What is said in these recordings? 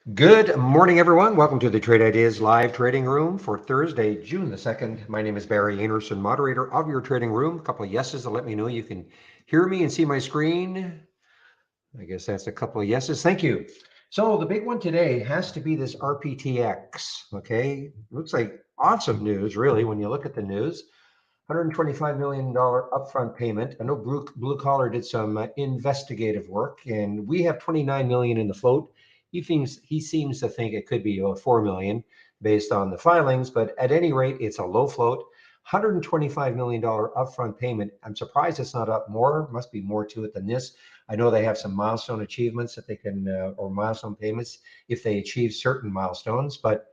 Good morning, everyone. Welcome to the Trade Ideas live trading room for Thursday, June the 2nd. My name is Barry Anderson, moderator of your trading room. A couple of yeses to let me know you can hear me and see my screen. I guess that's a couple of yeses. Thank you. So the big one today has to be this RPTX. Okay, looks like awesome news, really, when you look at the news. $125 million upfront payment. I know Blue Collar did some investigative work, and we have 29 million in the float. He seems to think it could be 4 million based on the filings, but at any rate, it's a low float. $125 million upfront payment. I'm surprised it's not up more. Must be more to it than this. I know they have some milestone achievements that they can, or milestone payments if they achieve certain milestones, but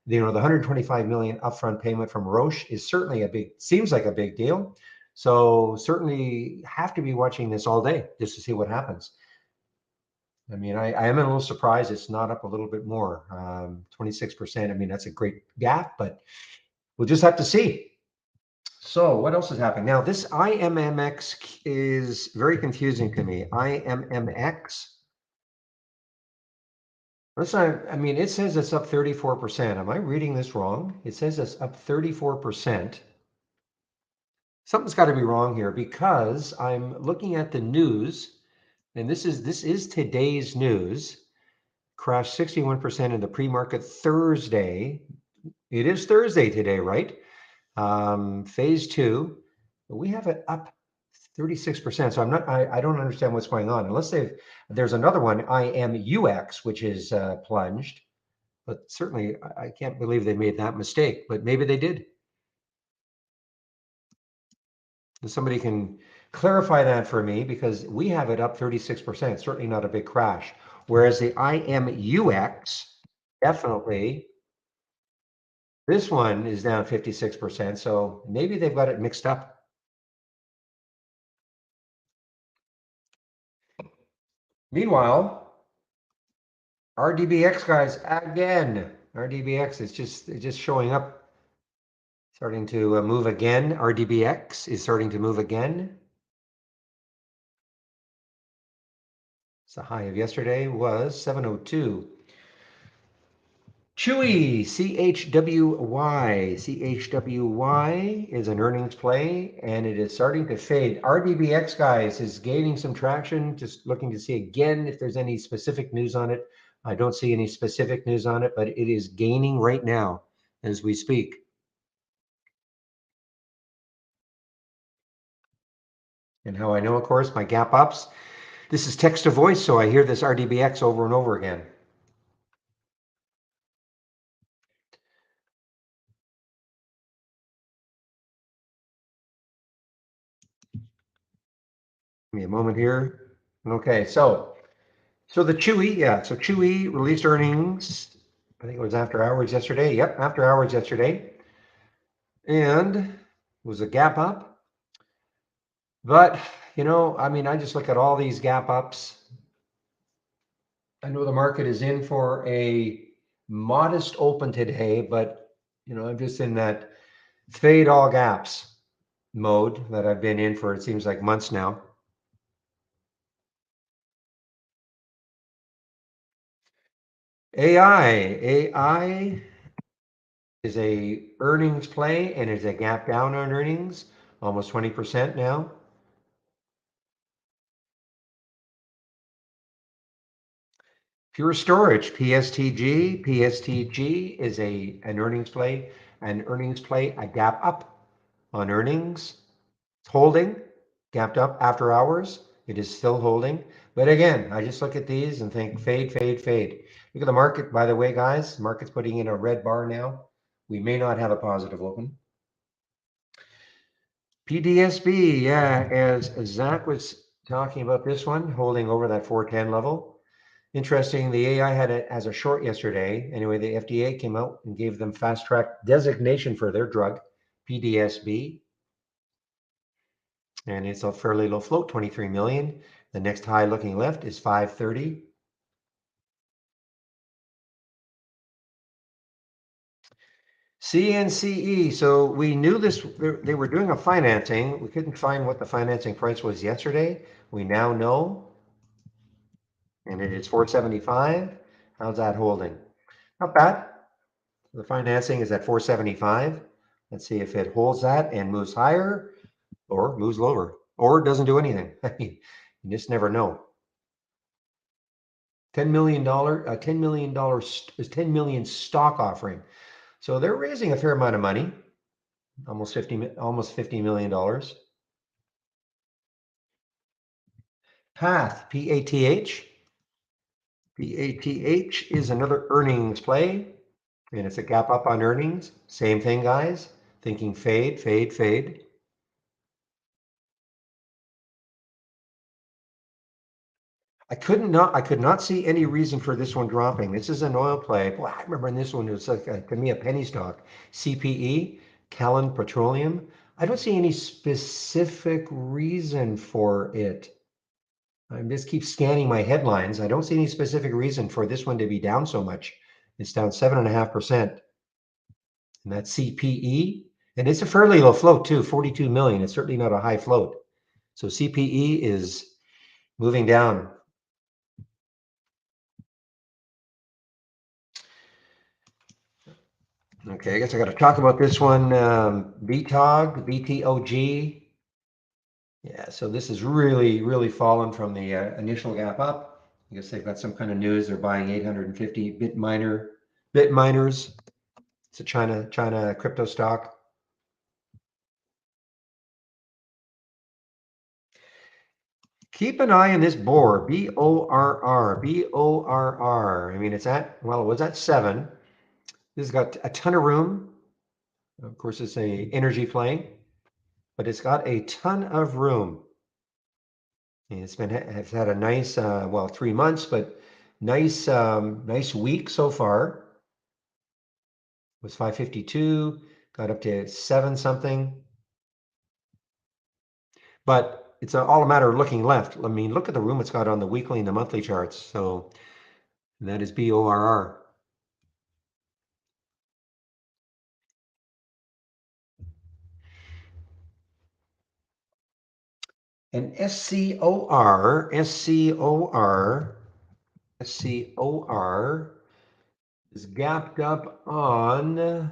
the 125 million upfront payment from Roche is certainly seems like a big deal. So certainly have to be watching this all day just to see what happens. I mean, I am a little surprised it's not up a little bit more. 26%. I mean, that's a great gap, but we'll just have to see. So what else is happening? Now, this IMMX is very confusing to me. IMMX. I mean, it says it's up 34%. Am I reading this wrong? It says it's up 34%. Something's got to be wrong here because I'm looking at the news, and this is today's news. Crashed 61% in the pre-market Thursday. It is Thursday today, right? Phase two, we have it up 36%. So I don't understand what's going on unless there's another one, IMUX, which is plunged. But certainly, I can't believe they made that mistake. But maybe they did. If somebody can clarify that for me, because we have it up 36%. Certainly not a big crash. Whereas the IMUX, definitely, this one is down 56%. So maybe they've got it mixed up. Meanwhile, RDBX guys again. RDBX is just showing up, starting to move again. RDBX is starting to move again. So the high of yesterday was 702. Chewy, CHWY. CHWY is an earnings play, and it is starting to fade. RDBX, guys, is gaining some traction. Just looking to see again if there's any specific news on it. I don't see any specific news on it, but it is gaining right now as we speak. And how I know, of course, my gap ups. This is text to voice, so I hear this RDBX over and over again. Give me a moment here. Okay, so the Chewy, yeah, so Chewy released earnings. I think it was after hours yesterday. Yep, after hours yesterday. And it was a gap up. But, I mean, I just look at all these gap ups. I know the market is in for a modest open today, but, I'm just in that fade all gaps mode that I've been in for, it seems like, months now. AI is a earnings play and is a gap down on earnings, almost 20% now. Pure Storage, PSTG. PSTG is an earnings play, a gap up on earnings. It's holding, gapped up after hours. It is still holding. But again, I just look at these and think fade, fade, fade. Look at the market, by the way, guys. Market's putting in a red bar now. We may not have a positive open. PDSB, yeah, as Zach was talking about this one, holding over that 410 level. Interesting, the AI had it as a short yesterday. Anyway, the FDA came out and gave them fast track designation for their drug, PDSB. And it's a fairly low float, 23 million. The next high looking left is 530. CNCE, so we knew this, they were doing a financing. We couldn't find what the financing price was yesterday. We now know, and it is 475. How's that holding? Not bad. The financing is at 475. Let's see if it holds that and moves higher or moves lower or doesn't do anything. You just never know. $10 million stock offering. So they're raising a fair amount of money, almost $50 million. Path, P-A-T-H. P-A-T-H is another earnings play, and it's a gap up on earnings. Same thing, guys. Thinking fade, fade, fade. I could not see any reason for this one dropping. This is an oil play. Boy, I remember in this one, it was like to me a penny stock. CPE, Callon Petroleum. I don't see any specific reason for it. I just keep scanning my headlines. I don't see any specific reason for this one to be down so much. It's down 7.5%. And that's CPE. And it's a fairly low float too, 42 million. It's certainly not a high float. So CPE is moving down. Okay, I guess I got to talk about this one. BTOG, BTOG. Yeah, so this is really, really fallen from the initial gap up. I guess they've got some kind of news. They're buying 850 bit miners. It's a China crypto stock. Keep an eye on this BORR, B-O-R-R, B-O-R-R. I mean, it's at, well, it was at 7. This has got a ton of room. Of course, it's a energy play, but it's got a ton of room. And it's had a nice, well, 3 months, but nice week so far. It was 552, got up to 7 something. But it's all a matter of looking left. I mean, look at the room it's got on the weekly and the monthly charts. So that is BORR. And SCOR is gapped up on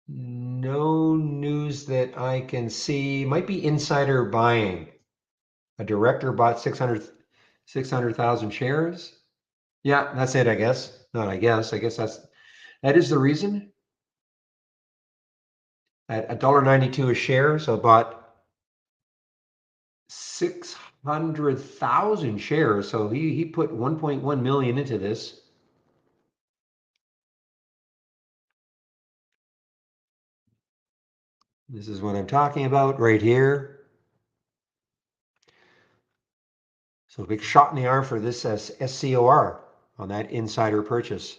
no news that I can see. Might be insider buying. A director bought 600,000 shares. Yeah, that's it, I guess. Not I guess. I guess that is the reason. At $1.92 a share, so bought 600,000 shares. So he put 1.1 million into this. This is what I'm talking about right here. So a big shot in the arm for this as SCOR on that insider purchase.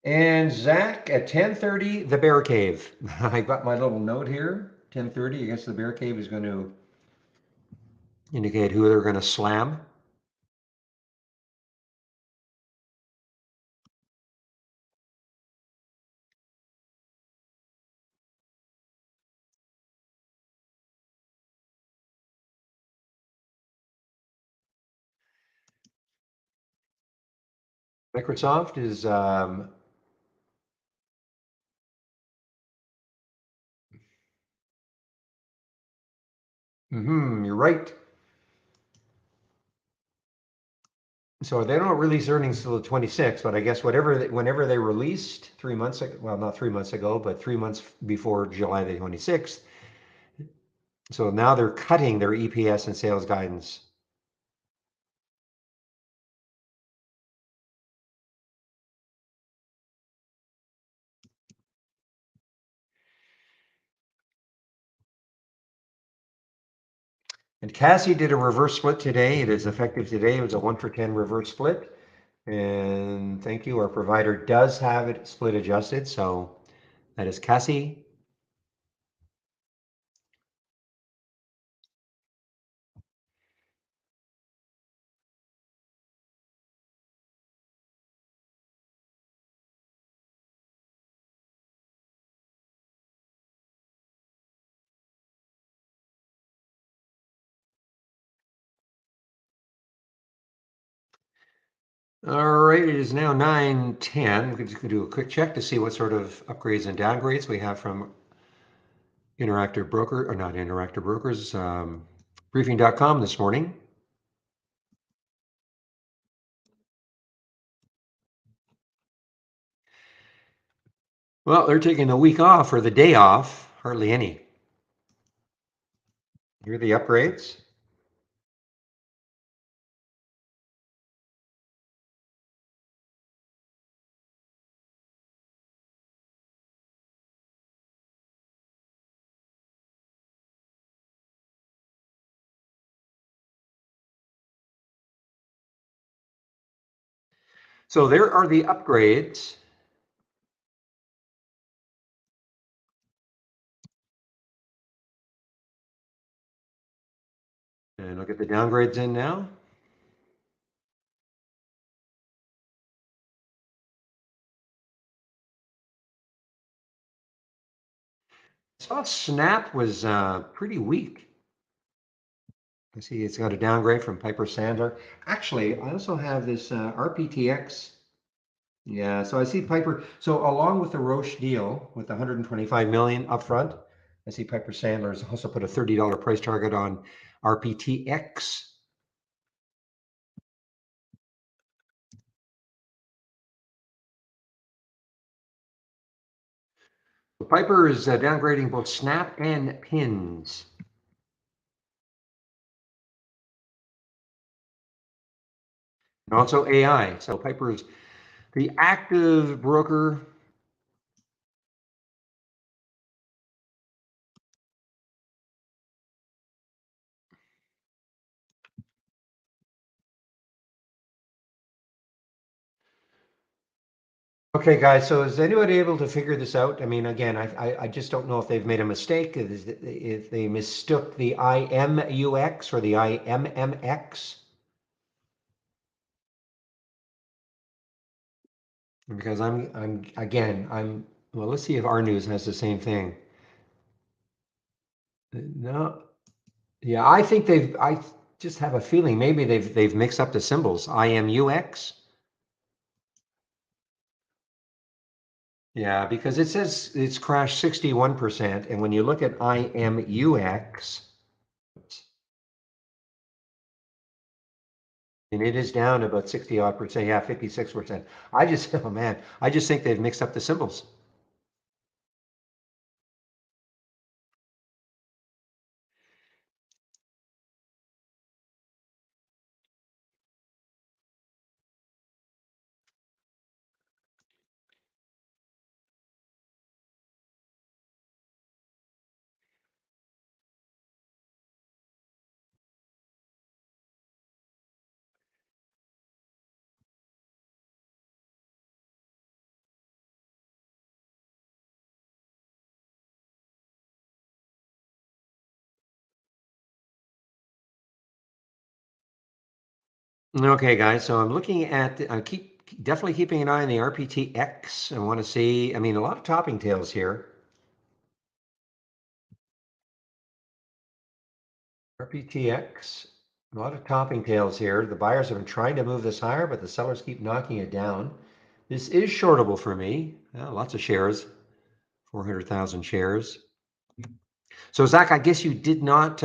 And Zach at 10:30, the Bear Cave. I got my little note here. 10:30. I guess the Bear Cave is going to indicate who they're going to slam. Microsoft is you're right. So they don't release earnings till the 26th, but I guess whenever they released 3 months ago, well, not 3 months ago, but 3 months before July the 26th. So now they're cutting their EPS and sales guidance. And Cassie did a reverse split today. It is effective today. It was a 1-for-10 reverse split. And thank you. Our provider does have it split adjusted. So that is Cassie. All right, it is now 9:10. We're just going to do a quick check to see what sort of upgrades and downgrades we have from Interactive Broker, or not Interactive Brokers, briefing.com this morning. Well, they're taking the week off or the day off, hardly any. Here are the upgrades. So there are the upgrades. And look at the downgrades in now. I saw Snap was pretty weak. I see it's got a downgrade from Piper Sandler. Actually, I also have this RPTX. Yeah, so I see Piper. So along with the Roche deal with 125 million upfront, I see Piper Sandler has also put a $30 price target on RPTX. So Piper is downgrading both Snap and Pins. And also AI. So Piper is the active broker. Okay, guys, so is anybody able to figure this out? I mean, again, I just don't know if they've made a mistake, if they mistook the IMUX for the IMMX. Because well, let's see if our news has the same thing. No, yeah, I just have a feeling maybe they've mixed up the symbols, IMUX. Yeah, because it says it's crashed 61%, and when you look at IMUX, and it is down about 60 odd percent, yeah, 56%. Oh man, I just think they've mixed up the symbols. Okay, guys, so I'm looking at, I keep definitely keeping an eye on the RPTX. I want to see, I mean, a lot of topping tails here. RPTX, a lot of topping tails here. The buyers have been trying to move this higher, but the sellers keep knocking it down. This is shortable for me. Lots of shares, 400,000 shares. So Zach, I guess you did not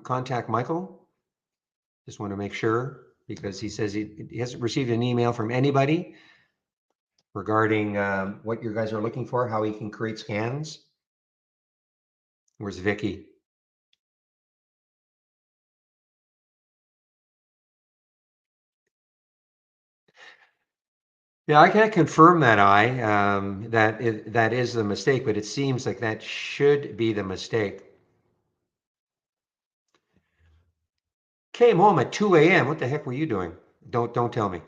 contact Michael? Just want to make sure, because he says he hasn't received an email from anybody regarding what you guys are looking for, how he can create scans. Where's Vicky? Yeah, I can't confirm that that is the mistake, but it seems like that should be the mistake. Came home at 2 a.m. What the heck were you doing? Don't tell me.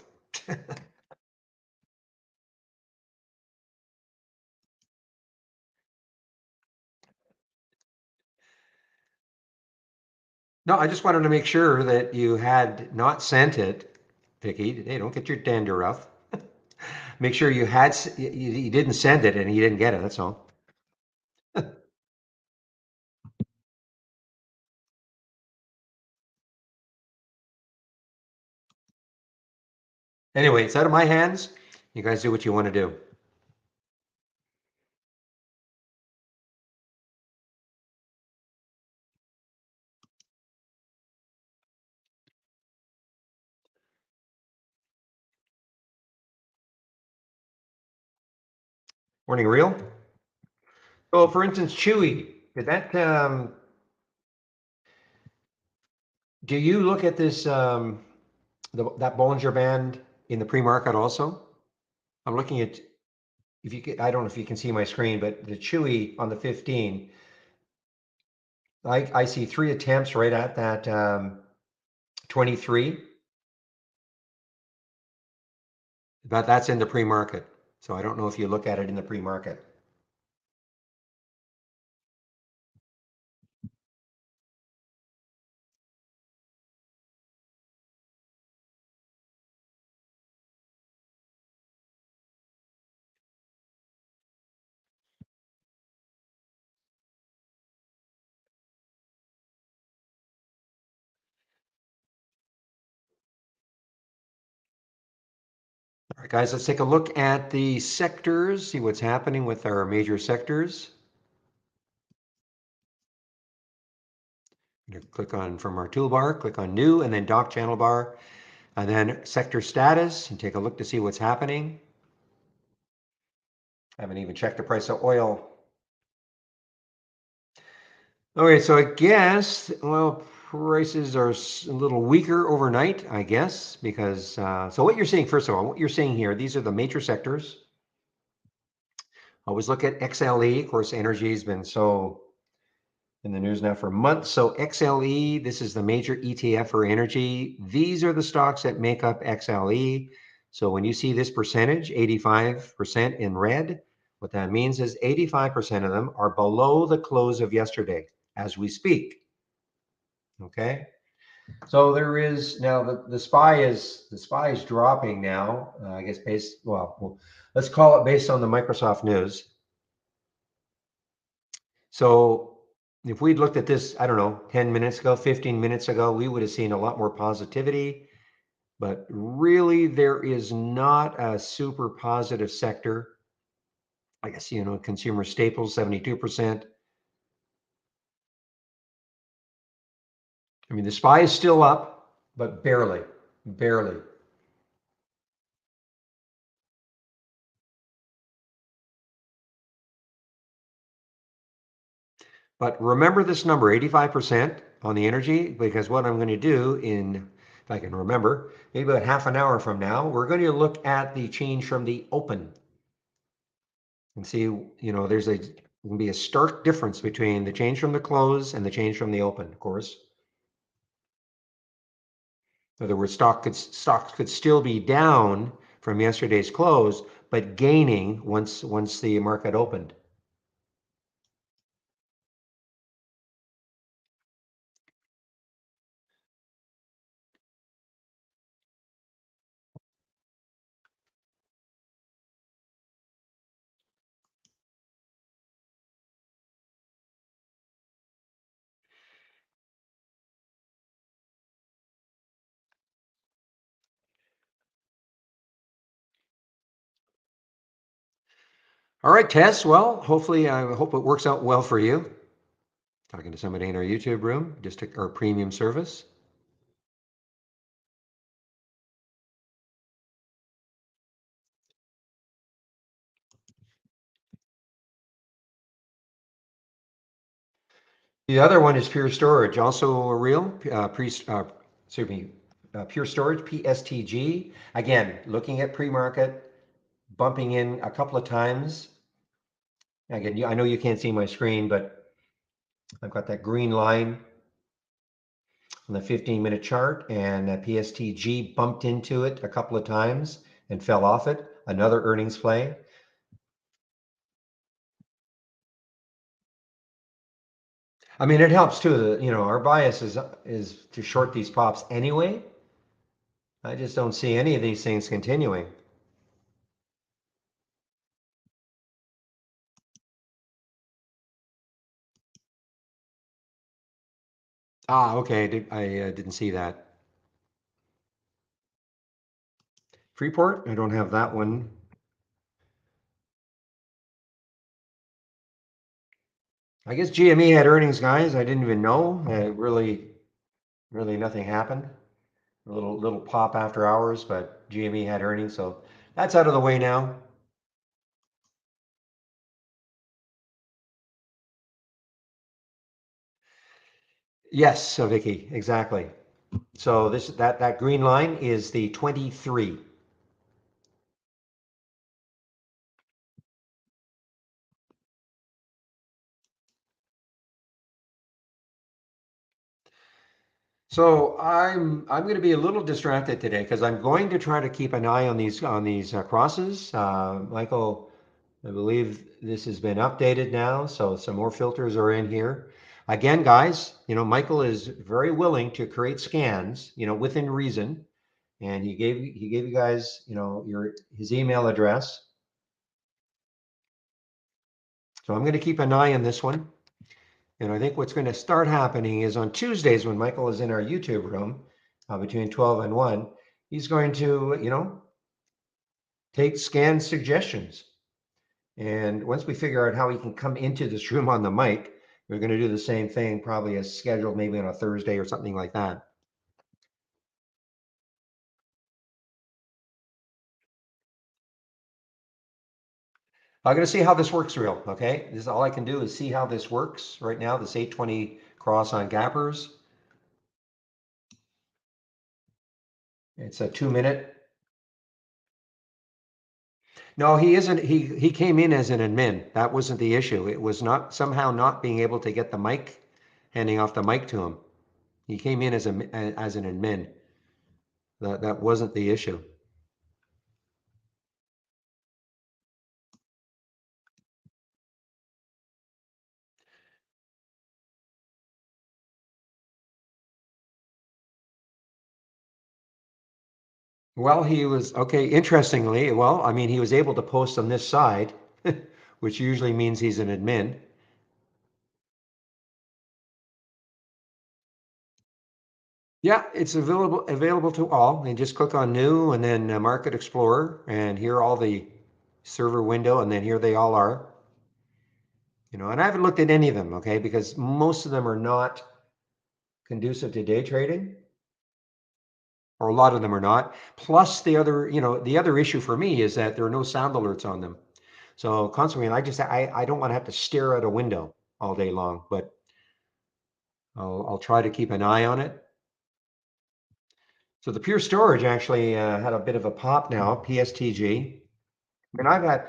No, I just wanted to make sure that you had not sent it, Vicky. Hey, don't get your dander rough. Make sure you didn't send it and you didn't get it. That's all. Anyway, it's out of my hands. You guys do what you want to do. Morning, Real. So, for instance, Chewy, did that? Do you look at this that Bollinger Band in the pre-market also? I'm looking at if you can, I don't know if you can see my screen, but the Chewy on the 15, I see 3 attempts right at that 23, but that's in the pre-market. So I don't know if you look at it in the pre-market. All right, guys, let's take a look at the sectors, see what's happening with our major sectors. Click on from our toolbar, click on new, and then dock channel bar, and then sector status, and take a look to see what's happening. I haven't even checked the price of oil. Okay, so I guess oil prices are a little weaker overnight, I guess, because so what you're seeing, first of all, what you're seeing here, these are the major sectors. Always look at XLE. Of course, energy has been so in the news now for months. So XLE, this is the major ETF for energy. These are the stocks that make up XLE. So when you see this percentage, 85% in red, what that means is 85% of them are below the close of yesterday as we speak. Okay. So there is now the SPY is dropping now. I guess let's call it based on the Microsoft news. So if we'd looked at this, I don't know, 10 minutes ago, 15 minutes ago, we would have seen a lot more positivity. But really, there is not a super positive sector. I guess, consumer staples, 72%. I mean, the SPY is still up, but barely, barely. But remember this number, 85% on the energy, because what I'm going to do if I can remember, maybe about half an hour from now, we're going to look at the change from the open and see, there's going to be a stark difference between the change from the close and the change from the open, of course. In other words, stocks could still be down from yesterday's close, but gaining once the market opened. All right, Tess. Well, hopefully, I hope it works out well for you. Talking to somebody in our YouTube room, just our premium service. The other one is Pure Storage, also a real Pure Storage PSTG. Again, looking at pre-market, bumping in a couple of times. Again, I know you can't see my screen, but I've got that green line on the 15-minute chart, and PSTG bumped into it a couple of times and fell off it. Another earnings play. I mean, it helps too. Our bias is to short these pops anyway. I just don't see any of these things continuing. Okay. I didn't see that. Freeport, I don't have that one. I guess GME had earnings, guys. I didn't even know. Really nothing happened. A little pop after hours, but GME had earnings, so that's out of the way now. Yes, so Vicky, exactly. So that green line is the 23. So I'm going to be a little distracted today because I'm going to try to keep an eye on these crosses. Michael, I believe this has been updated now, so some more filters are in here. Again, guys, Michael is very willing to create scans, within reason, and he gave you guys, his email address. So I'm going to keep an eye on this one. And I think what's going to start happening is on Tuesdays when Michael is in our YouTube room between 12 and 1, he's going to, take scan suggestions. And once we figure out how he can come into this room on the mic, we're going to do the same thing, probably as scheduled, maybe on a Thursday or something like that. I'm going to see how this works real, okay? This is all I can do is see how this works right now, this 820 cross on gappers. It's a 2 minute. No, he isn't. He came in as an admin. That wasn't the issue. It was not somehow not being able to get the mic, handing off the mic to him. He came in as an admin. That wasn't the issue. Well, he was okay. Interestingly, well, I mean, he was able to post on this side, which usually means he's an admin. Yeah, it's available to all. And just click on New and then Market Explorer, and here are all the server window, and then here they all are. And I haven't looked at any of them, okay, because most of them are not conducive to day trading, or a lot of them are not. Plus, the other issue for me is that there are no sound alerts on them. So constantly, and I don't want to have to stare at a window all day long, but I'll try to keep an eye on it. So the Pure Storage actually had a bit of a pop now, PSTG. And I've got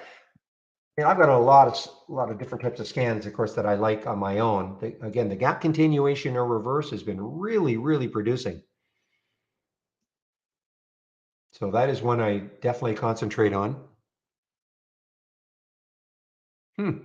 a lot of different types of scans, of course, that I like on my own. Again, the gap continuation or reverse has been really, really producing. So that is one I definitely concentrate on. Hmm.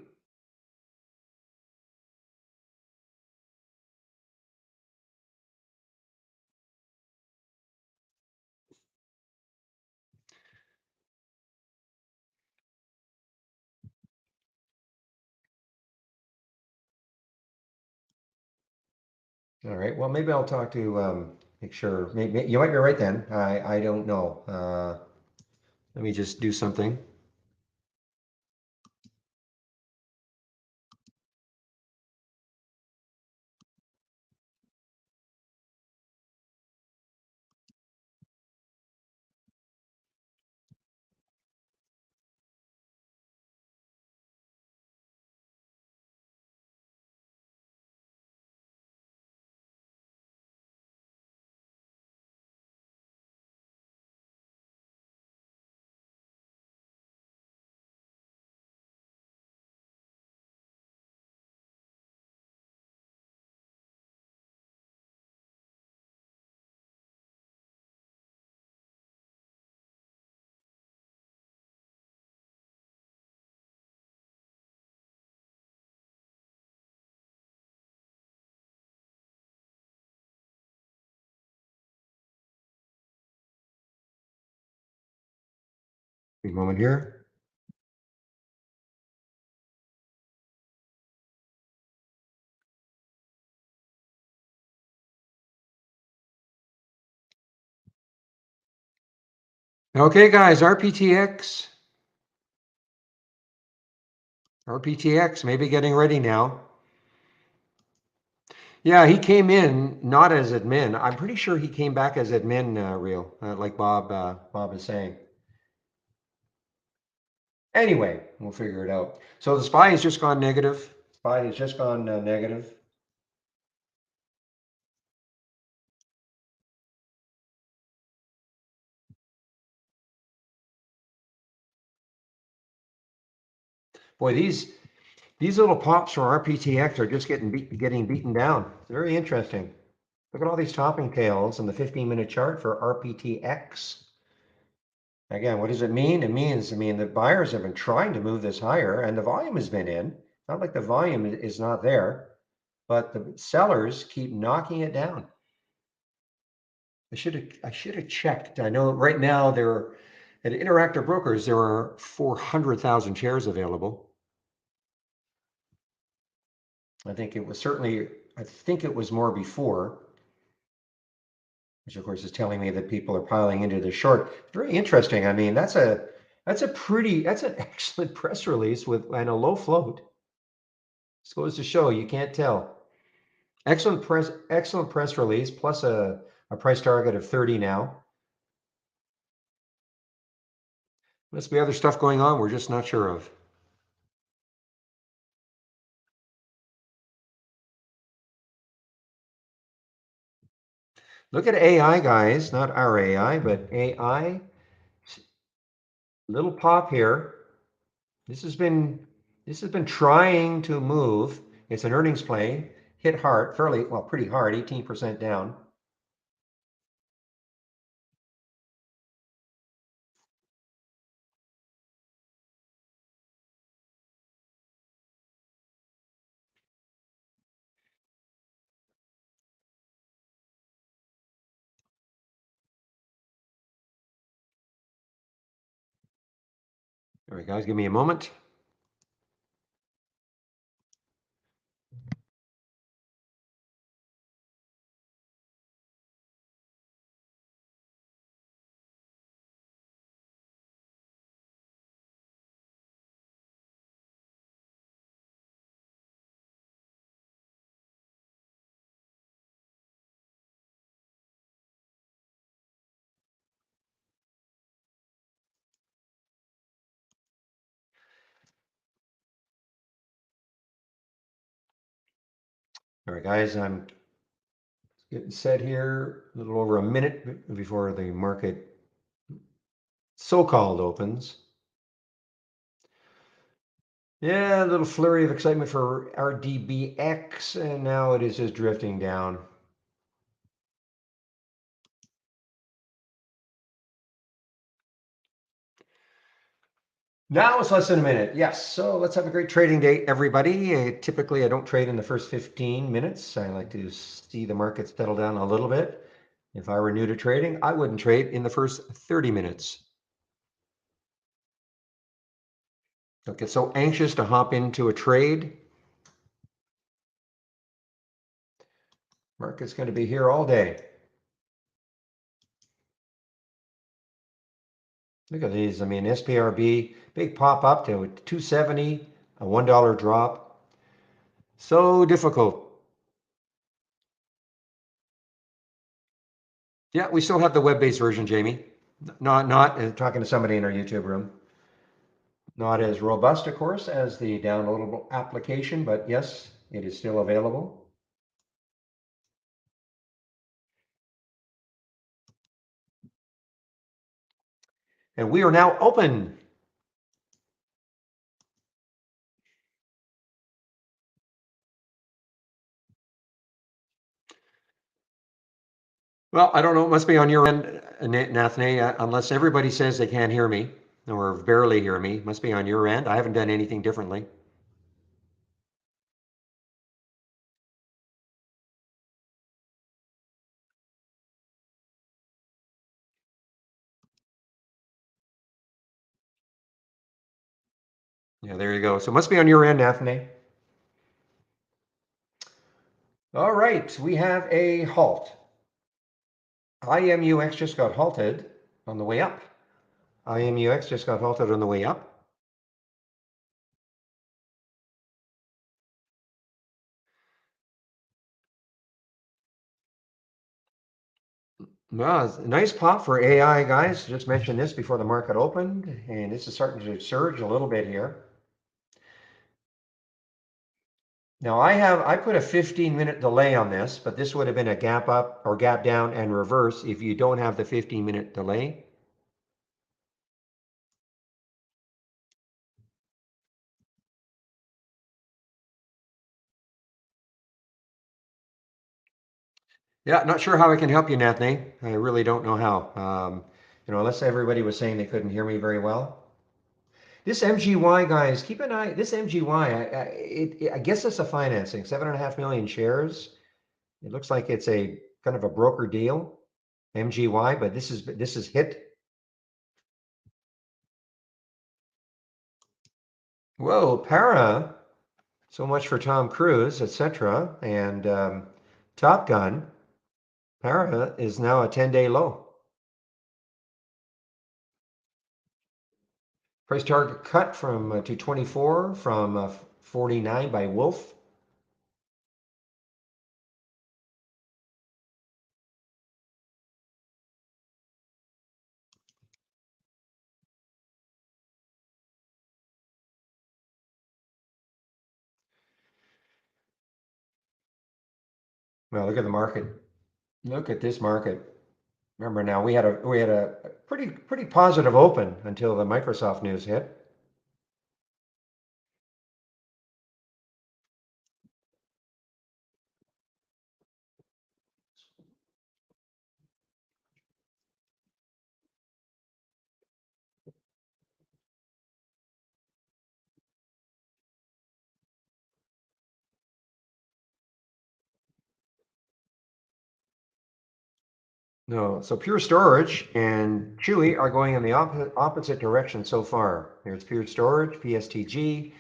All right. Well, maybe I'll talk to make sure. Maybe you might be right then. I don't know. Let me just do something. A moment here. Okay, guys, RPTX, maybe getting ready now. Yeah, he came in not as admin. I'm pretty sure he came back as admin, real, like Bob is saying. Anyway, we'll figure it out. So the SPY has just gone negative. SPY has just gone negative. Boy, these little pops from RPTX are just getting beaten down. It's very interesting. Look at all these topping tails in the 15-minute chart for RPTX. Again, what does it mean? It means, the buyers have been trying to move this higher and the volume has been in. Not like the volume is not there, but the sellers keep knocking it down. I should have checked. I know right now there at Interactive Brokers there are 400,000 shares available. I think it was more before, which of course is telling me that people are piling into the short. Very interesting. That's an excellent press release and a low float. This goes to show you can't tell. Excellent press release, plus a price target of 30 now. Must be other stuff going on we're just not sure of. Look at AI, guys, not our AI, but AI. Little pop here. This has been trying to move. It's an earnings play. Hit hard, pretty hard, 18% down. All right, guys, give me a moment. All right, guys, I'm getting set here. A little over a minute before the market so-called opens. Yeah, a little flurry of excitement for RDBX, and now it is just drifting down. Now it's less than a minute. Yes. So let's have a great trading day, everybody. Typically, I don't trade in the first 15 minutes. I like to see the market settle down a little bit. If I were new to trading, I wouldn't trade in the first 30 minutes. Don't get so anxious to hop into a trade. Market's going to be here all day. Look at these. SPRB, big pop up to 270, a $1 drop. So difficult. Yeah, we still have the web-based version, Jamie. Not talking to somebody in our YouTube room. Not as robust, of course, as the downloadable application, but yes, it is still available. And we are now open. Well, I don't know. It must be on your end, Nathane, unless everybody says they can't hear me or barely hear me. Must be on your end. I haven't done anything differently. Yeah, there you go. So it must be on your end, Nathane. All right, we have a halt. IMUX just got halted on the way up. IMUX just got halted on the way up. Well, nice pop for AI, guys. Just mentioned this before the market opened, and this is starting to surge a little bit here. Now I put a 15-minute delay on this, but this would have been a gap up or gap down and reverse if you don't have the 15-minute delay. Yeah, not sure how I can help you, Nathaniel. I really don't know how. Unless everybody was saying they couldn't hear me very well. This MGY, guys, keep an eye. This MGY, I guess it's a financing, 7.5 million shares. It looks like it's a kind of a broker deal, MGY, but this is hit. Whoa, para. So much for Tom Cruise, etc. And Top Gun. Para is now a 10-day low. Price target cut from to 24 from 49 by Wolf. Well, look at the market. Look at this market. Remember now we had a pretty positive open until the Microsoft news hit. No, so Pure Storage and Chewy are going in the opposite direction so far. There's Pure Storage, PSTG.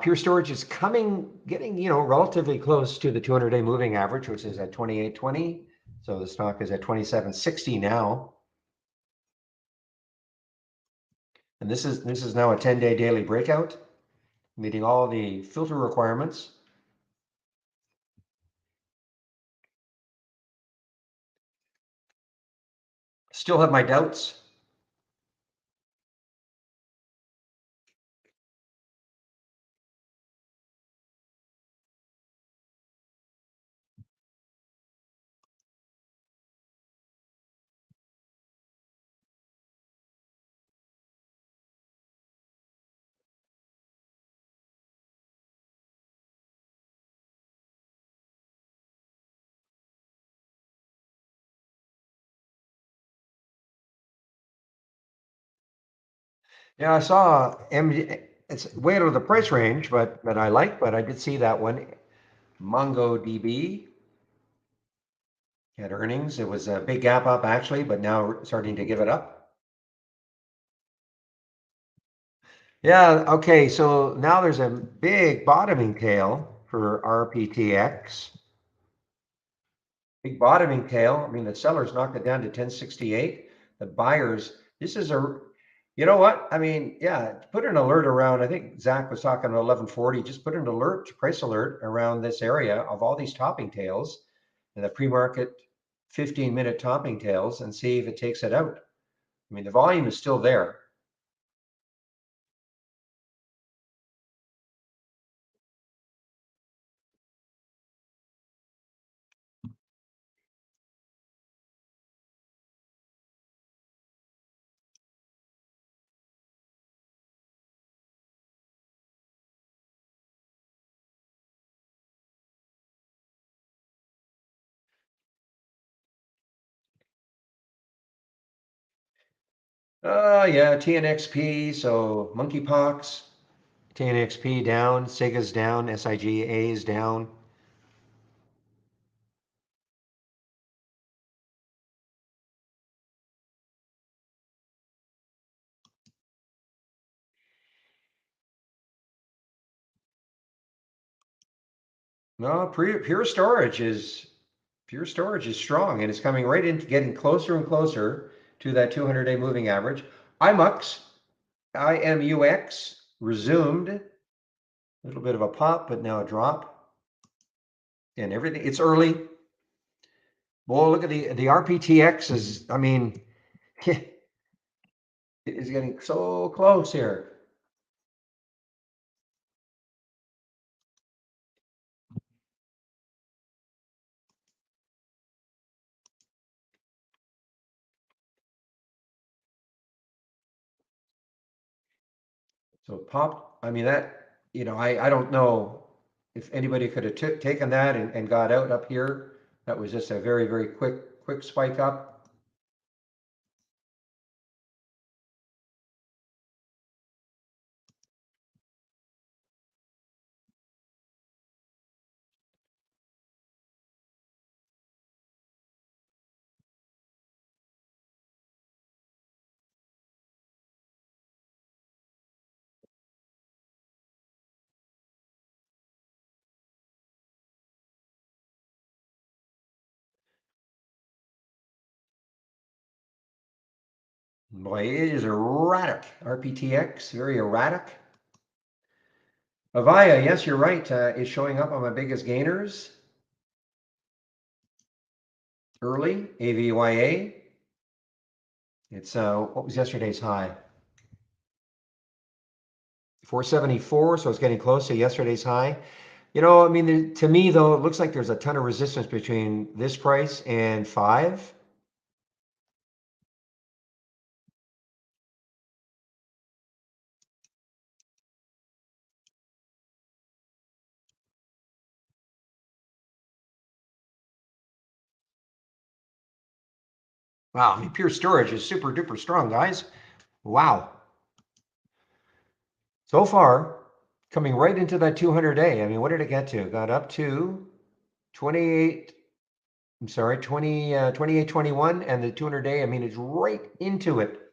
Pure Storage is getting relatively close to the 200-day moving average, which is at 28.20. So the stock is at 27.60 now, and this is now a 10-day daily breakout, meeting all the filter requirements. Still have my doubts. Yeah, I saw it's way out of the price range, but I did see that one. MongoDB had earnings. It was a big gap up actually, but now we're starting to give it up. Yeah, okay, so now there's a big bottoming tail for RPTX. Big bottoming tail. I mean, the sellers knocked it down to 1068. The buyers, you know what? I mean, yeah, put an alert around. I think Zach was talking about 1140. Just put an alert, price alert around this area of all these topping tails and the pre-market 15-minute topping tails and see if it takes it out. I mean, the volume is still there. Yeah, TNXP, so monkeypox, TNXP down, Sega's down, SIGA is down. No, Pure Storage is strong, and it's coming right into getting closer and closer to that 200-day moving average. IMUX resumed. A little bit of a pop, but now a drop. And everything, it's early. Boy, look at the RPTX is, I mean, it is getting so close here. So pop, I mean, that, I don't know if anybody could have taken that and got out up here. That was just a very, very quick spike up. Boy, it is erratic. RPTX, very erratic. Avaya, yes, you're right, is showing up on my biggest gainers. Early, AVYA. It's, what was yesterday's high? 474, so it's getting close to yesterday's high. I mean, to me, though, it looks like there's a ton of resistance between this price and 5. Wow, I mean, Pure Storage is super duper strong, guys. Wow. So far, coming right into that 200-day. I mean, what did it get to? Got up to 28, I'm sorry, 28.21, and the 200-day, I mean, it's right into it,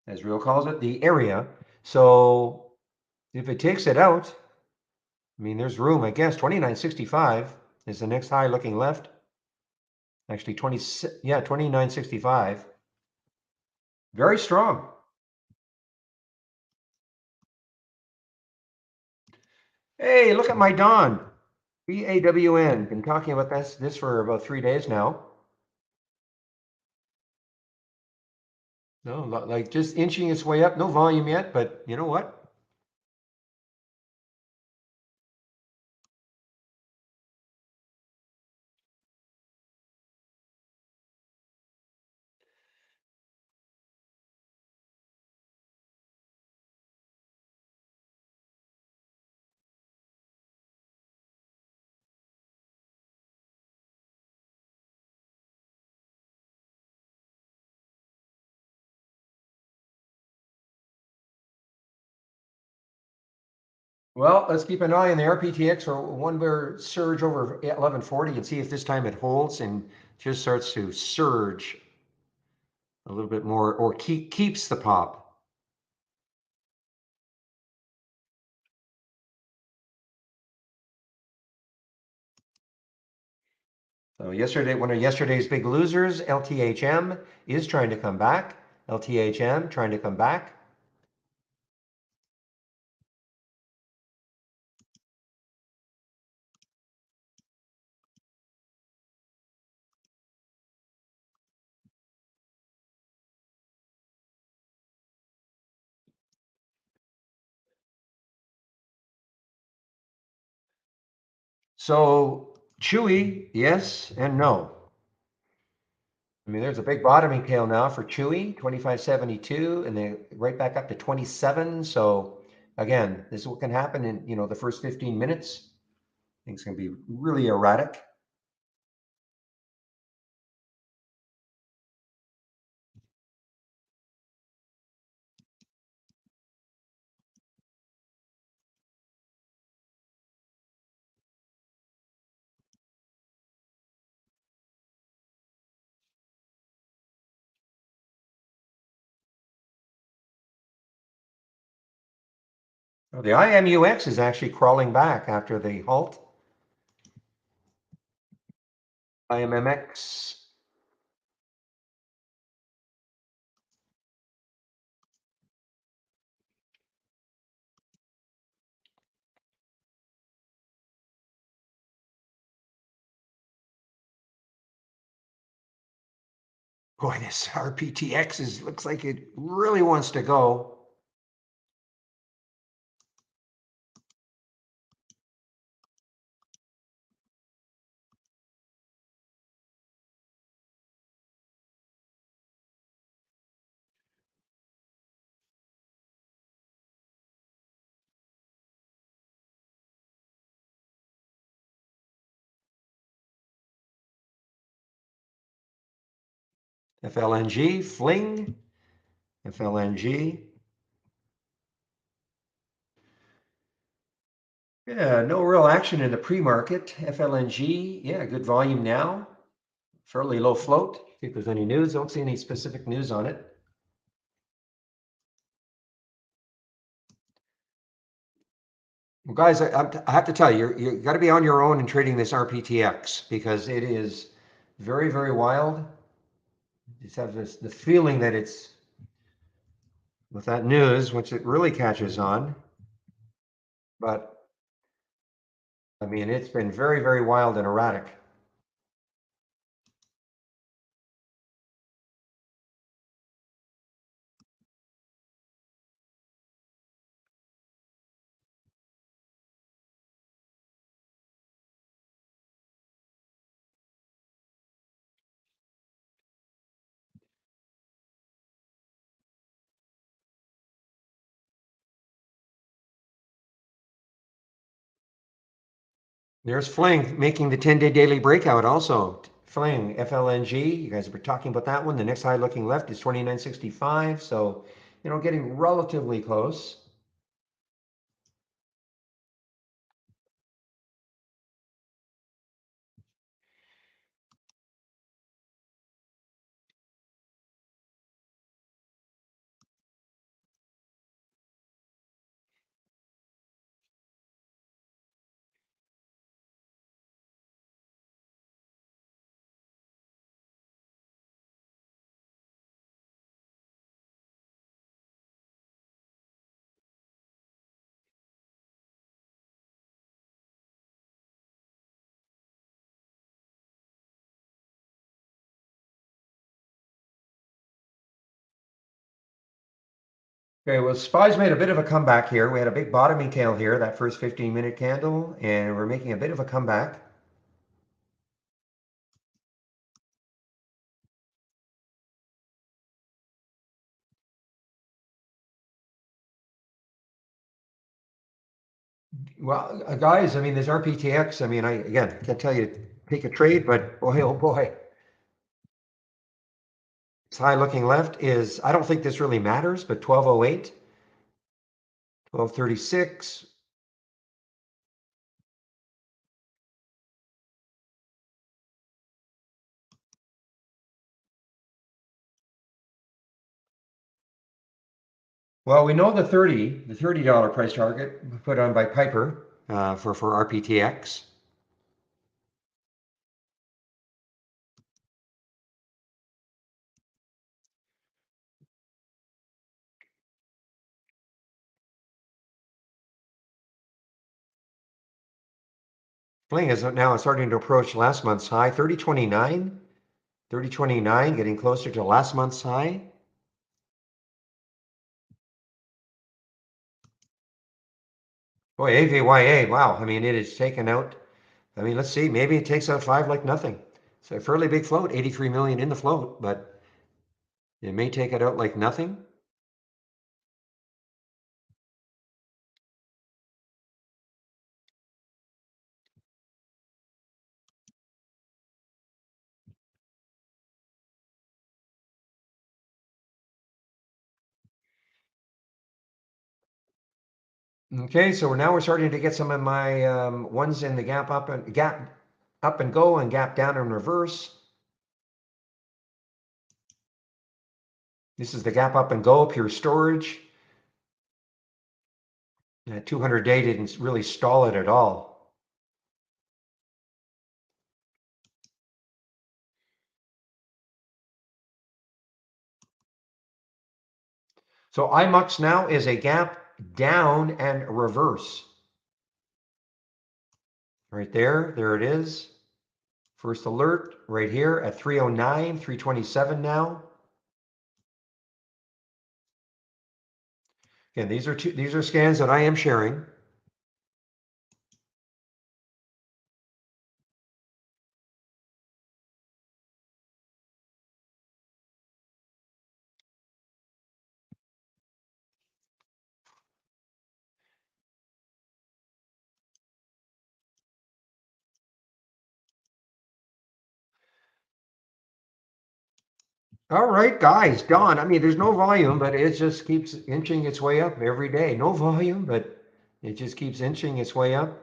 as Real calls it, the area. So if it takes it out, I mean, there's room, I guess. 29.65 is the next high looking left. Actually, 29.65. Very strong. Hey, look at my Dawn. BAWN. Been talking about this for about 3 days now. No, like just inching its way up. No volume yet, but you know what? Well, let's keep an eye on the RPTX for one more surge over 1140 and see if this time it holds and just starts to surge a little bit more or keeps the pop. So yesterday, one of yesterday's big losers, LTHM, is trying to come back. LTHM trying to come back. So Chewy, yes and no. I mean, there's a big bottoming tail now for Chewy, 25.72, and then right back up to 27. So again, this is what can happen in the first 15 minutes. Things can be really erratic. The IMUX is actually crawling back after the halt. IMMX. Boy, this RPTX looks like it really wants to go. FLNG, Fling, FLNG. Yeah, no real action in the pre-market. FLNG, yeah, good volume now. Fairly low float. See if there's any news. Don't see any specific news on it. Well, guys, I have to tell you, you got to be on your own in trading this RPTX because it is very, very wild. Just have the feeling that it's with that news, once it really catches on. But I mean, it's been very, very wild and erratic. There's Fling making the 10-day daily breakout also. Fling, FLNG, you guys were talking about that one. The next high looking left is 29.65. So, getting relatively close. Okay, well, SPY's made a bit of a comeback here. We had a big bottoming tail here, that first 15-minute candle, and we're making a bit of a comeback. Well, guys, I mean, this RPTX, I mean, again, can't tell you to take a trade, but boy, oh boy. This high looking left is, I don't think this really matters, but 1208, 1236. Well, we know the $30 price target put on by Piper for RPTX. Fling is now starting to approach last month's high, 3029, 3029, getting closer to last month's high. Boy, AVYA, wow. I mean, it is taken out. I mean, let's see, maybe it takes out five like nothing. It's a fairly big float, 83 million in the float, but it may take it out like nothing. Okay, so we're starting to get some of my ones in the gap up and go and gap down in reverse. This is the gap up and go, pure storage. 200-day didn't really stall it at all. So IMUX now is a gap down and reverse. Right there it is. First alert right here at 309, 327 now. Again, these are scans that I am sharing. All right, guys, done. I mean, there's no volume, but it just keeps inching its way up every day. No volume, but it just keeps inching its way up.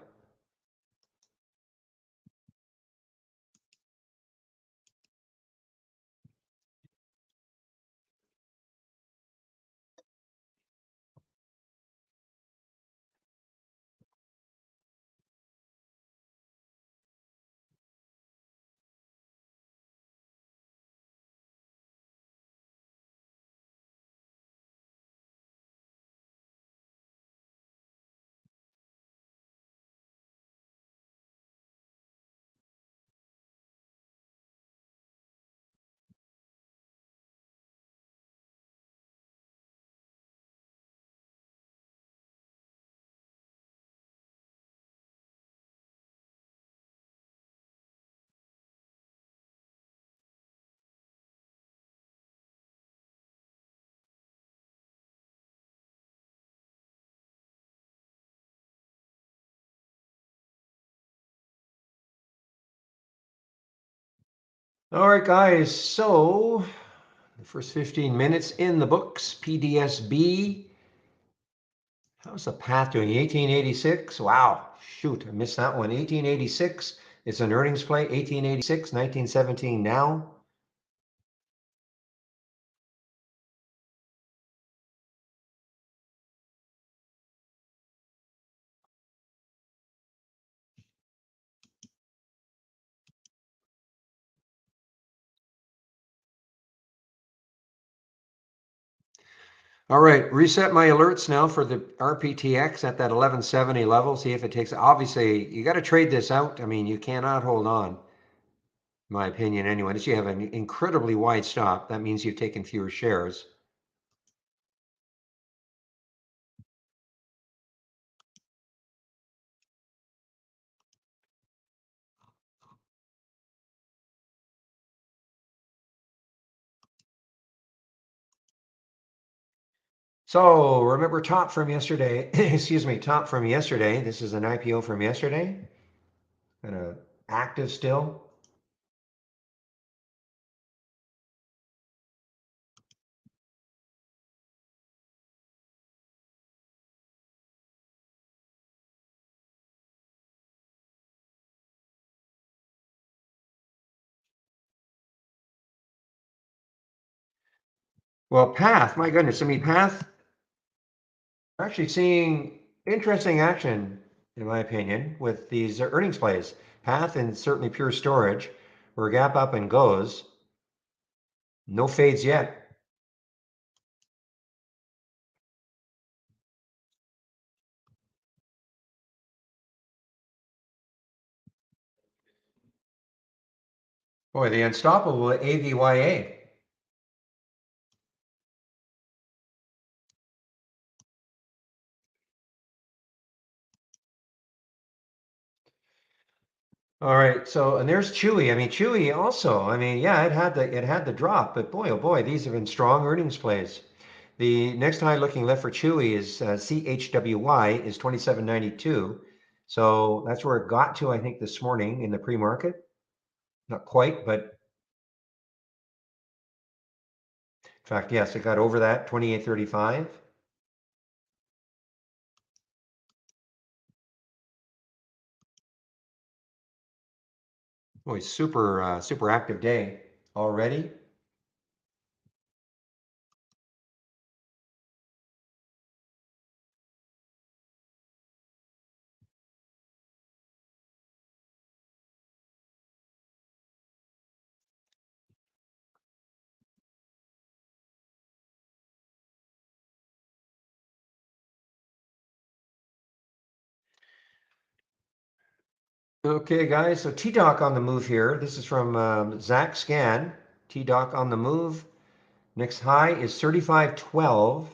All right, guys, so the first 15 minutes in the books, PDSB. How's the path doing? 1886. Wow. Shoot, I missed that one. 1886. It's an earnings play. 1886, 1917 now. All right, reset my alerts now for the RPTX at that 1170 level. See if it takes. Obviously, you got to trade this out. I mean, you cannot hold on, in my opinion, anyway. Unless you have an incredibly wide stop, that means you've taken fewer shares. So remember top from yesterday. Excuse me, top from yesterday. This is an IPO from yesterday. Kind of active still. Well, Path, my goodness. I mean, Path, we're actually seeing interesting action, in my opinion, with these earnings plays. Path and certainly Pure Storage, where gap up and goes. No fades yet. Boy, the unstoppable AVYA. All right, so and there's Chewy. I mean, Chewy also. I mean, yeah, it had the drop, but boy, oh boy, these have been strong earnings plays. The next high looking left for Chewy is CHWY is 27.92. So that's where it got to, I think, this morning in the pre-market. Not quite, but in fact, yes, it got over that 28.35. Boy, super active day already. Okay, guys, so T-Doc on the move here. This is from Zach Scan. T-Doc on the move. Next high is 35.12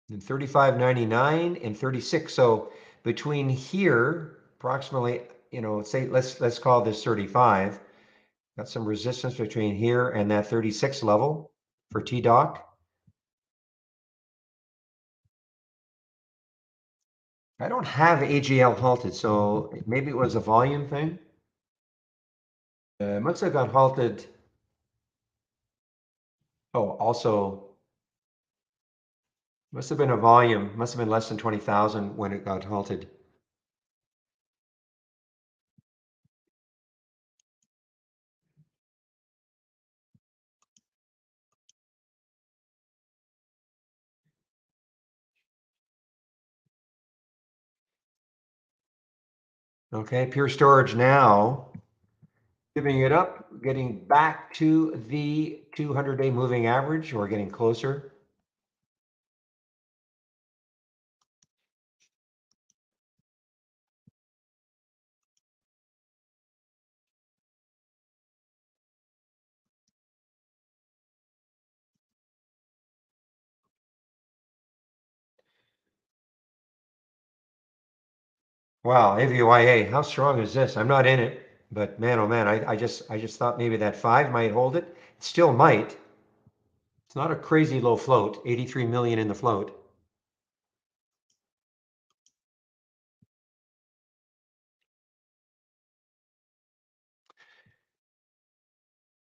and 35.99 and 36. So between here, approximately, say let's call this 35. Got some resistance between here and that 36 level for T-Doc. I don't have AGL halted, so maybe it was a volume thing. Must have got halted. Oh, also must have been a volume. Must have been less than 20,000 when it got halted. Okay, Pure Storage now giving it up, getting back to the 200-day moving average, or getting closer. Wow, AVYA, how strong is this? I'm not in it, but man, oh man, I just thought maybe that 5 might hold it. It still might. It's not a crazy low float, 83 million in the float.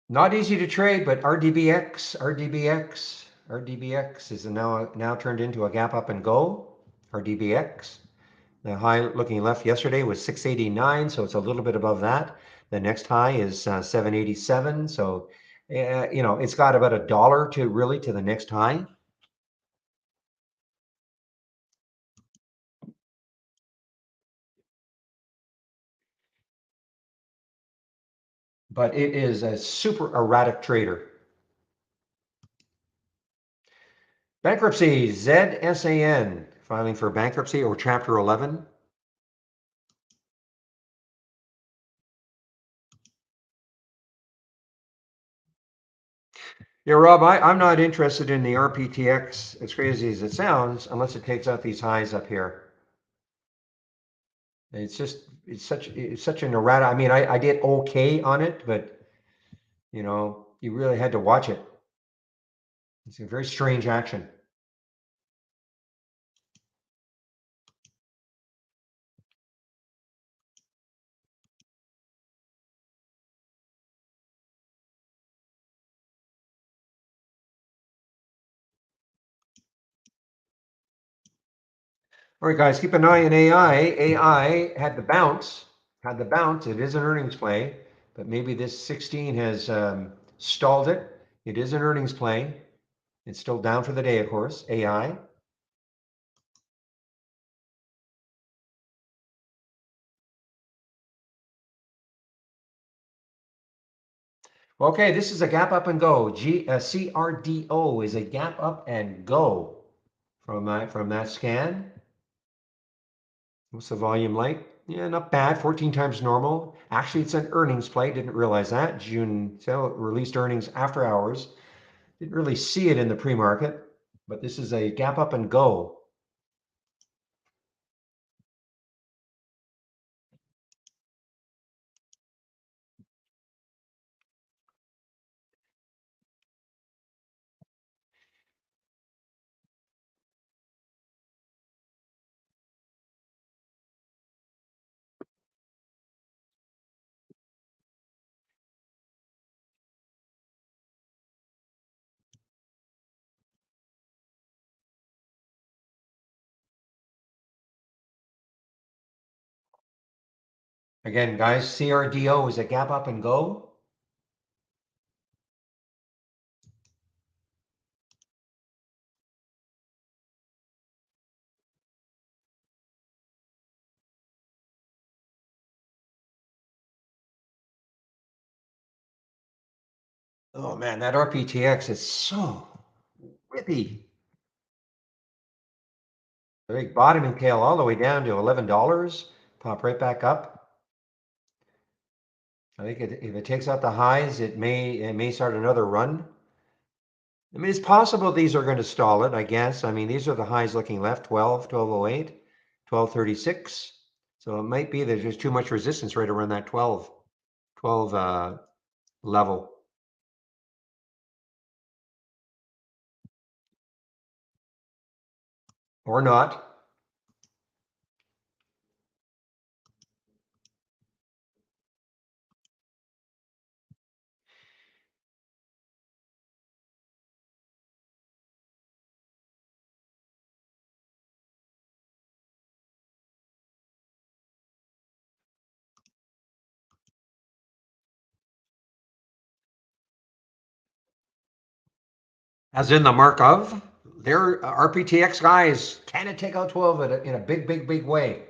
Not easy to trade, but RDBX is now turned into a gap up and go. RDBX. The high looking left yesterday was 689, so it's a little bit above that. The next high is 787, so it's got about $1 to the next high. But it is a super erratic trader. Bankruptcy, ZSAN, filing for bankruptcy or Chapter 11. Yeah, Rob, I'm not interested in the RPTX, as crazy as it sounds, unless it takes out these highs up here. It's such an errata. I mean, I did okay on it, but you really had to watch it. It's a very strange action. All right, guys, keep an eye on AI. AI had the bounce, It is an earnings play, but maybe this 16 has stalled it. It is an earnings play. It's still down for the day, of course. AI. Okay, this is a gap up and go. CRDO is a gap up and go from that scan. What's the volume like? Yeah, not bad. 14 times normal. Actually, it's an earnings play. Didn't realize that. June, so it released earnings after hours. Didn't really see it in the pre-market, but this is a gap up and go. Again, guys, CRDO is a gap up and go. Oh man, that RPTX is so whippy. The big bottoming tail all the way down to $11. Pop right back up. I think if it takes out the highs, it may start another run. I mean, it's possible these are going to stall it, I guess. I mean, these are the highs looking left, 12, 1208, 1236. So it might be that there's too much resistance right around that 12 level. Or not. As in the mark of, their RPTX guys kind of take out 12 in a big, big, big way.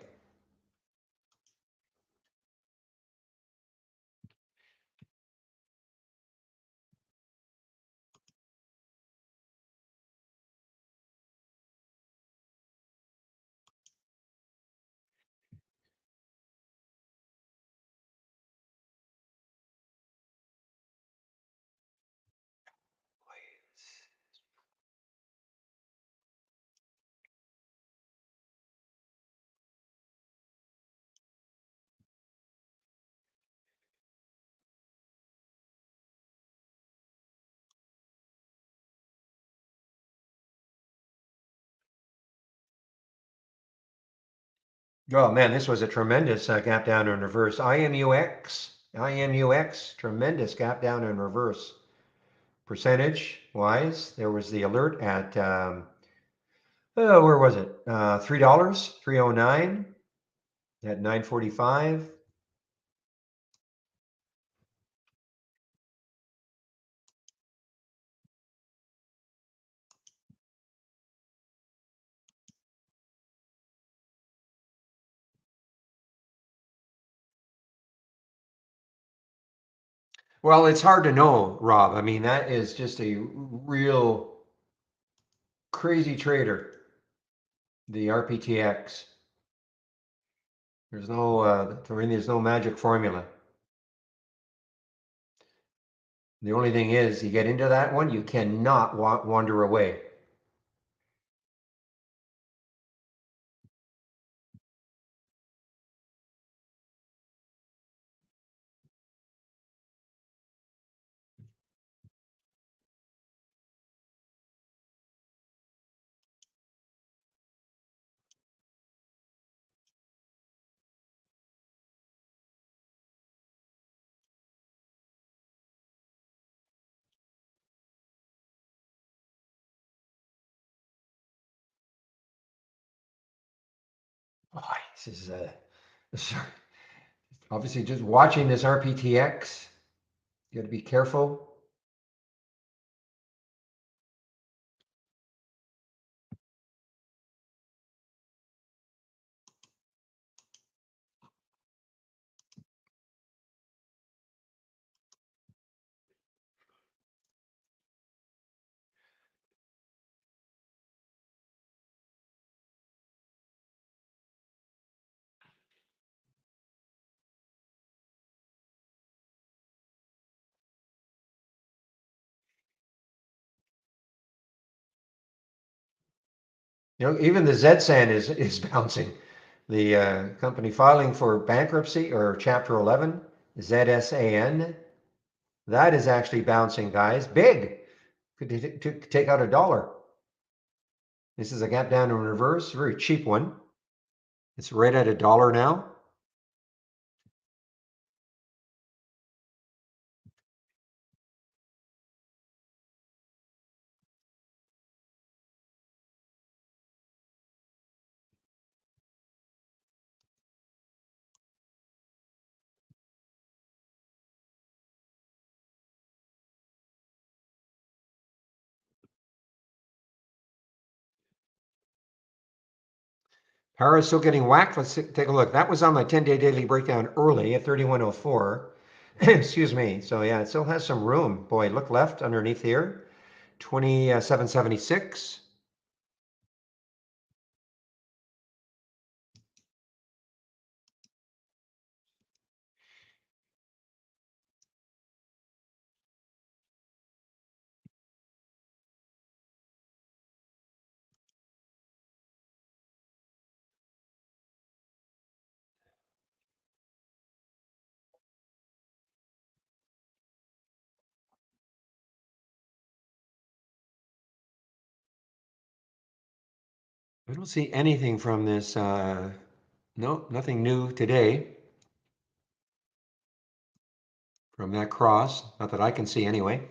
Oh man, this was a tremendous gap down in reverse. IMUX, tremendous gap down in reverse. Percentage wise, there was the alert at, where was it? $3, 309 at 9:45. Well, it's hard to know, Rob. I mean, that is just a real crazy trader, the RPTX. There's no magic formula. The only thing is, you get into that one, you cannot wander away. Oh, this is sorry. Obviously just watching this RPTX. You got to be careful. You know, even the ZSAN is bouncing. The company filing for bankruptcy or Chapter 11, ZSAN, that is actually bouncing, guys. Big. Could take out $1. This is a gap down in reverse, very cheap one. It's right at $1 now. Power is still getting whacked. Let's take a look. That was on my 10-day daily breakdown early at 3104. Excuse me. So yeah, it still has some room. Boy, look left underneath here. 2776. I don't see anything from this. No, nothing new today from that cross. Not that I can see anyway.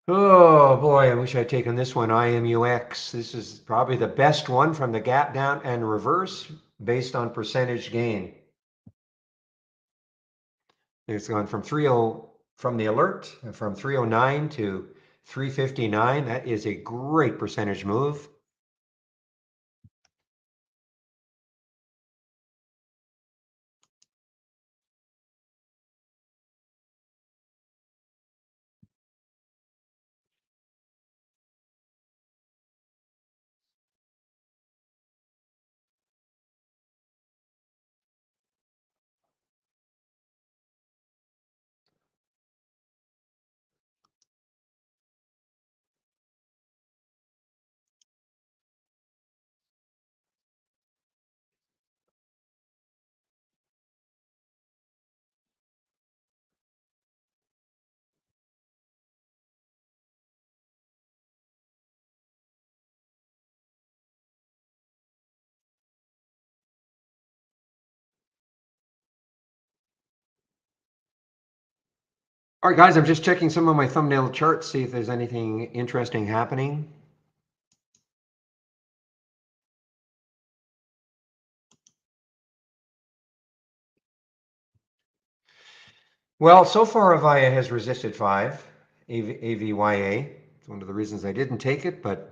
Oh boy, I wish I'd taken this one, IMUX. This is probably the best one from the gap down and reverse based on percentage gain. It's gone from 30 from the alert from 309 to 359. That is a great percentage move. All right, guys, I'm just checking some of my thumbnail charts, see if there's anything interesting happening. Well, so far Avaya has resisted 5, AVYA. It's one of the reasons I didn't take it, but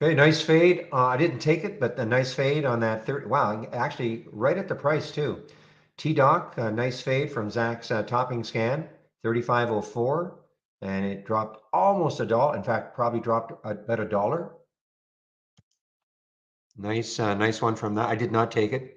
very nice fade. I didn't take it, but a nice fade on that 30. Wow, actually right at the price too. T-Doc, a nice fade from Zach's topping scan, 35.04, and it dropped almost $1. In fact, probably dropped about $1. Nice, nice one from that. I did not take it.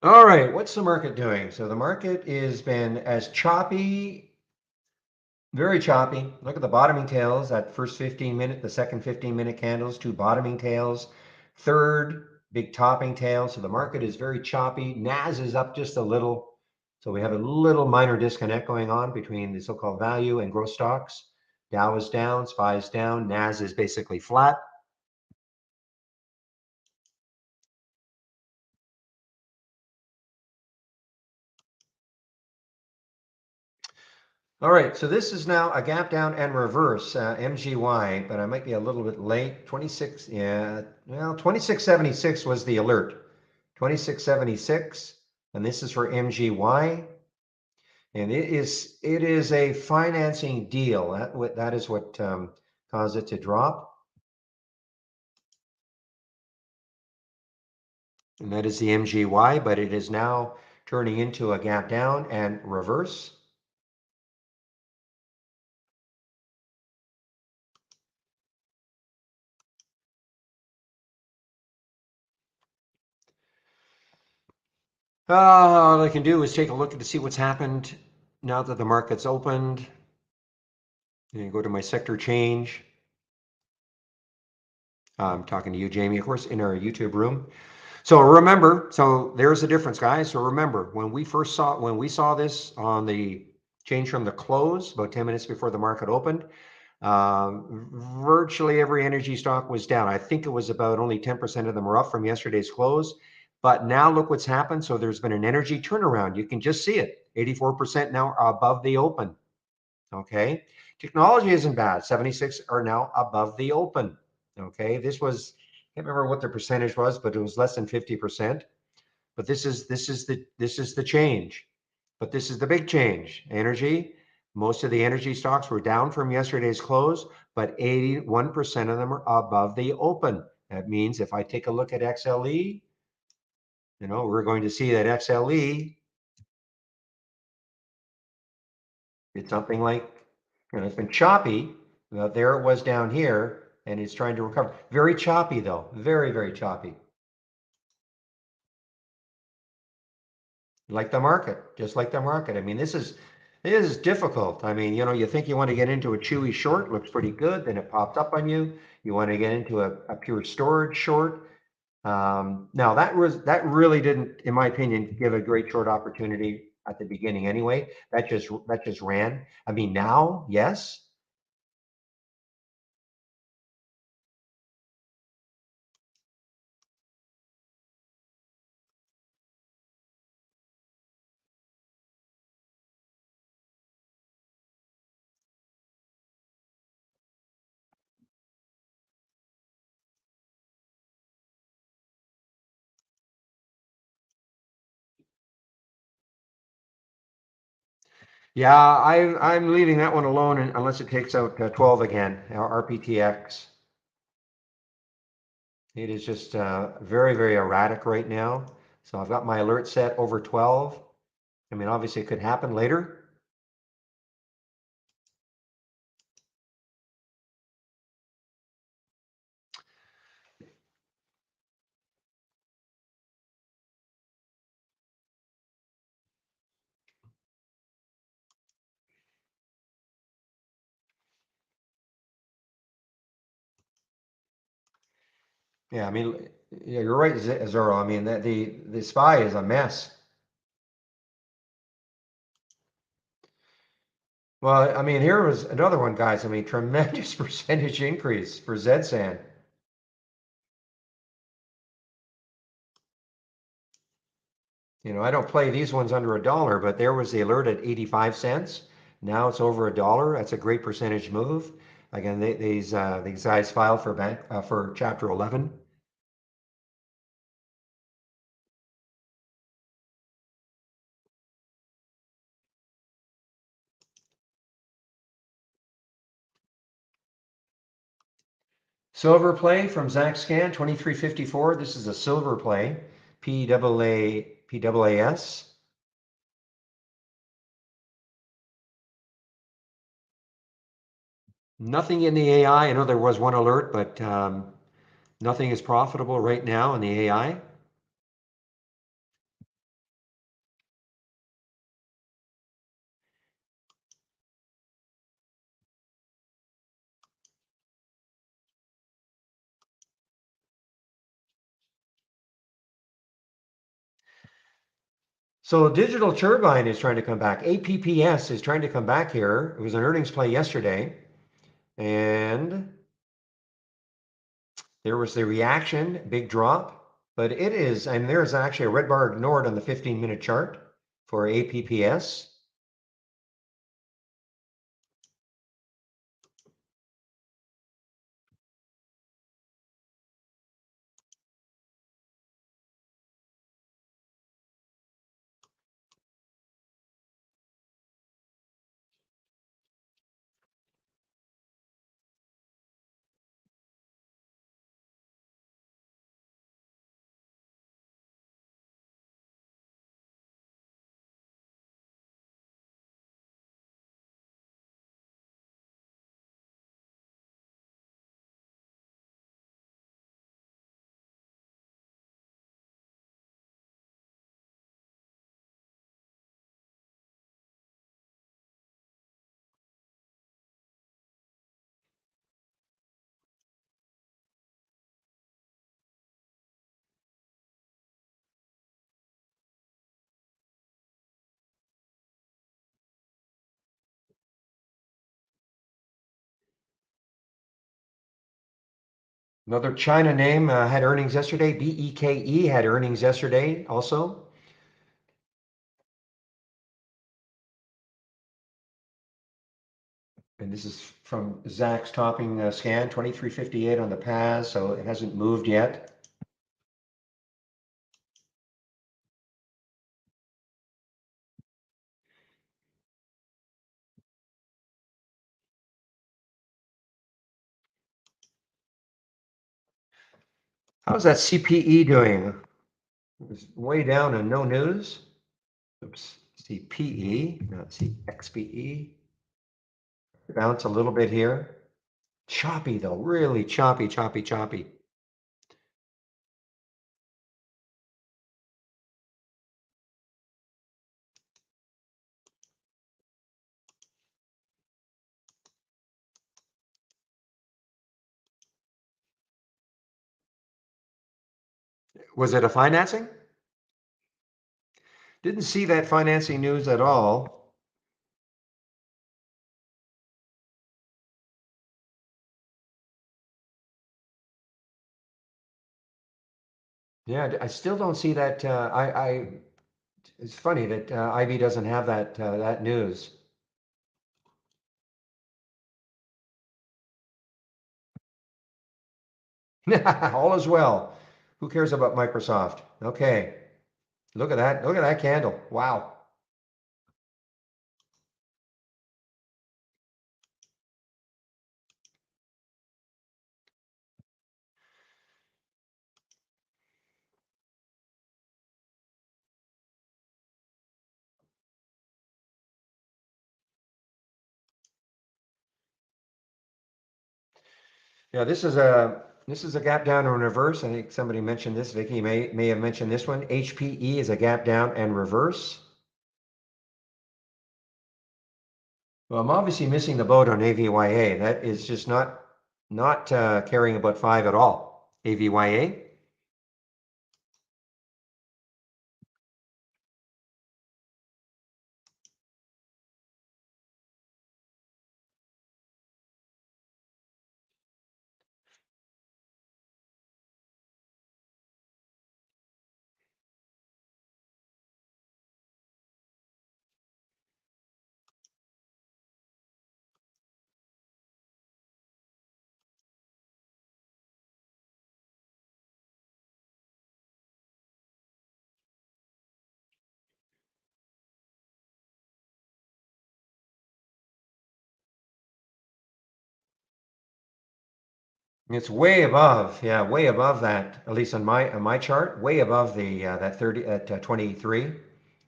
All right, what's the market doing? So the market has been as choppy, very choppy. Look at the bottoming tails, that first 15 minute, the second 15-minute candles, two bottoming tails, third big topping tail. So the market is very choppy. NAS is up just a little. So we have a little minor disconnect going on between the so-called value and growth stocks. Dow is down, SPY is down, NAS is basically flat. All right, so this is now a gap down and reverse, MGY, but I might be a little bit late. 26, yeah, well, 2676 was the alert. 2676, and this is for MGY, and it is a financing deal. That is what caused it to drop, and that is the MGY, but it is now turning into a gap down and reverse. All I can do is take a look to see what's happened now that the market's opened. And go to my sector change. I'm talking to you, Jamie, of course, in our YouTube room. So remember, so there's the difference, guys. So remember, when we saw this on the change from the close, about 10 minutes before the market opened, virtually every energy stock was down. I think it was about only 10% of them were up from yesterday's close. But now look what's happened. So there's been an energy turnaround. You can just see it. 84% now above the open. Okay. Technology isn't bad. 76 are now above the open. Okay. This was, I can't remember what the percentage was, but it was less than 50%. But this is the change. But this is the big change. Energy. Most of the energy stocks were down from yesterday's close, but 81% of them are above the open. That means if I take a look at XLE, we're going to see that XLE did something like, it's been choppy. There it was down here, and it's trying to recover. Very choppy, though. Very, very choppy. Like the market, just like the market. I mean, this is difficult. I mean, you think you want to get into a chewy short, looks pretty good, then it popped up on you. You want to get into a pure storage short. Now that really didn't, in my opinion, give a great short opportunity at the beginning anyway. That just ran. I mean, now, yes. Yeah, I'm leaving that one alone unless it takes out 12 again, RPTX. It is just very, very erratic right now. So I've got my alert set over 12. I mean, obviously it could happen later. Yeah, I mean, yeah, you're right, Zoro. I mean, the SPY is a mess. Well, I mean, here was another one, guys. I mean, tremendous percentage increase for ZSAN. I don't play these ones under a dollar, but there was the alert at 85 cents. Now it's over a dollar. That's a great percentage move. Again, these guys filed for Chapter 11. Silver play from Zach Scan 2354. This is a silver play. PAAS. Nothing in the AI. I know there was one alert, but nothing is profitable right now in the AI. So Digital Turbine is trying to come back. APPS is trying to come back here. It was an earnings play yesterday. And there was the reaction, big drop, but it is, and there's actually a red bar ignored on the 15-minute chart for APPS. Another China name had earnings yesterday. BEKE had earnings yesterday also. And this is from Zach's topping scan, 2358 on the PAS, so it hasn't moved yet. How's that CPE doing? It was way down and no news. Oops, CPE, not CXPE. Bounce a little bit here. Choppy though, really choppy, choppy, choppy. Was it a financing? Didn't see that financing news at all. Yeah, I still don't see that. It's funny that Ivy doesn't have that news. All is well. Who cares about Microsoft? Okay, look at that. Look at that candle. Wow. Yeah, this is a gap down and reverse. I think somebody mentioned this. Vicky may have mentioned this one. HPE is a gap down and reverse. Well, I'm obviously missing the boat on AVYA. That is just not carrying about 5 at all. AVYA. It's way above, yeah, way above that. At least on my chart, way above the that 30 at 23.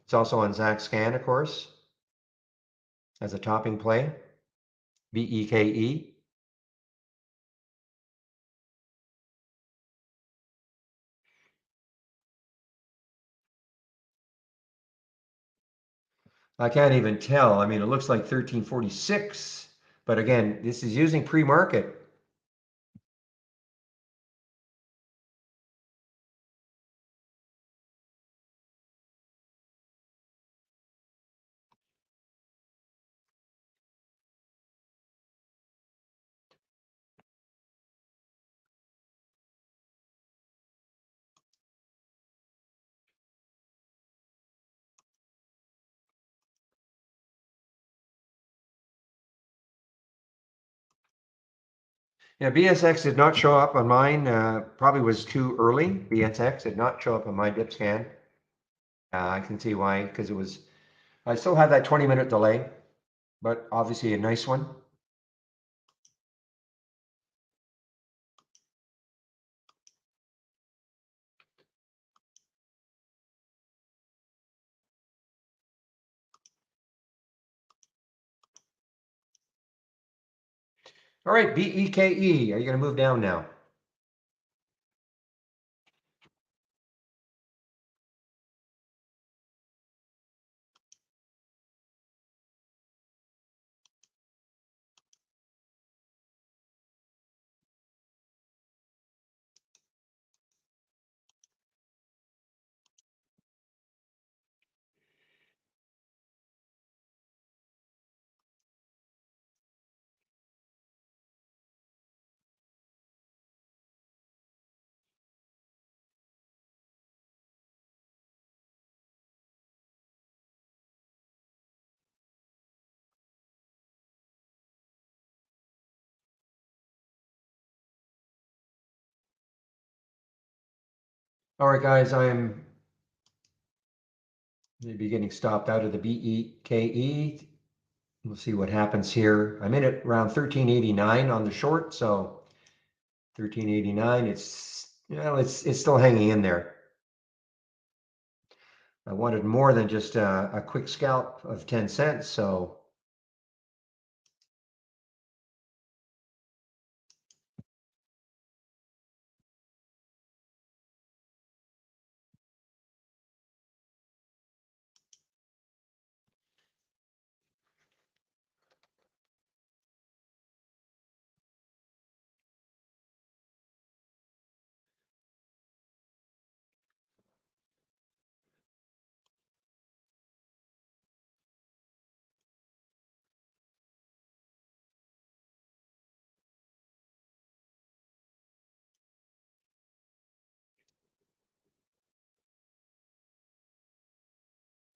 It's also on Zach scan, of course, as a topping play. BEKE. I can't even tell. I mean, it looks like 1346, but again, this is using pre-market. Yeah, BSX did not show up on mine. Probably was too early. BSX did not show up on my dip scan. I can see why, because it was, I still had that 20-minute delay, but obviously a nice one. All right, BEKE, are you going to move down now? All right, guys, I'm maybe getting stopped out of the BEKE. We'll see what happens here. I'm in at around 1389 on the short, so 1389, it's still hanging in there. I wanted more than just a quick scalp of 10 cents, so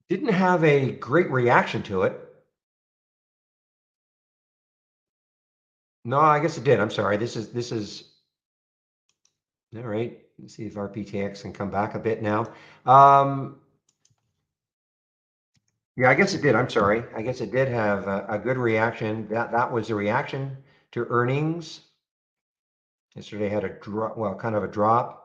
didn't have a great reaction to it. No, I guess it did. I'm sorry. This is all right. Let's see if RPTX can come back a bit now. Um, yeah, I guess it did. I'm sorry. I guess it did have a good reaction. That was a reaction to earnings. Yesterday had a drop, well, kind of a drop.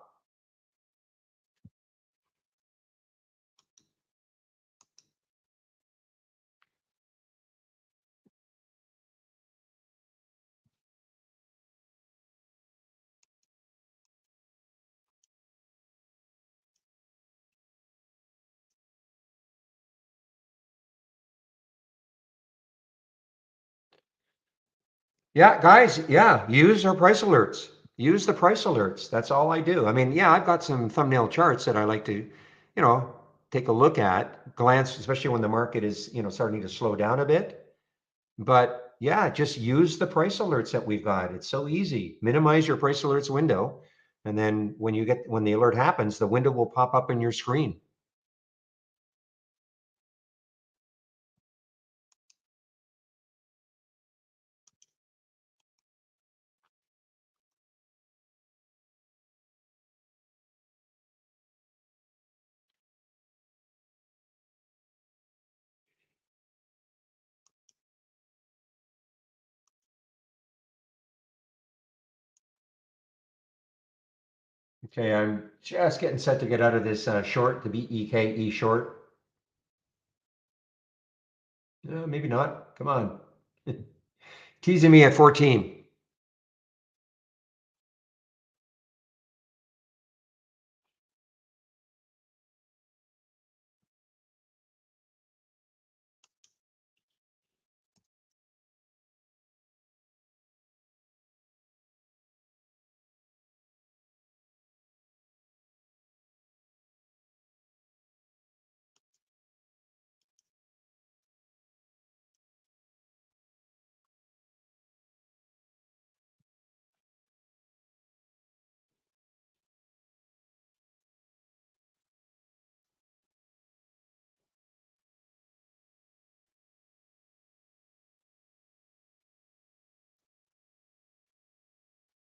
Yeah, guys, yeah, use our price alerts. Use the price alerts. That's all I do. I mean, yeah, I've got some thumbnail charts that I like to, take a look at, glance, especially when the market is, starting to slow down a bit. But yeah, just use the price alerts that we've got. It's so easy. Minimize your price alerts window. And then when the alert happens, the window will pop up in your screen. Okay, I'm just getting set to get out of this short, the BEKE short. Maybe not. Come on. Teasing me at 14.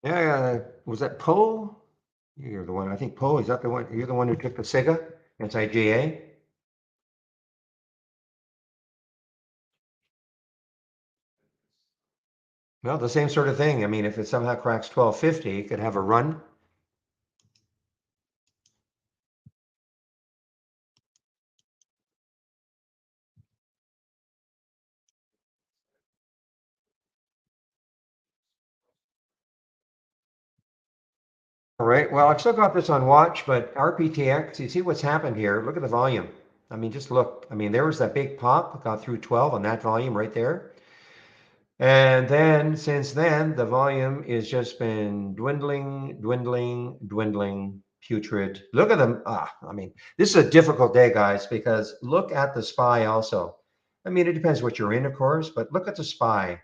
Yeah, was that Poe? You're the one. I think Poe, is that the one? You're the one who took the Sega anti-GA? Well, the same sort of thing. I mean, if it somehow cracks 1250, it could have a run. All right. Well, I've still got this on watch, but RPTX, you see what's happened here? Look at the volume. I mean, just look. I mean, there was that big pop, got through 12 on that volume right there. And then since then, the volume has just been dwindling, dwindling, dwindling, putrid. Look at them. I mean, this is a difficult day, guys, because look at the SPY also. I mean, it depends what you're in, of course, but look at the SPY.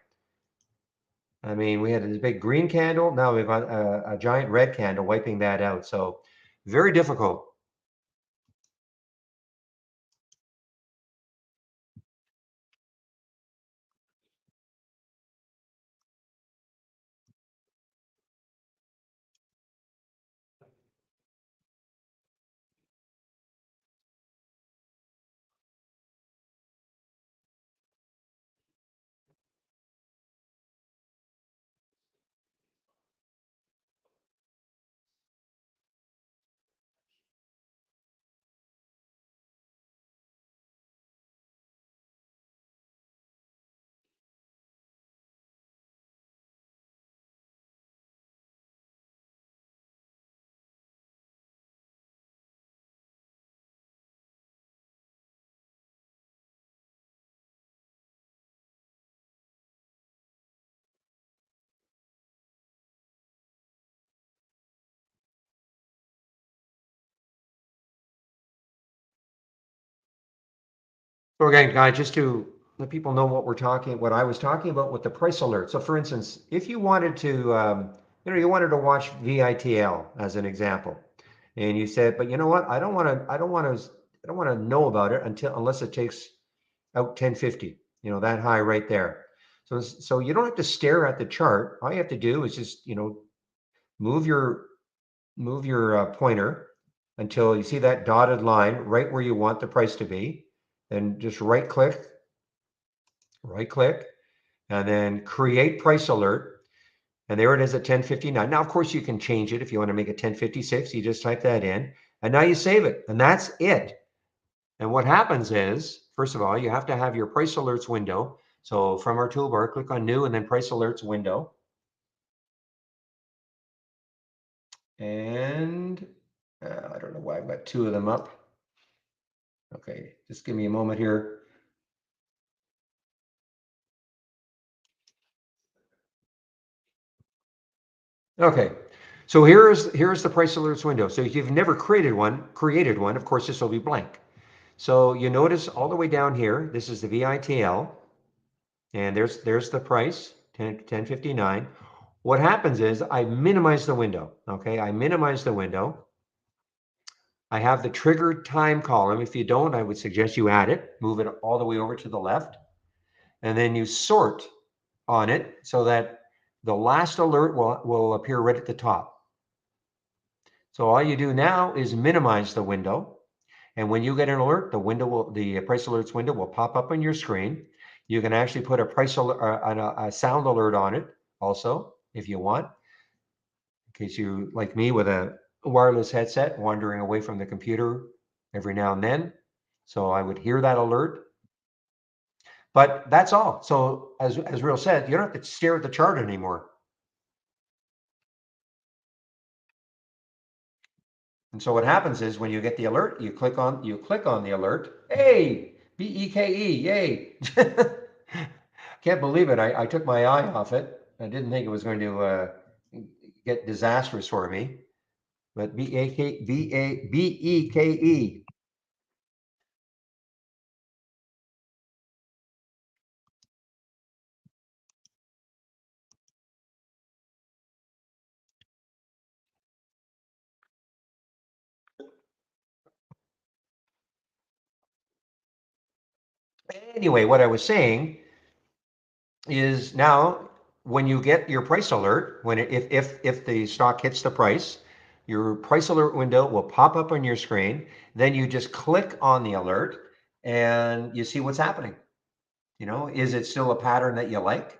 I mean, we had this big green candle. Now we've got a giant red candle wiping that out. So very difficult. So again, guys, just to let people know what I was talking about with the price alert. So for instance, if you wanted to, you wanted to watch VITL as an example, and you said, but you know what? I don't want to know about it unless it takes out 1050, that high right there. So you don't have to stare at the chart. All you have to do is just, move your pointer until you see that dotted line right where you want the price to be. Then just right click, and then create price alert. And there it is at 10:59. Now, of course, you can change it if you want to make it 10:56. You just type that in, and now you save it, and that's it. And what happens is, first of all, you have to have your price alerts window. So from our toolbar, click on New and then Price Alerts window. And I don't know why I've got two of them up. Okay, just give me a moment here. Okay, so here's the price alerts window. So if you've never created one, of course this will be blank. So you notice all the way down here, this is the VITL, and there's the price, 1059. What happens is I minimize the window. Okay, I minimize the window. I have the triggered time column. If you don't, I would suggest you add it, move it all the way over to the left, and then you sort on it so that the last alert will appear right at the top. So all you do now is minimize the window. And when you get an alert, the price alerts window will pop up on your screen. You can actually put a price alert, a sound alert on it also, if you want, in case you, like me, with a wireless headset, wandering away from the computer every now and then. So I would hear that alert. But that's all. So as Real said, you don't have to stare at the chart anymore. And so what happens is when you get the alert, you click on the alert. Hey, BEKE, yay! Can't believe it. I took my eye off it. I didn't think it was going to get disastrous for me. But BEKE. Anyway, what I was saying is now when you get your price alert, if the stock hits the price, your price alert window will pop up on your screen. Then you just click on the alert and you see what's happening. Is it still a pattern that you like?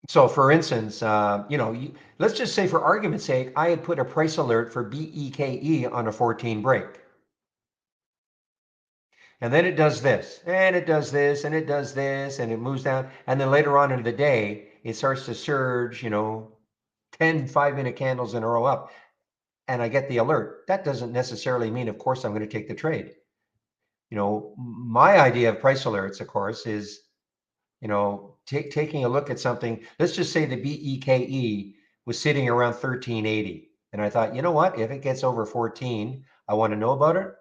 So for instance, let's just say for argument's sake, I had put a price alert for BEKE on a 14 break. And then it does this, and it does this, and it does this, and it moves down. And then later on in the day, it starts to surge, 10 5-minute candles in a row up. And I get the alert. That doesn't necessarily mean, of course, I'm going to take the trade. My idea of price alerts, of course, is, taking a look at something. Let's just say the BEKE was sitting around 1380. And I thought, you know what? If it gets over 14, I want to know about it.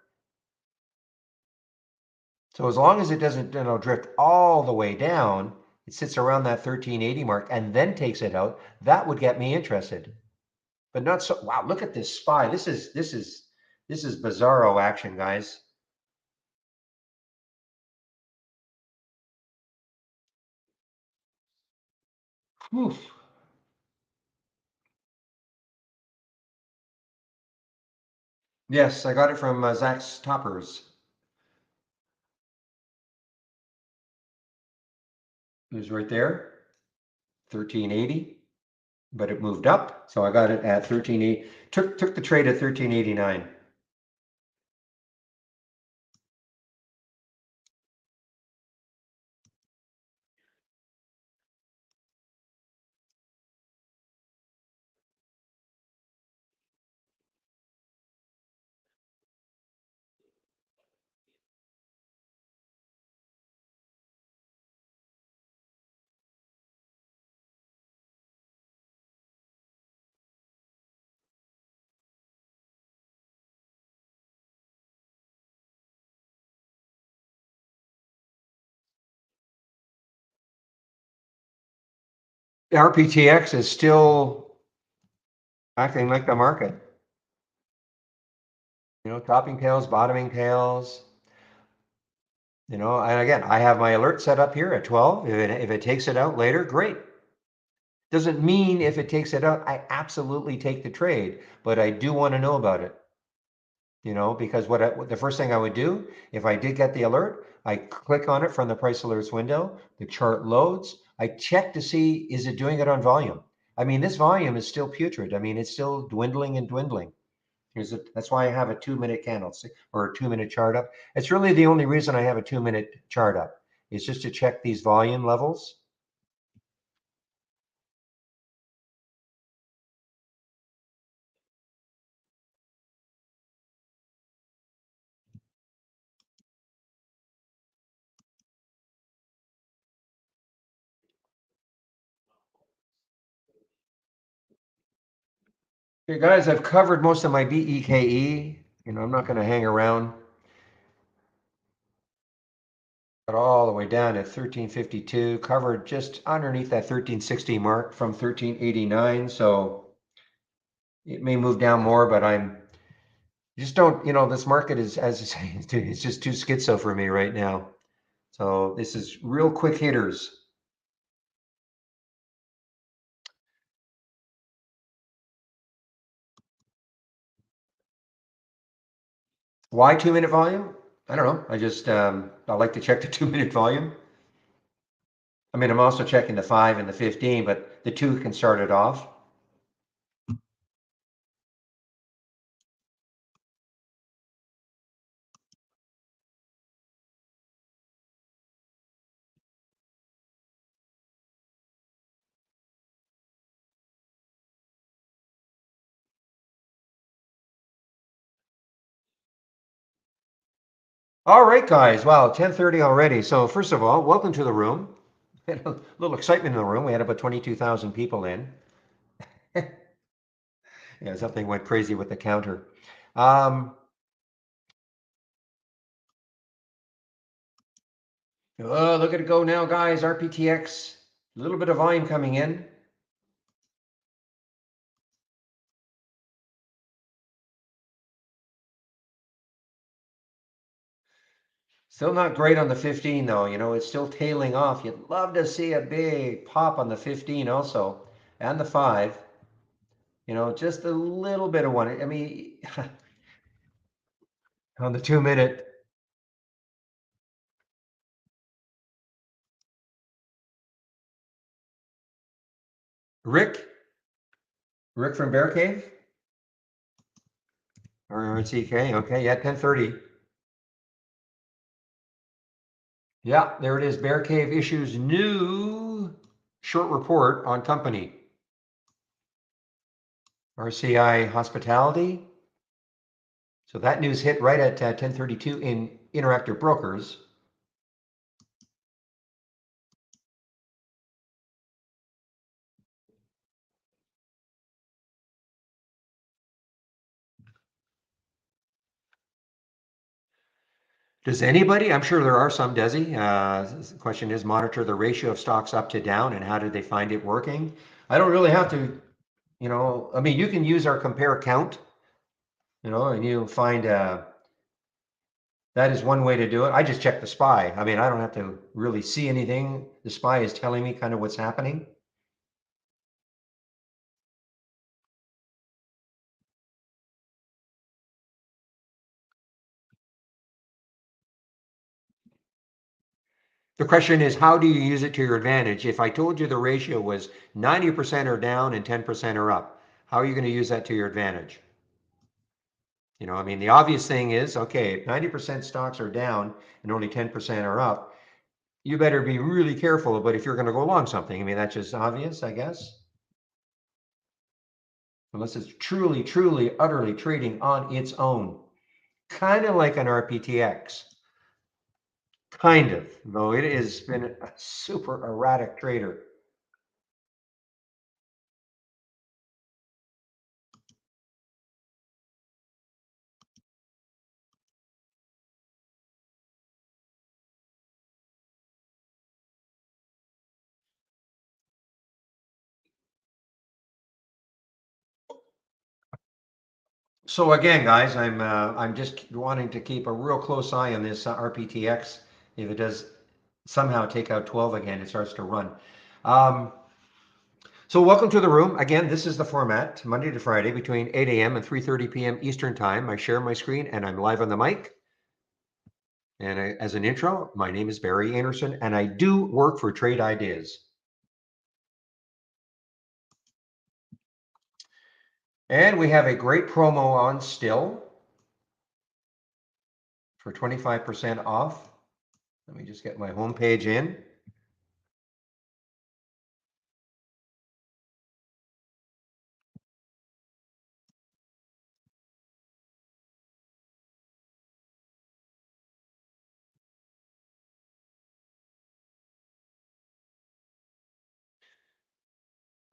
So as long as it doesn't, drift all the way down, it sits around that 1380 mark and then takes it out, that would get me interested. But not so. Wow, look at this SPY. This is bizarro action, guys. Oof. Yes, I got it from Zach's Toppers. It was right there, 1380, but it moved up, so I got it at 1380. Took the trade at 1389. The RPTX is still acting like the market. Topping tails, bottoming tails. And again, I have my alert set up here at 12. If it takes it out later, great. Doesn't mean if it takes it out, I absolutely take the trade, but I do want to know about it. Because what the first thing I would do if I did get the alert, I click on it from the price alerts window. The chart loads. I check to see, is it doing it on volume? I mean, this volume is still putrid. I mean, it's still dwindling and dwindling. That's why I have a 2-minute candle or a 2-minute chart up. It's really the only reason I have a 2-minute chart up. Is just to check these volume levels. Hey guys, I've covered most of my BEKE. I'm not going to hang around. Got all the way down at 1352, covered just underneath that 1360 mark from 1389. So it may move down more, but I'm just don't, this market is, as I say, it's just too schizo for me right now. So this is real quick hitters. Why 2-minute volume? I don't know. I like to check the 2-minute volume. I mean, I'm also checking the 5 and the 15, but the 2 can start it off. All right, guys. Wow, 10:30 already. So first of all, welcome to the room. A little excitement in the room. We had about 22,000 people in. Yeah, something went crazy with the counter. Oh, look at it go now, guys. RPTX, a little bit of volume coming in. Still not great on the 15 though. You know, it's still tailing off. You'd love to see a big pop on the 15 also, and the 5. You know, just a little bit of one. I mean, on the 2-minute. Rick? Rick from Bear Cave? RCK, okay, yeah, 10:30. Yeah, there it is. Bear Cave issues new short report on company. RCI Hospitality. So that news hit right at 10:32 in Interactive Brokers. Does anybody, I'm sure there are some, Desi, the question is monitor the ratio of stocks up to down and how did they find it working? I don't really have to, you know, I mean, you can use our compare count, you know, and you find that is one way to do it. I just check the SPY. I mean, I don't have to really see anything. The SPY is telling me kind of what's happening. The question is, how do you use it to your advantage? If I told you the ratio was 90% are down and 10% are up, how are you going to use that to your advantage? You know, I mean, the obvious thing is, okay, if 90% stocks are down and only 10% are up, you better be really careful. But if you're going to go long something, I mean, that's just obvious, I guess. Unless it's truly, truly, utterly trading on its own, kind of like an RPTX. Kind of, though it has been a super erratic trader. So again, guys, I'm just wanting to keep a real close eye on this RPTX. If it does somehow take out 12 again, it starts to run. So welcome to the room. Again, this is the format, Monday to Friday between 8 a.m. and 3:30 p.m. Eastern Time. I share my screen and I'm live on the mic. And as an intro, my name is Barry Anderson and I do work for Trade Ideas. And we have a great promo on still for 25% off. Let me just get my homepage in.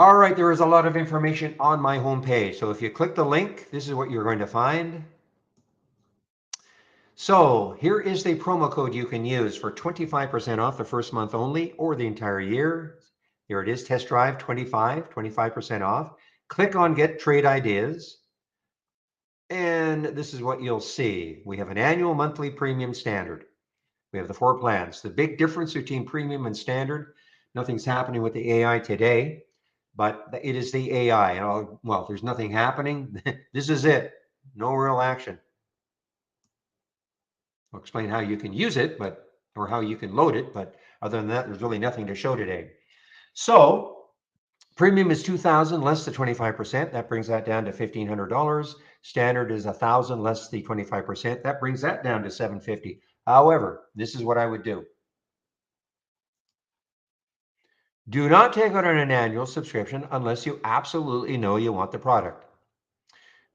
All right, there is a lot of information on my homepage. So if you click the link, this is what you're going to find. So here is the promo code you can use for 25% off the first month only or the entire year. Here it is, test drive 25% off. Click on get trade ideas. And this is what you'll see. We have an annual, monthly, premium, standard. We have the 4 plans. The big difference between premium and standard, nothing's happening with the AI today, but it is the AI. And well, there's nothing happening. This is it. No real action. I'll explain how you can use it, or how you can load it. But other than that, there's really nothing to show today. So premium is $2,000 less the 25%. That brings that down to $1,500. Standard is $1,000 less the 25%. That brings that down to $750. However, this is what I would do. Do not take out an annual subscription unless you absolutely know you want the product.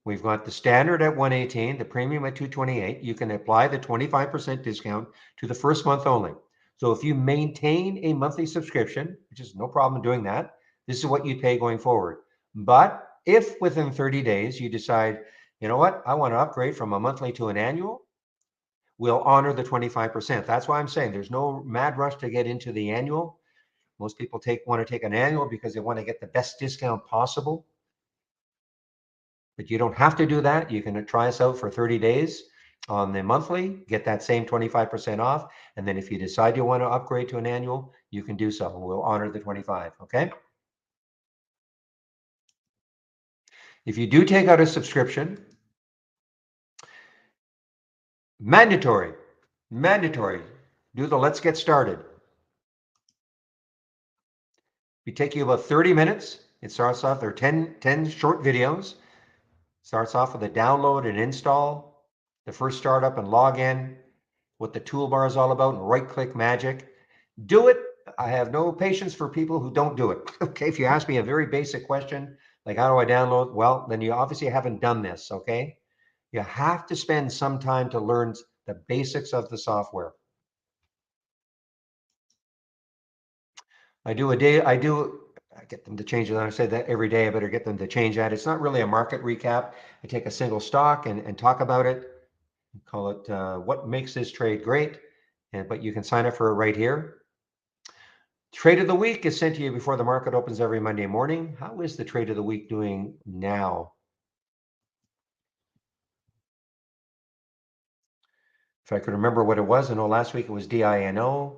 We've got the standard at $118, the premium at $228. You can apply the 25% discount to the first month only. So if you maintain a monthly subscription, which is no problem doing that, this is what you pay going forward. But if within 30 days you decide, you know what, I want to upgrade from a monthly to an annual, we'll honor the 25%. That's why I'm saying there's no mad rush to get into the annual. Most people want to take an annual because they want to get the best discount possible. But you don't have to do that. You can try us out for 30 days. on the monthly, get that same 25% off. And then if you decide you want to upgrade to an annual, you can do so. We'll honor the 25, okay? If you do take out a subscription, mandatory, do the let's get started. We take you about 30 minutes. It starts off, there are 10 short videos. Starts off with a download and install, the first startup and login, what the toolbar is all about, and right-click magic. Do it. I have no patience for people who don't do it. Okay, if you ask me a very basic question, like how do I download? Well, then you obviously haven't done this, okay? You have to spend some time to learn the basics of the software. I get them to change it. I say that every day. I better get them to change that. It's not really a market recap. I take a single stock and talk about it. Call it what makes this trade great. But you can sign up for it right here. Trade of the week is sent to you before the market opens every Monday morning. How is the trade of the week doing now? If I could remember what it was, I know last week it was DINO.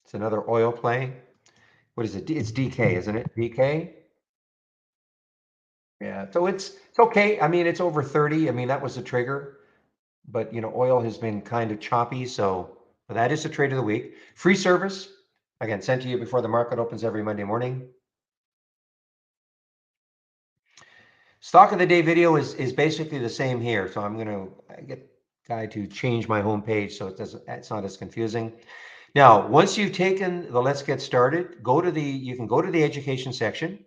It's another oil play. What is it? It's DK, isn't it? DK? Yeah, so it's okay. I mean, it's over 30. I mean, that was the trigger, but oil has been kind of choppy, so that is the trade of the week. Free service, again, sent to you before the market opens every Monday morning. Stock of the day video is basically the same here, so I'm going to get Guy to change my home page so it's not as confusing. Now, once you've taken the let's get started, you can go to the education section.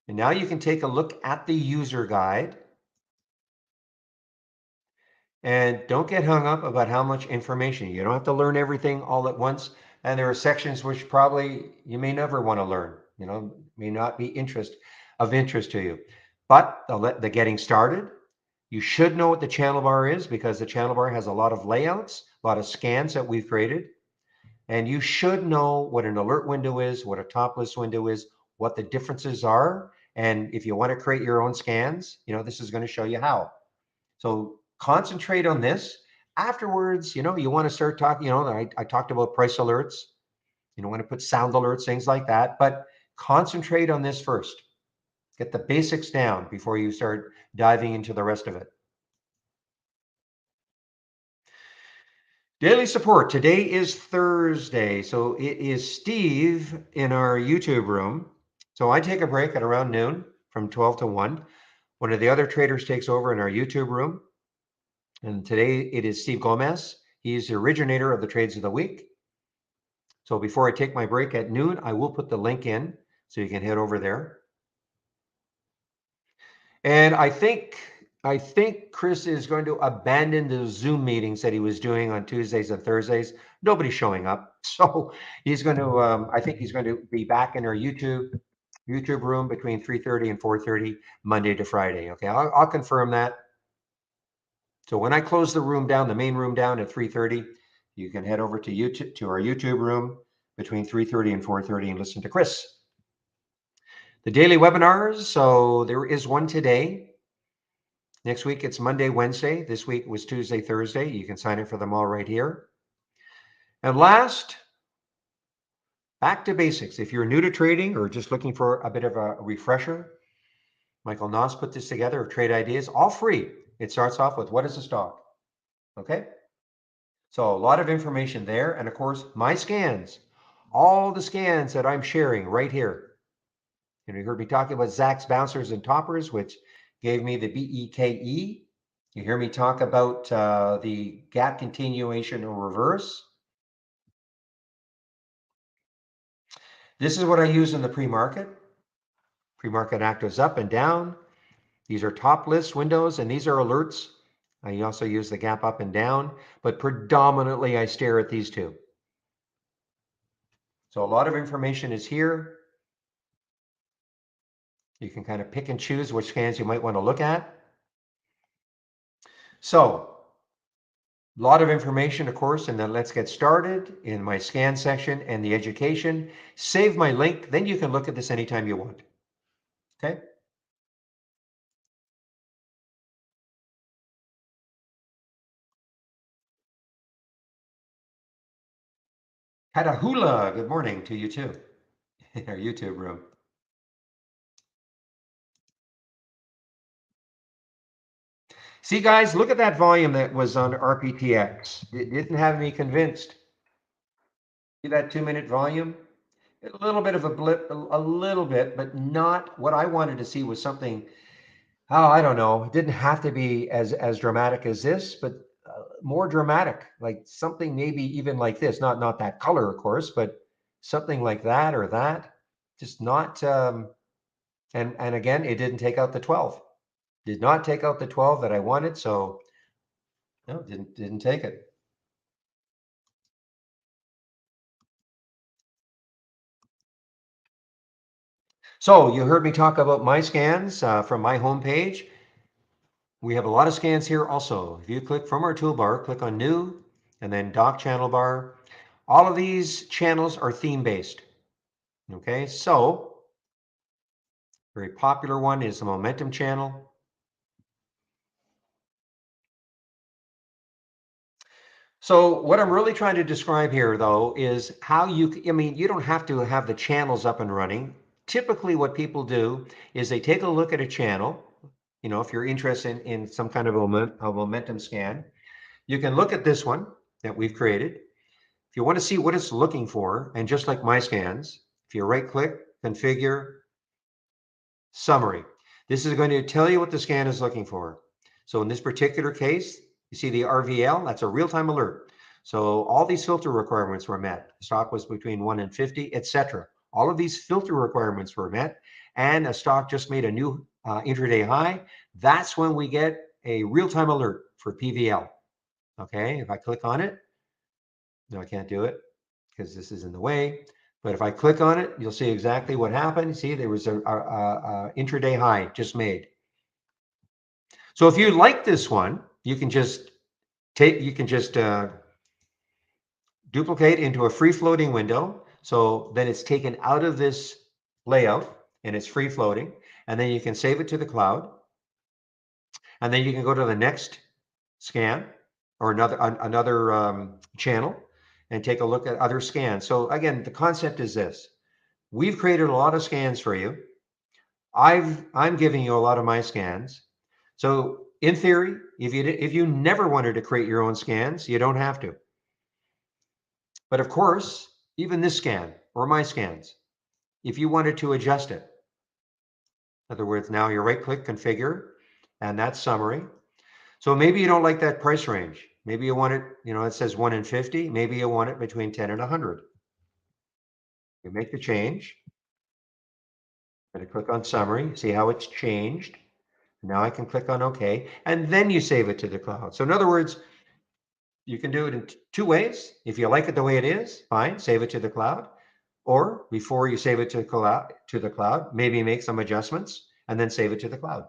And now you can take a look at the user guide. And don't get hung up about how much information. You don't have to learn everything all at once. And there are sections which probably you may never want to learn, may not be of interest to you. But the getting started, you should know what the channel bar is because the channel bar has a lot of layouts, a lot of scans that we've created. And you should know what an alert window is, what a top list window is, what the differences are. And if you want to create your own scans, this is going to show you how. So concentrate on this. Afterwards, you want to start talking, I talked about price alerts. You don't want to put sound alerts, things like that, but concentrate on this first. Get the basics down before you start diving into the rest of it. Daily support. Today is Thursday, so it is Steve in our YouTube room. So I take a break at around noon from 12 to 1. One of the other traders takes over in our YouTube room. And today it is Steve Gomez. He's the originator of the trades of the week. So before I take my break at noon, I will put the link in so you can head over there. And I think Chris is going to abandon the Zoom meetings that he was doing on Tuesdays and Thursdays. Nobody's showing up. So he's going to, I think he's going to be back in our YouTube room between 3:30 and 4:30, Monday to Friday. Okay, I'll confirm that. So when I close the room down, the main room down at 3:30, you can head over to our YouTube room between 3:30 and 4:30 and listen to Chris. The daily webinars, so there is one today. Next week it's Monday, Wednesday. This week was Tuesday, Thursday. You can sign up for them all right here. And last, back to basics. If you're new to trading or just looking for a bit of a refresher, Michael Noss put this together of Trade Ideas, all free. It starts off with what is a stock? Okay. So a lot of information there. And of course, my scans, all the scans that I'm sharing right here. You heard me talking about Zacks bouncers and toppers, which gave me the BEKE. You hear me talk about the gap continuation or reverse. This is what I use in the pre-market. Pre-market actives up and down. These are top list windows, and these are alerts. I also use the gap up and down, but predominantly I stare at these two. So a lot of information is here. You can kind of pick and choose which scans you might want to look at. So a lot of information, of course, and then let's get started in my scan section and the education. Save my link, then you can look at this anytime you want. Okay. Katahula, good morning to you too, in our YouTube room. See, guys, look at that volume that was on RPTX. It didn't have me convinced. See that 2-minute volume? A little bit of a blip, a little bit, but not what I wanted to see was something, oh, I don't know. It didn't have to be as dramatic as this, but more dramatic, like something maybe even like this. Not that color, of course, but something like that or that. Just not. And again, it didn't take out the 12. Did not take out the 12 that I wanted, so no, didn't take it. So you heard me talk about my scans from my homepage. We have a lot of scans here also. If you click from our toolbar, click on New, and then Dock Channel Bar. All of these channels are theme-based. Okay, so very popular one is the Momentum channel. So what I'm really trying to describe here, though, is how I mean, you don't have to have the channels up and running. Typically, what people do is they take a look at a channel. You know, if you're interested in some kind of a momentum scan, you can look at this one that we've created. If you want to see what it's looking for, and just like my scans, if you right click, configure, summary, this is going to tell you what the scan is looking for. So in this particular case, you see the RVL, that's a real-time alert. So all these filter requirements were met. The stock was between 1 and 50, etc. All of these filter requirements were met, and a stock just made a new intraday high. That's when we get a real-time alert for PVL. Okay, if I click on it, no, I can't do it because this is in the way. But if I click on it, you'll see exactly what happened. See, there was a intraday high just made. So if you like this one, you can just duplicate into a free floating window. So then it's taken out of this layout and it's free floating. And then you can save it to the cloud. And then you can go to the next scan or another channel and take a look at other scans. So again, the concept is this. We've created a lot of scans for you. I'm giving you a lot of my scans. So in theory, if you never wanted to create your own scans, you don't have to. But of course, even this scan or my scans, if you wanted to adjust it, in other words, now you right click configure and that's summary. So maybe you don't like that price range. Maybe you want it, you know, it says 1 in 50. Maybe you want it between 10 and 100. You make the change. I'm going to click on summary, see how it's changed. Now I can click on OK, and then you save it to the cloud. So in other words, you can do it in two ways. If you like it the way it is, fine, save it to the cloud. Or before you save it to the cloud, maybe make some adjustments and then save it to the cloud.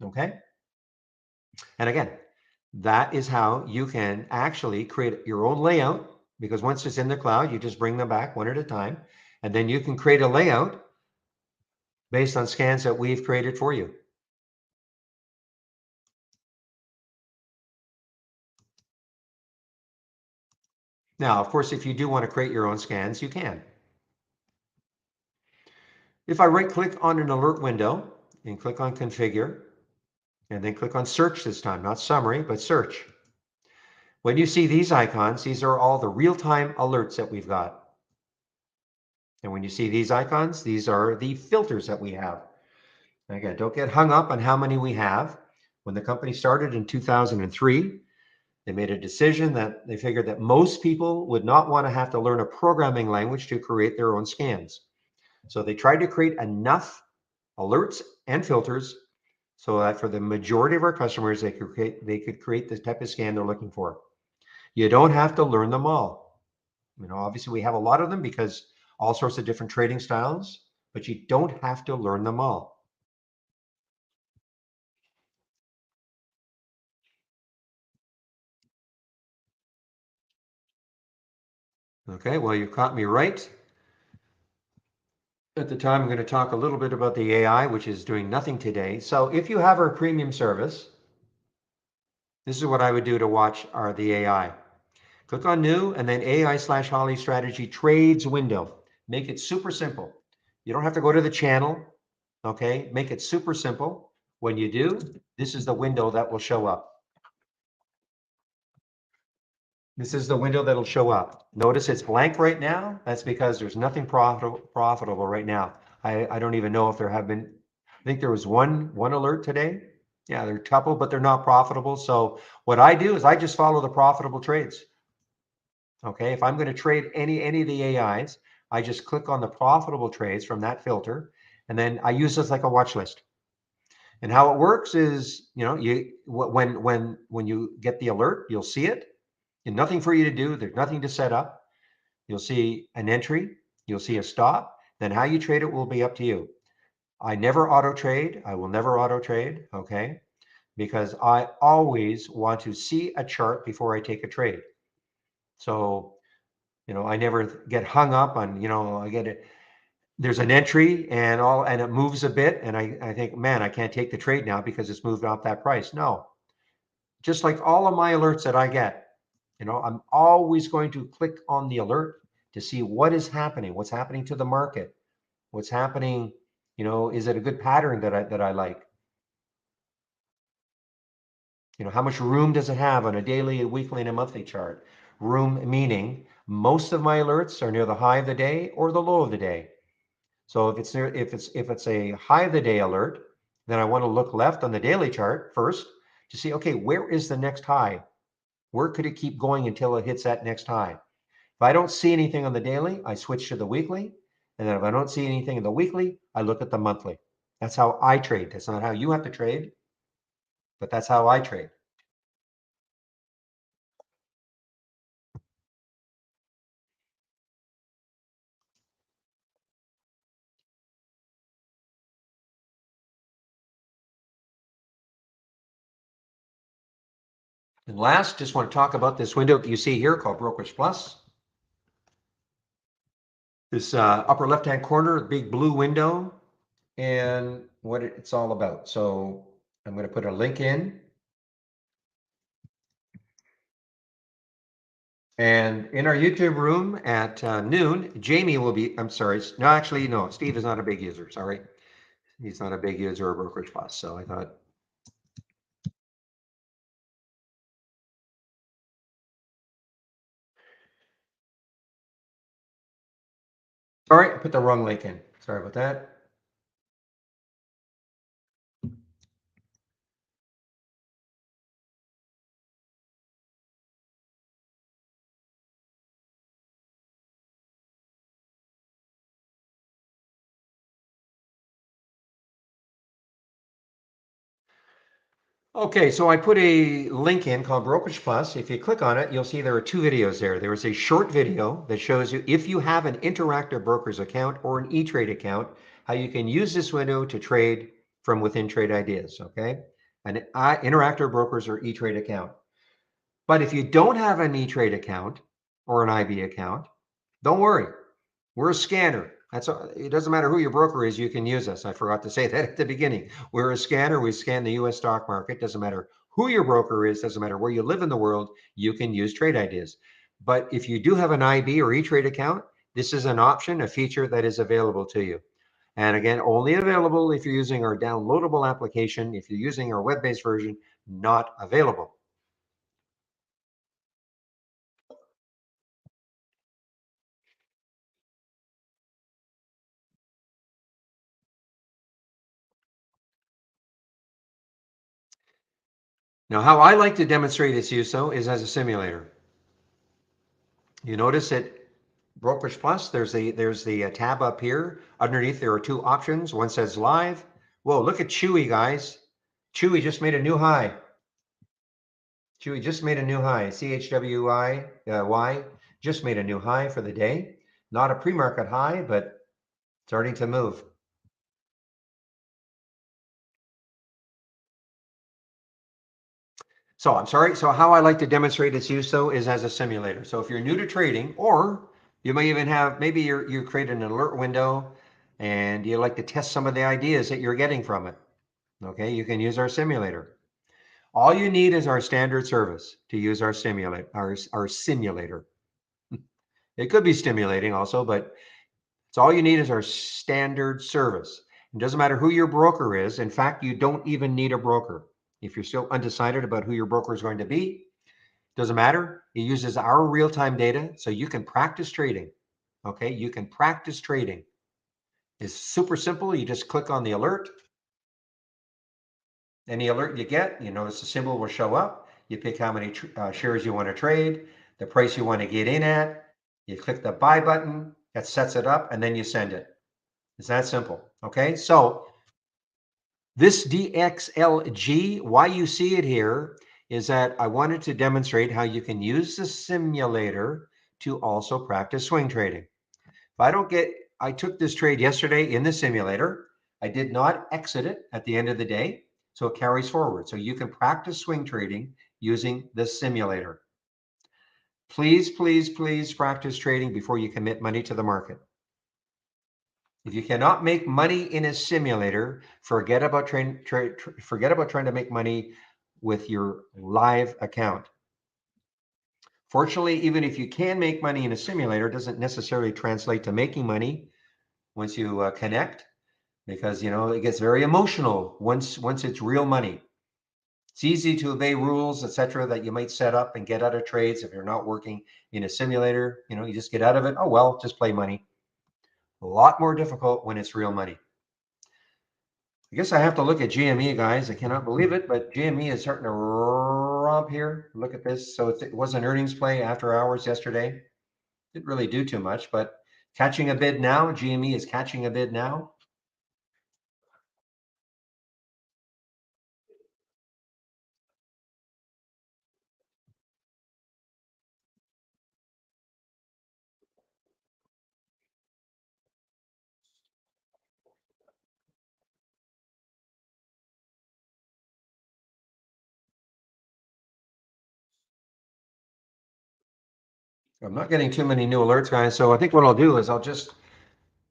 Okay. And again, that is how you can actually create your own layout, because once it's in the cloud, you just bring them back one at a time, and then you can create a layout based on scans that we've created for you. Now, of course, if you do want to create your own scans, you can. If I right click on an alert window and click on configure, and then click on search this time, not summary, but search. When you see these icons, these are all the real-time alerts that we've got. And when you see these icons, these are the filters that we have. Again, don't get hung up on how many we have. When the company started in 2003, they made a decision that they figured that most people would not want to have to learn a programming language to create their own scans. So they tried to create enough alerts and filters so that for the majority of our customers, they could create the type of scan they're looking for. You don't have to learn them all. You know, obviously we have a lot of them because all sorts of different trading styles, but you don't have to learn them all. Okay, well, you caught me right. At the time, I'm going to talk a little bit about the AI, which is doing nothing today. So if you have our premium service, this is what I would do to watch the AI. Click on new and then AI/Holly strategy trades window. Make it super simple. You don't have to go to the channel. Okay, make it super simple. When you do, this is the window that will show up. This is the window that'll show up. Notice it's blank right now. That's because there's nothing profitable right now. I don't even know if there have been, I think there was one alert today. Yeah, there are a couple, but they're not profitable. So what I do is I just follow the profitable trades. Okay, if I'm going to trade any of the AIs, I just click on the profitable trades from that filter, and then I use this like a watch list. And how it works is, when you get the alert, you'll see it, and nothing for you to do. There's nothing to set up. You'll see an entry, you'll see a stop. Then how you trade it will be up to you. I never auto trade. I will never auto trade. Okay, because I always want to see a chart before I take a trade. So I never get hung up on, I get it. There's an entry and it moves a bit. And I think, man, I can't take the trade now because it's moved off that price. No, just like all of my alerts that I get, I'm always going to click on the alert to see what is happening, what's happening to the market, what's happening, is it a good pattern that I like? How much room does it have on a daily, a weekly, and a monthly chart? Room meaning most of my alerts are near the high of the day or the low of the day. So if it's a high of the day alert, then I want to look left on the daily chart first to see, okay, where is the next high? Where could it keep going until it hits that next high? If I don't see anything on the daily, I switch to the weekly. And then if I don't see anything in the weekly, I look at the monthly. That's how I trade. That's not how you have to trade, but that's how I trade. And last, just want to talk about this window that you see here called Brokerage Plus. This upper left-hand corner, big blue window, and what it's all about. So I'm going to put a link in. And in our YouTube room at noon, Jamie will be, I'm sorry, no, actually, no, Steve is not a big user, sorry. He's not a big user of Brokerage Plus, so I thought. All right, I put the wrong link in. Sorry about that. Okay, so I put a link in called Brokerage Plus. If you click on it, you'll see there are two videos there. There is a short video that shows you if you have an Interactive Brokers account or an E-Trade account, how you can use this window to trade from within Trade Ideas, okay? An Interactive Brokers or E-Trade account. But if you don't have an E-Trade account or an IB account, don't worry. We're a scanner. It doesn't matter who your broker is, you can use us. I forgot to say that at the beginning. We're a scanner. We scan the US stock market. Doesn't matter who your broker is, doesn't matter where you live in the world, you can use Trade Ideas. But if you do have an IB or E-Trade account, this is an option, a feature that is available to you. And again, only available if you're using our downloadable application. If you're using our web-based version, not available. Now, how I like to demonstrate its use, though, is as a simulator. You notice that Brokerage Plus, there's the tab up here. Underneath, there are two options. One says live. Whoa, look at Chewy, guys. Chewy just made a new high. Chewy just made a new high. CHWY just made a new high for the day. Not a pre-market high, but starting to move. So I'm sorry. So how I like to demonstrate its use, though, is as a simulator. So if you're new to trading, or you may even have, maybe you create an alert window and you like to test some of the ideas that you're getting from it. Okay, you can use our simulator. All you need is our standard service to use our simulator. It could be stimulating also, but it's all you need is our standard service. It doesn't matter who your broker is. In fact, you don't even need a broker. If you're still undecided about who your broker is going to be, doesn't matter. It uses our real-time data so you can practice trading. Okay, you can practice trading. It's super simple. You just click on the alert. Any alert you get, you notice the symbol will show up. You pick how many shares you want to trade, the price you want to get in at. You click the buy button, that sets it up, and then you send it. It's that simple. Okay, so this DXLG, why you see it here is that I wanted to demonstrate how you can use the simulator to also practice swing trading. If I don't get, I took this trade yesterday in the simulator. I did not exit it at the end of the day, so it carries forward. So you can practice swing trading using the simulator. Please, please, please practice trading before you commit money to the market. If you cannot make money in a simulator, forget about trying to make money with your live account. Fortunately, even if you can make money in a simulator, it doesn't necessarily translate to making money once you connect, because it gets very emotional once it's real money. It's easy to obey rules, etc., that you might set up and get out of trades if you're not working in a simulator. You just get out of it. Oh well, just play money. A lot more difficult when it's real money. I guess I have to look at GME, guys. I cannot believe it, but GME is starting to romp here. Look at this. So it was an earnings play after hours yesterday. Didn't really do too much, but catching a bid now. GME is catching a bid now. I'm not getting too many new alerts, guys. So I think what I'll do is I'll just,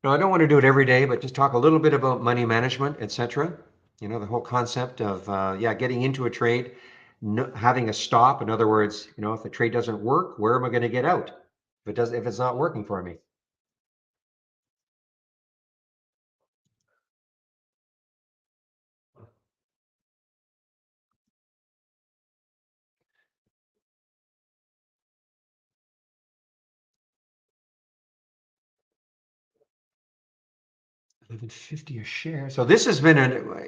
I don't want to do it every day, but just talk a little bit about money management, etc. The whole concept of, getting into a trade, having a stop. In other words, if the trade doesn't work, where am I going to get out? If it's not working for me. $11.50 a share. So this has been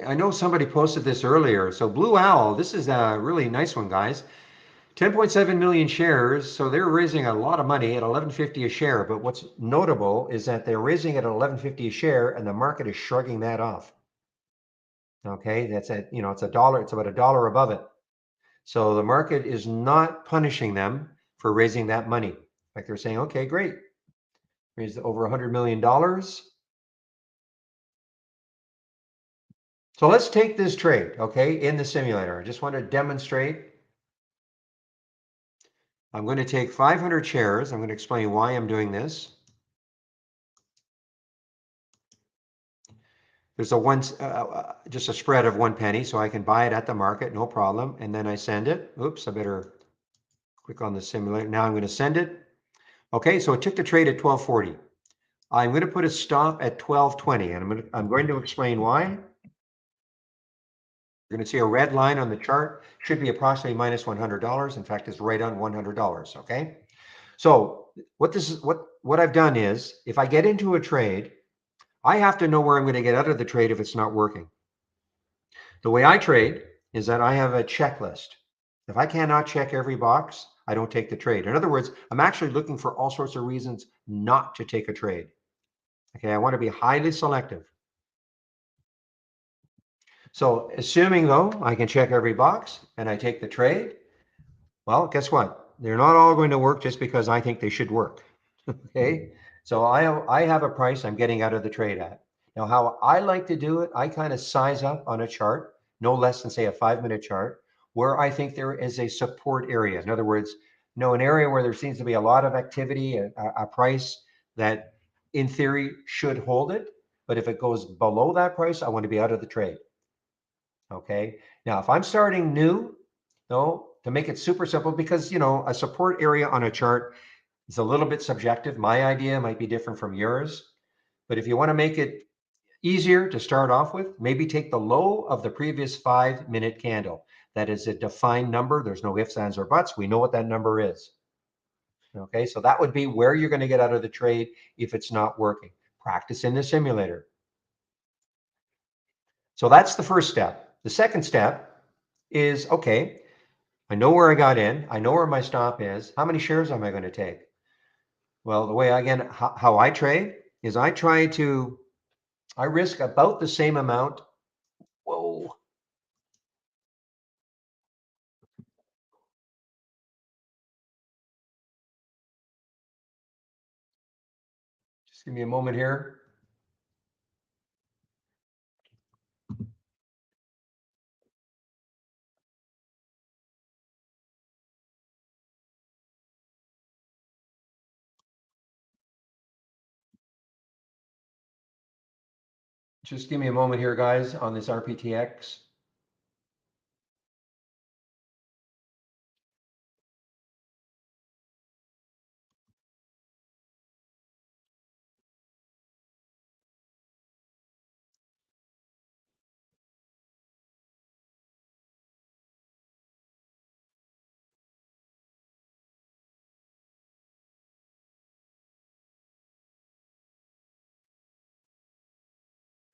I know somebody posted this earlier. So Blue Owl, this is a really nice one, guys. 10.7 million shares. So they're raising a lot of money at $11.50 a share. But what's notable is that they're raising it at $11.50 a share and the market is shrugging that off. Okay, that's it's a dollar, it's about $1 above it. So the market is not punishing them for raising that money. Like they're saying, okay, great. Raised over $100 million. So let's take this trade, okay, in the simulator. I just want to demonstrate. I'm going to take 500 shares. I'm going to explain why I'm doing this. There's just a spread of 1 penny, so I can buy it at the market, no problem. And then I send it. Oops, I better click on the simulator. Now I'm going to send it. Okay, so it took the trade at 12.40. I'm going to put a stop at 12.20, and I'm going to explain why. You're going to see a red line on the chart. Should be approximately minus $100. In fact, it's right on $100. Okay. So what I've done is, if I get into a trade, I have to know where I'm going to get out of the trade if it's not working. The way I trade is that I have a checklist. If I cannot check every box, I don't take the trade. In other words, I'm actually looking for all sorts of reasons not to take a trade. Okay, I want to be highly selective. So assuming though, I can check every box and I take the trade, well, guess what? They're not all going to work just because I think they should work. Okay, so I have a price I'm getting out of the trade at. Now, how I like to do it, I kind of size up on a chart, no less than say a 5-minute chart, where I think there is a support area. In other words, an area where there seems to be a lot of activity, a price that in theory should hold it. But if it goes below that price, I want to be out of the trade. Okay, now if I'm starting new, No, to make it super simple, because a support area on a chart is a little bit subjective. My idea might be different from yours, but if you want to make it easier to start off with, maybe take the low of the previous 5-minute candle. That is a defined number. There's no ifs, ands, or buts. We know what that number is. Okay, so that would be where you're going to get out of the trade if it's not working. Practice in the simulator. So that's the first step. The second step is, okay, I know where I got in. I know where my stop is. How many shares am I going to take? Well, the way, again, how I trade is I risk about the same amount. Whoa. Just give me a moment here. Just give me a moment here, guys, on this RPTX.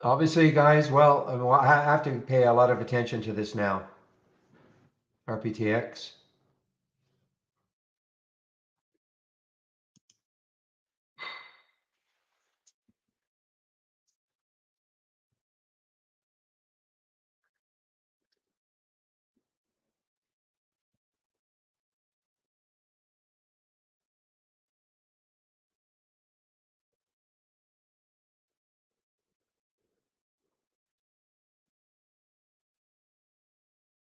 Obviously, guys, well, I have to pay a lot of attention to this now. RPTX.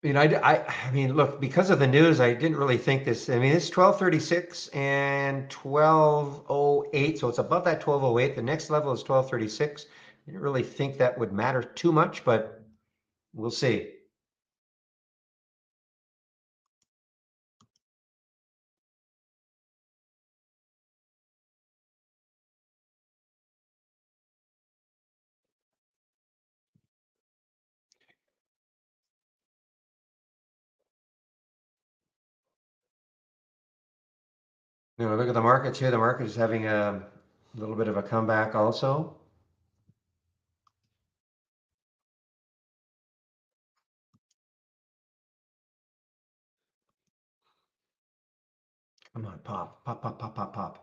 I mean, look, because of the news, I didn't really think this. I mean, it's 1236 and 1208, so it's above that 1208. The next level is 1236. I didn't really think that would matter too much, but we'll see. Look at the markets here. The market is having a little bit of a comeback also. Come on, pop, pop, pop, pop, pop, pop.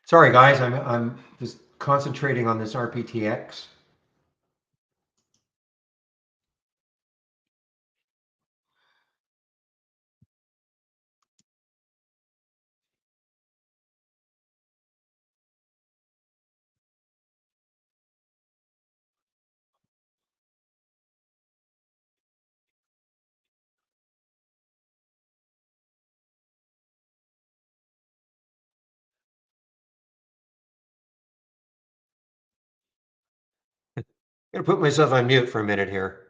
Sorry, guys, I'm just concentrating on this RPTX. I'm gonna put myself on mute for a minute here.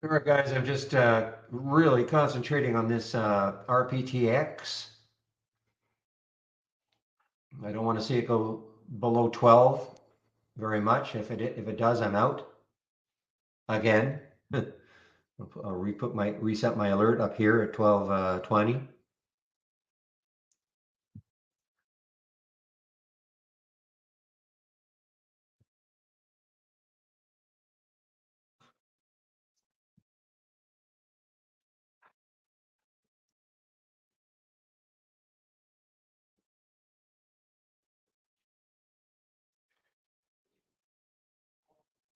All right, guys, I'm just really concentrating on this RPTX. I don't want to see it go below 12 very much. If it does, I'm out again. I'll reset my alert up here at 12:20.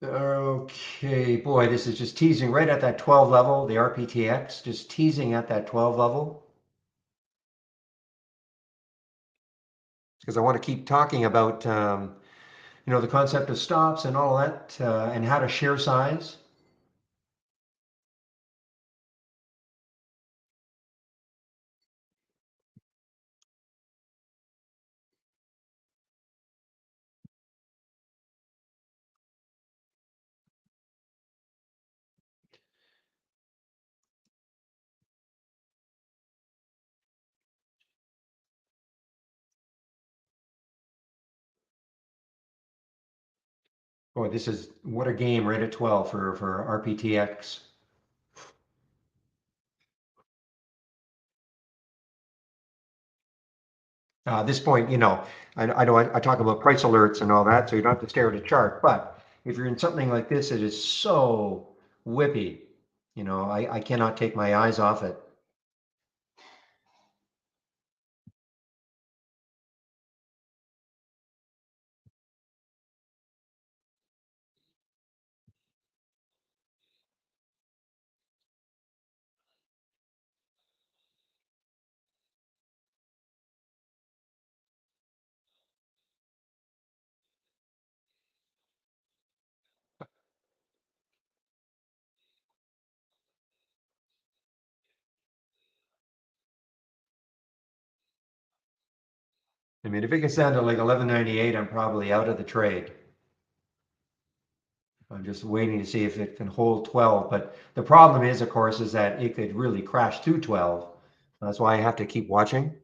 Okay, boy, this is just teasing right at that 12 level, the RPTX, just teasing at that 12 level. Because I want to keep talking about, the concept of stops and all that, and how to share size. Boy, this is what a game right at 12 for RPTX. At this point, I know I talk about price alerts and all that, so you don't have to stare at a chart. But if you're in something like this, it is so whippy. I cannot take my eyes off it. I mean, if it gets down to like 11.98, I'm probably out of the trade. I'm just waiting to see if it can hold 12. But the problem is, of course, is that it could really crash to 12. That's why I have to keep watching.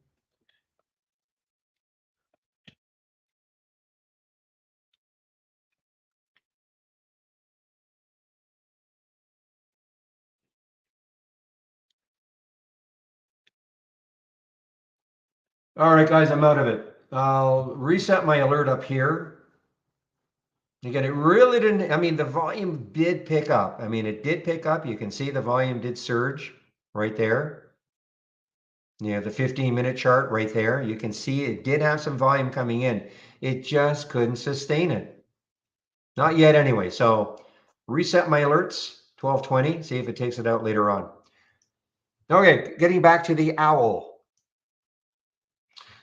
All right, guys, I'm out of it. I'll reset my alert up here. Again, it really didn't, I mean, the volume did pick up. I mean, it did pick up. You can see the volume did surge right there. The 15-minute chart right there. You can see it did have some volume coming in. It just couldn't sustain it. Not yet anyway. So reset my alerts, 12:20, see if it takes it out later on. Okay, getting back to the owl.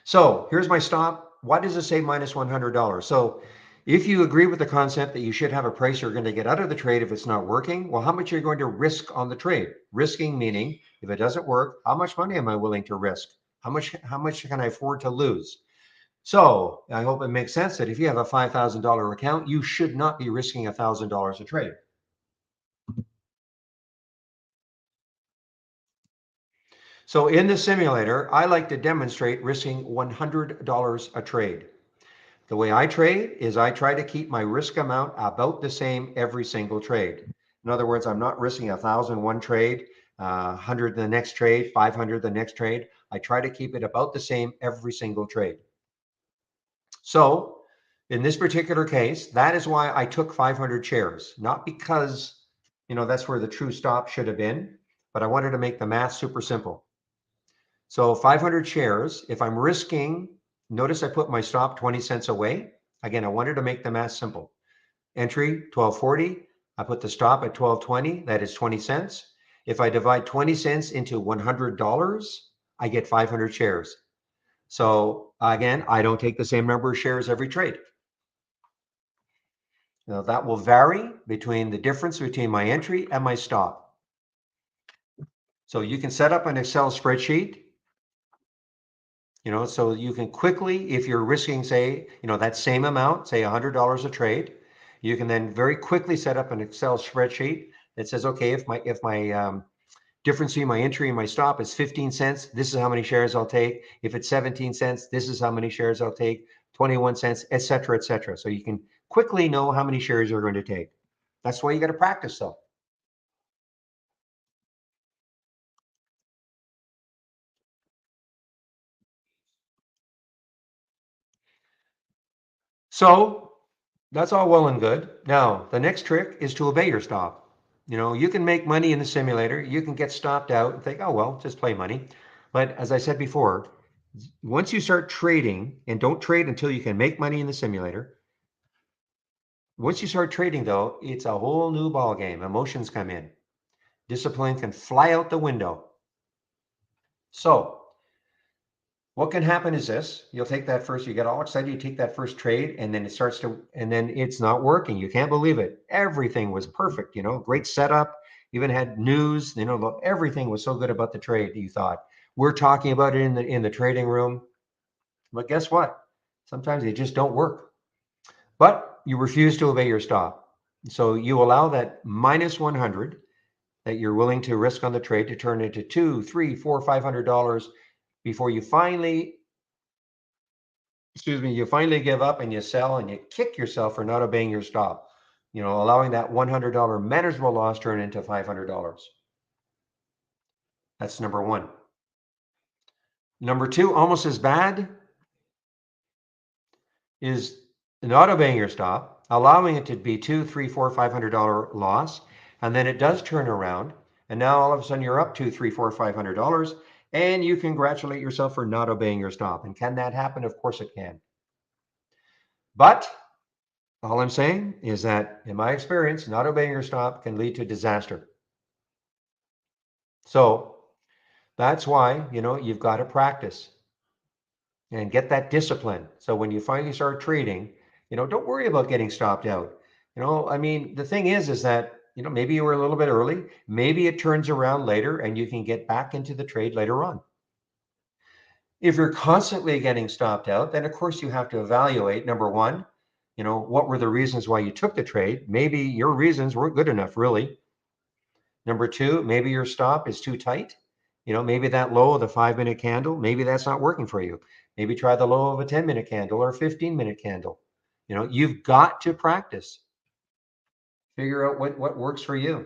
So here's my stop. Why does it say minus $100? So if you agree with the concept that you should have a price you're going to get out of the trade if it's not working, well, how much are you going to risk on the trade? Risking meaning if it doesn't work, how much money am I willing to risk? How much can I afford to lose? So I hope it makes sense that if you have a $5,000 account, you should not be risking $1,000 a trade. So in the simulator, I like to demonstrate risking $100 a trade. The way I trade is I try to keep my risk amount about the same every single trade. In other words, I'm not risking 1,000 one trade, 100 the next trade, 500 the next trade. I try to keep it about the same every single trade. So in this particular case, that is why I took 500 shares, not because, that's where the true stop should have been, but I wanted to make the math super simple. So 500 shares, if I'm risking, notice I put my stop 20 cents away. Again, I wanted to make the math simple. Entry 1240, I put the stop at 1220, that is 20 cents. If I divide 20 cents into $100, I get 500 shares. So again, I don't take the same number of shares every trade. Now that will vary between the difference between my entry and my stop. So you can set up an Excel spreadsheet, so you can quickly, if you're risking, say, that same amount, say $100 a trade, you can then very quickly set up an Excel spreadsheet that says, okay, if my difference between my entry and my stop is 15 cents, this is how many shares I'll take. If it's 17 cents, this is how many shares I'll take. 21 cents, et cetera, et cetera. So you can quickly know how many shares you're going to take. That's why you got to practice, though. So that's all well and good. Now, the next trick is to obey your stop. You can make money in the simulator. You can get stopped out and think, oh, well, just play money. But as I said before, once you start trading, and don't trade until you can make money in the simulator. Once you start trading, though, it's a whole new ball game. Emotions come in. Discipline can fly out the window. So what can happen is this: you'll take that first, you get all excited, you take that first trade, and then it's not working. You can't believe it. Everything was perfect, great setup, even had news, everything was so good about the trade. You thought, we're talking about it in the trading room. But guess what? Sometimes they just don't work. But you refuse to obey your stop. So you allow that minus 100 that you're willing to risk on the trade to turn into two, three, four, $500 before you finally give up and you sell and you kick yourself for not obeying your stop. Allowing that $100 manageable loss turn into $500. That's number one. Number two, almost as bad, is not obeying your stop, allowing it to be two, three, four, $500 loss, and then it does turn around, and now all of a sudden you're up two, three, four, $500, and you congratulate yourself for not obeying your stop. And can that happen? Of course it can. But all I'm saying is that, in my experience, not obeying your stop can lead to disaster. So that's why, you've got to practice and get that discipline. So when you finally start trading, don't worry about getting stopped out. I mean, the thing is that, maybe you were a little bit early, maybe it turns around later and you can get back into the trade later on. If you're constantly getting stopped out, then of course you have to evaluate, number one, what were the reasons why you took the trade? Maybe your reasons weren't good enough, really. Number two, maybe your stop is too tight. Maybe that low of the 5-minute candle, maybe that's not working for you. Maybe try the low of a 10-minute candle or a 15-minute candle. You've got to practice. Figure out what works for you.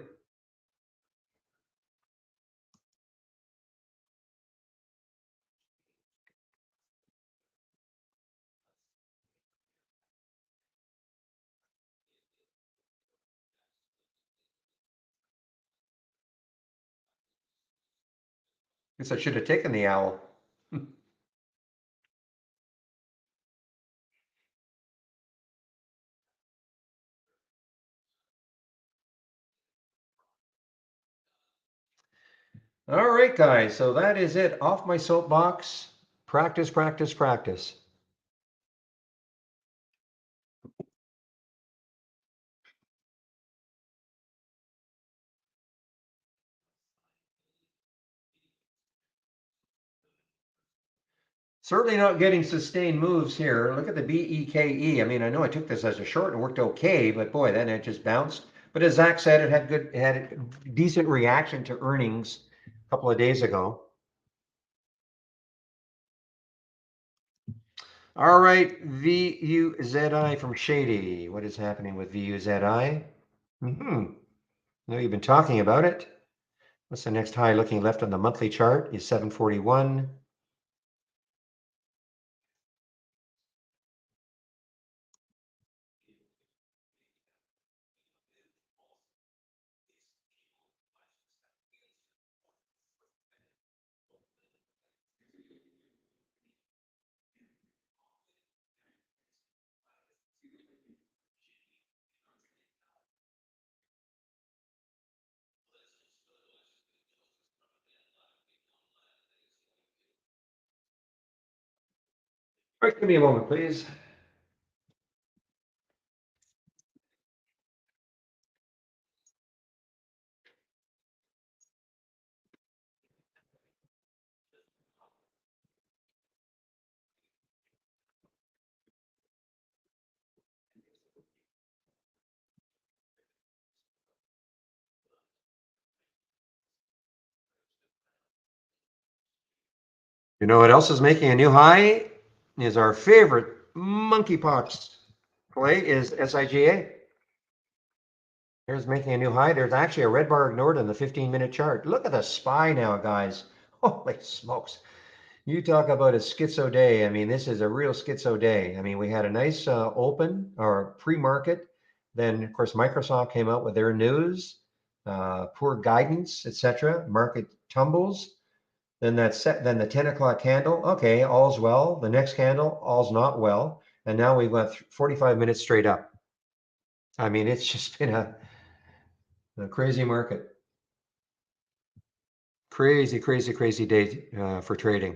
Guess I should have taken the owl. All right, guys. So that is it. Off my soapbox. Practice, practice, practice. Certainly not getting sustained moves here. Look at the BEKE. I mean, I know I took this as a short and worked okay, but boy, then it just bounced. But as Zach said, it had a decent reaction to earnings a couple of days ago. All right, VUZI from Shady. What is happening with VUZI? I know you've been talking about it. What's the next high looking left on the monthly chart? Is 741. All right, give me a moment, please. You know what else is making a new high? Is our favorite monkeypox play is SIGA. Here's making a new high. There's actually a red bar ignored in the 15-minute chart. Look at the SPY now, guys. Holy smokes. You talk about a schizo day. I mean, this is a real schizo day. I mean, we had a nice open or pre-market. Then, of course, Microsoft came out with their news, poor guidance, etc. Market tumbles. Then then the 10 o'clock candle. Okay, all's well. The next candle, all's not well. And now we've got 45 minutes straight up. I mean, it's just been a crazy market. Crazy, crazy, crazy day for trading.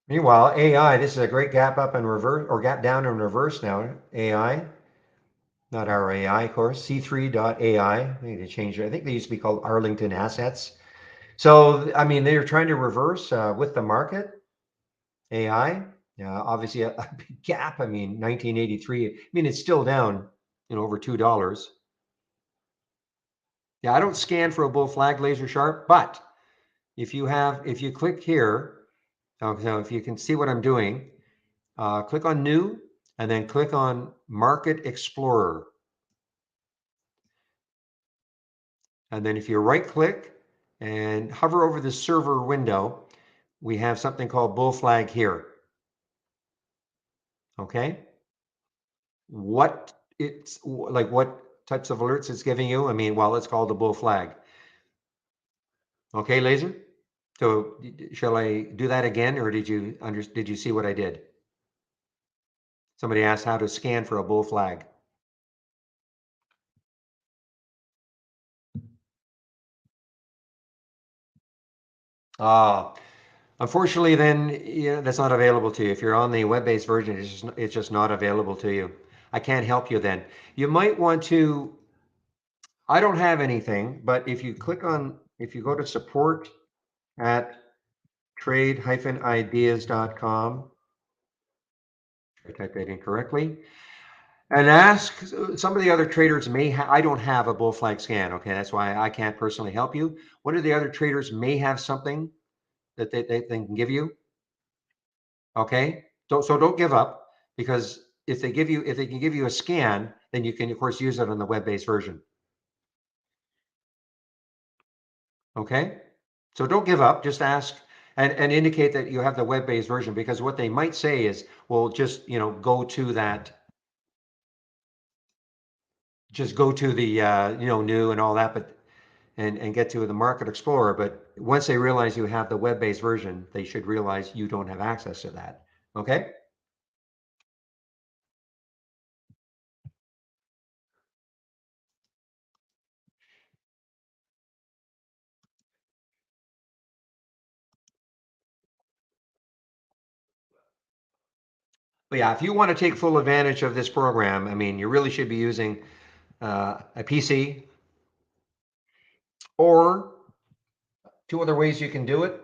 Meanwhile, AI, this is a great gap up and reverse or gap down and reverse now. AI, not our AI, of course, C3.ai. They need to change it. I think they used to be called Arlington Assets. So, I mean, they're trying to reverse with the market, AI. Obviously, a big gap. I mean, 1983. I mean, it's still down, over $2. Yeah, I don't scan for a bull flag laser sharp, but if you click here, so if you can see what I'm doing, click on new and then click on Market Explorer. And then if you right click and hover over the server window, we have something called bull flag here. Okay. What types of alerts it's giving you? I mean, well, it's called the bull flag. Okay, laser. So shall I do that again, or did you see what I did? Somebody asked how to scan for a bull flag. Unfortunately, then that's not available to you. If you're on the web-based version, it's just not available to you. I can't help you then. You might want to. I don't have anything, but if you go to support at trade-ideas.com, I typed that in correctly, and ask some of the other traders I don't have a bull flag scan. Okay, that's why I can't personally help you. What are the other traders may have something that they can give you? Okay, don't give up, because if they can give you a scan, then you can of course use it on the web-based version. Okay, so don't give up. Just ask and indicate that you have the web-based version, because what they might say is, well, just go to that, just go to the new and all that, but and get to the Market Explorer. But once they realize you have the web-based version, they should realize you don't have access to that. Okay. But yeah, if you want to take full advantage of this program, I mean, you really should be using a PC, or two other ways you can do it.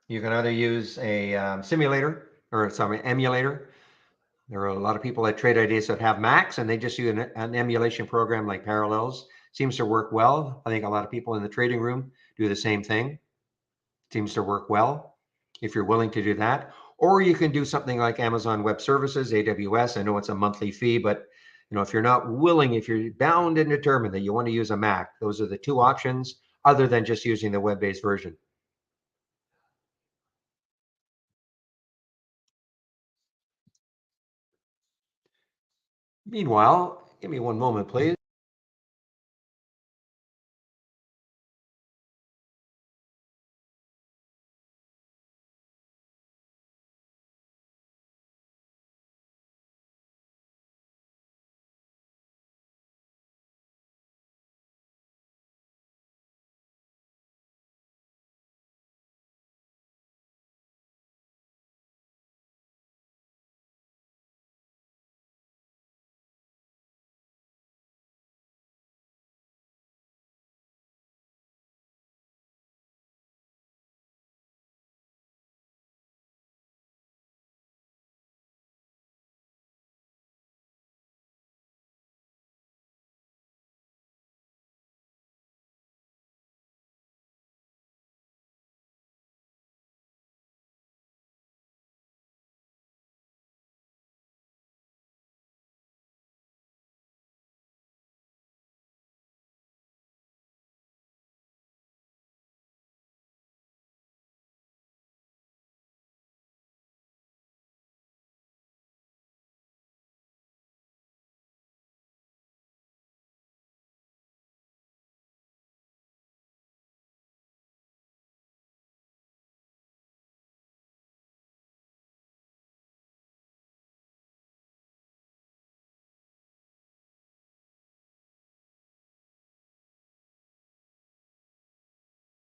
You can either use a simulator, or sorry, emulator. There are a lot of people at Trade Ideas that have Macs, and they just use an emulation program like Parallels. Seems to work well. I think a lot of people in the trading room do the same thing. Seems to work well if you're willing to do that. Or you can do something like Amazon Web Services, AWS. I know it's a monthly fee, but if you're not willing, if you're bound and determined that you want to use a Mac, those are the two options other than just using the web-based version. Meanwhile, give me one moment, please.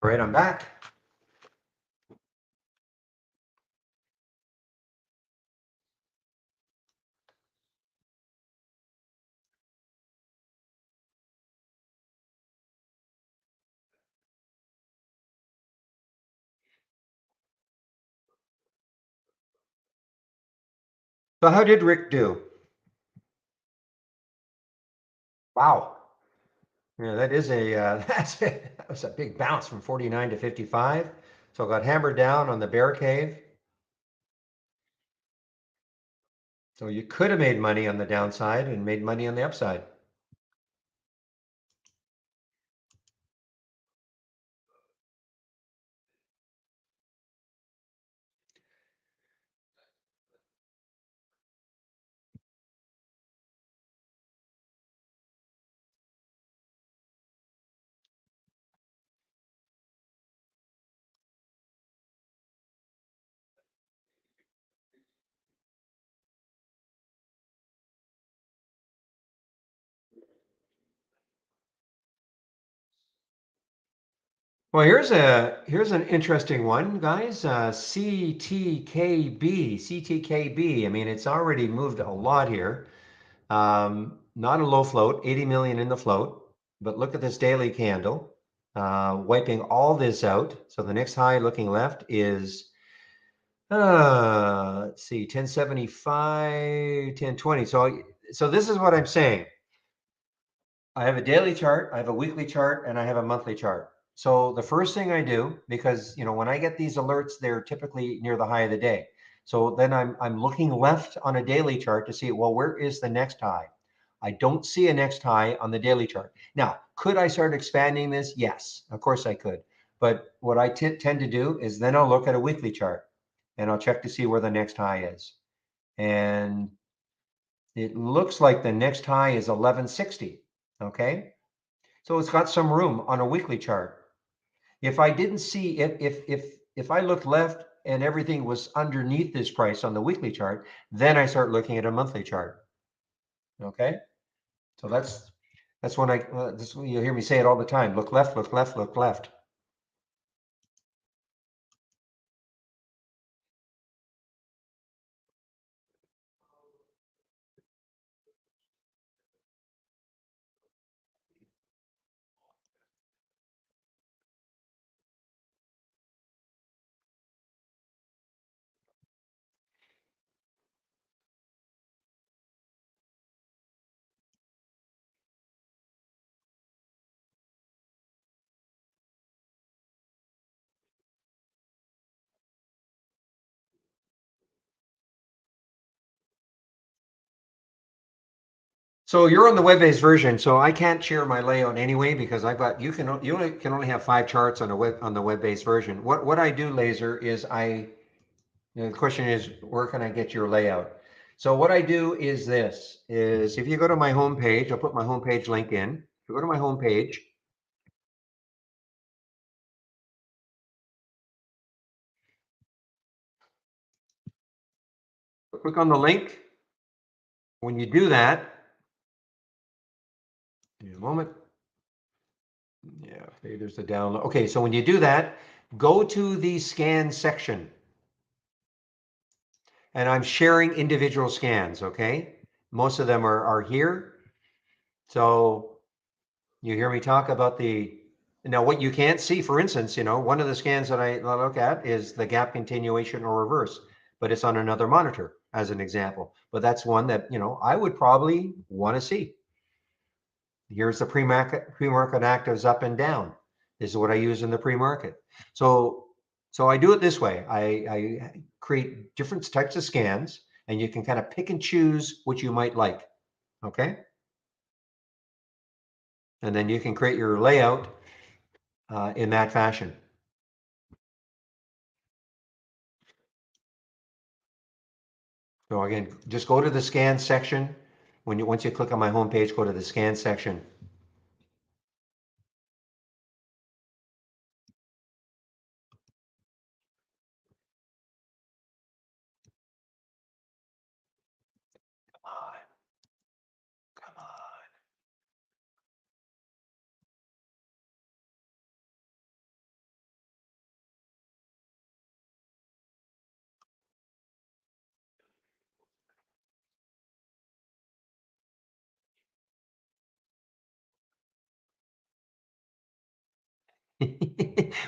All right, I'm back. So how did Rick do? Wow. Yeah, that is a that was a big bounce from 49 to 55. So got hammered down on the bear cave. So you could have made money on the downside and made money on the upside. Well, here's an interesting one, guys. CTKB, CTKB. I mean, it's already moved a lot here. Not a low float, 80 million in the float, but look at this daily candle, wiping all this out. So the next high looking left is, let's see, 1075, 1020. So this is what I'm saying. I have a daily chart, I have a weekly chart, and I have a monthly chart. So the first thing I do, because when I get these alerts, they're typically near the high of the day. So then I'm looking left on a daily chart to see, well, where is the next high? I don't see a next high on the daily chart. Now, could I start expanding this? Yes, of course I could. But what I tend to do is then I'll look at a weekly chart and I'll check to see where the next high is. And it looks like the next high is 1160. Okay. So it's got some room on a weekly chart. If I didn't see if I looked left and everything was underneath this price on the weekly chart, then I start looking at a monthly chart. Okay. So that's when you'll hear me say it all the time. Look left, look left, look left. So you're on the web-based version, so I can't share my layout anyway because I've got you only have 5 charts on the web-based version. What I do, Laser, is the question is where can I get your layout? So what I do is this is if you go to my homepage, I'll put my homepage link in. If you go to my homepage, click on the link. When you do that, in a moment. Yeah, okay, there's the download. Okay, so when you do that, go to the scan section. And I'm sharing individual scans, okay? Most of them are here. So you hear me talk about now what you can't see, for instance, one of the scans that I look at is the gap continuation or reverse, but it's on another monitor as an example. But that's one that, I would probably want to see. Here's the pre-market actives up and down. This is what I use in the pre-market. So I do it this way. I create different types of scans and you can kind of pick and choose what you might like. Okay. And then you can create your layout in that fashion. So again, just go to the scan section. Once you click on my homepage, go to the scan section. Come on, come on.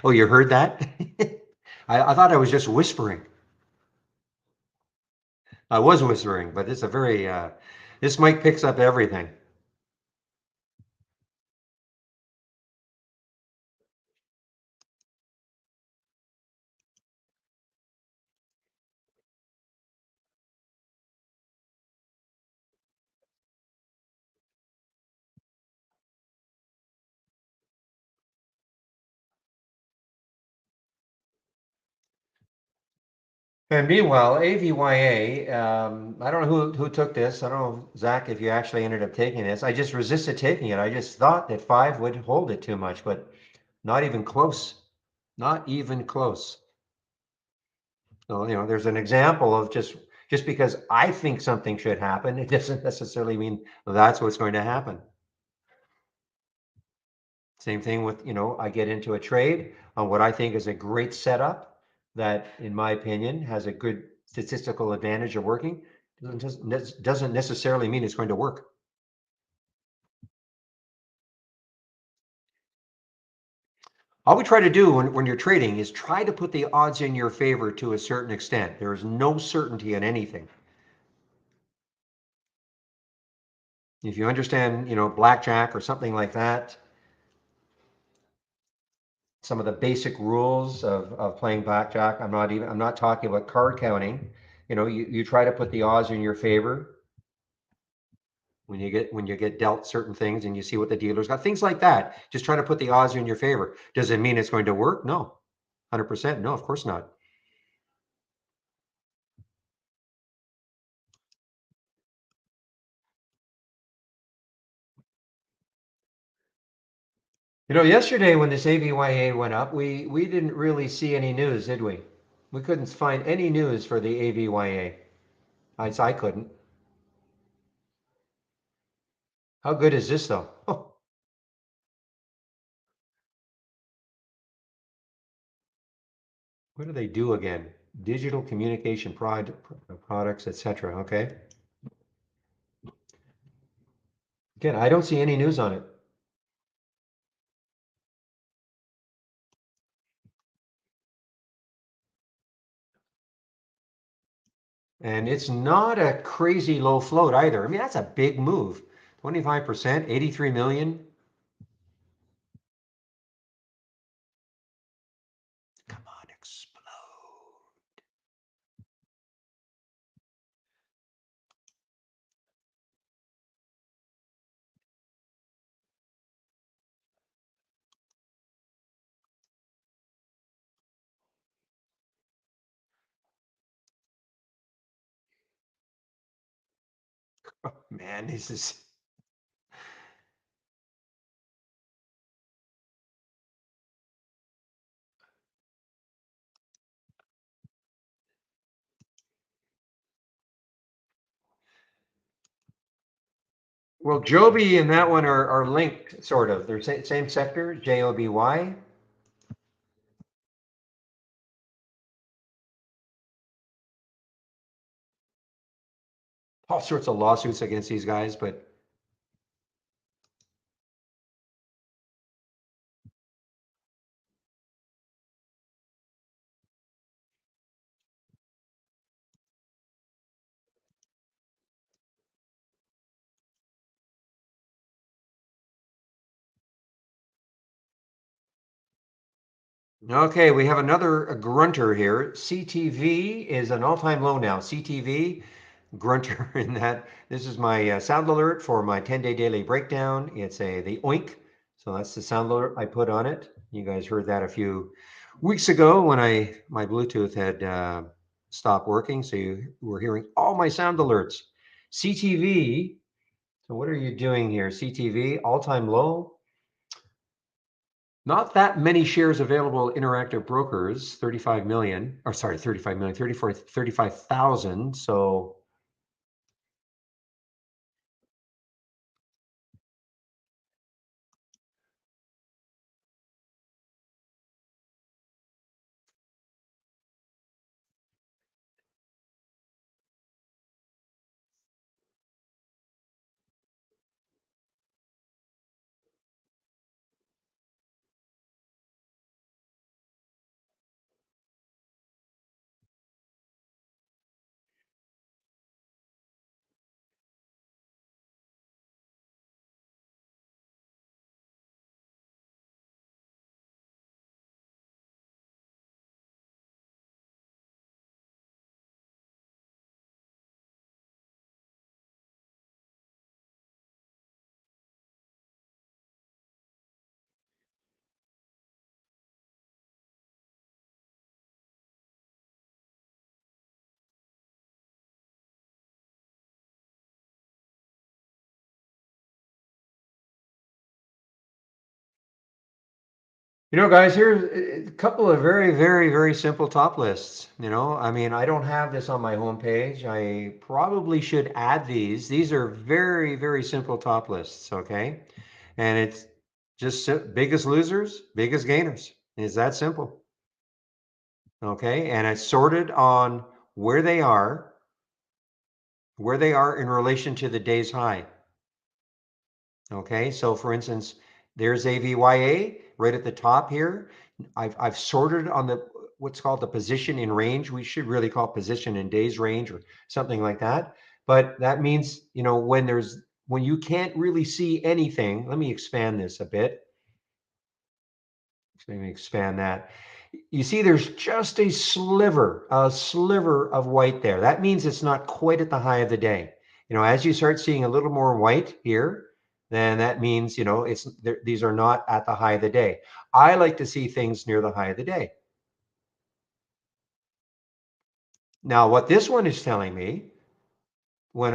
Oh, you heard that? I thought I was just whispering. I was whispering, but it's a very, this mic picks up everything. And meanwhile, AVYA, I don't know who took this. I don't know, Zach, if you actually ended up taking this. I just resisted taking it. I just thought that 5 would hold it too much, but not even close. Not even close. So, there's an example of just because I think something should happen, it doesn't necessarily mean that's what's going to happen. Same thing with, I get into a trade on what I think is a great setup that, in my opinion, has a good statistical advantage of working. Doesn't necessarily mean it's going to work. All we try to do when you're trading is try to put the odds in your favor to a certain extent. There is no certainty in anything. If you understand, blackjack or something like that, some of the basic rules of playing blackjack. I'm not talking about card counting. You try to put the odds in your favor when you get dealt certain things and you see what the dealer's got, things like that. Just try to put the odds in your favor. Does it mean it's going to work? No. 100%. No, of course not. Yesterday when this AVYA went up, we didn't really see any news, did we? We couldn't find any news for the AVYA. I couldn't. How good is this though? Oh, what do they do again? Digital communication products, etc. Okay. Again, I don't see any news on it. And it's not a crazy low float either. I mean, that's a big move. 25%, 83 million. Come on, explode. Oh, man, this is. Well, Joby and that one are linked, sort of. They're same sector, JOBY. All sorts of lawsuits against these guys, but okay, we have another grunter here. CTV is an all-time low now. CTV grunter in that this is my sound alert for my 10-day daily breakdown. It's the oink. So that's the sound alert I put on it. You guys heard that a few weeks ago when my Bluetooth had stopped working. So you were hearing all my sound alerts. CTV. So what are you doing here? CTV all-time low. Not that many shares available at Interactive Brokers, 35 million, or sorry, 35 million, 35,000. So Guys, here's a couple of very, very, very simple top lists. I mean, I don't have this on my homepage. I probably should add these. These are very, very simple top lists, okay? And it's just biggest losers, biggest gainers. It's that simple, okay? And it's sorted on where they are, where they are in relation to the day's high. Okay, so for instance, there's AVYA right at the top here. I've sorted on the what's called the position in range. We should really call it position in days range or something like that. But that means, when you can't really see anything, let me expand this a bit. Let me expand that. You see, there's just a sliver of white there. That means it's not quite at the high of the day. As you start seeing a little more white here, then that means, these are not at the high of the day. I like to see things near the high of the day. Now, what this one is telling me, when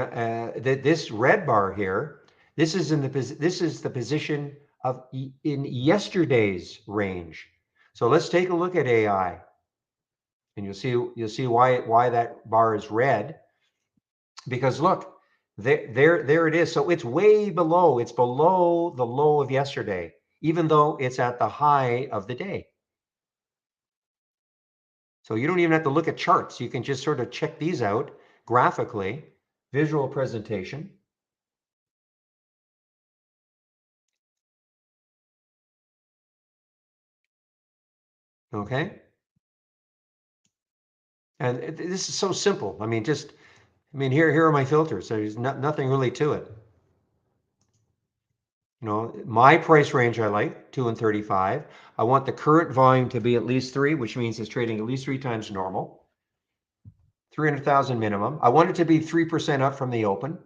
this red bar here, this is the position of in yesterday's range. So let's take a look at AI. And you'll see why that bar is red, because look, there it is. So it's way below. It's below the low of yesterday, even though it's at the high of the day. So you don't even have to look at charts. You can just sort of check these out graphically, visual presentation. Okay. And this is so simple. I mean, here are my filters. There's nothing really to it. My price range I like 2 and 35. I want the current volume to be at least 3, which means it's trading at least 3 times normal. 300,000 minimum. I want it to be 3% up from the open.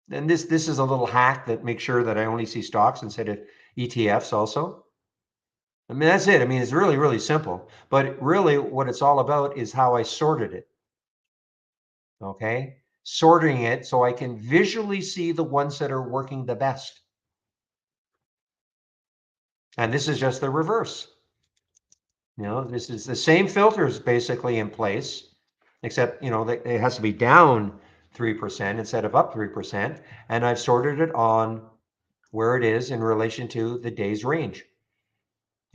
And this is a little hack that makes sure that I only see stocks instead of ETFs also. I mean, that's it. I mean, it's really, really simple. But really what it's all about is how I sorted it. Okay? Sorting it so I can visually see the ones that are working the best. And this is just the reverse. This is the same filters basically in place, except, it has to be down 3% instead of up 3%. And I've sorted it on where it is in relation to the day's range.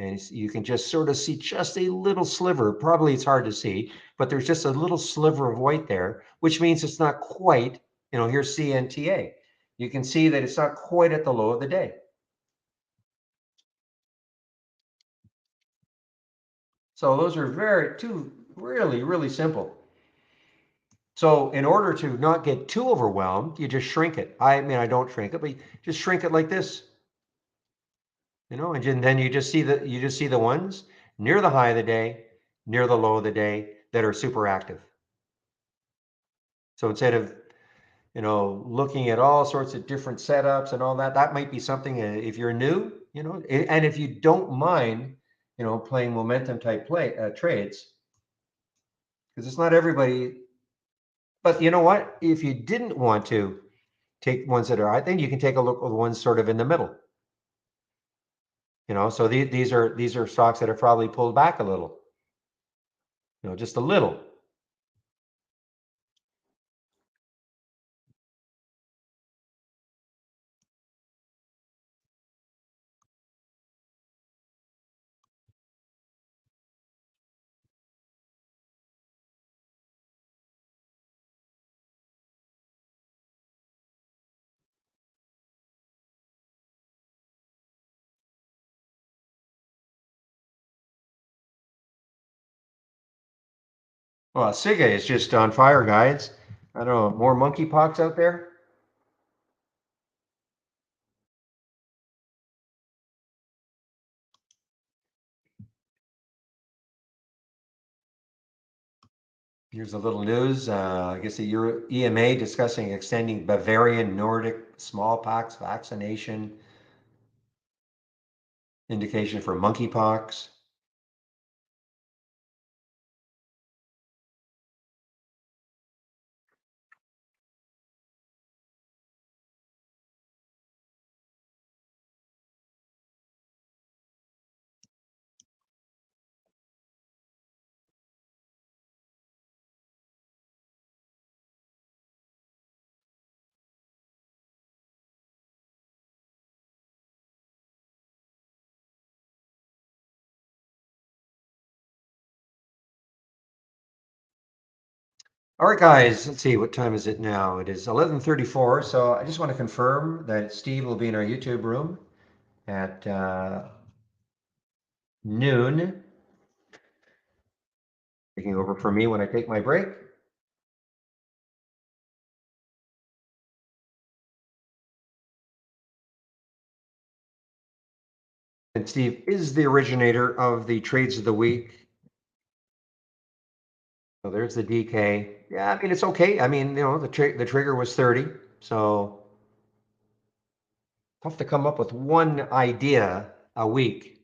And you can just sort of see just a little sliver. Probably it's hard to see, but there's just a little sliver of white there, which means it's not quite, here's CNTA. You can see that it's not quite at the low of the day. So those are two really, really simple. So in order to not get too overwhelmed, you just shrink it. I mean, I don't shrink it, but you just shrink it like this, and then you just see the ones near the high of the day, near the low of the day that are super active. So instead of, looking at all sorts of different setups and all that, that might be something if you're new, and if you don't mind, playing momentum type trades, because it's not everybody. But you know what? If you didn't want to take ones that are, I think you can take a look at the ones sort of in the middle. So these are stocks that have probably pulled back a little, just a little. Well, Siga is just on fire, guys. I don't know, more monkeypox out there. Here's a little news. I guess the EMA discussing extending Bavarian Nordic smallpox vaccination indication for monkeypox. All right, guys, let's see, what time is it now? It is 11:34, so I just want to confirm that Steve will be in our YouTube room at noon, taking over for me when I take my break. And Steve is the originator of the trades of the week. So there's the DK. Yeah, I mean, it's okay. I mean, the trigger was 30, so tough to come up with one idea a week.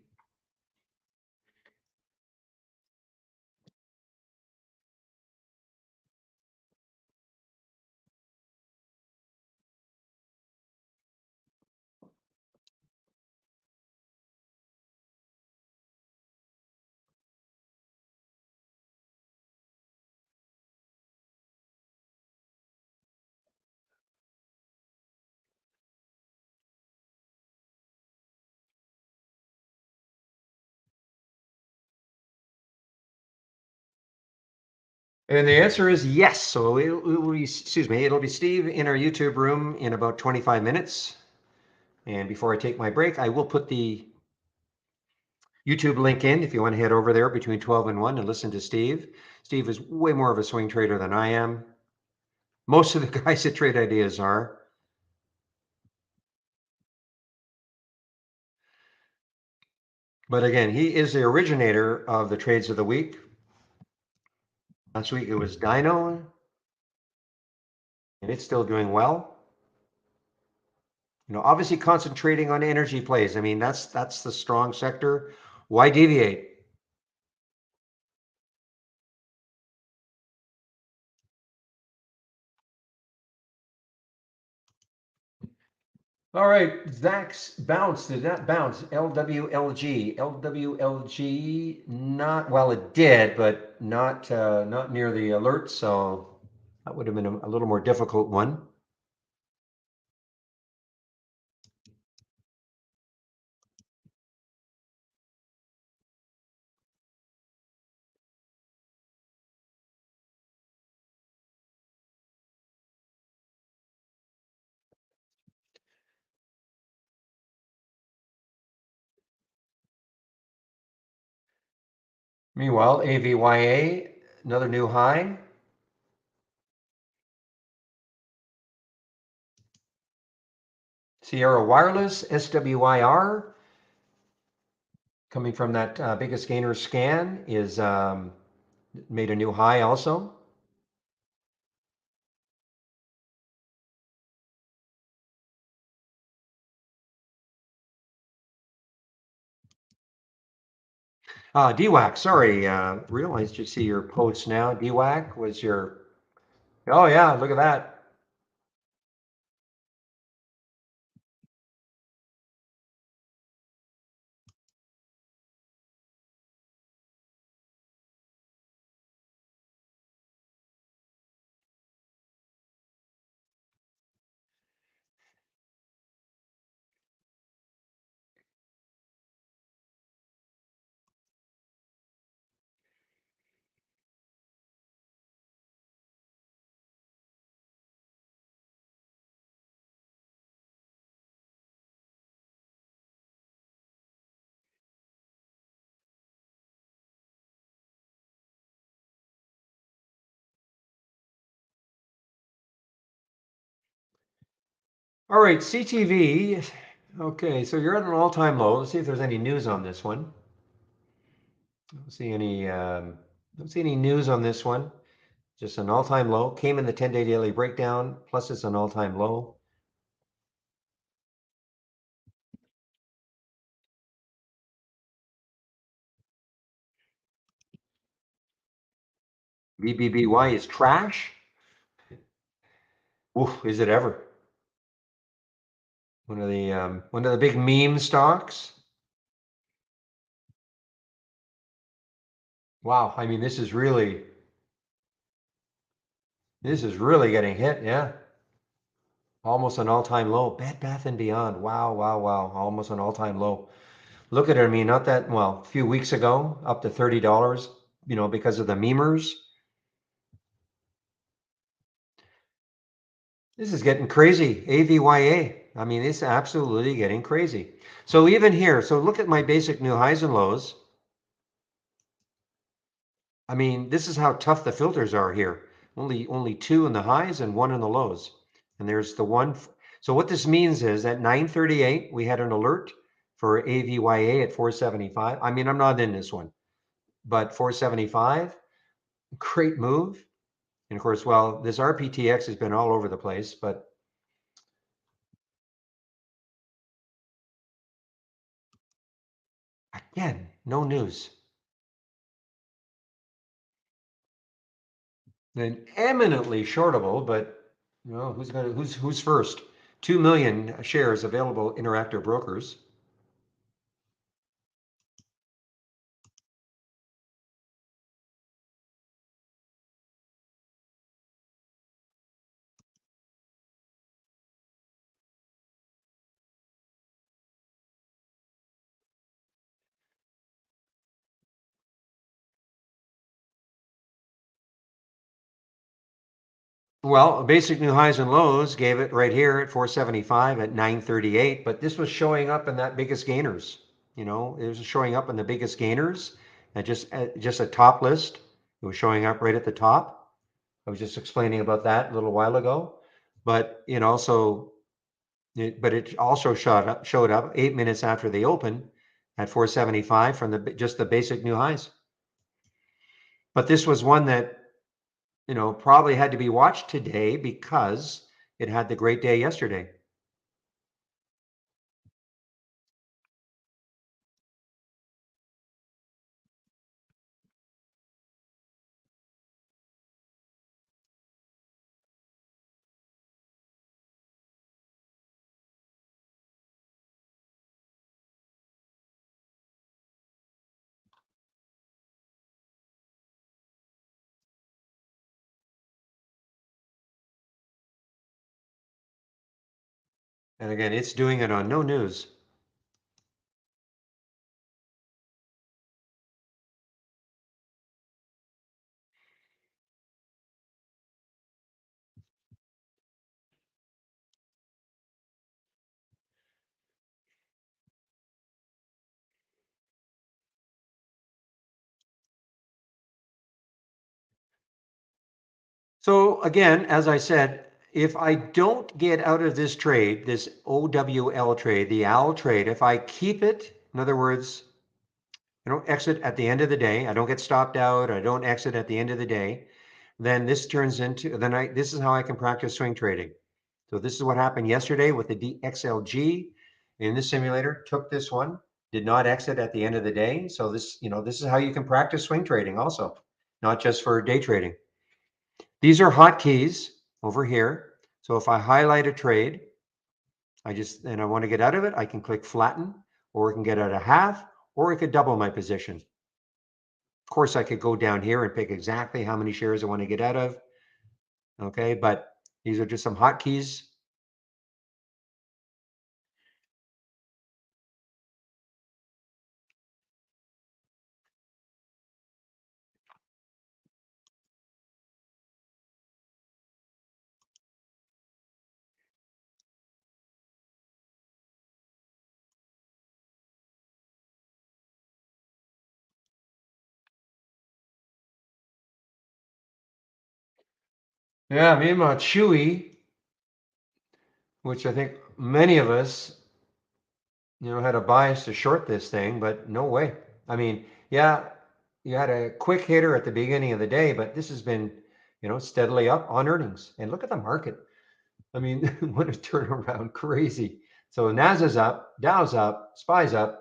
And the answer is yes. So it'll be, excuse me, it'll be Steve in our YouTube room in about 25 minutes. And before I take my break, I will put the YouTube link in if you want to head over there between 12 and 1 and listen to Steve. Steve is way more of a swing trader than I am. Most of the guys at Trade Ideas are. But again, he is the originator of the trades of the week. Last week it was Dino, and it's still doing well. Obviously concentrating on energy plays. I mean, that's the strong sector. Why deviate? All right, Zach's bounce. Did that bounce? LWLG. LWLG, not, well, it did, but not near the alert. So that would have been a little more difficult one. Meanwhile, AVYA, another new high. Sierra Wireless, SWIR, coming from that biggest gainer scan, is made a new high also. DWAC, sorry, realized you see your post now. DWAC was your, oh yeah, look at that. All right, CTV. Okay, so you're at an all-time low. Let's see if there's any news on this one. Don't see any news on this one. Just an all-time low. Came in the 10-day daily breakdown. Plus, it's an all-time low. BBBY is trash. Oof, is it ever? One of the big meme stocks. Wow, I mean, this is really getting hit. Yeah, almost an all-time low. Bed Bath and Beyond. Wow, wow, wow. Almost an all-time low. Look at it. I mean, not that, well, a few weeks ago, up to $30, because of the memers. This is getting crazy. AVYA. I mean, it's absolutely getting crazy. So even here, so look at my basic new highs and lows. I mean, this is how tough the filters are here. Only two in the highs and one in the lows. And there's the one. So what this means is at 9:38, we had an alert for AVYA at 475. I mean, I'm not in this one, but 475, great move. And of course, well, this RPTX has been all over the place, but again, no news. Then eminently shortable, but who's first? 2 million shares available Interactive Brokers. Well, basic new highs and lows gave it right here at 475 at 938, but this was showing up in that biggest gainers. It was showing up in the biggest gainers and just a top list. It was showing up right at the top. I was just explaining about that a little while ago, but it also showed up 8 minutes after the open at 475 from just the basic new highs. But this was one that probably had to be watched today because it had the great day yesterday. And again, it's doing it on no news. So again, as I said, if I don't get out of this trade, this OWL trade, the OWL trade, if I keep it, in other words, I don't exit at the end of the day, I don't get stopped out, I don't exit at the end of the day, then this turns into, this is how I can practice swing trading. So this is what happened yesterday with the DXLG in the simulator, took this one, did not exit at the end of the day. So this is how you can practice swing trading also, not just for day trading. These are hotkeys over here. So if I highlight a trade, and I want to get out of it, I can click flatten, or I can get out a half, or I could double my position. Of course, I could go down here and pick exactly how many shares I want to get out of. Okay, but these are just some hotkeys. Yeah, Mima Chewy, which I think many of us, had a bias to short this thing, but no way. I mean, yeah, you had a quick hitter at the beginning of the day, but this has been, steadily up on earnings. And look at the market. I mean, what a turnaround, crazy. So NASA's up, Dow's up, SPY's up.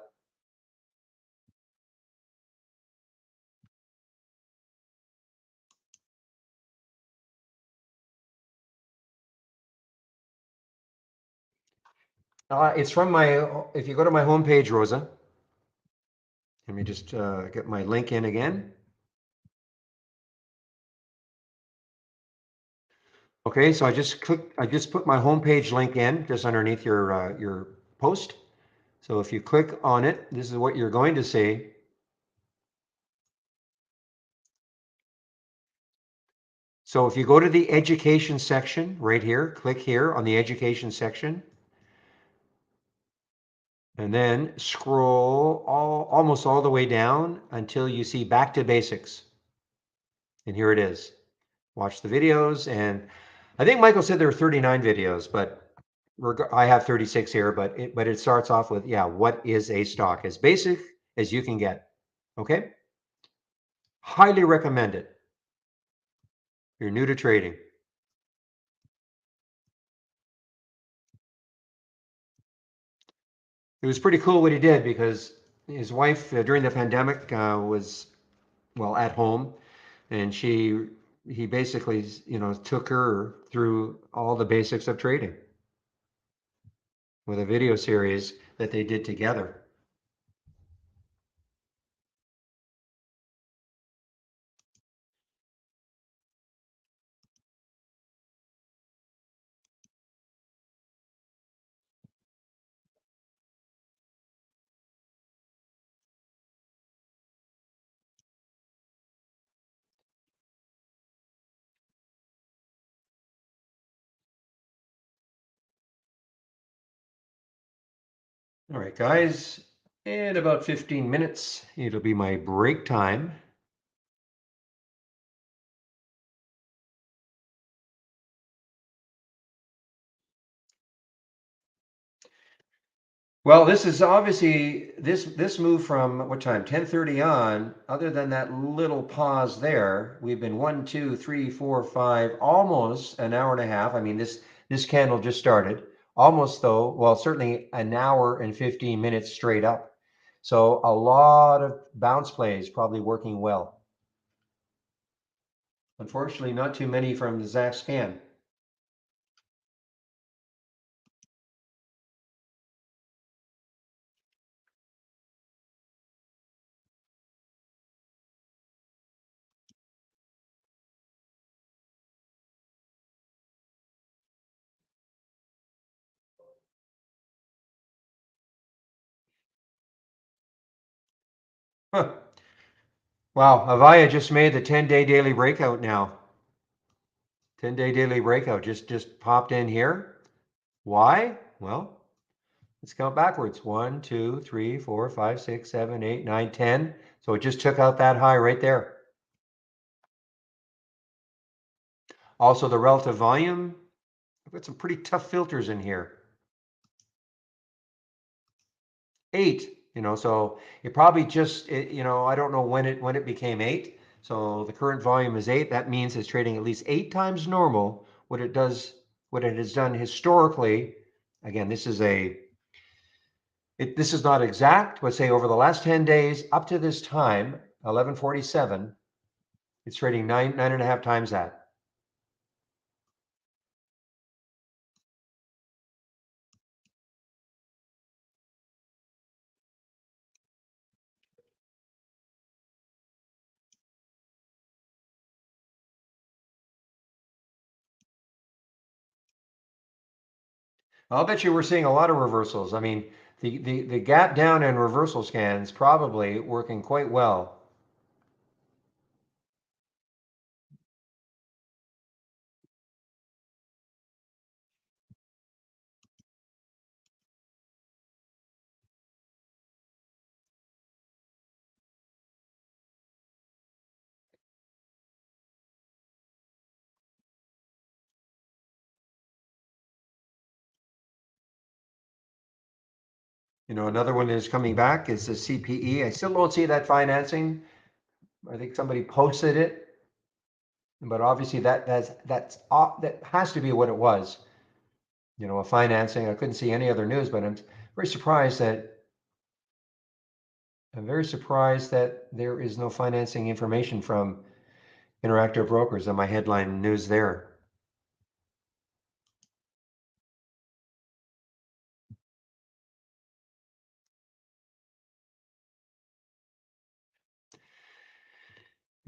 It's from if you go to my homepage, Rosa, let me just get my link in again. Okay, so I just put my homepage link in just underneath your post. So if you click on it, this is what you're going to see. So if you go to the education section right here, click here on the education section, and then scroll almost all the way down until you see back to basics. And here it is. Watch the videos. And I think Michael said there were 39 videos, but I have 36 here, but it starts off with, yeah, what is a stock? As basic as you can get. Okay. Highly recommend it. You're new to trading. It was pretty cool what he did because his wife during the pandemic was, well, at home, and he basically, took her through all the basics of trading with a video series that they did together. All right, guys, in about 15 minutes, it'll be my break time. Well, this is obviously this move from what time? 10:30 on. Other than that little pause there, we've been 1, 2, 3, 4, 5, almost an hour and a half. I mean, this candle just started. Almost though, well, certainly an hour and 15 minutes straight up. So a lot of bounce plays probably working well. Unfortunately, not too many from the Zacks scan. Huh. Wow, Avaya just made the 10-day daily breakout now. 10-day daily breakout just popped in here. Why? Well, let's count backwards. 1, 2, 3, 4, 5, 6, 7, 8, 9, 10. So it just took out that high right there. Also, the relative volume, I've got some pretty tough filters in here. 8, so it probably just, I don't know when it became 8. So the current volume is 8. That means it's trading at least 8 times normal what it has done historically. Again, this is not exact, but say over the last 10 days up to this time, 11:47, it's trading nine and a half times that. I'll bet you we're seeing a lot of reversals. I mean, the gap down and reversal scans probably working quite well. Another one that is coming back is the CPE. I still don't see that financing. I think somebody posted it, but obviously that has to be what it was. A financing. I couldn't see any other news, but very surprised that I'm very surprised that there is no financing information from Interactive Brokers on my headline news there.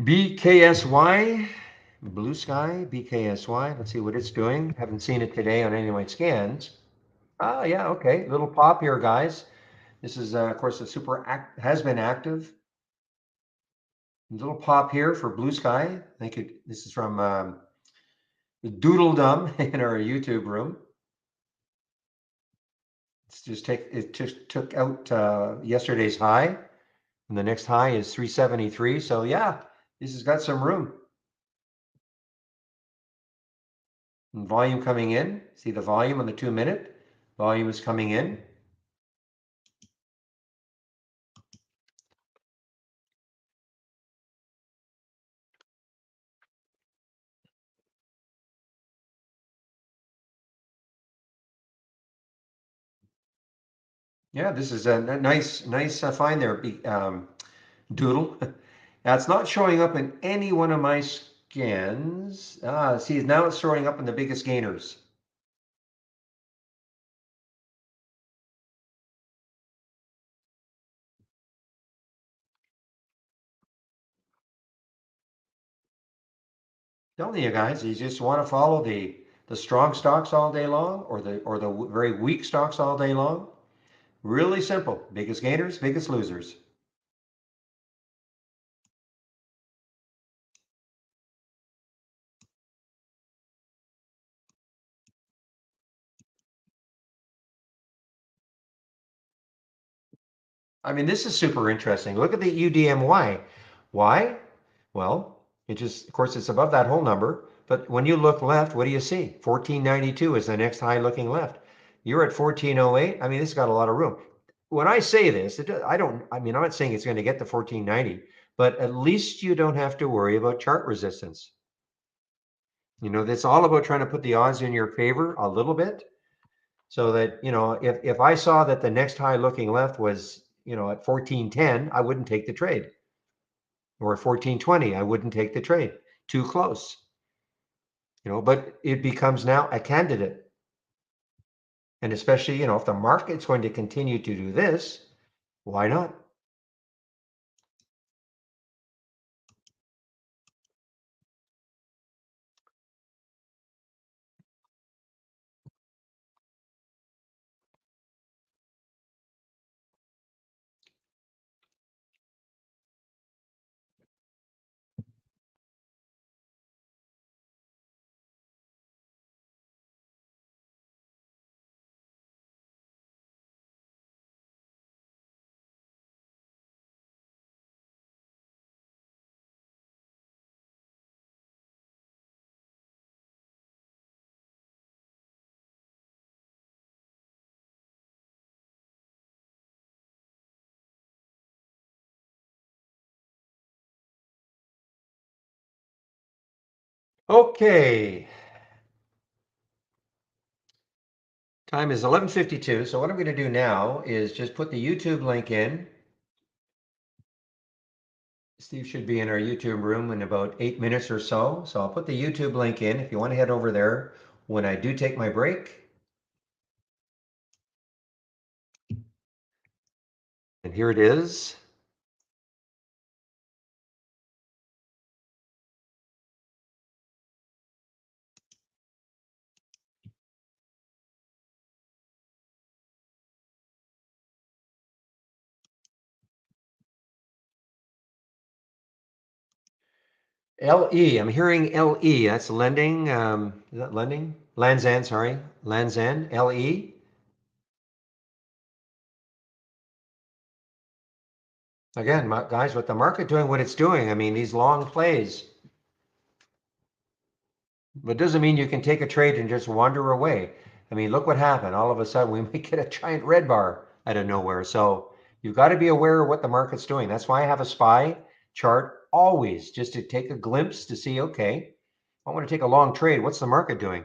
BKSY, Blue Sky, BKSY. Let's see what it's doing. Haven't seen it today on any of my scans. Ah, yeah, okay. Little pop here, guys. This is, of course, has been active. A little pop here for Blue Sky. This is from doodledum in our YouTube room. It just took out yesterday's high, and the next high is 373. So yeah, this has got some room. And volume coming in. See the volume on the 2-minute? Volume is coming in. Yeah, this is a nice find there, Doodle. It's not showing up in any one of my scans. See, now it's showing up in the biggest gainers. Telling you guys, you just want to follow the strong stocks all day long, or the very weak stocks all day long. Really simple. Biggest gainers, biggest losers. I mean, this is super interesting. Look at the UDMY. Why? Well, it just, of course, it's above that whole number. But when you look left, what do you see? 1492 is the next high looking left. You're at 1408. I mean, this has got a lot of room. When I say this, I mean, I'm not saying it's going to get to 1490, but at least you don't have to worry about chart resistance. You know, it's all about trying to put the odds in your favor a little bit, so that, you know, if I saw that the next high looking left was, you know, at 1410, I wouldn't take the trade. Or at 1420, I wouldn't take the trade. Too close. You know, but it becomes now a candidate. And especially, you know, if the market's going to continue to do this, why not? Okay. Time is 11:52. So what I'm going to do now is just put the YouTube link in. Steve should be in our YouTube room in about 8 minutes or so. So I'll put the YouTube link in if you want to head over there when I do take my break. And here it is. LE, I'm hearing LE. That's lending. Is that lending? Lanzan, sorry. Lanzan, LE. Again, guys, with the market doing what it's doing, I mean, these long plays, but doesn't mean you can take a trade and just wander away. I mean, look what happened. All of a sudden, we may get a giant red bar out of nowhere. So you've got to be aware of what the market's doing. That's why I have a SPY chart always, just to take a glimpse to see, okay, I want to take a long trade. What's the market doing?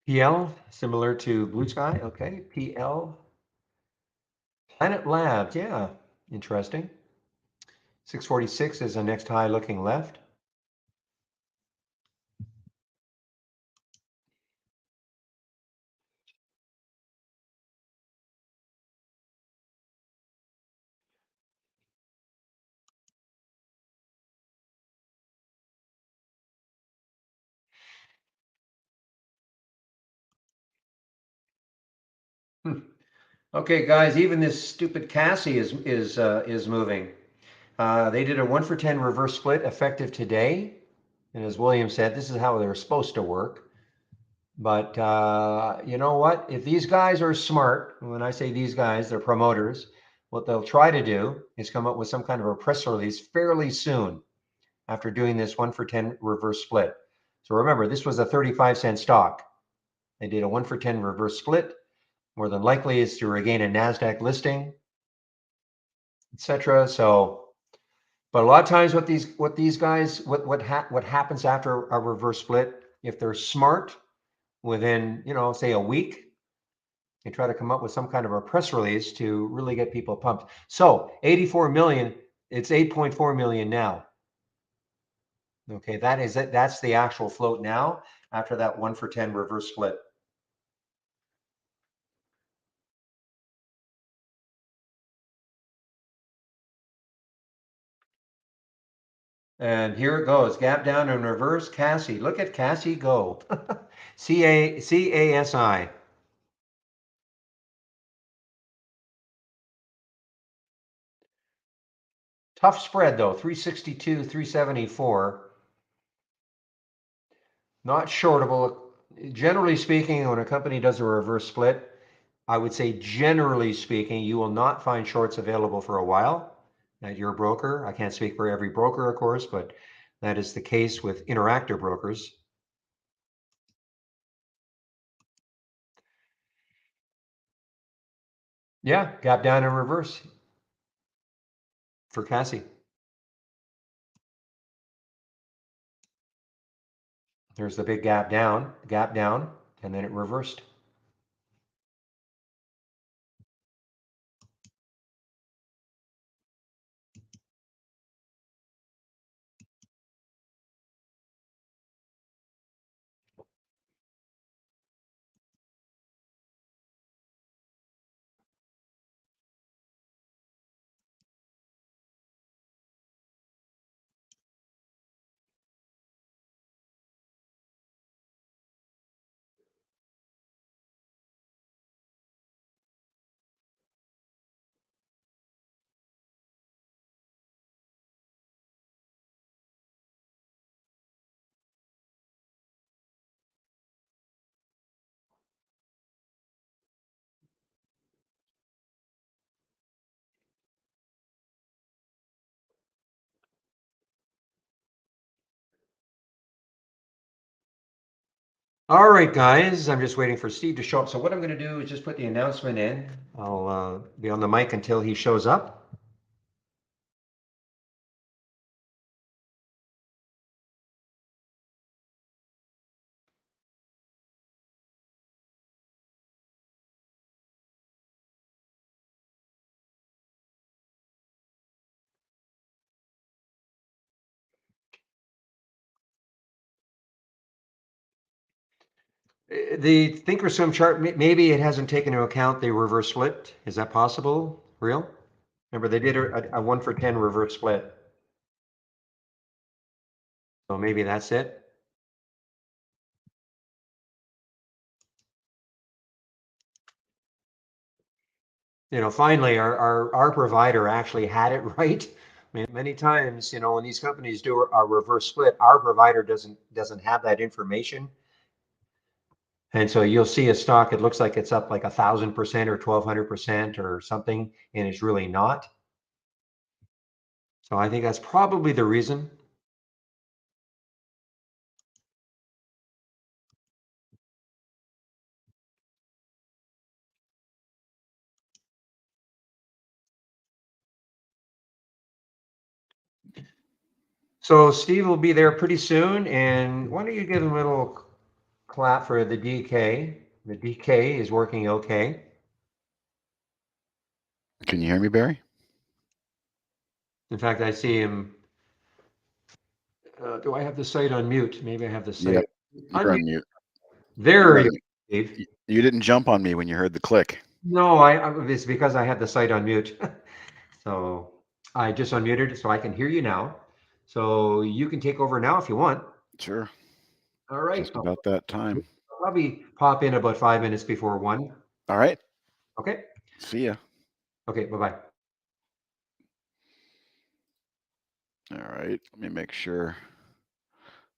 PL, similar to Blue Sky. Okay, PL. Planet Labs, yeah, interesting. 646 is the next high looking left. Okay, guys, even this stupid Cassie is moving. They did a 1-for-10 reverse split effective today. And as William said, this is how they're supposed to work. But you know what? If these guys are smart, when I say these guys, they're promoters, what they'll try to do is come up with some kind of a press release fairly soon after doing this 1-for-10 reverse split. So remember, this was a 35-cent stock. They did a 1-for-10 reverse split. More than likely is to regain a NASDAQ listing, etc. So, but a lot of times what these guys, what happens after a reverse split, if they're smart, within, say a week, they try to come up with some kind of a press release to really get people pumped. So 84 million, it's 8.4 million now. Okay, that is it. That's the actual float now after that 1-for-10 reverse split. And here it goes. Gap down in reverse. Cassie. Look at Cassie go. CASI. Tough spread though. 362, 374. Not shortable. Generally speaking, when a company does a reverse split, I would say generally speaking, you will not find shorts available for a while at your broker. I can't speak for every broker, of course, but that is the case with Interactive Brokers. Yeah, gap down in reverse for Cassie. There's the big gap down, and then it reversed. All right, guys, I'm just waiting for Steve to show up. So what I'm going to do is just put the announcement in. I'll be on the mic until he shows up. The Thinkorswim chart, maybe it hasn't taken into account the reverse split. Is that possible? Real? Remember, they did a 1-for-10 reverse split. So maybe that's it. Finally, our provider actually had it right. I mean, many times, when these companies do a reverse split, our provider doesn't have that information. And so you'll see a stock, it looks like it's up like 1,000% or 1,200% or something, and it's really not. So I think that's probably the reason. So Steve will be there pretty soon, and why don't you give him a little clap for the DK? The DK is working okay. Can you hear me, Barry? In fact, I see him. Do I have the site on mute? Maybe I have the site. Yep, you're on mute. There you go, Steve. You didn't jump on me when you heard the click. No, it's because I had the site on mute. So I just unmuted so I can hear you now. So you can take over now if you want. Sure. All right. Just about that time. I'll probably pop in about 5 minutes before 1. All right. Okay. See ya. Okay, bye-bye. All right. Let me make sure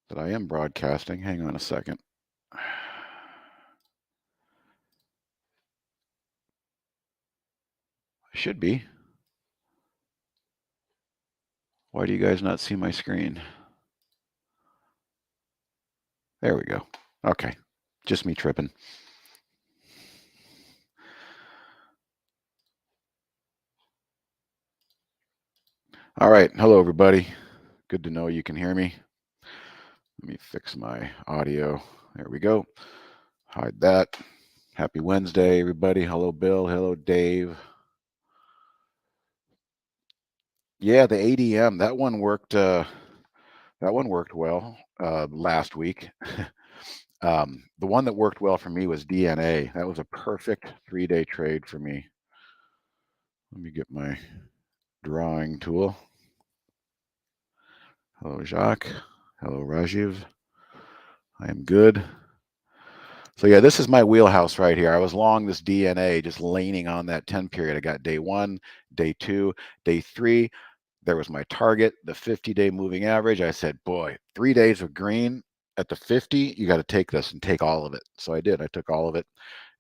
that I am broadcasting. Hang on a second. I should be. Why do you guys not see my screen? There we go. Okay. Just me tripping. All right. Hello, everybody. Good to know you can hear me. Let me fix my audio. There we go. Hide that. Happy Wednesday, everybody. Hello, Bill. Hello, Dave. Yeah, the ADM, that one worked well last week. The one that worked well for me was DNA. That was a perfect 3-day trade for me. Let me get my drawing tool. Hello, Jacques. Hello, Rajiv. I am good. So yeah, this is my wheelhouse right here. I was long this DNA, just leaning on that 10 period. I got day 1, day 2, day 3. There was my target, the 50-day moving average. I said, boy, 3 days of green at the 50, you got to take this and take all of it. So I did. I took all of it,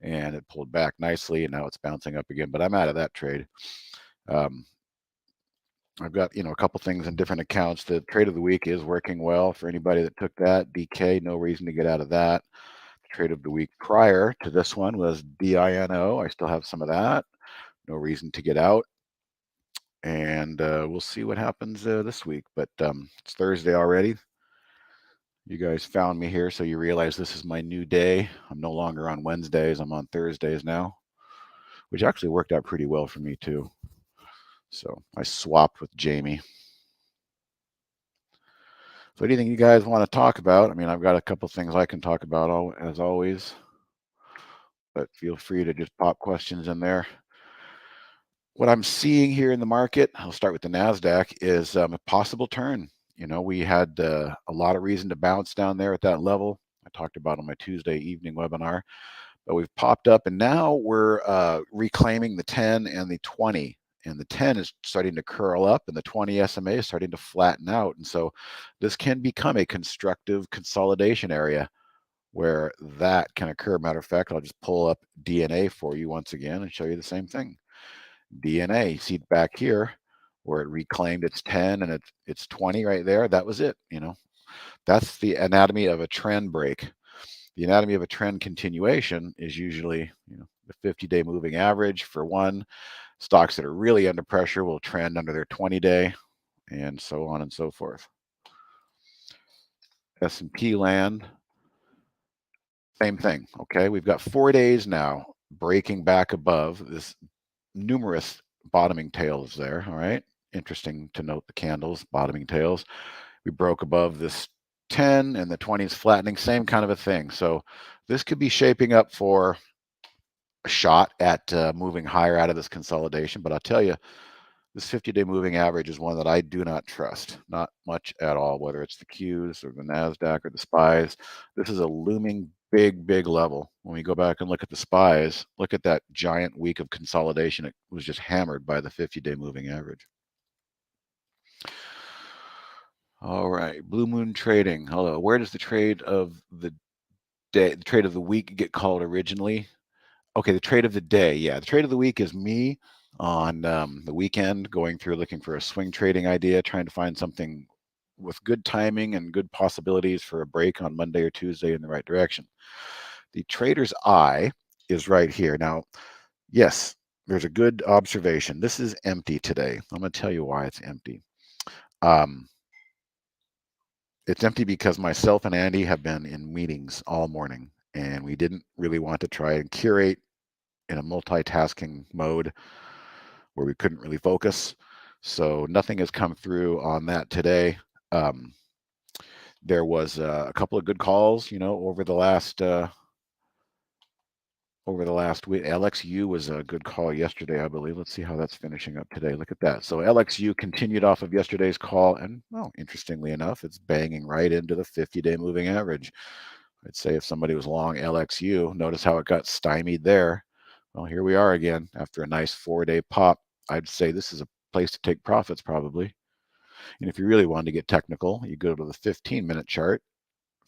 and it pulled back nicely, and now it's bouncing up again. But I'm out of that trade. I've got, a couple things in different accounts. The trade of the week is working well for anybody that took that. DK, no reason to get out of that. The trade of the week prior to this one was DINO. I still have some of that. No reason to get out. And we'll see what happens this week. But it's Thursday already. You guys found me here, so you realize this is my new day. I'm no longer on Wednesdays. I'm on Thursdays now, which actually worked out pretty well for me too. So I swapped with Jamie. So anything you guys want to talk about? I mean, I've got a couple things I can talk about as always, but feel free to just pop questions in there. What I'm seeing here in the market, I'll start with the NASDAQ, is a possible turn. We had a lot of reason to bounce down there at that level. I talked about on my Tuesday evening webinar, but we've popped up and now we're reclaiming the 10 and the 20. And the 10 is starting to curl up and the 20 SMA is starting to flatten out. And so this can become a constructive consolidation area where that can occur. Matter of fact, I'll just pull up DNA for you once again and show you the same thing. DNA, see back here where it reclaimed its 10 and it's 20 right there. That was it. That's the anatomy of a trend break. The anatomy of a trend continuation is usually, the 50-day moving average for one. Stocks that are really under pressure will trend under their 20-day, and so on and so forth. S&P land, same thing. Okay, we've got 4 days now breaking back above this numerous bottoming tails there. All right, interesting to note the candles, bottoming tails. We broke above this 10 and the 20 is flattening, same kind of a thing. So this could be shaping up for a shot at moving higher out of this consolidation. But I'll tell you, this 50-day moving average is one that I do not trust, not much at all, whether it's the Qs or the NASDAQ or the SPYs. This is a looming big level. When we go back and look at the SPYs, look at that giant week of consolidation. It was just hammered by the 50-day moving average. All right, Blue Moon Trading. Hello. Where does the trade of the day, the trade of the week get called originally? Okay, the trade of the day. Yeah, the trade of the week is me on the weekend going through looking for a swing trading idea, trying to find something with good timing and good possibilities for a break on Monday or Tuesday in the right direction. The trader's eye is right here. Now, yes, there's a good observation. This is empty today. I'm going to tell you why it's empty. It's empty because myself and Andy have been in meetings all morning, and we didn't really want to try and curate in a multitasking mode where we couldn't really focus. So nothing has come through on that today. There was a couple of good calls, over the last week. LXU was a good call yesterday, I believe. Let's see how that's finishing up today. Look at that. So LXU continued off of yesterday's call, and well, interestingly enough, it's banging right into the 50-day moving average. I'd say if somebody was long LXU, notice how it got stymied there Well, here we are again after a nice 4-day pop. I'd say this is a place to take profits probably. And if you really wanted to get technical, you go to the 15-minute chart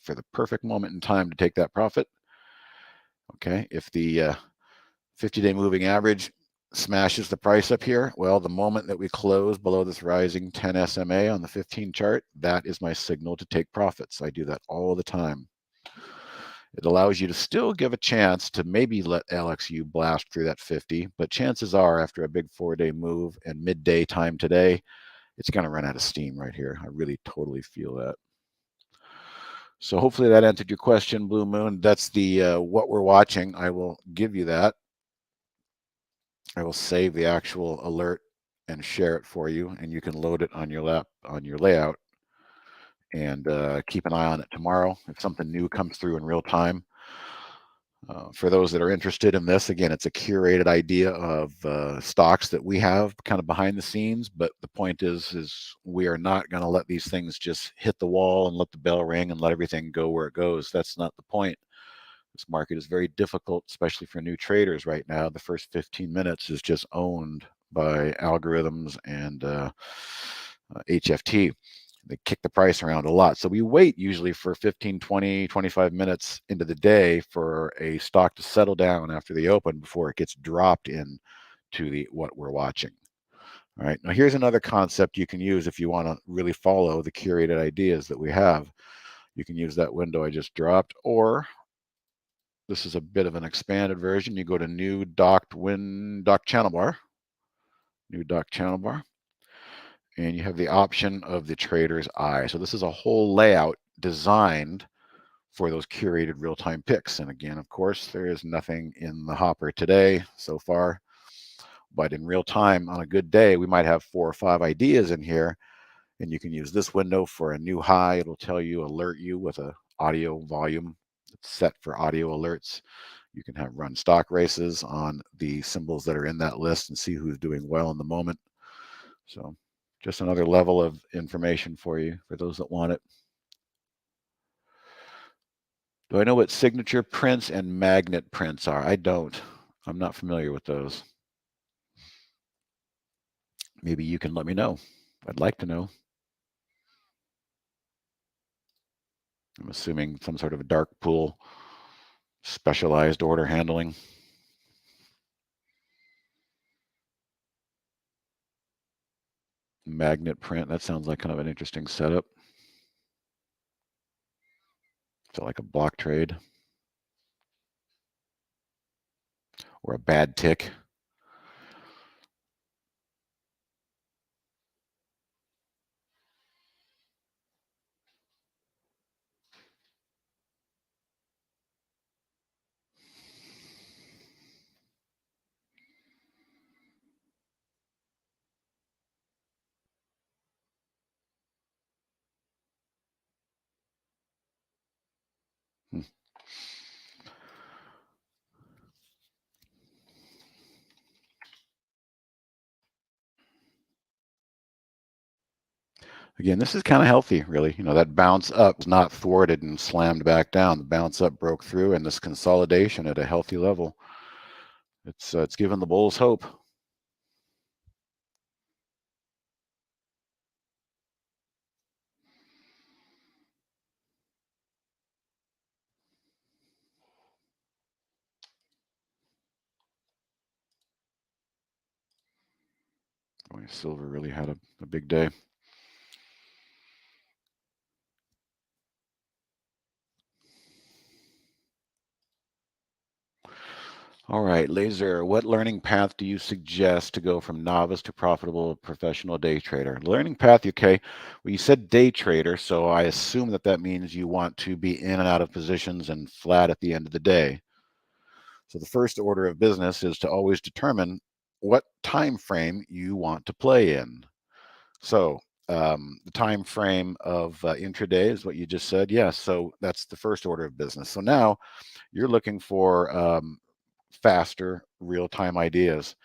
for the perfect moment in time to take that profit. Okay, if the 50-day moving average smashes the price up here, well, the moment that we close below this rising 10 SMA on the 15 chart, that is my signal to take profits. I do that all the time. It allows you to still give a chance to maybe let LXU blast through that 50, but chances are after a big 4-day move and midday time today, it's going to run out of steam right here. I really totally feel that. So hopefully that answered your question, Blue Moon. That's the what we're watching. I will give you that. I will save the actual alert and share it for you, and you can load it on your layout, and keep an eye on it tomorrow if something new comes through in real time. For those that are interested in this, again, it's a curated idea of stocks that we have kind of behind the scenes, but the point is we are not going to let these things just hit the wall and let the bell ring and let everything go where it goes. That's not the point. This market is very difficult, especially for new traders right now. The first 15 minutes is just owned by algorithms and HFT. They kick the price around a lot. So we wait usually for 15, 20, 25 minutes into the day for a stock to settle down after the open before it gets dropped in to what we're watching. All right, now here's another concept you can use if you want to really follow the curated ideas that we have. You can use that window I just dropped, or this is a bit of an expanded version. You go to new dock channel bar, new dock channel bar, and you have the option of the trader's eye. So this is a whole layout designed for those curated real-time picks. And again, of course, there is nothing in the hopper today so far, but in real time on a good day, we might have 4 or 5 ideas in here, and you can use this window for a new high. It'll tell you, alert you with a audio volume set for audio alerts. You can have run stock races on the symbols that are in that list and see who's doing well in the moment. So just another level of information for you, for those that want it. Do I know what signature prints and magnet prints are? I don't. I'm not familiar with those. Maybe you can let me know. I'd like to know. I'm assuming some sort of a dark pool, specialized order handling. Magnet print, that sounds like kind of an interesting setup. So like a block trade or a bad tick. Again, this is kind of healthy, really. You know, that bounce up is not thwarted and slammed back down. The bounce up broke through, and this consolidation at a healthy level. It's given the bulls hope. Boy, silver really had a big day. All right, Laser, what learning path do you suggest to go from novice to profitable professional day trader? Learning path, okay. Well, you said day trader, so I assume that means you want to be in and out of positions and flat at the end of the day. So the first order of business is to always determine what time frame you want to play in. So the time frame of intraday is what you just said. Yes, so that's the first order of business. So now you're looking for faster real-time ideas.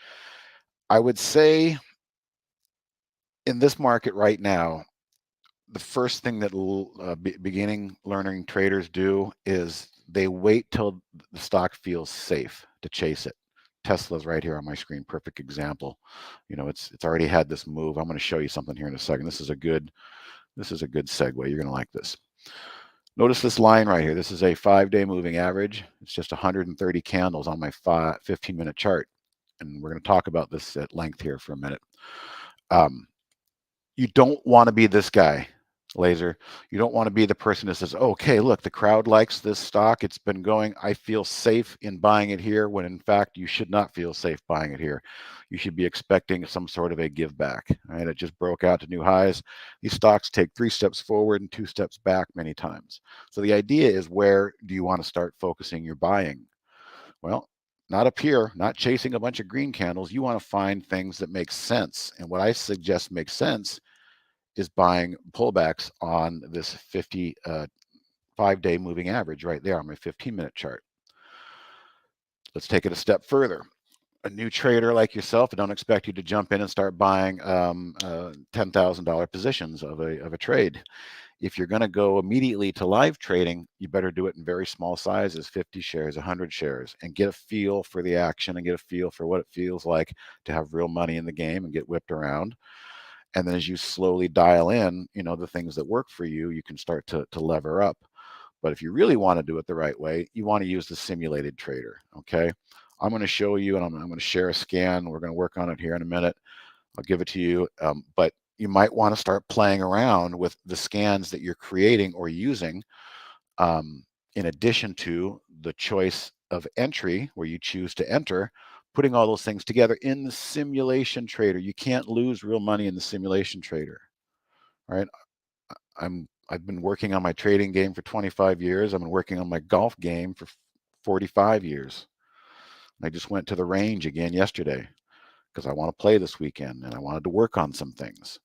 I would say in this market right now, the first thing that beginning learning traders do is they wait till the stock feels safe to chase it. Tesla's right here on my screen, perfect example. You know, it's already had this move. I'm going to show you something here in a second. This is a good segue. You're going to like this. Notice this line right here. This is a 5-day moving average. It's just 130 candles on my 15-minute chart. And we're going to talk about this at length here for a minute. You don't want to be this guy, Laser. You don't want to be the person that says, okay, look, the crowd likes this stock. It's been going. I feel safe in buying it here, when in fact, you should not feel safe buying it here. You should be expecting some sort of a give back. Right? It just broke out to new highs. These stocks take 3 steps forward and 2 steps back many times. So the idea is, where do you want to start focusing your buying? Well, not up here, not chasing a bunch of green candles. You want to find things that make sense. And what I suggest makes sense is buying pullbacks on this 5-day moving average right there on my 15-minute chart. Let's take it a step further. A new trader like yourself, I don't expect you to jump in and start buying $10,000 positions of a trade. If you're going to go immediately to live trading, you better do it in very small sizes, 50 shares, 100 shares, and get a feel for the action and get a feel for what it feels like to have real money in the game and get whipped around. And then as you slowly dial in, you know, the things that work for you, you can start to lever up. But if you really want to do it the right way, you want to use the simulated trader. Okay. I'm going to show you, and I'm going to share a scan. We're going to work on it here in a minute. I'll give it to you. But you might want to start playing around with the scans that you're creating or using, in addition to the choice of entry, where you choose to enter, putting all those things together in the simulation trader. You can't lose real money in the simulation trader. All right. I've been working on my trading game for 25 years. I've been working on my golf game for 45 years. I just went to the range again yesterday because I want to play this weekend and I wanted to work on some things.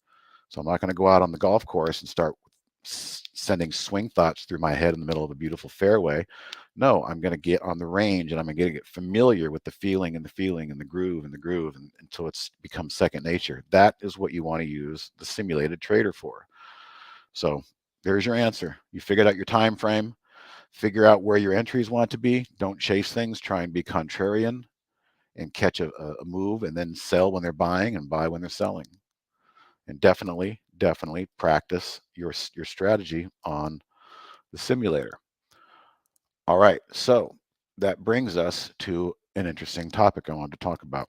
So I'm not going to go out on the golf course and start sending swing thoughts through my head in the middle of a beautiful fairway. No, I'm going to get on the range and I'm going to get familiar with the feeling and the feeling and the groove until it's become second nature. That is what you want to use the simulated trader for. So there's your answer. You figured out your time frame, figure out where your entries want to be. Don't chase things. Try and be contrarian and catch a move and then sell when they're buying and buy when they're selling. And definitely practice your strategy on the simulator. All right, so that brings us to an interesting topic I wanted to talk about.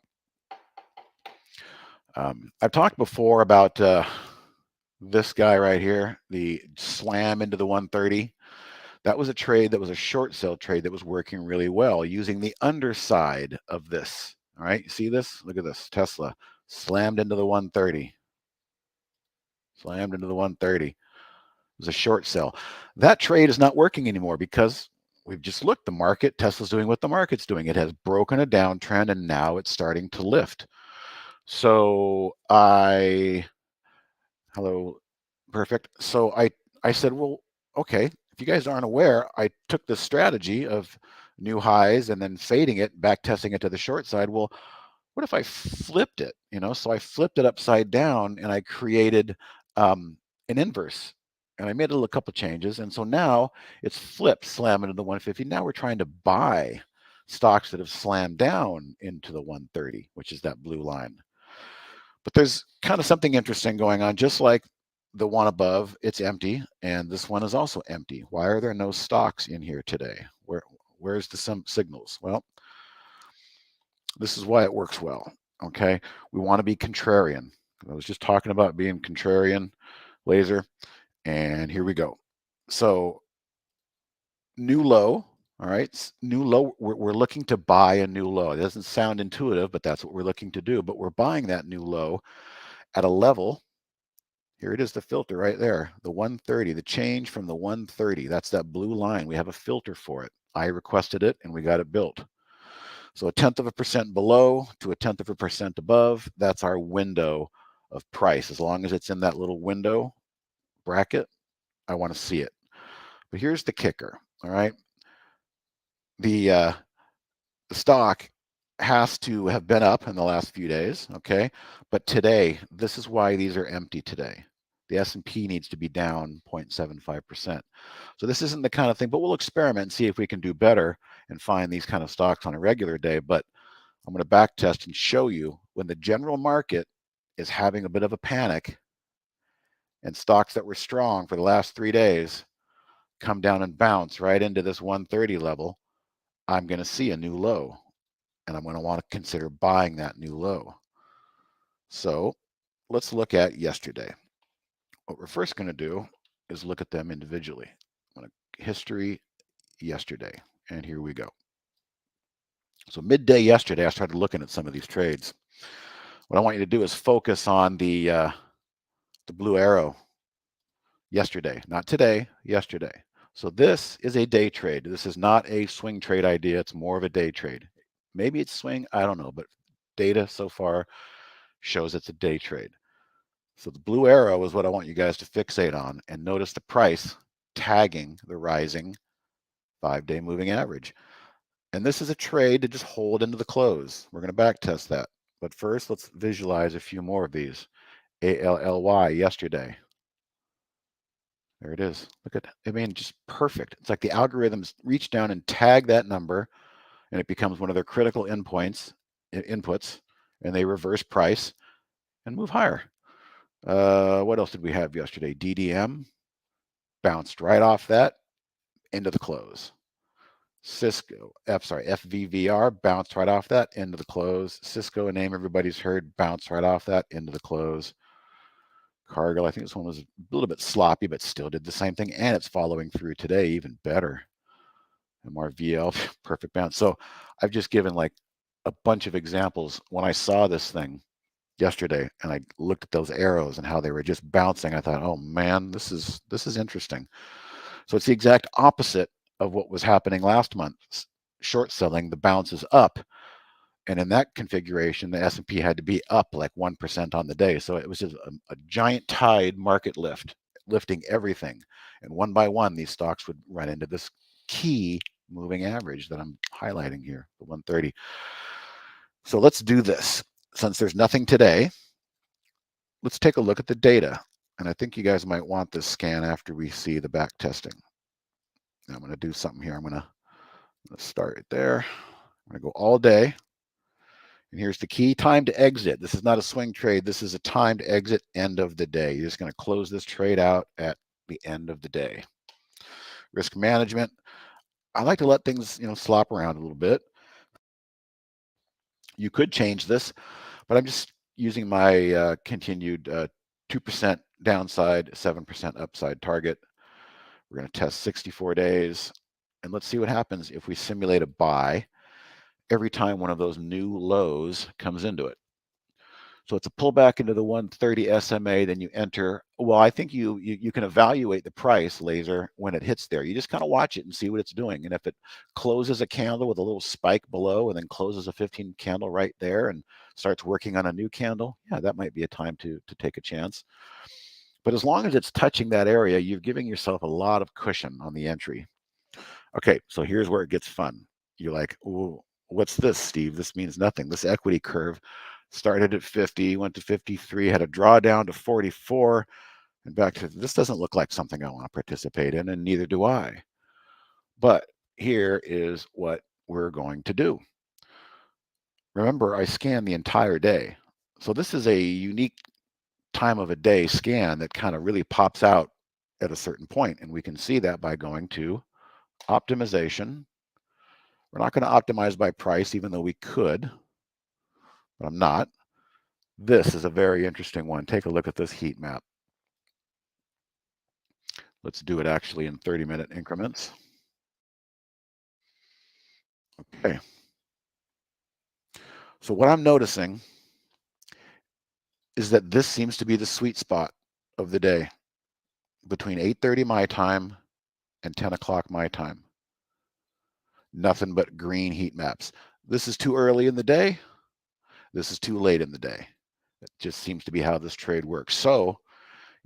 I've talked before about this guy right here, the slam into the 130. That was a trade that was a short sell trade that was working really well using the underside of this. All right, you see this? Look at this. Tesla slammed into the 130. Slammed into the 130. It was a short sell. That trade is not working anymore because we've just looked. The market, Tesla's doing what the market's doing. It has broken a downtrend and now it's starting to lift. So perfect. So I said, well, okay, if you guys aren't aware, I took the strategy of new highs and then fading it, back testing it to the short side. Well, what if I flipped it? You know, so I flipped it upside down and I created an inverse. And I made a couple changes. And so now it's flipped, slamming into the 150. Now we're trying to buy stocks that have slammed down into the 130, which is that blue line. But there's kind of something interesting going on. Just like the one above, it's empty, and this one is also empty. Why are there no stocks in here today? Where's the signals? Well, this is why it works well. Okay, we want to be contrarian. I was just talking about being contrarian, Laser, and here we go. So new low. All right, new low. We're looking to buy a new low. It doesn't sound intuitive, but that's what we're looking to do. But we're buying that new low at a level. Here it is, the filter right there, the 130, the change from the 130. That's that blue line. We have a filter for it. I requested it and we got it built. So 0.1% below to 0.1% above, that's our window of price. As long as it's in that little window bracket, I want to see it. But here's the kicker, all right? The stock has to have been up in the last few days, okay? But today, this is why these are empty today. The S&P needs to be down 0.75%. So this isn't the kind of thing, but we'll experiment and see if we can do better and find these kind of stocks on a regular day. But I'm going to back test and show you when the general market is having a bit of a panic and stocks that were strong for the last 3 days come down and bounce right into this 130 level, I'm going to see a new low, and I'm going to want to consider buying that new low. So let's look at yesterday. What we're first going to do is look at them individually. I'm going to history yesterday, and here we go. So midday yesterday, I started looking at some of these trades. What I want you to do is focus on the blue arrow yesterday, not today, yesterday. So this is a day trade. This is not a swing trade idea. It's more of a day trade. Maybe it's swing, I don't know, but data so far shows it's a day trade. So the blue arrow is what I want you guys to fixate on, and notice the price tagging the rising 5-day moving average. And this is a trade to just hold into the close. We're going to back test that. But first, let's visualize a few more of these. ALLY yesterday. There it is. Look at, I mean, just perfect. It's like the algorithms reach down and tag that number, and it becomes one of their critical inputs, and they reverse price and move higher. What else did we have yesterday? DDM bounced right off that into the close. FVVR bounced right off that into the close. Cisco, a name everybody's heard, bounced right off that into the close. Cargill, I think this one was a little bit sloppy, but still did the same thing, and it's following through today even better. MRVL, perfect bounce. So I've just given like a bunch of examples. When I saw this thing yesterday and I looked at those arrows and how they were just bouncing, I thought, oh man, this is interesting. So it's the exact opposite of what was happening last month. Short selling, the bounce is up. And in that configuration, the S&P had to be up like 1% on the day. So it was just a giant tide market lift, lifting everything. And one by one, these stocks would run into this key moving average that I'm highlighting here, the 130. So let's do this. Since there's nothing today, let's take a look at the data. And I think you guys might want this scan after we see the back testing. Now I'm going to do something here. I'm going to start it there. I'm going to go all day. And here's the key time to exit. This is not a swing trade. This is a time to exit end of the day. You're just going to close this trade out at the end of the day. Risk management. I like to let things, slop around a little bit. You could change this, but I'm just using my continued 2% downside, 7% upside target. We're going to test 64 days, and let's see what happens if we simulate a buy every time one of those new lows comes into it. So it's a pullback into the 130 SMA, then you enter. Well, I think you can evaluate the price, Laser, when it hits there. You just kind of watch it and see what it's doing. And if it closes a candle with a little spike below and then closes a 15 candle right there and starts working on a new candle, yeah, that might be a time to take a chance. But as long as it's touching that area, you're giving yourself a lot of cushion on the entry. Okay, so here's where it gets fun. You're like, oh, what's this, Steve? This means nothing. This equity curve started at 50, went to 53, had a drawdown to 44, and back to, this doesn't look like something I want to participate in, and neither do I. But here is what we're going to do. Remember, I scanned the entire day. So this is a unique time of a day scan that kind of really pops out at a certain point, and we can see that by going to optimization. We're not going to optimize by price, even though we could, but I'm not. This is a very interesting one. Take a look at this heat map. Let's do it actually in 30-minute increments. Okay. So what I'm noticing is that this seems to be the sweet spot of the day between 8:30 my time and 10 o'clock my time. Nothing but green heat maps. This is too early in the day. This is too late in the day. It just seems to be how this trade works. So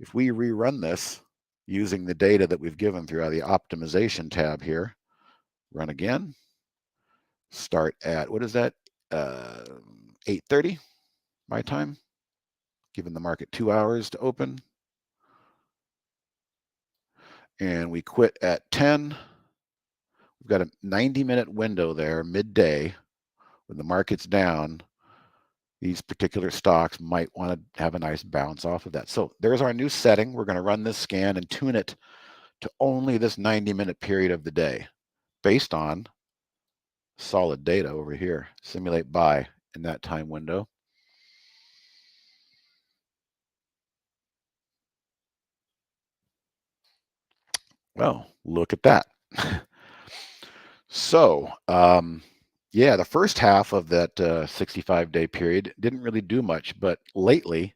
if we rerun this using the data that we've given through the optimization tab here, run again, start at, what is that, 8:30 my time, giving the market 2 hours to open. And we quit at 10. We've got a 90-minute window there, midday, when the market's down, these particular stocks might want to have a nice bounce off of that. So there's our new setting. We're going to run this scan and tune it to only this 90-minute period of the day based on solid data over here. Simulate buy in that time window. Well, look at that. So, yeah, the first half of that 65-day period didn't really do much, but lately,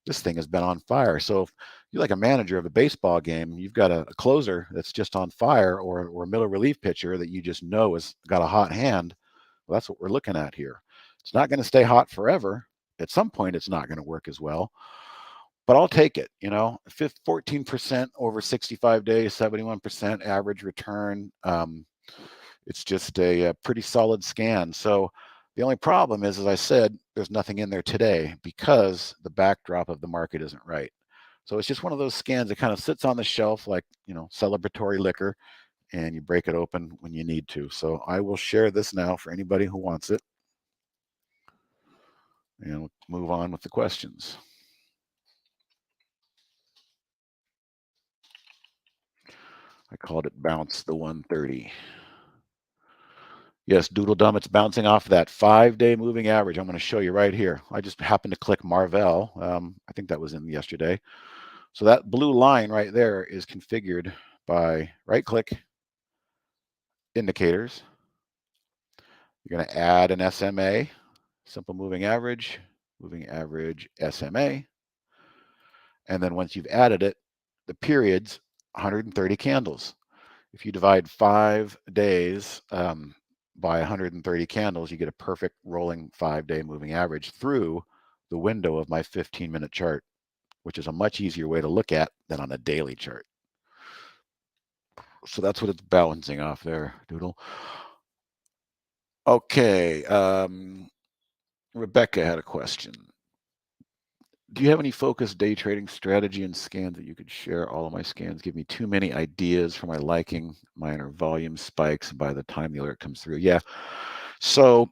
this thing has been on fire. So if you're like a manager of a baseball game, you've got a closer that's just on fire, or a middle relief pitcher that you just know has got a hot hand. Well, that's what we're looking at here. It's not going to stay hot forever. At some point, it's not going to work as well. But I'll take it, 14% over 65 days, 71% average return. It's just a pretty solid scan. So the only problem is, as I said, there's nothing in there today because the backdrop of the market isn't right. So it's just one of those scans that kind of sits on the shelf like, celebratory liquor, and you break it open when you need to. So I will share this now for anybody who wants it. And we'll move on with the questions. I called it bounce the 130. Yes, Doodle Dumb, it's bouncing off that 5-day moving average. I'm going to show you right here. I just happened to click Marvell. I think that was in yesterday. So that blue line right there is configured by right-click indicators. You're going to add an SMA, simple moving average, SMA. And then once you've added it, the period's 130 candles. If you divide 5 days by 130 candles, you get a perfect rolling 5-day moving average through the window of my 15-minute chart, which is a much easier way to look at than on a daily chart. So that's what it's balancing off there, Doodle. Okay, Rebecca had a question. Do you have any focused day trading strategy and scans that you could share? All of my scans give me too many ideas for my liking. Mine are volume spikes by the time the alert comes through. Yeah. So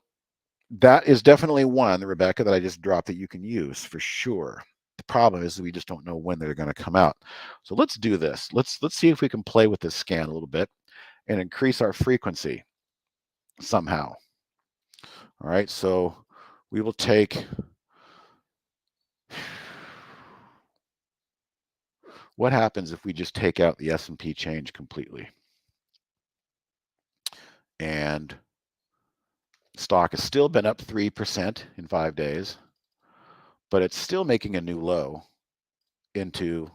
that is definitely one, Rebecca, that I just dropped that you can use for sure. The problem is we just don't know when they're going to come out. So let's do this. Let's see if we can play with this scan a little bit and increase our frequency somehow. All right. So we will take... What happens if we just take out the S&P change completely? And stock has still been up 3% in 5 days, but it's still making a new low into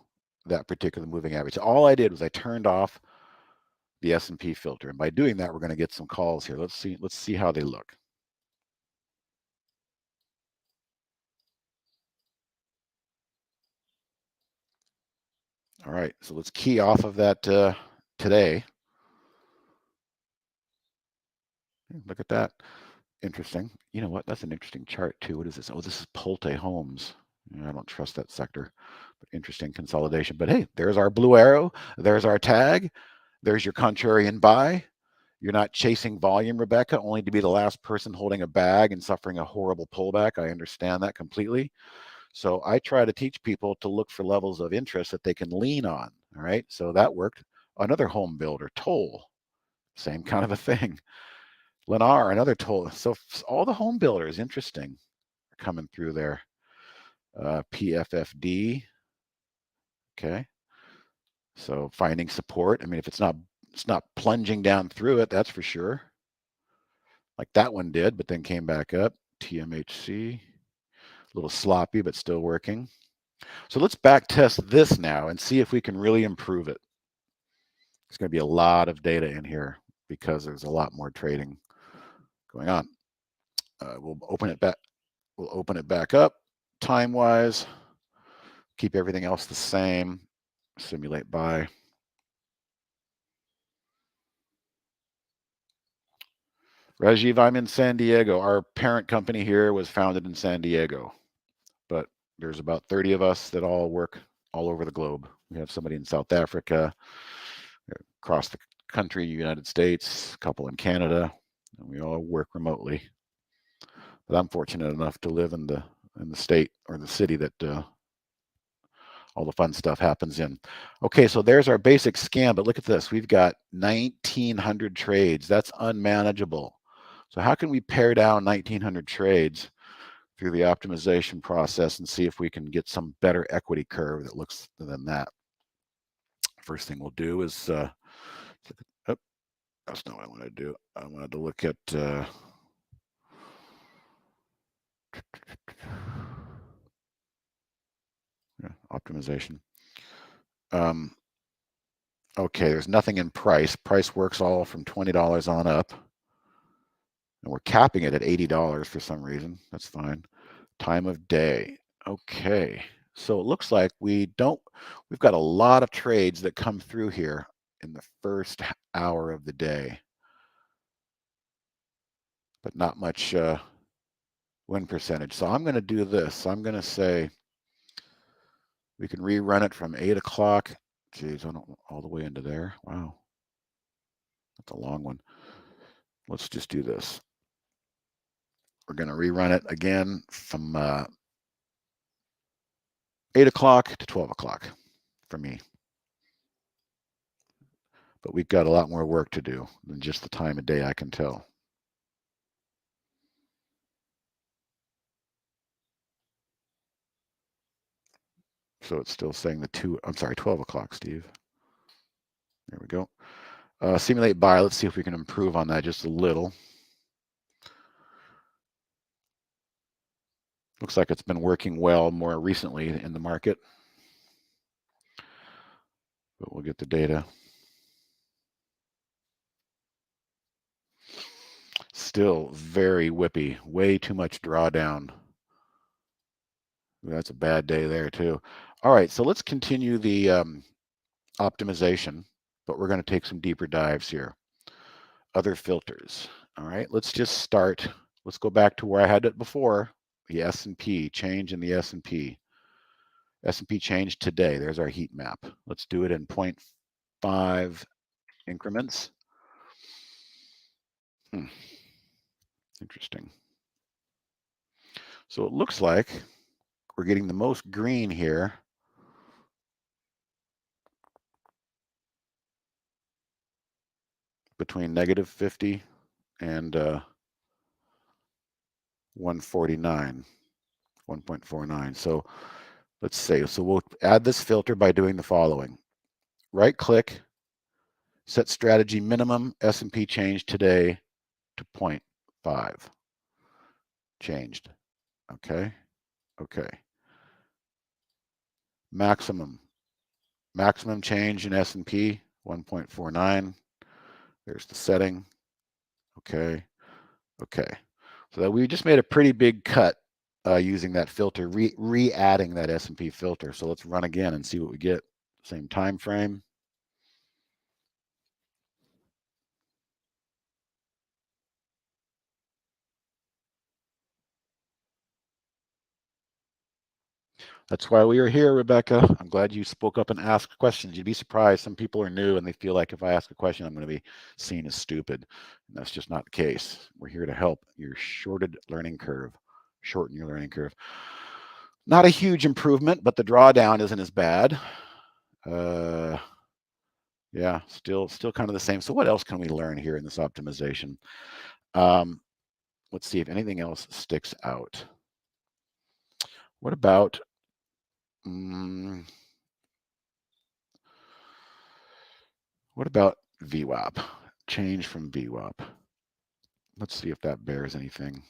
that particular moving average. All I did was I turned off the S&P filter, and by doing that, we're going to get some calls here. Let's see how they look. All right, so let's key off of that today. Look at that. Interesting. You know what? That's an interesting chart too. What is this? Oh, this is Pulte Homes. I don't trust that sector, but interesting consolidation. But hey, there's our blue arrow. There's our tag. There's your contrarian buy. You're not chasing volume, Rebecca, only to be the last person holding a bag and suffering a horrible pullback. I understand that completely. So I try to teach people to look for levels of interest that they can lean on. All right. So that worked. Another home builder, Toll, same kind of a thing. Lennar, another Toll. So all the home builders, interesting, are coming through there. PFFD. Okay. So finding support. I mean, if it's not plunging down through it, that's for sure. Like that one did, but then came back up. TMHC, a little sloppy, but still working. So let's back test this now and see if we can really improve it. There's going to be a lot of data in here because there's a lot more trading going on. We'll open it back. We'll open it back up time-wise. Keep everything else the same. Simulate buy. Rajiv, I'm in San Diego. Our parent company here was founded in San Diego, but there's about 30 of us that all work all over the globe. We have somebody in South Africa, across the country, United States, a couple in Canada, and we all work remotely. But I'm fortunate enough to live in the state or the city that all the fun stuff happens in. Okay, so there's our basic scan, but look at this. We've got 1,900 trades. That's unmanageable. So how can we pare down 1,900 trades through the optimization process and see if we can get some better equity curve that looks than that? First thing we'll do is, oh, that's not what I want to do. I wanted to look at optimization. Okay, there's nothing in price. Price works all from $20 on up. And we're capping it at $80 for some reason. That's fine. Time of day. Okay. So it looks like we've got a lot of trades that come through here in the first hour of the day, but not much win percentage. So I'm going to do this. I'm going to say we can rerun it from 8 o'clock. Geez, I don't all the way into there. Wow. That's a long one. Let's just do this. We're going to rerun it again from 8 o'clock to 12 o'clock for me. But we've got a lot more work to do than just the time of day, I can tell. So it's still saying 12 o'clock, Steve. There we go. Simulate buy. Let's see if we can improve on that just a little. Looks like it's been working well more recently in the market. But we'll get the data. Still very whippy. Way too much drawdown. That's a bad day there too. All right, so let's continue the optimization, but we're going to take some deeper dives here. Other filters. All right, let's just start. Let's go back to where I had it before. The S&P, change in the S&P. S&P change today. There's our heat map. Let's do it in 0.5 increments. Interesting. So it looks like we're getting the most green here between -50 and 149, 1.49. So let's say, so we'll add this filter by doing the following. Right click, set strategy minimum, S&P change today to 0.5. Changed. Okay. Okay. Maximum change in S&P 1.49. There's the setting. Okay. Okay. So that we just made a pretty big cut using that filter, re-adding that S&P filter. So let's run again and see what we get. Same time frame. That's why we are here, Rebecca. I'm glad you spoke up and asked questions. You'd be surprised. Some people are new and they feel like if I ask a question, I'm going to be seen as stupid. And that's just not the case. We're here to help your shorten your learning curve. Not a huge improvement, but the drawdown isn't as bad. Yeah, still kind of the same. So what else can we learn here in this optimization? Let's see if anything else sticks out. What about VWAP? Change from VWAP. Let's see if that bears anything.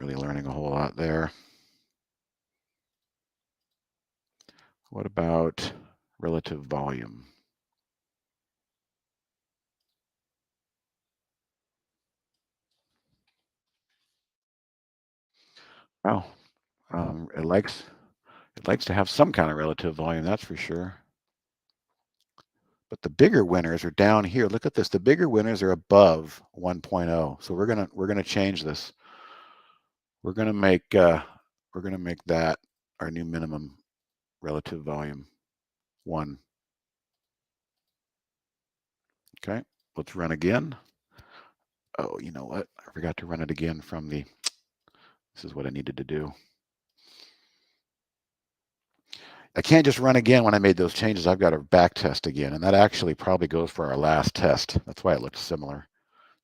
Really learning a whole lot there. What about relative volume? Oh, it likes to have some kind of relative volume, that's for sure. But the bigger winners are down here. Look at this. The bigger winners are above 1.0. So we're gonna change this. We're gonna make that our new minimum relative volume 1. Okay, let's run again. Oh, you know what? I forgot to run it again from the. This is what I needed to do. I can't just run again when I made those changes. I've got to back test again, and that actually probably goes for our last test. That's why it looks similar.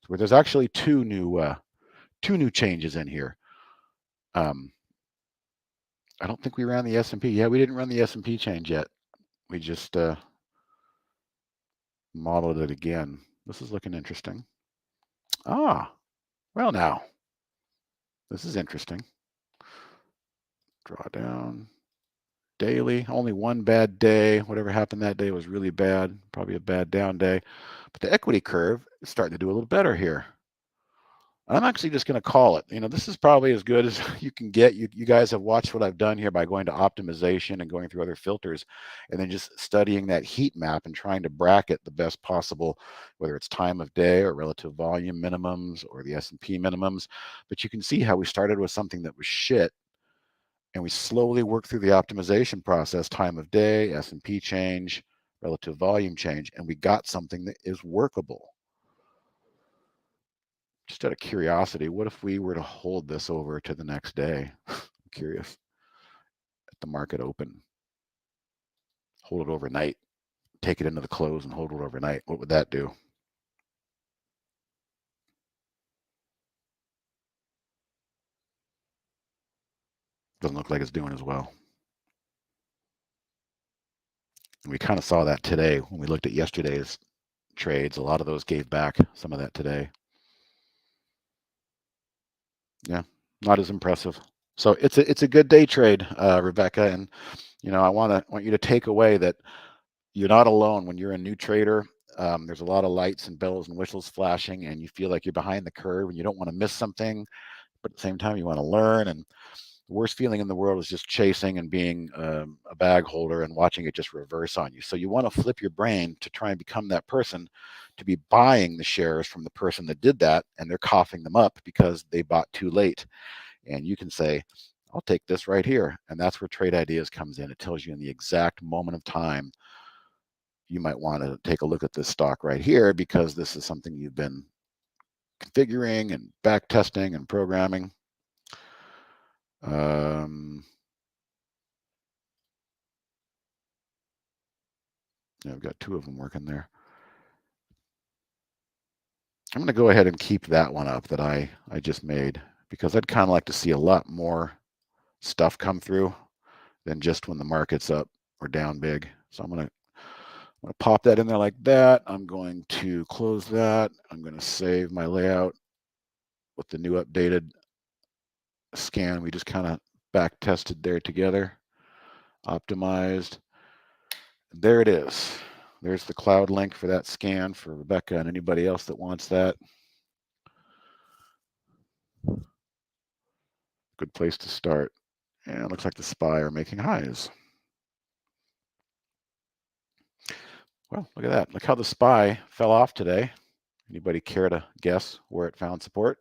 So there's actually two new changes in here. I don't think we ran the S&P. Yeah, we didn't run the S&P change yet. We just modeled it again. This is looking interesting. Ah, well now, this is interesting. Draw down. Daily, only one bad day. Whatever happened that day was really bad, probably a bad down day. But the equity curve is starting to do a little better here. I'm actually just going to call it. You know, this is probably as good as you can get. You guys have watched what I've done here by going to optimization and going through other filters and then just studying that heat map and trying to bracket the best possible, whether it's time of day or relative volume minimums or the S&P minimums. But you can see how we started with something that was shit. And we slowly work through the optimization process, time of day, S&P change, relative volume change, and we got something that is workable. Just out of curiosity, what if we were to hold this over to the next day? I'm curious. At the market open, hold it overnight, take it into the close and hold it overnight. What would that do? Doesn't look like it's doing as well. And we kind of saw that today when we looked at yesterday's trades. A lot of those gave back some of that today. Yeah, not as impressive. So it's a good day trade, Rebecca, and you know I want you to take away that you're not alone when you're a new trader. There's a lot of lights and bells and whistles flashing, and you feel like you're behind the curve, and you don't want to miss something, but at the same time you want to learn. And the worst feeling in the world is just chasing and being a bag holder and watching it just reverse on you. So you want to flip your brain to try and become that person, to be buying the shares from the person that did that, and they're coughing them up because they bought too late. And you can say, I'll take this right here. And that's where Trade Ideas comes in. It tells you in the exact moment of time, you might want to take a look at this stock right here because this is something you've been configuring and back testing and programming. Yeah, I've got two of them working there. I'm going to go ahead and keep that one up that I just made because I'd kind of like to see a lot more stuff come through than just when the market's up or down big. So I'm going to pop that in there like that. I'm going to close that. I'm going to save my layout with the new updated scan. We just kind of back tested there together, optimized. There it is. There's the cloud link for that scan for Rebecca and anybody else that wants that. Good place to start. And it looks like the SPY are making highs. Well, look at that. Look how the SPY fell off today. Anybody care to guess where it found support?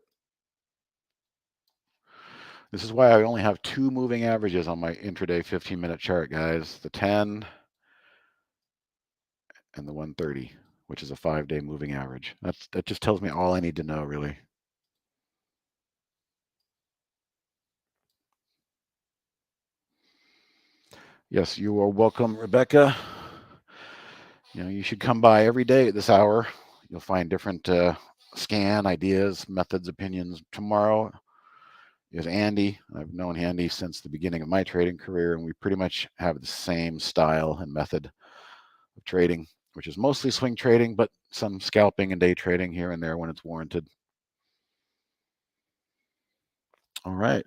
This is why I only have two moving averages on my intraday 15-minute chart, guys. The 10 and the 130, which is a 5-day moving average. That just tells me all I need to know, really. Yes, you are welcome, Rebecca. You know, you should come by every day at this hour. You'll find different scan ideas, methods, opinions. Tomorrow is Andy. I've known Andy since the beginning of my trading career, and we pretty much have the same style and method of trading, which is mostly swing trading, but some scalping and day trading here and there when it's warranted. All right.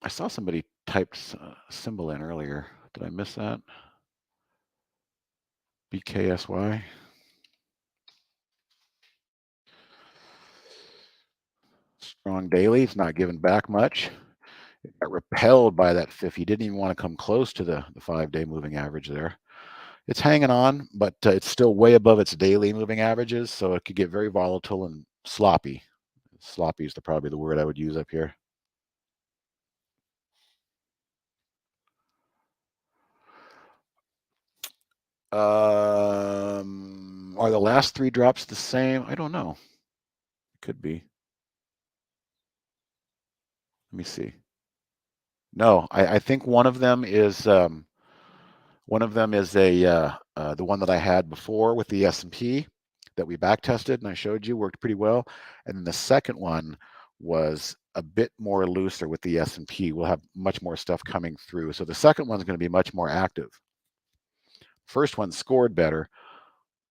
I saw somebody typed a symbol in earlier. Did I miss that? BKSY. Strong daily. It's not giving back much. It got repelled by that 50. Didn't even want to come close to the 5-day moving average there. It's hanging on, but it's still way above its daily moving averages, so it could get very volatile and sloppy. Sloppy is probably the word I would use up here. Are the last three drops the same? I don't know. It could be. Let me see. No, I think one of them is the one that I had before with the S&P that we back tested and I showed you worked pretty well, and then the second one was a bit more looser with the S&P. We'll have much more stuff coming through, so the second one's going to be much more active. First one scored better,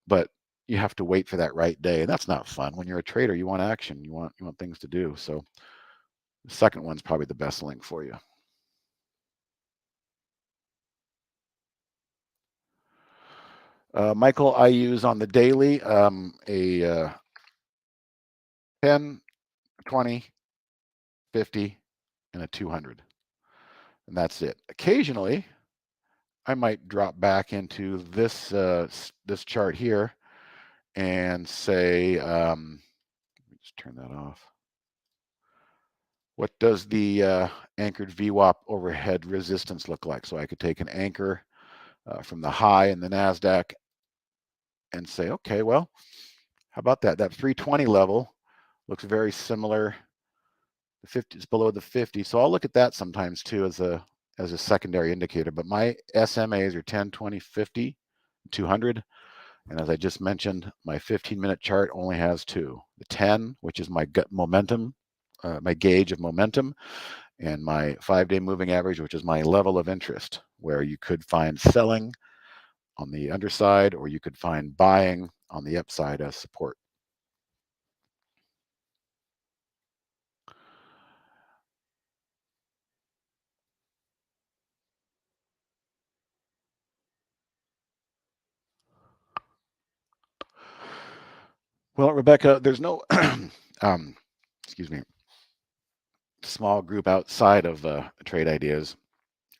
but you have to wait for that right day, and that's not fun. When you're a trader, you want action, you want things to do. So the second one's probably the best link for you. Michael, I use on the daily a 10, 20, 50, and a 200. And that's it. Occasionally, I might drop back into this this chart here and say, let me just turn that off. What does the anchored VWAP overhead resistance look like? So I could take an anchor from the high in the NASDAQ and say, okay, well, how about that? That 320 level looks very similar. The 50 is below the 50. So I'll look at that sometimes too as a secondary indicator. But my SMAs are 10, 20, 50, 200. And as I just mentioned, my 15-minute chart only has two. The 10, which is my gut momentum, my gauge of momentum, and my 5-day moving average, which is my level of interest, where you could find selling on the underside or you could find buying on the upside as support. Well, Rebecca, there's no, excuse me, small group outside of Trade Ideas.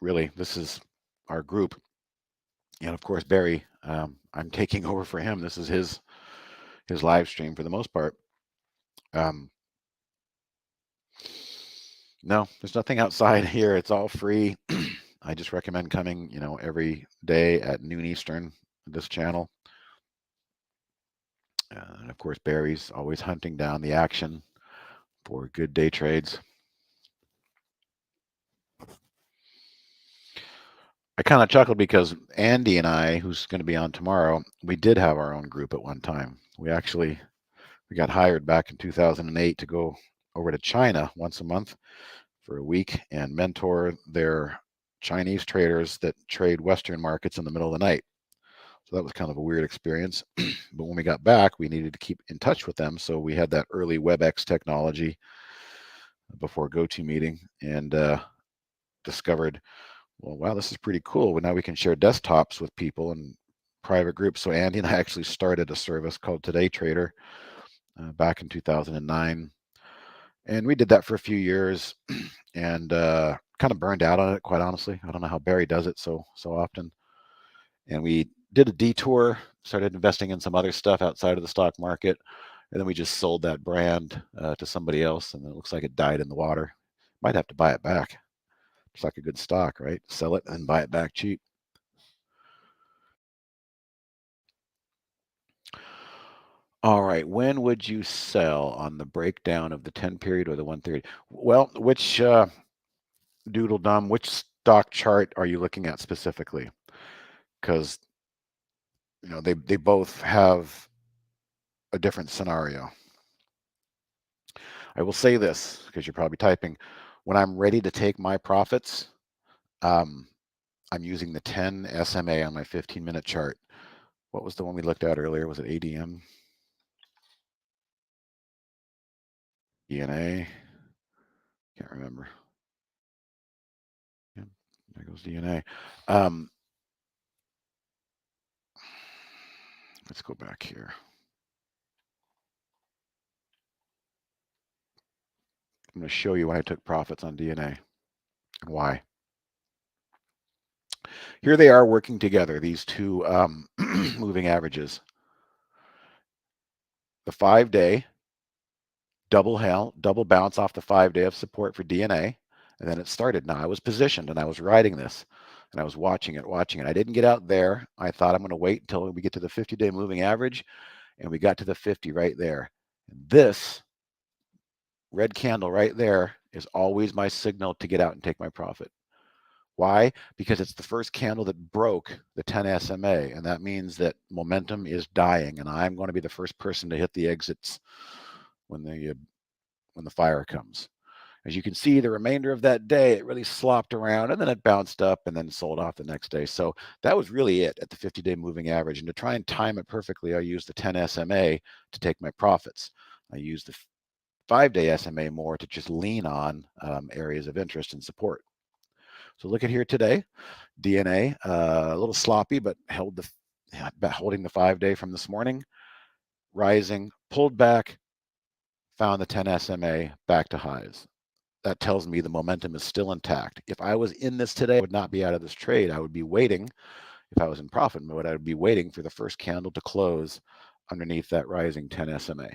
Really, this is our group. And of course, Barry, I'm taking over for him. This is his live stream for the most part. No, there's nothing outside here. It's all free. I just recommend coming, every day at noon Eastern, this channel. And of course, Barry's always hunting down the action for good day trades. I kind of chuckled because Andy and I, who's going to be on tomorrow, we did have our own group at one time. We got hired back in 2008 to go over to China once a month for a week and mentor their Chinese traders that trade Western markets in the middle of the night. So that was kind of a weird experience. But when we got back, we needed to keep in touch with them. So we had that early WebEx technology before GoToMeeting and discovered, well, wow, this is pretty cool. Well, now we can share desktops with people and private groups. So Andy and I actually started a service called Today Trader back in 2009. And we did that for a few years and kind of burned out on it, quite honestly. I don't know how Barry does it so often. And we did a detour, started investing in some other stuff outside of the stock market. And then we just sold that brand to somebody else. And it looks like it died in the water. Might have to buy it back. It's like a good stock, right? Sell it and buy it back cheap. All right. When would you sell on the breakdown of the 10 period or the 130? Well, which doodle dumb, which stock chart are you looking at specifically? Because they both have a different scenario. I will say this because you're probably typing. When I'm ready to take my profits, I'm using the 10 SMA on my 15-minute chart. What was the one we looked at earlier? Was it ADM? DNA? Can't remember. Yeah, there goes DNA. Let's go back here. I'm going to show you when I took profits on DNA and why. Here they are working together, these two moving averages. The 5-day double bounce off the 5-day of support for DNA, and then it started. Now I was positioned and I was riding this, and I was watching it. I didn't get out there. I thought I'm going to wait until we get to the 50-day moving average, and we got to the 50 right there. This red candle right there is always my signal to get out and take my profit. Why? Because it's the first candle that broke the 10 SMA, and that means that momentum is dying, and I'm going to be the first person to hit the exits when the fire comes. As you can see, the remainder of that day, it really slopped around, and then it bounced up and then sold off the next day. So that was really it at the 50-day moving average. And to try and time it perfectly, I used the 10 SMA to take my profits. I used the 5-day SMA more to just lean on areas of interest and support. So look at here today, DNA, a little sloppy, but holding the 5-day from this morning, rising, pulled back, found the 10 SMA back to highs. That tells me the momentum is still intact. If I was in this today, I would not be out of this trade. I would be waiting. If I was in profit mode, I would be waiting for the first candle to close underneath that rising 10 SMA.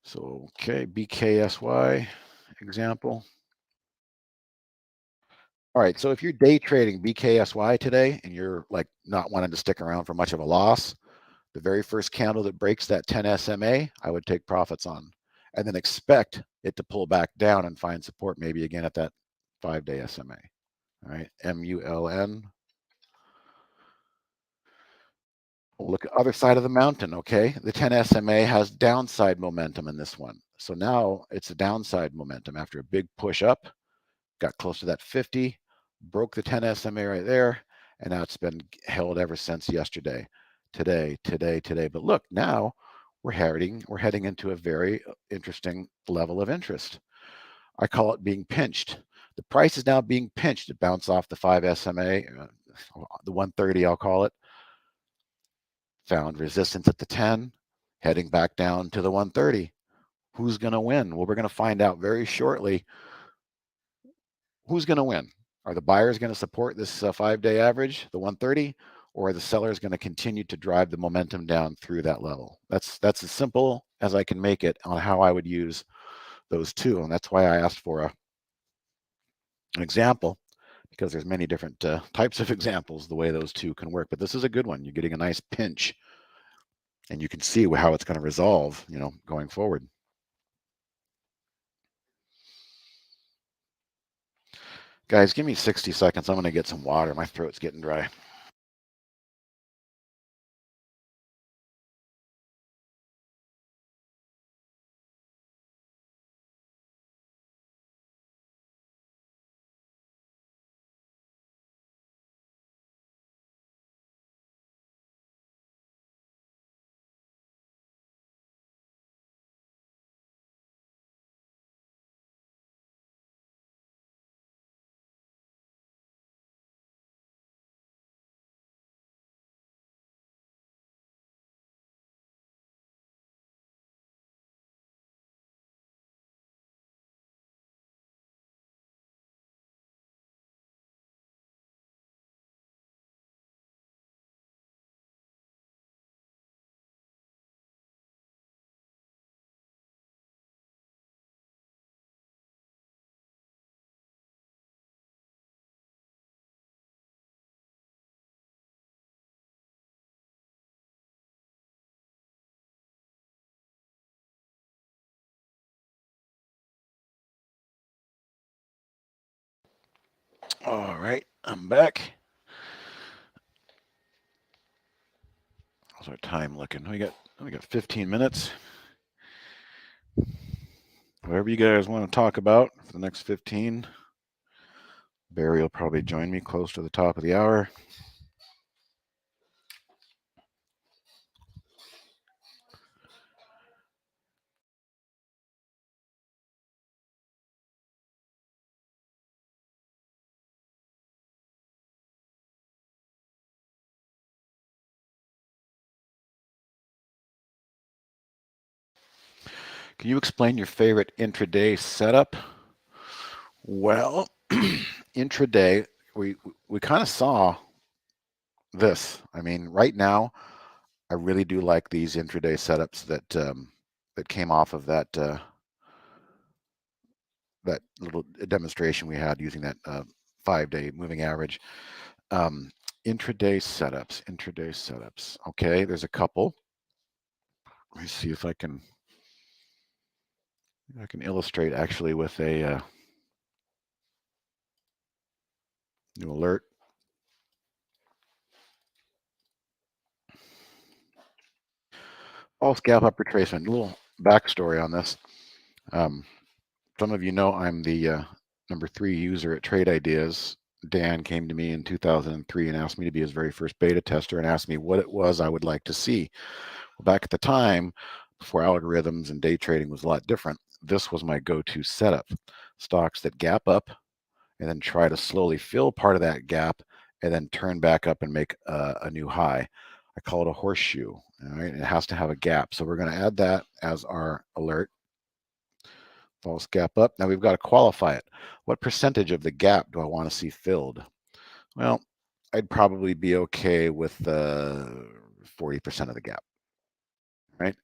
So, okay, BKSY example. All right, so if you're day trading BKSY today and you're like not wanting to stick around for much of a loss, the very first candle that breaks that 10 SMA, I would take profits on, and then expect it to pull back down and find support maybe again at that 5-day SMA. All right, MULN. Look at other side of the mountain, okay? The 10 SMA has downside momentum in this one. So now it's a downside momentum after a big push up, got close to that 50, broke the 10 SMA right there, and now it's been held ever since yesterday. Today. But look, now we're heading into a very interesting level of interest. I call it being pinched. The price is now being pinched to bounce off the 5 SMA, the 130, I'll call it. Found resistance at the 10, heading back down to the 130. Who's going to win? Well, we're going to find out very shortly. Who's going to win? Are the buyers going to support this 5-day average, the 130, or are the sellers going to continue to drive the momentum down through that level? That's as simple as I can make it on how I would use those two, and that's why I asked for an example, because there's many different types of examples the way those two can work. But this is a good one. You're getting a nice pinch, and you can see how it's going to resolve, going forward. Guys, give me 60 seconds. I'm going to get some water. My throat's getting dry. All right, I'm back. How's our time looking? We got 15 minutes. Whatever you guys want to talk about for the next 15. Barry will probably join me close to the top of the hour. Can you explain your favorite intraday setup? Well, intraday, we kind of saw this. I mean, right now, I really do like these intraday setups that came off of that that little demonstration we had using that 5-day moving average. Intraday setups. Okay, there's a couple. Let me see if I can illustrate actually with a new alert. False gap up retracement. A little backstory on this. Some of you know I'm the number 3 user at Trade Ideas. Dan came to me in 2003 and asked me to be his very first beta tester and asked me what it was I would like to see. Well, back at the time, before algorithms and day trading was a lot different, this was my go-to setup. Stocks that gap up and then try to slowly fill part of that gap and then turn back up and make a new high. I call it a horseshoe. All right, it has to have a gap. So we're going to add that as our alert. False gap up. Now we've got to qualify it. What percentage of the gap do I want to see filled? Well, I'd probably be okay with 40% of the gap, right?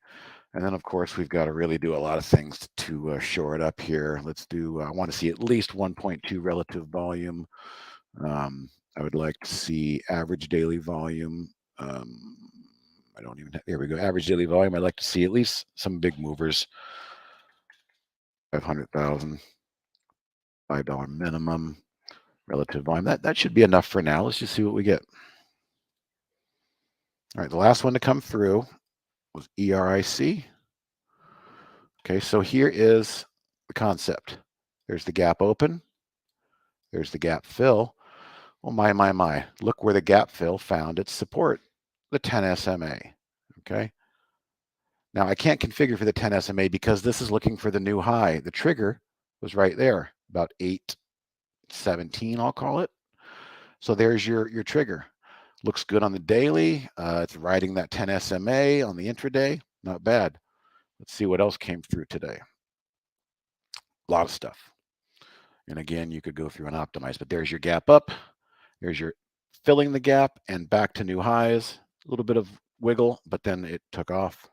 And then, of course, we've got to really do a lot of things to shore it up here. Let's do, I want to see at least 1.2 relative volume. I would like to see average daily volume. I don't even, here we go, average daily volume. I'd like to see at least some big movers. 500,000, $5 minimum, relative volume. That should be enough for now. Let's just see what we get. All right, the last one to come through was ERIC. Okay, so here is the concept. There's the gap open. There's the gap fill. Oh, my. Look where the gap fill found its support, the 10 SMA. Okay. Now, I can't configure for the 10 SMA because this is looking for the new high. The trigger was right there, about 817, I'll call it. So there's your trigger. Looks good on the daily. It's riding that 10 SMA on the intraday. Not bad. Let's see what else came through today. A lot of stuff. And again, you could go through and optimize, but there's your gap up. There's your filling the gap and back to new highs. A little bit of wiggle, but then it took off.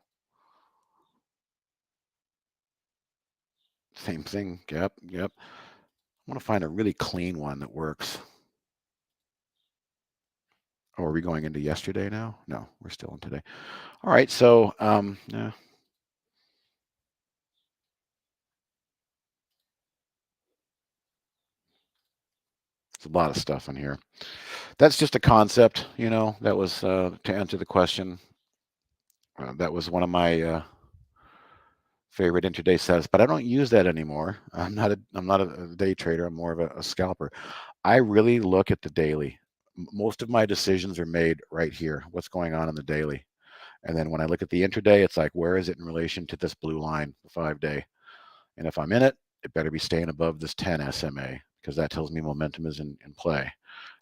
Same thing, gap. I want to find a really clean one that works. Oh, are we going into yesterday now? No, we're still in today. All right, so yeah. It's a lot of stuff in here. That's just a concept, you know. That was to answer the question. That was one of my favorite intraday setups, but I don't use that anymore. I'm not a day trader. I'm more of a scalper. I really look at the daily. Most of my decisions are made right here. What's going on in the daily? And then when I look at the intraday, it's like, where is it in relation to this blue line, the 5-day? And if I'm in it, it better be staying above this 10 SMA because that tells me momentum is in play.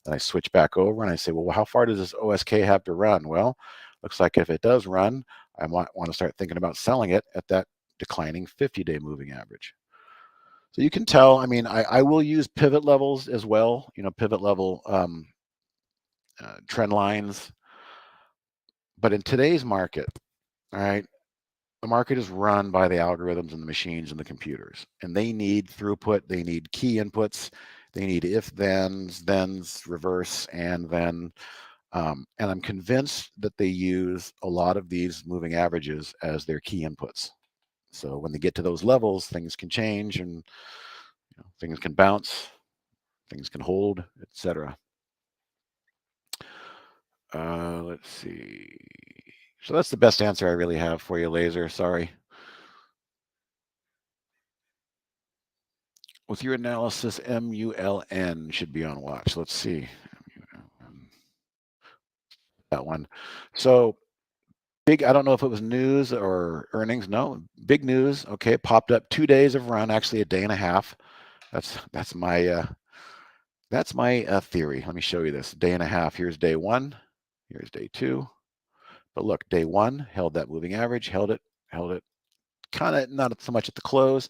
And I switch back over and I say, well, how far does this OSK have to run? Well, looks like if it does run, I might want to start thinking about selling it at that declining 50-day moving average. So you can tell, I mean, I will use pivot levels as well, you know, pivot level trend lines. But in today's market, all right, the market is run by the algorithms and the machines and the computers, and they need throughput, they need key inputs, they need thens, reverse, and then. And I'm convinced that they use a lot of these moving averages as their key inputs. So when they get to those levels, things can change and things can bounce, things can hold, etc. Let's see. So that's the best answer I really have for you, Laser. Sorry. With your analysis, MULN should be on watch. Let's see. That one. So big, I don't know if it was news or earnings. No, big news. Okay, popped up 2 days of run, actually a day and a half. That's my theory. Let me show you this. Day and a half. Here's day one. Here's day two. But look, day one held that moving average, held it, kind of not so much at the close.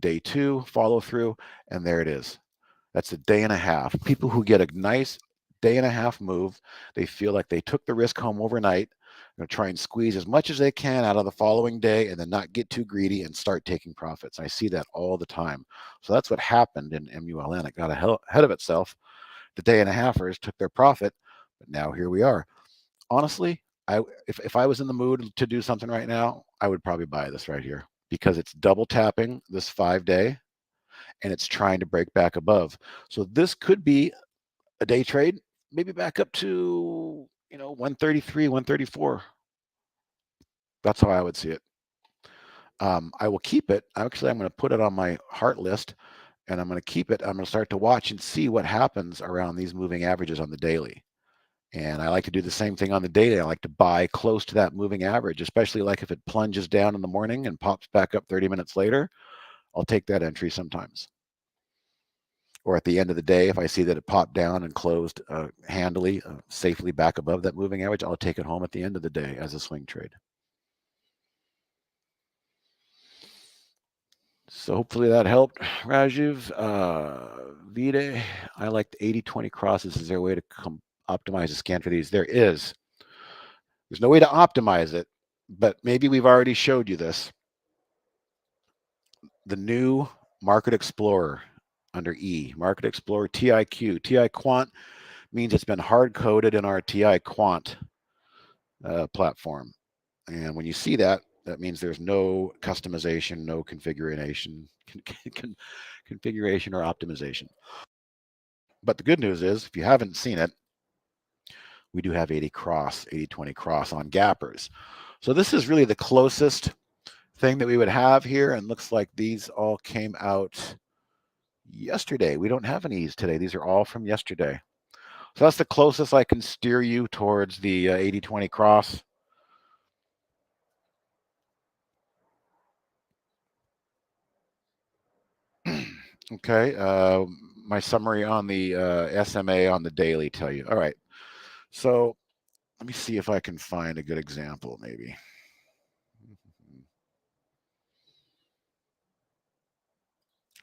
Day two, follow through, and there it is. That's a day and a half. People who get a nice day and a half move, they feel like they took the risk home overnight. They're going to try and squeeze as much as they can out of the following day and then not get too greedy and start taking profits. I see that all the time. So that's what happened in MULN. It got ahead of itself. The day and a halfers took their profit, but now here we are. Honestly, if I was in the mood to do something right now, I would probably buy this right here because it's double tapping this 5-day and it's trying to break back above. So this could be a day trade, maybe back up to 133, 134. That's how I would see it. I will keep it. Actually, I'm going to put it on my heart list and I'm going to keep it. I'm going to start to watch and see what happens around these moving averages on the daily. And I like to do the same thing on the daily. I like to buy close to that moving average, especially like if it plunges down in the morning and pops back up 30 minutes later. I'll take that entry sometimes. Or at the end of the day, if I see that it popped down and closed handily, safely back above that moving average, I'll take it home at the end of the day as a swing trade. So hopefully that helped, Rajiv. Vide, I like the 80-20 crosses. Is there a way to optimize the scan for these? There is. There's no way to optimize it, but maybe we've already showed you this. The new Market Explorer under E, Market Explorer TIQ. TI Quant means it's been hard-coded in our TI Quant platform. And when you see that, that means there's no customization, no configuration or optimization. But the good news is, if you haven't seen it, we do have 80-20 cross on gappers. So this is really the closest thing that we would have here, and looks like these all came out yesterday. We don't have any today. These are all from yesterday. So that's the closest I can steer you towards the 80-20 cross. Okay, my summary on the SMA on the daily tell you. All right, so let me see if I can find a good example, maybe.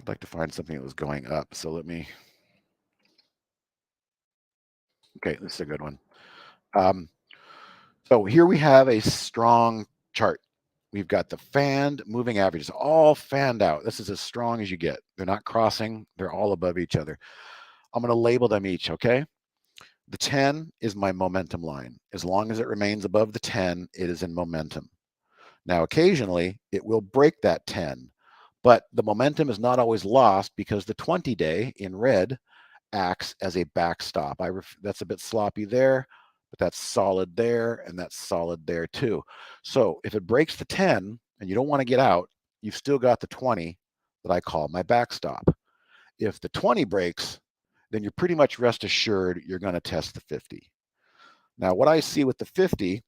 I'd like to find something that was going up, so let me. Okay, this is a good one. So here we have a strong chart. We've got the fanned moving averages, all fanned out. This is as strong as you get. They're not crossing. They're all above each other. I'm going to label them each, okay? The 10 is my momentum line. As long as it remains above the 10, it is in momentum. Now, occasionally, it will break that 10, but the momentum is not always lost because the 20-day in red acts as a backstop. That's a bit sloppy there, but that's solid there, and that's solid there too. So if it breaks the 10 and you don't want to get out, you've still got the 20 that I call my backstop. If the 20 breaks, then you're pretty much rest assured you're going to test the 50. Now, what I see with the 50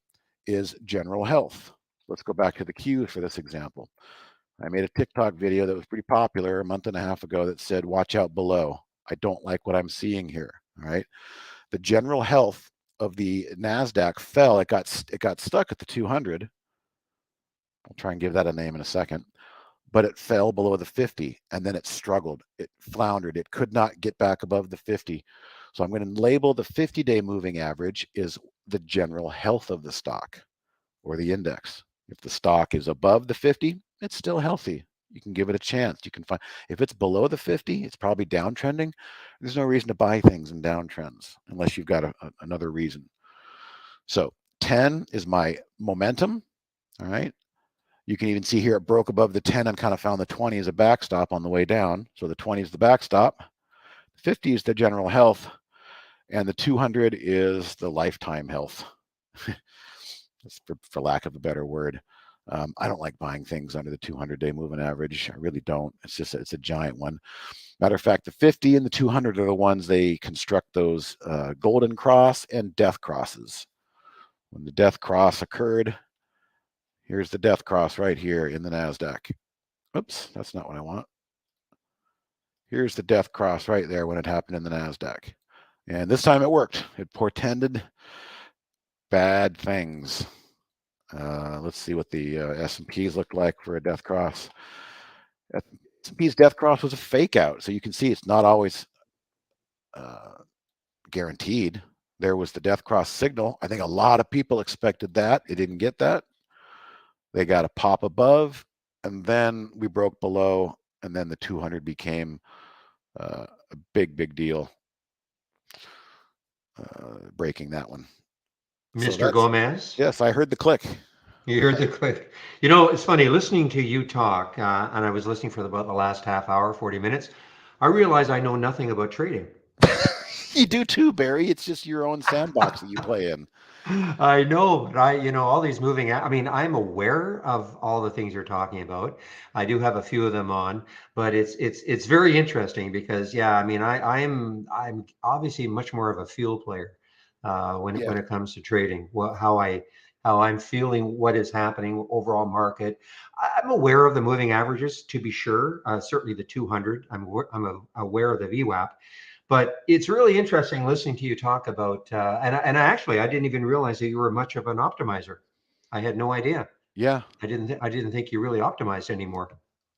is general health. Let's go back to the Q for this example. I made a TikTok video that was pretty popular a month and a half ago that said, watch out below. I don't like what I'm seeing here, all right? The general health of the NASDAQ fell. It got stuck at the 200. I'll try and give that a name in a second. But it fell below the 50, and then it struggled. It floundered. It could not get back above the 50. So I'm going to label the 50-day moving average is the general health of the stock or the index. If the stock is above the 50, it's still healthy. You can give it a chance. You can find, if it's below the 50, it's probably downtrending. There's no reason to buy things in downtrends unless you've got another reason. So 10 is my momentum, all right? You can even see here it broke above the 10 and kind of found the 20 as a backstop on the way down. So the 20 is the backstop. 50 is the general health. And the 200 is the lifetime health, for lack of a better word. I don't like buying things under the 200-day moving average. I really don't. It's a giant one. Matter of fact, the 50 and the 200 are the ones they construct those golden cross and death crosses. When the death cross occurred, here's the death cross right here in the NASDAQ. Oops, that's not what I want. Here's the death cross right there when it happened in the NASDAQ. And this time it worked. It portended bad things. Let's see what the S&Ps looked like for a death cross. S&P's death cross was a fake out. So you can see it's not always guaranteed. There was the death cross signal. I think a lot of people expected that. They didn't get that. They got a pop above, and then we broke below, and then the 200 became a big deal, breaking that one. So Mr. Gomez? yes, I heard the click. You heard the click. You know, it's funny listening to you talk, and I was listening for about the last half hour, 40 minutes. I realize I know nothing about trading. You do too, Barry. It's just your own sandbox that you play in. I know, but all these I mean, I'm aware of all the things you're talking about. I do have a few of them on, but it's very interesting because, yeah, I mean, I'm obviously much more of a feel player Yeah. when it comes to trading. How I'm feeling, what is happening, overall market. I'm aware of the moving averages to be sure. Certainly the 200. I'm aware of the VWAP. But it's really interesting listening to you talk about, and actually, I didn't even realize that you were much of an optimizer. I had no idea. Yeah. I didn't think you really optimized anymore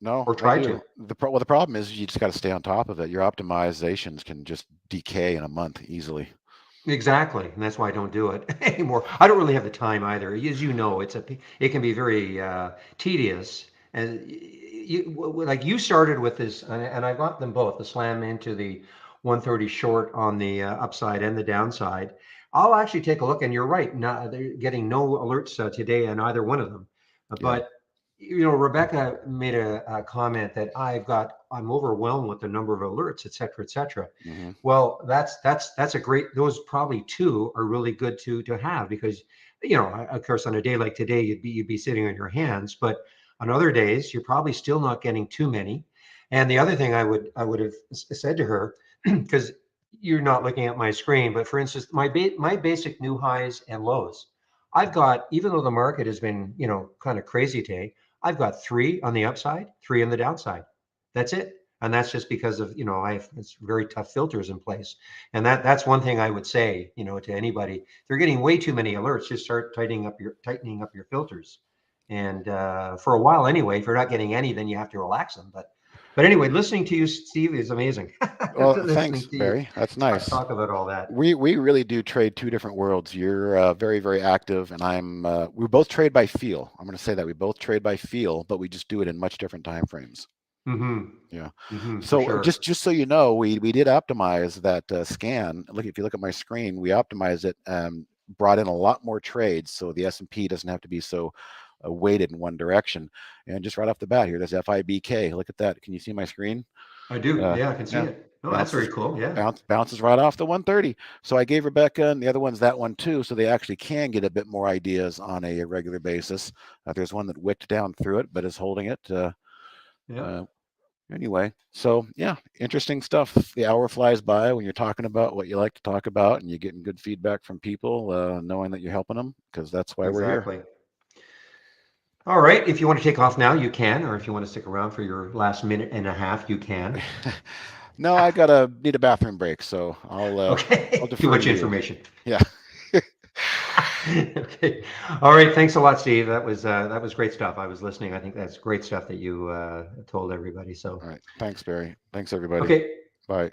No, or I tried to. do. Well, the problem is you just got to stay on top of it. Your optimizations can just decay in a month easily. Exactly, and that's why I don't do it anymore. I don't really have the time either. As you know, it can be very tedious. And like you started with this, and I got them both, the slam into the 130 short on the upside and the downside. I'll actually take a look, and you're right. They're getting no alerts today on either one of them. Yeah. But Rebecca made a comment that I'm overwhelmed with the number of alerts, et cetera, et cetera. Hmm. Well, that's a great. Those probably two are really good to have because, of course, on a day like today, you'd be sitting on your hands, but on other days, you're probably still not getting too many. And the other thing I would have said to her, because you're not looking at my screen, but for instance, my basic new highs and lows, I've got, even though the market has been kind of crazy today, I've got three on the upside, three on the downside. That's it. And that's just because of I have it's very tough filters in place, and that's one thing I would say to anybody. If you're getting way too many alerts, just start tightening up your filters. And for a while anyway, if you're not getting any, then you have to relax them. But anyway, listening to you, Steve, is amazing. Well, thanks, Listening to you Barry. That's nice. talk about all that. We really do trade two different worlds. You're very active, and we both trade by feel. I'm going to say that we both trade by feel, but we just do it in much different time frames. Mm-hmm. Yeah. For So sure. just so you know, we did optimize that scan. If you look at my screen, we optimized it, brought in a lot more trades, so the S&P doesn't have to be so weighted in one direction. And just right off the bat here, there's FIBK. Look at that. Can you see my screen? I do. Uh, Yeah, I can see yeah, it. Oh, that's bounces very cool. Yeah. bounces right off the 130. So I gave Rebecca and the other one's that one too, so they actually can get a bit more ideas on a regular basis. There's one that wicked down through it, but is holding it. Yeah. Anyway, so yeah, interesting stuff. The hour flies by when you're talking about what you like to talk about, and you're getting good feedback from people, knowing that you're helping them, because that's why we're here. Exactly. All right. If you want to take off now, you can, or if you want to stick around for your last minute and a half, you can. No, I gotta need a bathroom break, so I'll Okay. Too defer to much you. information. Yeah. Okay. All right. Thanks a lot, Steve. That was great stuff. I was listening. I think that's great stuff that you told everybody. So, All right. Thanks, Barry. Thanks, everybody. okay. Bye.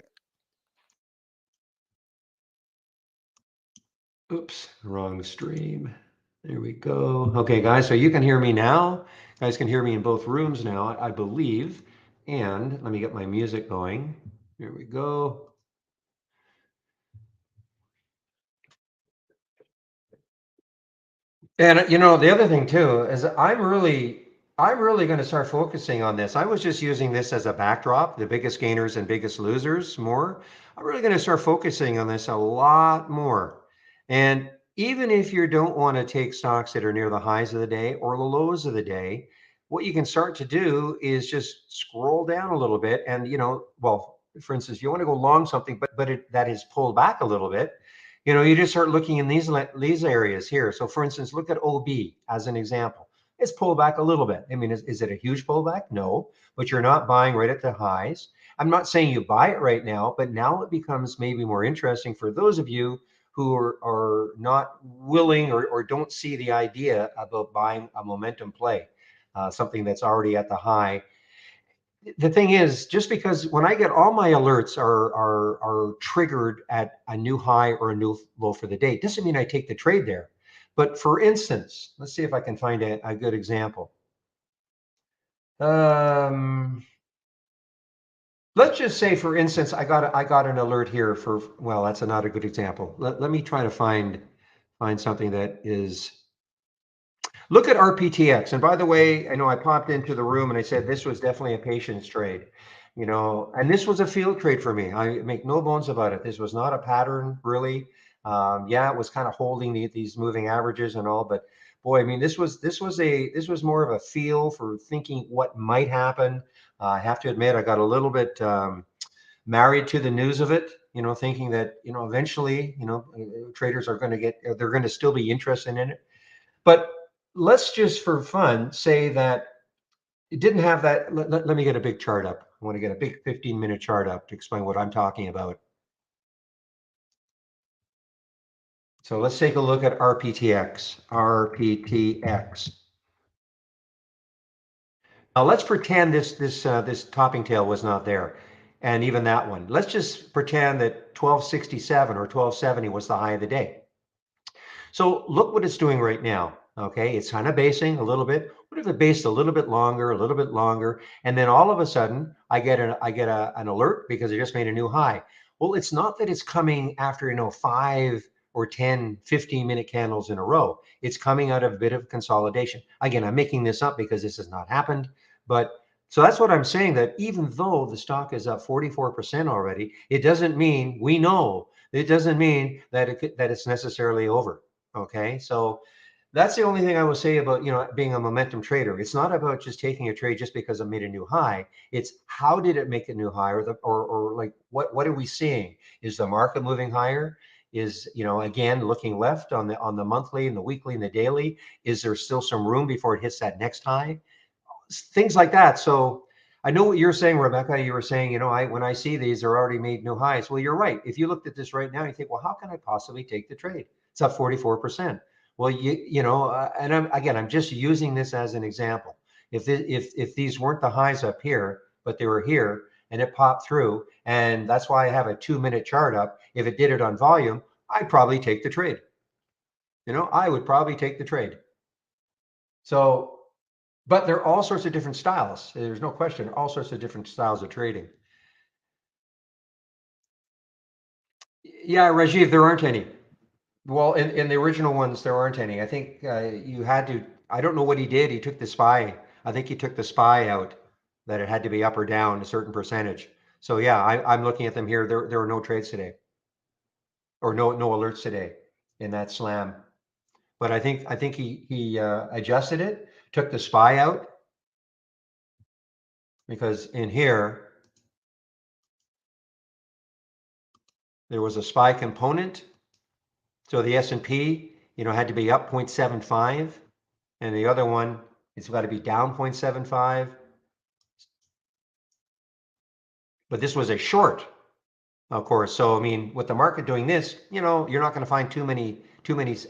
Oops, wrong stream. There we go. Okay, guys. So you can hear me now. You guys can hear me in both rooms now, I believe. And let me get my music going. Here we go. And the other thing too is I'm really going to start focusing on this. I was just using this as a backdrop, the biggest gainers and biggest losers more. I'm really going to start focusing on this a lot more. And even if you don't want to take stocks that are near the highs of the day or the lows of the day, what you can start to do is just scroll down a little bit and well, for instance, you want to go long something, but that is pulled back a little bit. You just start looking in these areas here. So for instance, look at OB as an example. It's pulled back a little bit. I mean, is it a huge pullback? No, but you're not buying right at the highs. I'm not saying you buy it right now, but now it becomes maybe more interesting for those of you who are not willing or don't see the idea about buying a momentum play, something that's already at the high. the thing is, just because when I get all my alerts are triggered at a new high or a new low for the day, doesn't mean I take the trade there. But for instance, let's see if I can find a good example. Let's just say, for instance, I got an alert here for, well, that's not a good example. Let me try to find something that is. Look at RPTX. And by the way, I know I popped into the room and I said this was definitely a patience trade, and this was a field trade for me. I make no bones about it. This was not a pattern, really. Yeah, it was kind of holding these moving averages and all, but boy, I mean, this was more of a feel for thinking what might happen. I have to admit, I got a little bit married to the news of it, thinking that, eventually, traders are going to they're going to still be interested in it. But let's just for fun say that it didn't have that. Let me get a big chart up. I want to get a big 15-minute chart up to explain what I'm talking about. So let's take a look at RPTX. RPTX. Now let's pretend this topping tail was not there, and even that one. Let's just pretend that 1267 or 1270 was the high of the day. So look what it's doing right now. Okay, it's kind of basing a little bit. What if it based a little bit longer, and then all of a sudden I get an alert because it just made a new high. Well, it's not that it's coming after 5 or 10, 15-minute candles in a row. It's coming out of a bit of consolidation. Again, I'm making this up because this has not happened, but so that's what I'm saying, that even though the stock is up 44% already, it doesn't mean that it's necessarily over. Okay, so that's the only thing I will say about being a momentum trader. It's not about just taking a trade just because it made a new high. It's how did it make a new high, or like what are we seeing? Is the market moving higher? Is again looking left on the monthly and the weekly and the daily? Is there still some room before it hits that next high? Things like that. So I know what you're saying, Rebecca. You were saying, when I see these, they're already made new highs. Well, you're right. If you looked at this right now, you think, well, how can I possibly take the trade? It's up 44%. Well, and I'm just using this as an example. If these weren't the highs up here, but they were here and it popped through, and that's why I have a 2-minute chart up. If it did it on volume, I'd probably take the trade. I would probably take the trade. So, but there are all sorts of different styles. There's no question, all sorts of different styles of trading. Yeah, Rajiv, there aren't any. Well, in the original ones, there aren't any. I think you had to, I don't know what he did. He took the SPY. I think he took the SPY out, that it had to be up or down a certain percentage. So yeah, I'm looking at them here. There are no trades today, or no alerts today in that slam. But I think he adjusted it, took the SPY out, because in here there was a SPY component. So the S&P, had to be up 0.75, and the other one, it's got to be down 0.75. But this was a short, of course. So I mean, with the market doing this, you're not going to find too many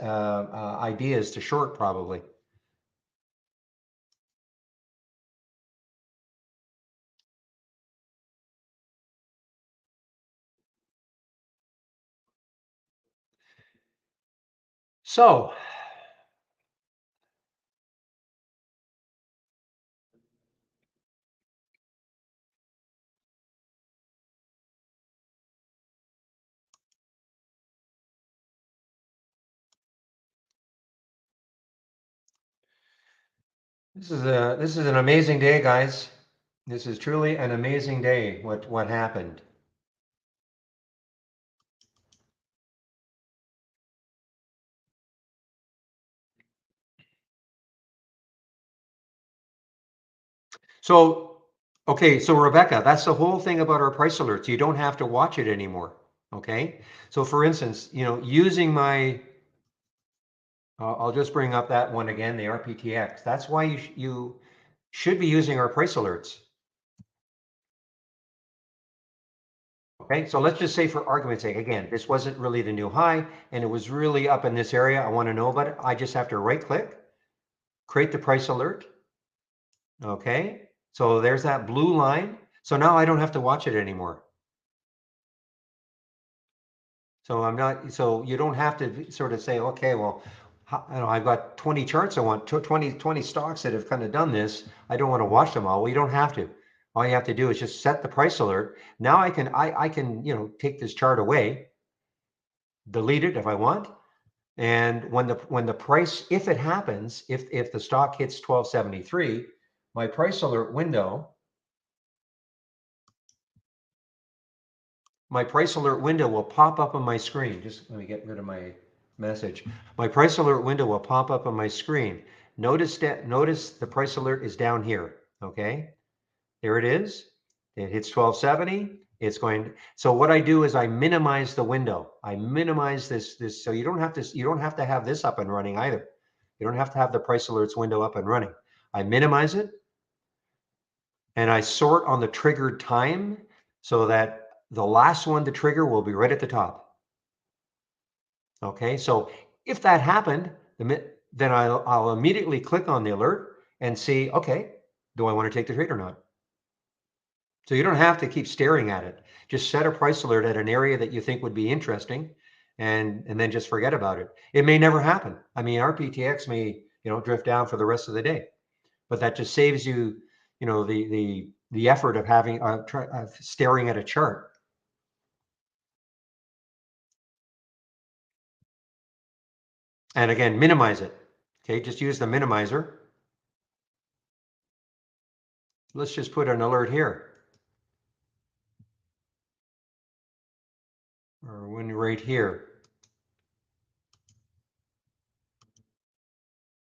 ideas to short, probably. So this is an amazing day, guys. This is truly an amazing day. What happened? So, okay, so Rebecca, that's the whole thing about our price alerts. You don't have to watch it anymore. Okay. So for instance, using my, I'll just bring up that one again, the RPTX. That's why you should be using our price alerts. Okay, so let's just say, for argument's sake, again, this wasn't really the new high and it was really up in this area. I want to know about it. I just have to right click, create the price alert. Okay. So there's that blue line. So now I don't have to watch it anymore. So I'm not, so you don't have to sort of say, okay, well, I've got 20 charts I want, 20 stocks that have kind of done this. I don't want to watch them all. Well, you don't have to. All you have to do is just set the price alert. Now I can, take this chart away, delete it if I want. And when the price, if it happens, if the stock hits 1273, my price alert window, will pop up on my screen. Just let me get rid of my message. My price alert window will pop up on my screen. Notice the price alert is down here. Okay, there it is. It hits 1270. It's going. So what I do is I minimize the window. I minimize this. So you don't have to have this up and running either. You don't have to have the price alerts window up and running. I minimize it and I sort on the triggered time so that the last one to trigger will be right at the top. Okay, so if that happened, then I'll immediately click on the alert and see, okay, do I want to take the trade or not? So you don't have to keep staring at it. Just set a price alert at an area that you think would be interesting and then just forget about it. It may never happen. I mean, RPTX may, drift down for the rest of the day, but that just saves you, the effort of having of staring at a chart. And again, minimize it. Okay, just use the minimizer. Let's just put an alert here. Or one right here.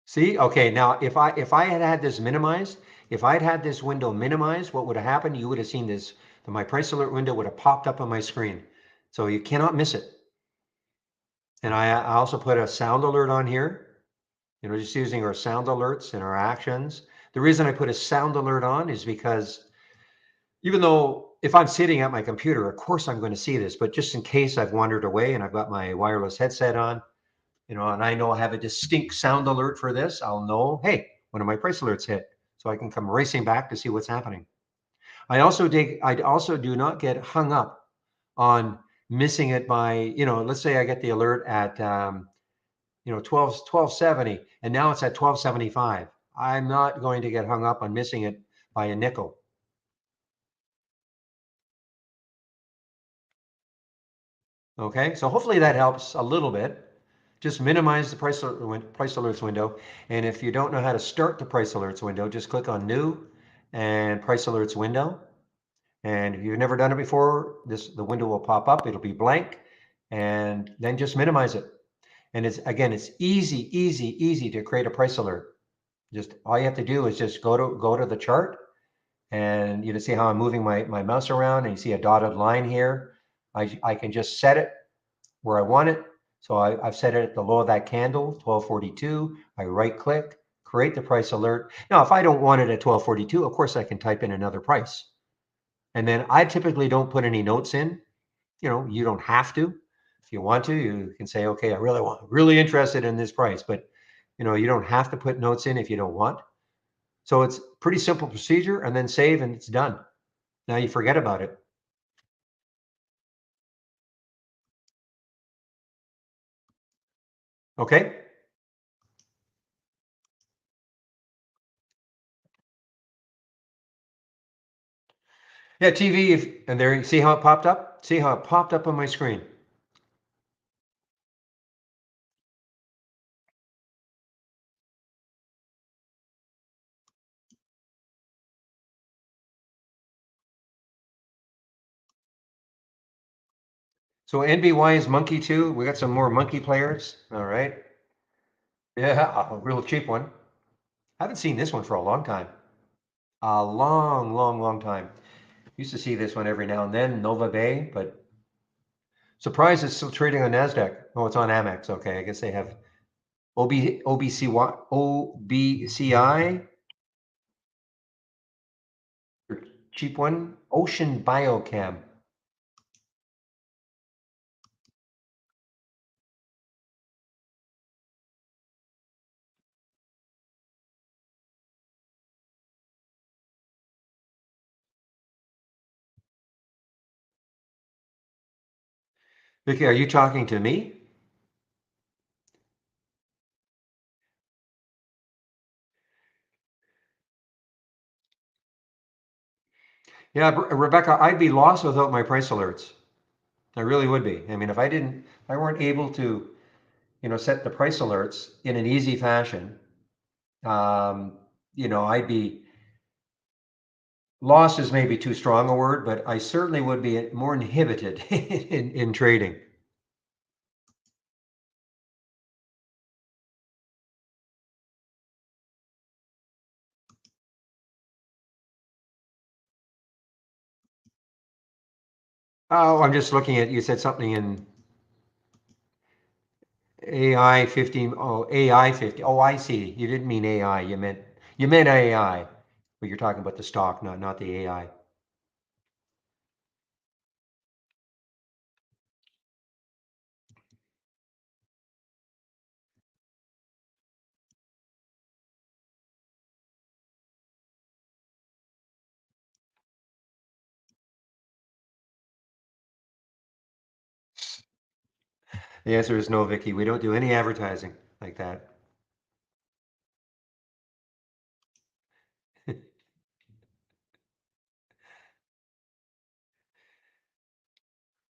See, okay, now if I had this minimized, if I'd had this window minimized, what would have happened? You would have seen this, my price alert window would have popped up on my screen. So you cannot miss it. And I also put a sound alert on here, just using our sound alerts and our actions. The reason I put a sound alert on is because even though if I'm sitting at my computer, of course I'm going to see this, but just in case I've wandered away and I've got my wireless headset on, and I know I have a distinct sound alert for this, I'll know, hey, one of my price alerts hit. So I can come racing back to see what's happening. I also do not get hung up on missing it by, let's say I get the alert at 1270 and now it's at 1275. I'm not going to get hung up on missing it by a nickel. Okay, so hopefully that helps a little bit. Just minimize the price alerts window. And if you don't know how to start the price alerts window, just click on new and price alerts window. And if you've never done it before, the window will pop up. It'll be blank, and then just minimize it. And it's easy to create a price alert. Just all you have to do is just go to the chart, and you can see how I'm moving my mouse around, and you see a dotted line here. I can just set it where I want it. So I've set it at the low of that candle, 1242. I right click, create the price alert. Now, if I don't want it at 1242, of course I can type in another price. And then I typically don't put any notes in. You don't have to. If you want to, you can say, okay, really interested in this price, but you don't have to put notes in if you don't want. So it's pretty simple procedure, and then save and it's done. Now you forget about it. Okay. Yeah, TV, and there, see how it popped up? See how it popped up on my screen? So NBY is monkey too. We got some more monkey players. All right. Yeah, a real cheap one. I haven't seen this one for a long time. A long time. Used to see this one every now and then, Nova Bay, but surprised it's still trading on NASDAQ. Oh, it's on Amex. Okay, I guess they have OBCI, cheap one, Ocean Biochem. Vicky, are you talking to me? Yeah, Rebecca, I'd be lost without my price alerts. I really would be. I mean, if I weren't able to, set the price alerts in an easy fashion, um, I'd be lost is maybe too strong a word, but I certainly would be more inhibited in trading. Oh, I'm just looking at, you said something in AI 15. Oh, AI 50. Oh, I see. You didn't mean AI. You meant AI, but you're talking about the stock, not the AI. The answer is no, Vicky. We don't do any advertising like that.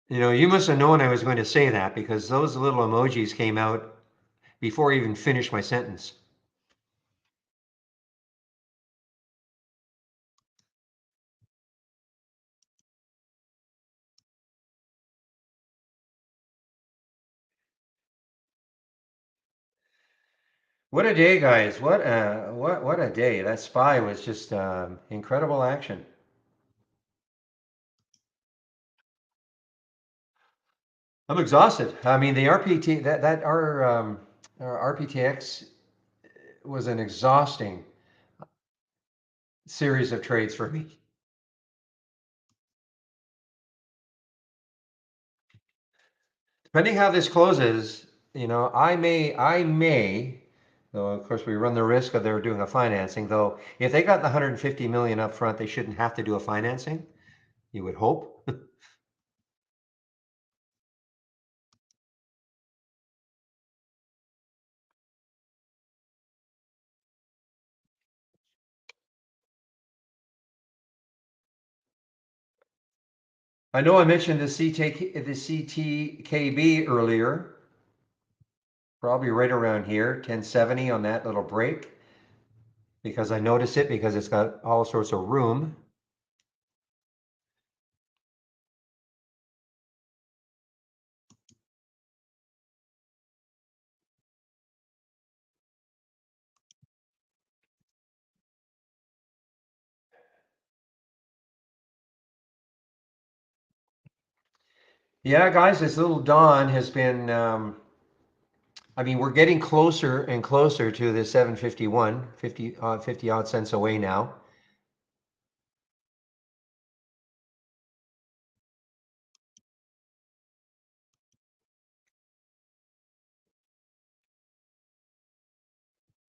You must have known I was going to say that because those little emojis came out before I even finished my sentence. What a day, guys! What a day! That SPY was just incredible action. I'm exhausted. I mean, the RPT that our RPTX was an exhausting series of trades for me. Depending how this closes, I may, though of course we run the risk of they're doing a financing. Though if they got the 150 million up front, they shouldn't have to do a financing. You would hope. I know I mentioned the CTKB earlier, probably right around here, 1070 on that little break, because I noticed it because it's got all sorts of room. Yeah, guys, this little dawn has been, I mean, we're getting closer and closer to the 751, 50 odd cents away now.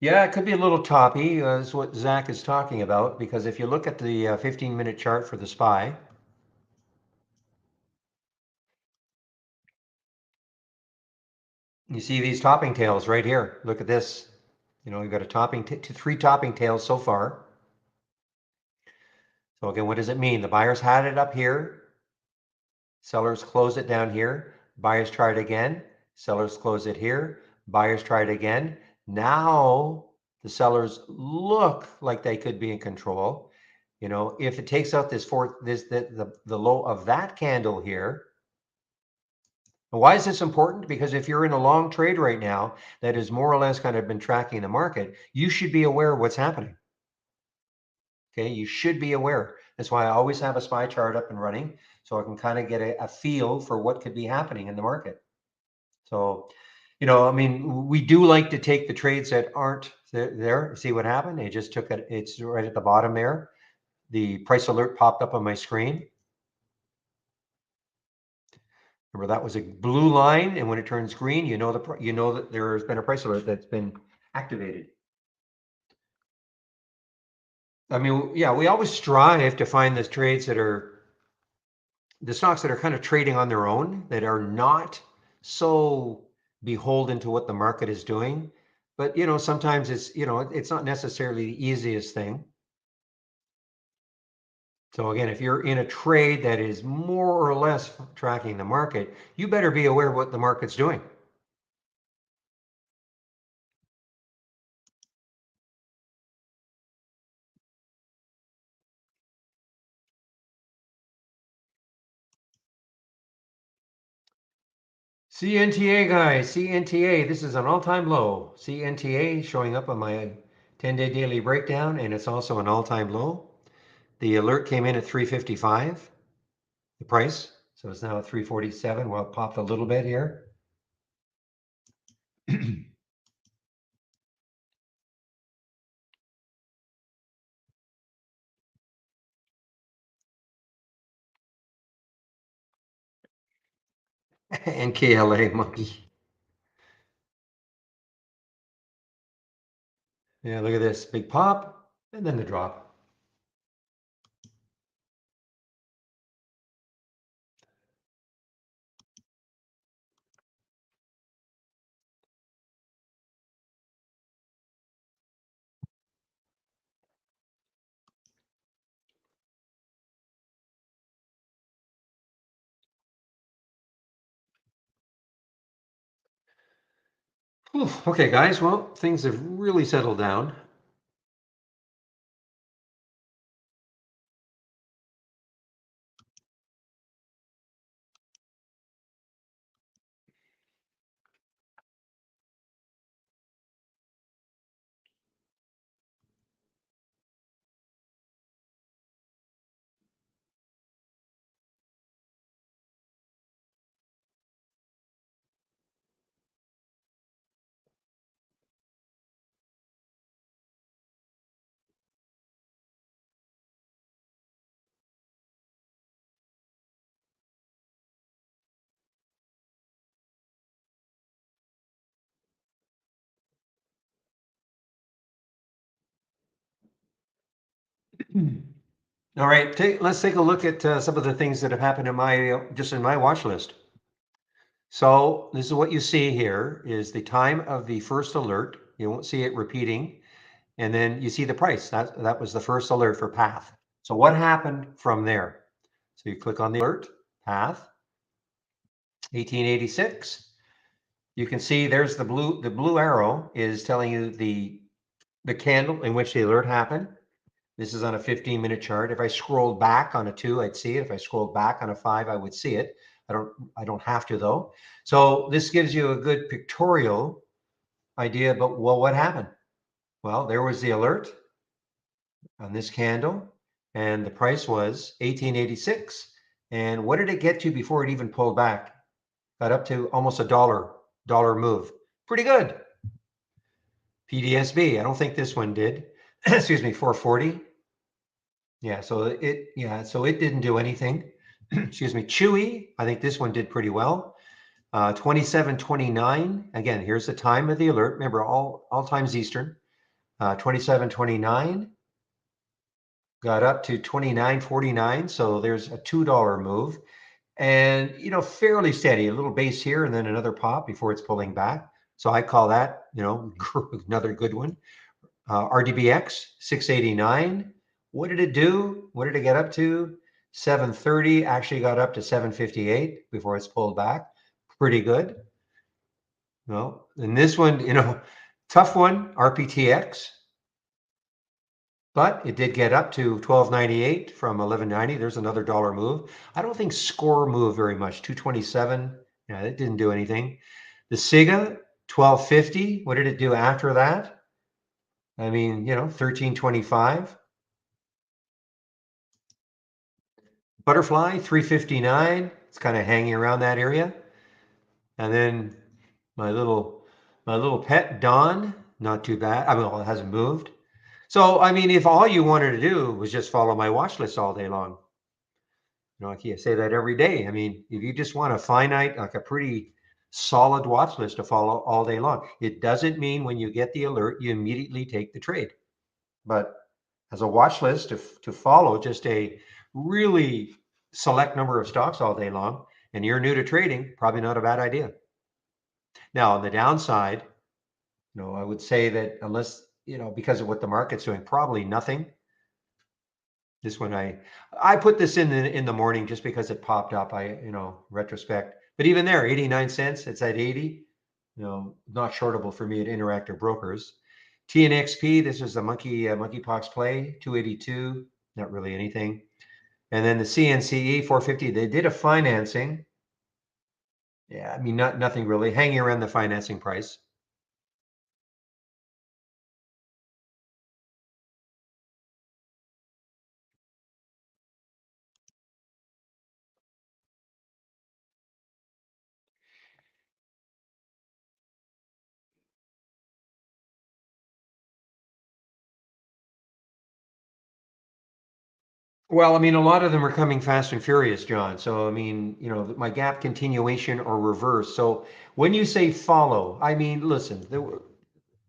Yeah, it could be a little toppy, is what Zach is talking about, because if you look at the 15-minute chart for the SPY, you see these topping tails right here. Look at this. You've got three topping tails so far. So again, what does it mean? The buyers had it up here. Sellers close it down here. Buyers try it again. Sellers close it here. Buyers try it again. Now the sellers look like they could be in control. If it takes out the low of that candle here. And why is this important? Because if you're in a long trade right now that is more or less kind of been tracking the market, you should be aware of what's happening. Okay, you should be aware. That's why I always have a SPY chart up and running so I can kind of get a feel for what could be happening in the market. So, I mean, we do like to take the trades that aren't there. See what happened? It just took it. It's right at the bottom there. The price alert popped up on my screen. Remember that was a blue line, and when it turns green, you know that there's been a price alert that's been activated. I mean, yeah, we always strive to find the trades that are the stocks that are kind of trading on their own, that are not so beholden to what the market is doing. But, sometimes it's not necessarily the easiest thing. So again, if you're in a trade that is more or less tracking the market, you better be aware of what the market's doing. CNTA guys, CNTA, this is an all-time low. CNTA showing up on my 10-day daily breakdown, and it's also an all-time low. The alert came in at 355, the price. So it's now at 347. Well, it popped a little bit here. And KLA monkey. Yeah, look at this big pop and then the drop. Whew. Okay, guys, well, things have really settled down. All right, let's take a look at some of the things that have happened in my just in my watch list. So this is what you see here is the time of the first alert. You won't see it repeating. And then you see the price. That was the first alert for path. So what happened from there? So you click on the alert, path, 1886. You can see there's the blue arrow is telling you the candle in which the alert happened. This is on a 15-minute chart. If I scrolled back on a 2, I'd see it. If I scrolled back on a 5, I would see it. I don't have to though. So this gives you a good pictorial idea about, well, what happened? Well, there was the alert on this candle, and the price was 1886. And what did it get to before it even pulled back? Got up to almost $1 move. Pretty good. PDSB, I don't think this one did. Excuse me, 440. Yeah, so it didn't do anything. Excuse me, Chewy, I think this one did pretty well. 2729. Again, here's the time of the alert. Remember, all times Eastern. 2729 got up to 29.49. So there's a $2 move, and fairly steady. A little base here, and then another pop before it's pulling back. So I call that another good one. RDBX 689. What did it do? What did it get up to? 730. Actually got up to 758 before it's pulled back. Pretty good. Well, and this one, tough one, RPTX. But it did get up to 1298 from 1190. There's another dollar move. I don't think Score moved very much. 227. Yeah, it didn't do anything. The SIGA 1250. What did it do after that? I mean, 1325. Butterfly 359. It's kind of hanging around that area. And then my little pet Dawn, not too bad. I mean, it hasn't moved. So, I mean, if all you wanted to do was just follow my watch list all day long, I can't say that every day. I mean, if you just want a finite, like a pretty solid watch list to follow all day long, it doesn't mean when you get the alert, you immediately take the trade. But as a watch list to follow just a really select number of stocks all day long and you're new to trading, probably not a bad idea. Now, on the downside, I would say that unless, because of what the market's doing, probably nothing. This one, I put this in the morning just because it popped up. Retrospect, but even there, 89 cents. It's at 80. Not shortable for me at Interactive Brokers. TNXP. This is the monkeypox play. 282. Not really anything. And then the CNCE 450. They did a financing. Yeah, I mean, nothing really hanging around the financing price. Well, I mean, a lot of them are coming fast and furious, John. So, I mean, my gap continuation or reverse. So, when you say follow, I mean, listen,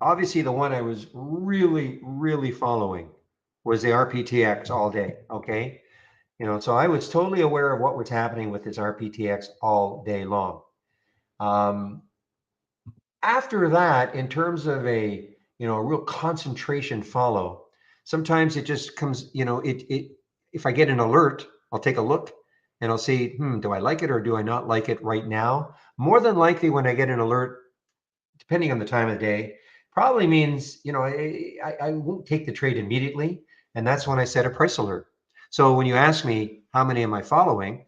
obviously the one I was really, really following was the RPTX all day. Okay. So I was totally aware of what was happening with this RPTX all day long. After that, in terms of a real concentration follow, sometimes it just comes, if I get an alert, I'll take a look and I'll see, do I like it or do I not like it right now? More than likely, when I get an alert, depending on the time of the day, probably means, I won't take the trade immediately. And that's when I set a price alert. So when you ask me, how many am I following?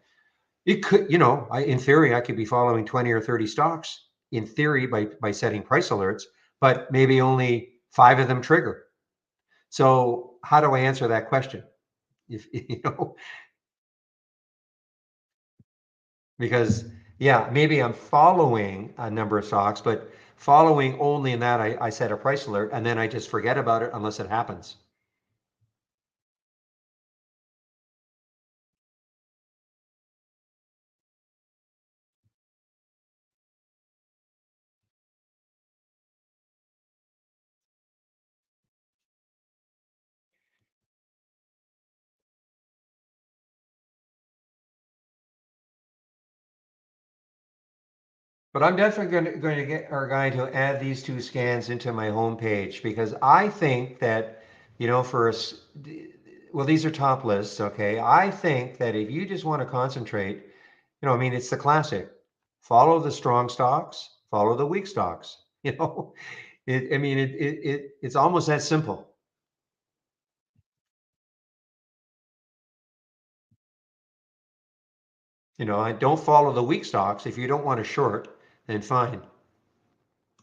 It could, in theory, I could be following 20 or 30 stocks in theory by setting price alerts, but maybe only 5 of them trigger. So how do I answer that question? If because yeah, maybe I'm following a number of stocks, but following only in that I set a price alert and then I just forget about it unless it happens. But I'm definitely going to get our guy to add these 2 scans into my homepage because I think that, for us, well, these are top lists, okay? I think that if you just want to concentrate, I mean, it's the classic. Follow the strong stocks, follow the weak stocks. I mean, it's almost that simple. I don't follow the weak stocks. If you don't want to short, then fine.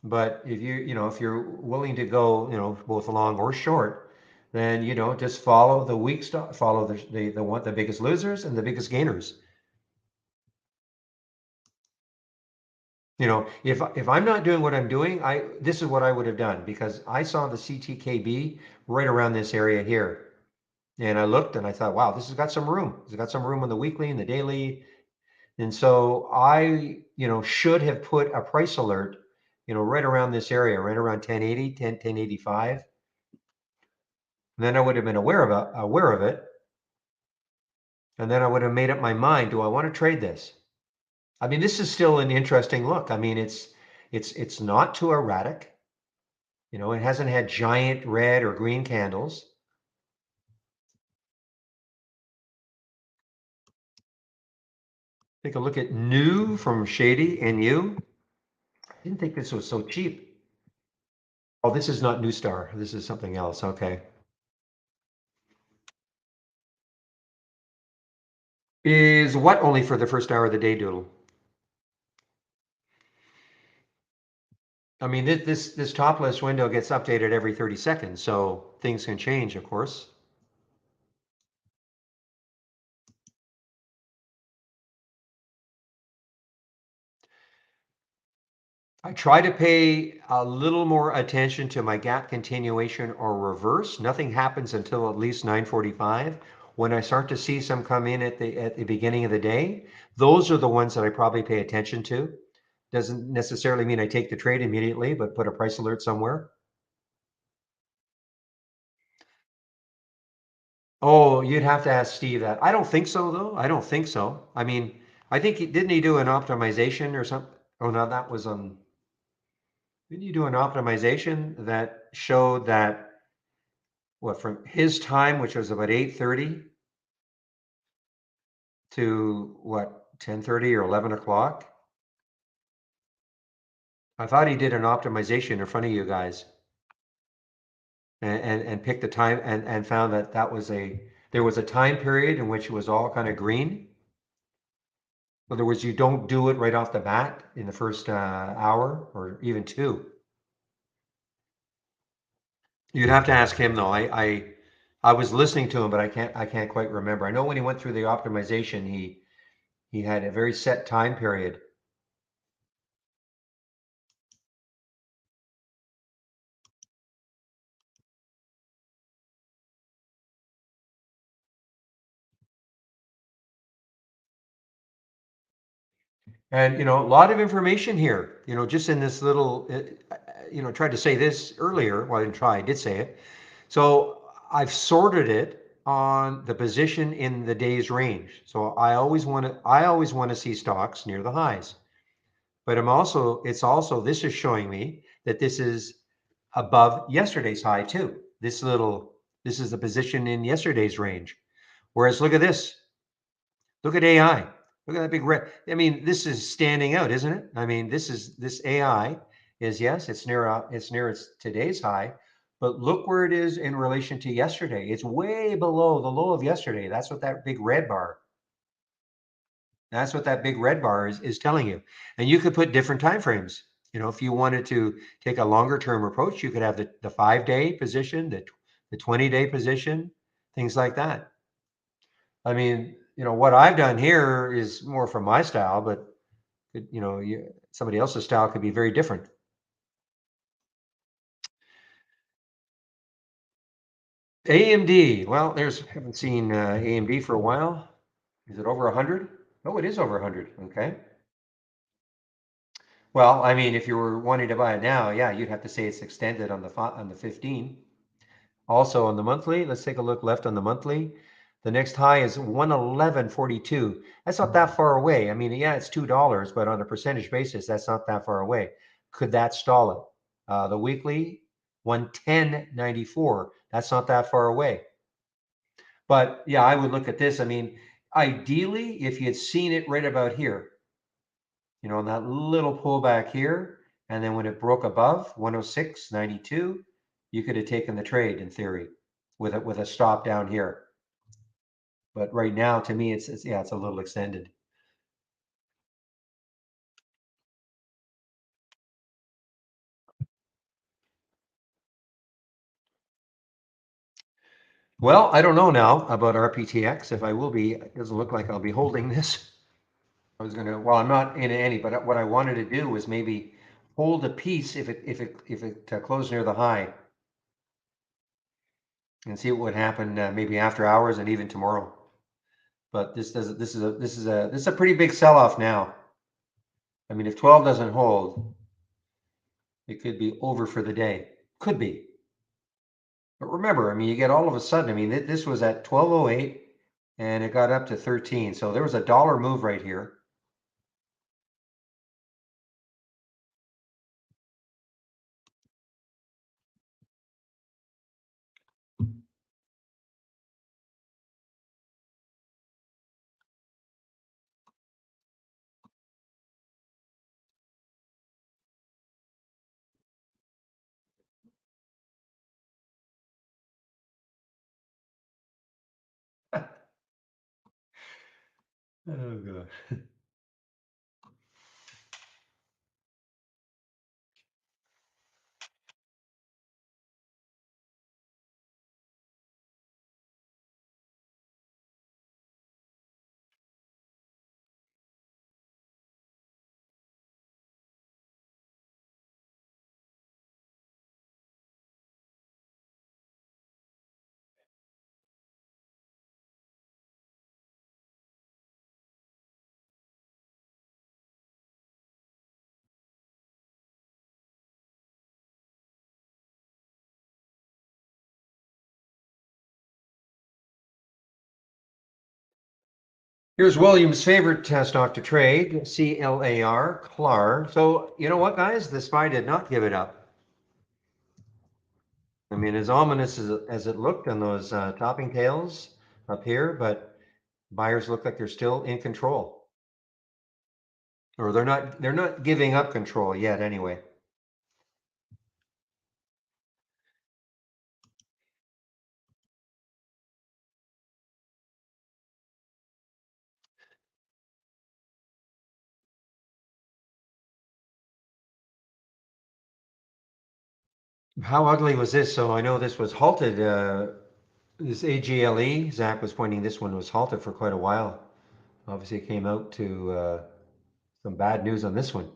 But if you're willing to go, both long or short, then just follow the weak stock, follow the biggest losers and the biggest gainers. If I'm not doing what I'm doing, this is what I would have done because I saw the CTKB right around this area here. And I looked and I thought, wow, this has got some room. It's got some room on the weekly and the daily. And so I, should have put a price alert, right around this area, right around 1080, 1085. And then I would have been aware of it. And then I would have made up my mind, do I want to trade this? I mean, this is still an interesting look. I mean, it's not too erratic. It hasn't had giant red or green candles. Take a look at new from Shady and you. I didn't think this was so cheap. Oh, this is not New Star. This is something else. Okay. Is what only for the first hour of the day, Doodle? I mean, this top list window gets updated every 30 seconds, so things can change, of course. I try to pay a little more attention to my gap continuation or reverse. Nothing happens until at least 9:45. When I start to see some come in at the beginning of the day, those are the ones that I probably pay attention to. Doesn't necessarily mean I take the trade immediately, but put a price alert somewhere. Oh, you'd have to ask Steve that. I don't think so, though. I don't think so. I mean, I think didn't he do an optimization or something? Oh, no, that was on. Didn't you do an optimization that showed that what from his time, which was about 8:30 to what 10:30 or 11 o'clock? I thought he did an optimization in front of you guys and picked the time and found that there was a time period in which it was all kind of green. In other words, you don't do it right off the bat in the first hour or even two. You'd have to ask him though. I was listening to him, but I can't quite remember. I know when he went through the optimization, he had a very set time period. And a lot of information here, just in this little, tried to say this earlier. Well, I didn't try, I did say it. So I've sorted it on the position in the day's range. So I always want to see stocks near the highs. But this is showing me that this is above yesterday's high too. This is the position in yesterday's range. Whereas look at this. Look at AI. Look at that big red. I mean, this is standing out, isn't it? I mean, this AI is, yes, it's near its today's high, but look where it is in relation to yesterday. It's way below the low of yesterday. That's what that big red bar is telling you. And you could put different time frames. If you wanted to take a longer term approach, you could have the 5 day position, the 20-day position, things like that. I mean, what I've done here is more from my style, but somebody else's style could be very different. AMD. Well, haven't seen AMD for a while. Is it over 100? Oh, it is over 100. Okay. Well, I mean, if you were wanting to buy it now, yeah, you'd have to say it's extended on the 15. Also on the monthly, let's take a look left on the monthly. The next high is 111.42. That's not that far away. I mean, yeah, it's $2, but on a percentage basis, that's not that far away. Could that stall it? The weekly, 110.94. That's not that far away. But yeah, I would look at this. I mean, ideally, if you had seen it right about here, on that little pullback here, and then when it broke above 106.92, you could have taken the trade in theory with a stop down here. But right now, to me, it's yeah, it's a little extended. Well, I don't know now about RPTX if I will be. It doesn't look like I'll be holding this. Well, I'm not in any, but what I wanted to do was maybe hold a piece if it closed near the high and see what would happen maybe after hours and even tomorrow. But this is a pretty big sell-off now. I mean, if 12 doesn't hold, it could be over for the day. Could be. But remember, I mean, you get all of a sudden, I mean, this was at 12:08 and it got up to 13. So there was a dollar move right here. Oh gosh. Here's William's favorite stock to trade, CLAR, CLAR. So you know what, guys? The SPY did not give it up. I mean, as ominous as it looked on those topping tails up here, but buyers look like they're still in control, or they're not giving up control yet. Anyway. How ugly was this? So I know this was halted. This AGLE, Zach was pointing, this one was halted for quite a while. Obviously, it came out to some bad news on this one.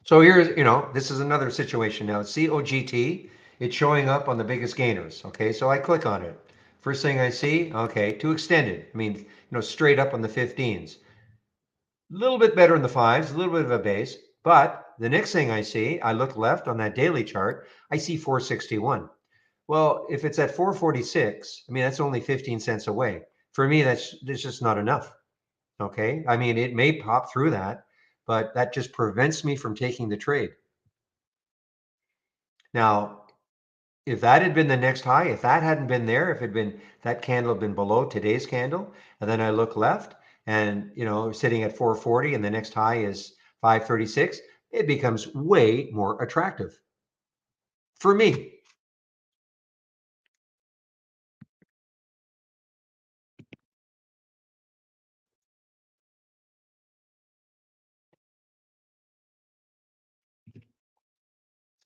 So here's, this is another situation now. COGT, it's showing up on the biggest gainers. Okay, so I click on it. First thing I see, okay, too extended. I mean, straight up on the 15s. A little bit better in the fives, a little bit of a base. But the next thing I see, I look left on that daily chart, I see 461. Well, if it's at 446, I mean, that's only 15 cents away. For me, that's just not enough. Okay. I mean, it may pop through that, but that just prevents me from taking the trade. Now, if that had been the next high, if that hadn't been there, if it had been that candle had been below today's candle, and then I look left and, sitting at 440 and the next high is 536, it becomes way more attractive for me.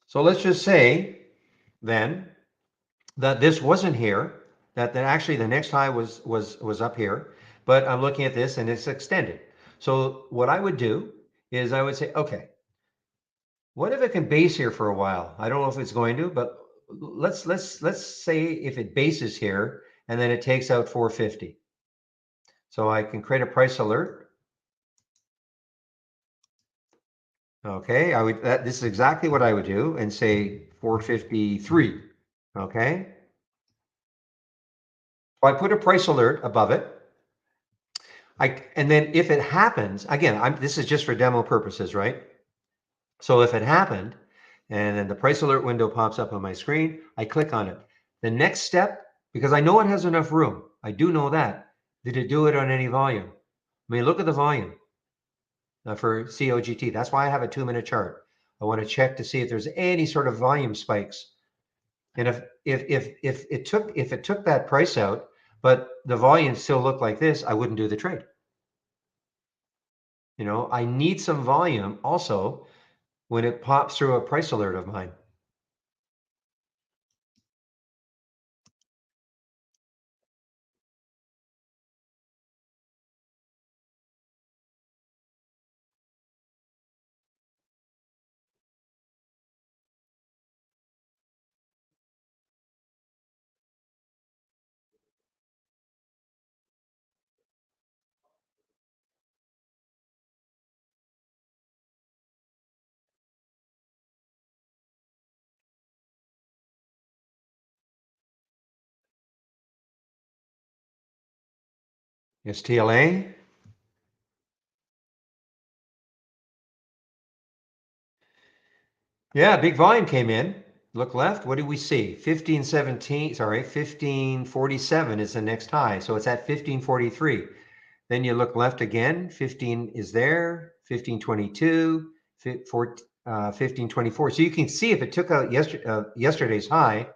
So let's just say then that this wasn't here, that actually the next high was up here, but I'm looking at this and it's extended. So what I would do is I would say, okay, what if it can base here for a while? I don't know if it's going to, but let's say if it bases here and then it takes out 450. So I can create a price alert. Okay, this is exactly what I would do and say 453. Okay. So I put a price alert above it. And then if it happens, again, this is just for demo purposes, right? So if it happened and then the price alert window pops up on my screen, I click on it. The next step, because I know it has enough room, I do know that. Did it do it on any volume? I mean, look at the volume for COGT. That's why I have a 2-minute chart. I want to check to see if there's any sort of volume spikes. And if it took that price out, but the volume still looked like this, I wouldn't do the trade. I need some volume also when it pops through a price alert of mine. STLA. Yeah, big volume came in. Look left. What do we see? 1517, sorry, 1547 is the next high. So it's at 1543. Then you look left again. 15 is there. 1522, 1524. So you can see if it took out yesterday's high,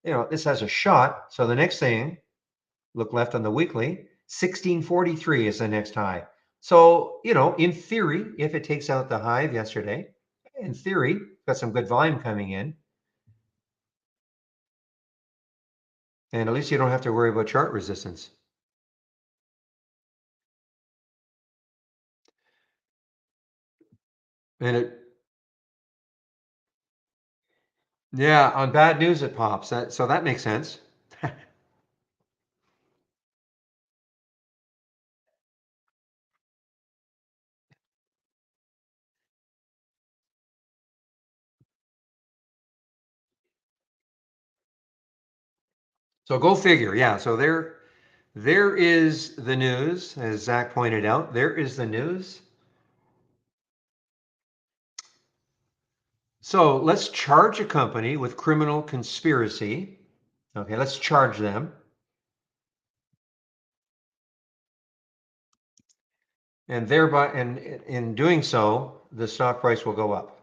this has a shot. So the next thing, look left on the weekly. 1643 is the next high. So, in theory, if it takes out the high of yesterday, in theory, got some good volume coming in. And at least you don't have to worry about chart resistance. And Yeah, on bad news it pops. So that makes sense. So go figure. Yeah. So there is the news, as Zach pointed out. There is the news. So let's charge a company with criminal conspiracy. Okay, let's charge them. And thereby, and in doing so, the stock price will go up.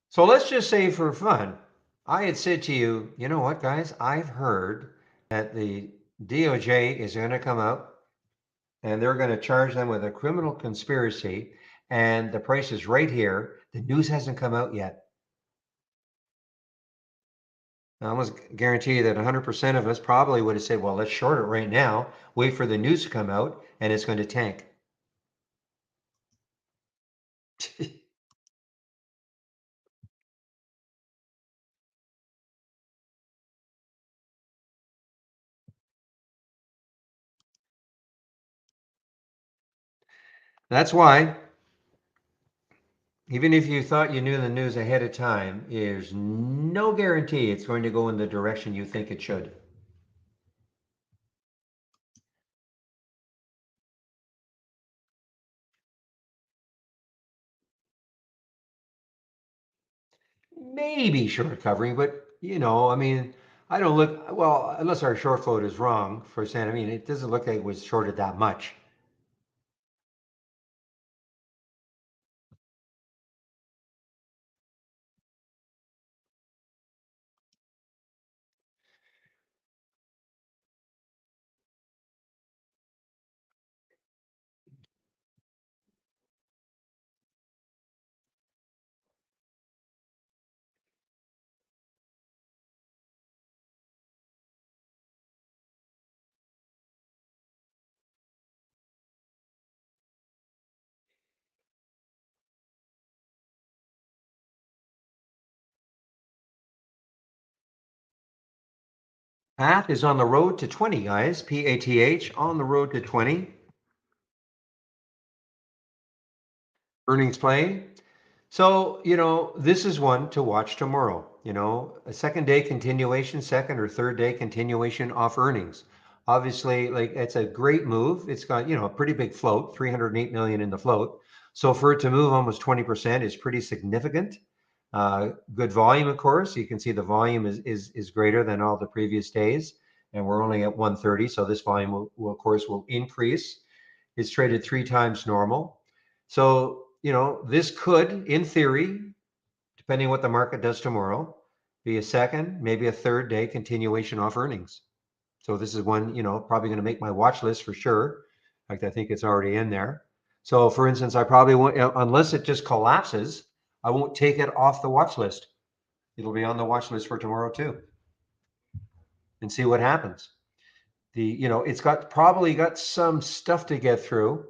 So let's just say for fun, I had said to you, you know what, guys, I've heard that the DOJ is going to come out and they're going to charge them with a criminal conspiracy, and the price is right here. The news hasn't come out yet. I almost guarantee you that 100% of us probably would have said, well, let's short it right now, wait for the news to come out, and it's going to tank. That's why, even if you thought you knew the news ahead of time, there's no guarantee it's going to go in the direction you think it should. Maybe short covering, but I mean, I don't look well unless our short float is wrong for saying. I mean, it doesn't look like it was shorted that much. Path is on the road to 20, guys. PATH on the road to 20. Earnings play. So, this is one to watch tomorrow. A second day continuation, second or third day continuation off earnings. Obviously, like it's a great move. It's got, a pretty big float, 308 million in the float. So for it to move almost 20% is pretty significant. Good volume, of course. You can see the volume is greater than all the previous days, and we're only at 130. So this volume will of course will increase. It's traded 3 times normal. So, this could, in theory, depending what the market does tomorrow, be a second, maybe a third day continuation off earnings. So this is one, probably going to make my watch list for sure. In fact, I think it's already in there. So for instance, I probably won't, unless it just collapses, I won't take it off the watch list. It'll be on the watch list for tomorrow too, and see what happens. It's probably got some stuff to get through.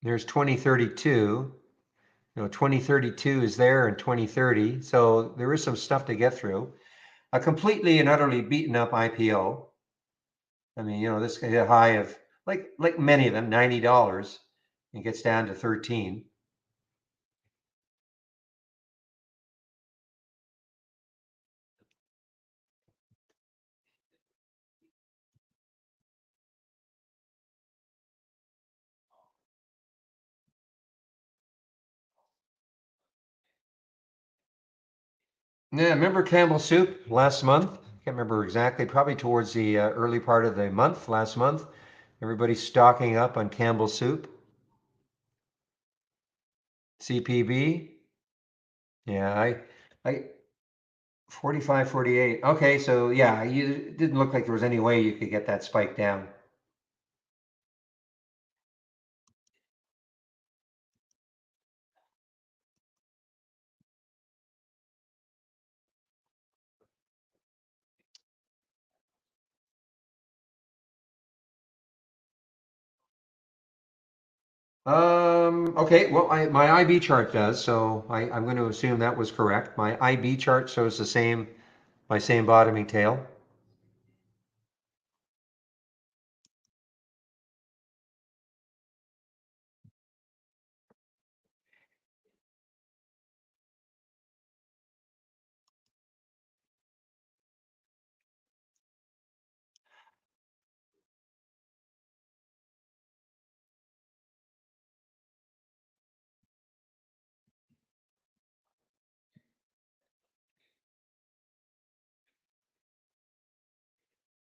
There's 2032. 2032 is there in 2030. So there is some stuff to get through. A completely and utterly beaten up IPO. I mean, this could hit a high of like many of them, $90 and gets down to 13. Yeah, remember Campbell Soup last month? Can't remember exactly, probably towards the early part of the month, last month. Everybody's stocking up on Campbell Soup. CPB. Yeah, I 45, 48. Okay, so yeah, it didn't look like there was any way you could get that spike down. Okay, well, my IB chart does, so I'm going to assume that was correct. My IB chart shows my same bottoming tail.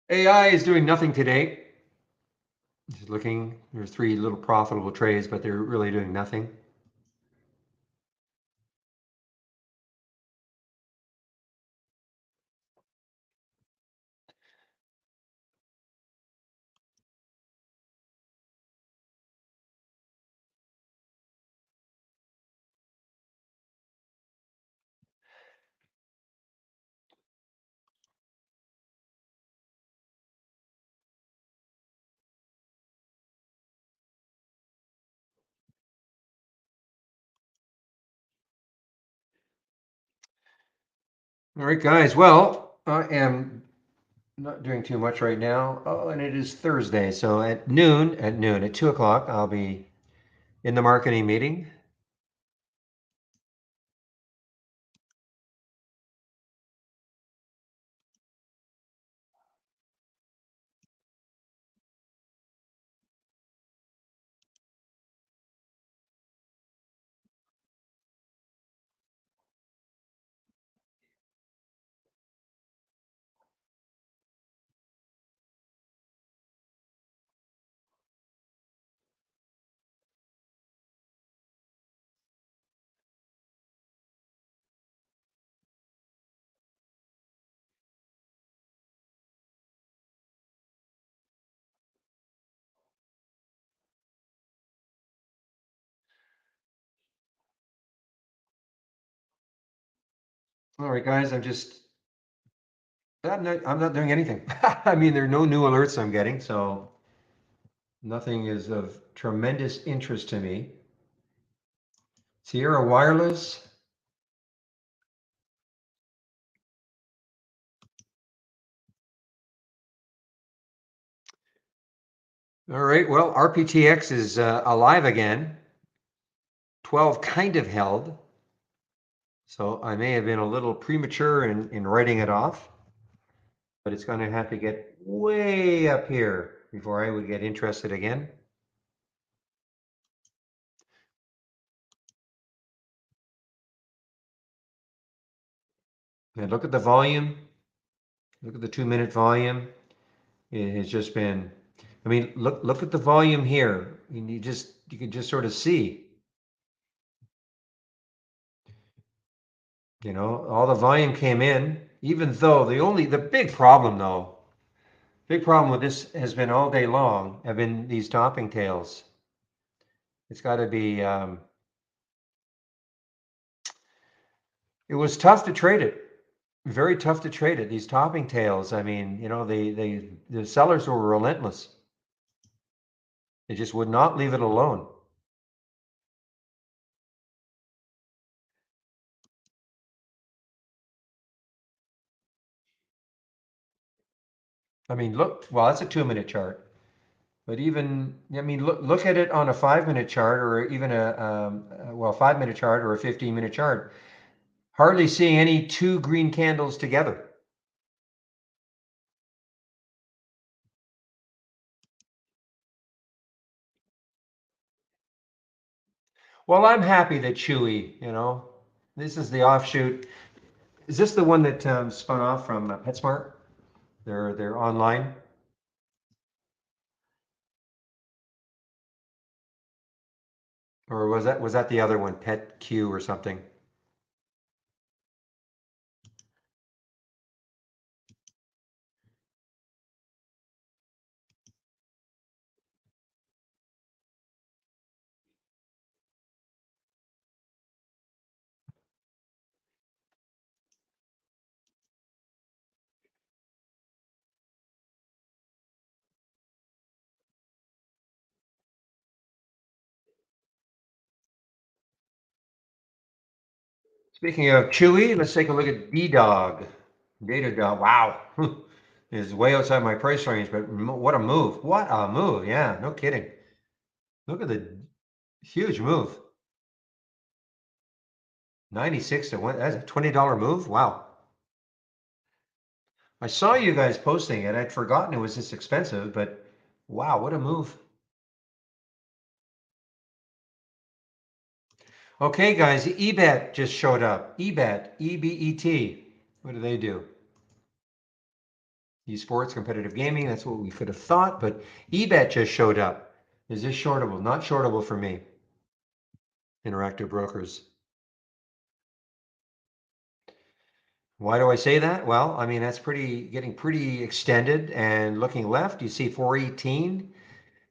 AI is doing nothing today. Just looking, there's three little profitable trades, but they're really doing nothing. All right, guys. Well, I am not doing too much right now. Oh, and it is Thursday, so at 2 o'clock, I'll be in the marketing meeting. All right, guys. I'm not doing anything. I mean, there are no new alerts I'm getting, so nothing is of tremendous interest to me. Sierra Wireless. All right. Well, RPTX is alive again. 12 kind of held. So I may have been a little premature in writing it off, but it's going to have to get way up here before I would get interested again. And look at the volume. Look at the 2 minute volume. It has just been, I mean, look at the volume here. And you can just sort of see, all the volume came in, even though the big problem though, big problem with this has been all day long have been these topping tails. It's got to be, it was tough to trade it. Very tough to trade it. These topping tails. I mean, the sellers were relentless. They just would not leave it alone. I mean, look. Well, that's a 2 minute chart. But even, I mean, look at it on a 5 minute chart or even 5 minute chart or a 15 minute chart. Hardly seeing any two green candles together. Well, I'm happy that Chewy, this is the offshoot. Is this the one that spun off from PetSmart? They're online, or was that the other one, PetQ or something? Speaking of Chewy, let's take a look at D-Dog. Datadog, wow, is way outside my price range, but what a move. What a move. Yeah, no kidding. Look at the huge move. 96 to 1. That's a $20 move. Wow. I saw you guys posting it. I'd forgotten it was this expensive, but wow, what a move. Okay, guys, eBet just showed up. eBet, E-B-E-T. What do they do? Esports, competitive gaming. That's what we could have thought, but eBet just showed up. Is this shortable? Not shortable for me. Interactive Brokers. Why do I say that? Well, I mean, that's getting pretty extended, and looking left, you see 418.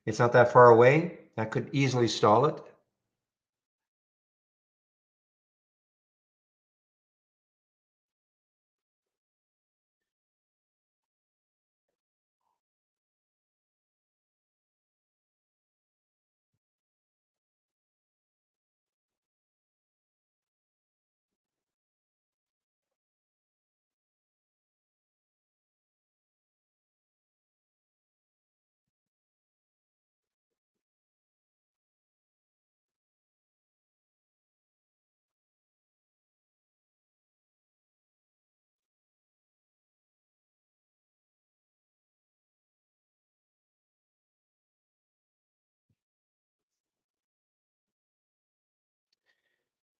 It's not that far away. That could easily stall it.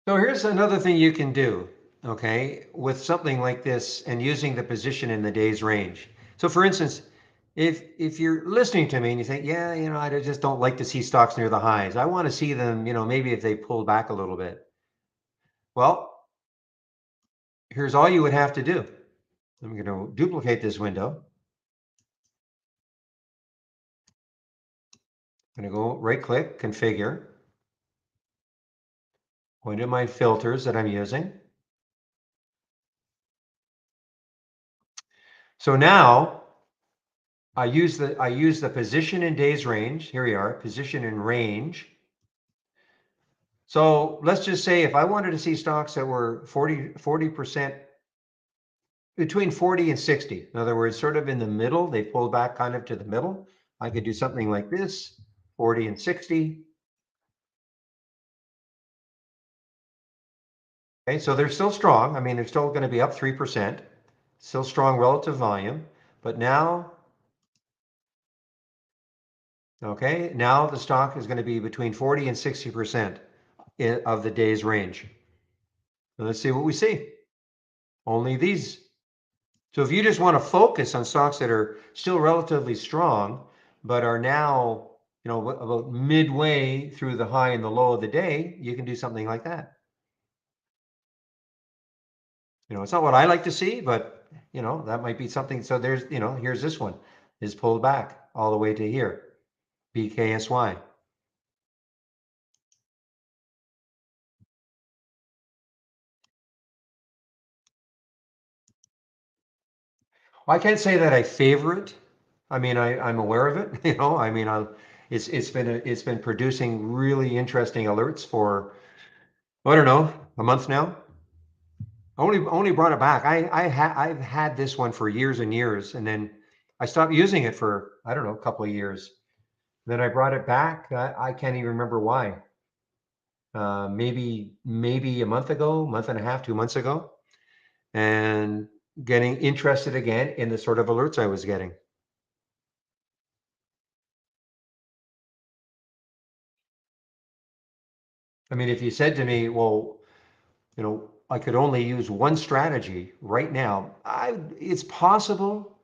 So here's another thing you can do, okay, with something like this and using the position in the day's range. So for instance, if you're listening to me and you think, yeah, I just don't like to see stocks near the highs. I want to see them, maybe if they pull back a little bit. Well, here's all you would have to do. I'm going to duplicate this window. I'm going to go right click, configure, go into my filters that I'm using. So now I use the position in days range. Here we are, position in range. So let's just say if I wanted to see stocks that were 40%, between 40 and 60, in other words, sort of in the middle, they pulled back kind of to the middle. I could do something like this, 40 and 60. Okay, so they're still strong. I mean, they're still going to be up 3%, still strong relative volume. But now, okay, now the stock is going to be between 40 and 60% of the day's range. And let's see what we see. Only these. So if you just want to focus on stocks that are still relatively strong, but are now, about midway through the high and the low of the day, you can do something like that. It's not what I like to see, but that might be something. So there's, here's this one is pulled back all the way to here, BKSY. Well, I can't say that I favor it. I mean, I'm aware of it. I mean, it's been producing really interesting alerts for, I don't know, a month now. Only brought it back. I've had this one for years and years, and then I stopped using it for, I don't know, a couple of years. Then I brought it back. I can't even remember why. Maybe a month ago, month and a half, 2 months ago, and getting interested again in the sort of alerts I was getting. I mean, if you said to me, well, I could only use one strategy right now, it's possible.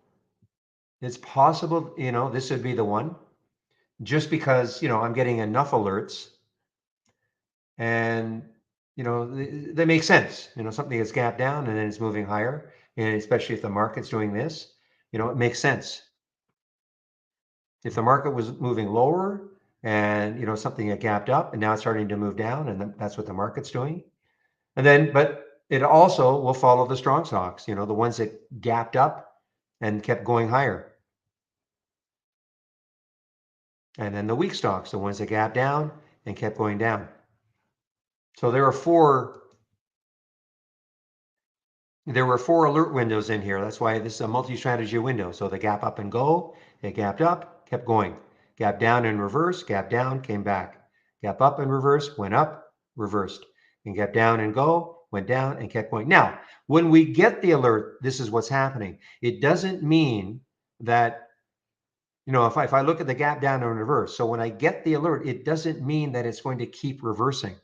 It's possible, this would be the one, just because, I'm getting enough alerts and, they make sense. Something that's gapped down and then it's moving higher. And especially if the market's doing this, it makes sense. If the market was moving lower and, something that gapped up and now it's starting to move down, and that's what the market's doing. And then, but it also will follow the strong stocks, the ones that gapped up and kept going higher. And then the weak stocks, the ones that gapped down and kept going down. So there are four there were 4 alert windows in here. That's why this is a multi-strategy window. So the gap up and go, it gapped up, kept going. Gap down and reverse, gap down, came back. Gap up and reverse, went up, reversed. And gap down and go, went down and kept going. Now, when we get the alert, this is what's happening. It doesn't mean that, if I look at the gap down and reverse, so when I get the alert, it doesn't mean that it's going to keep reversing. I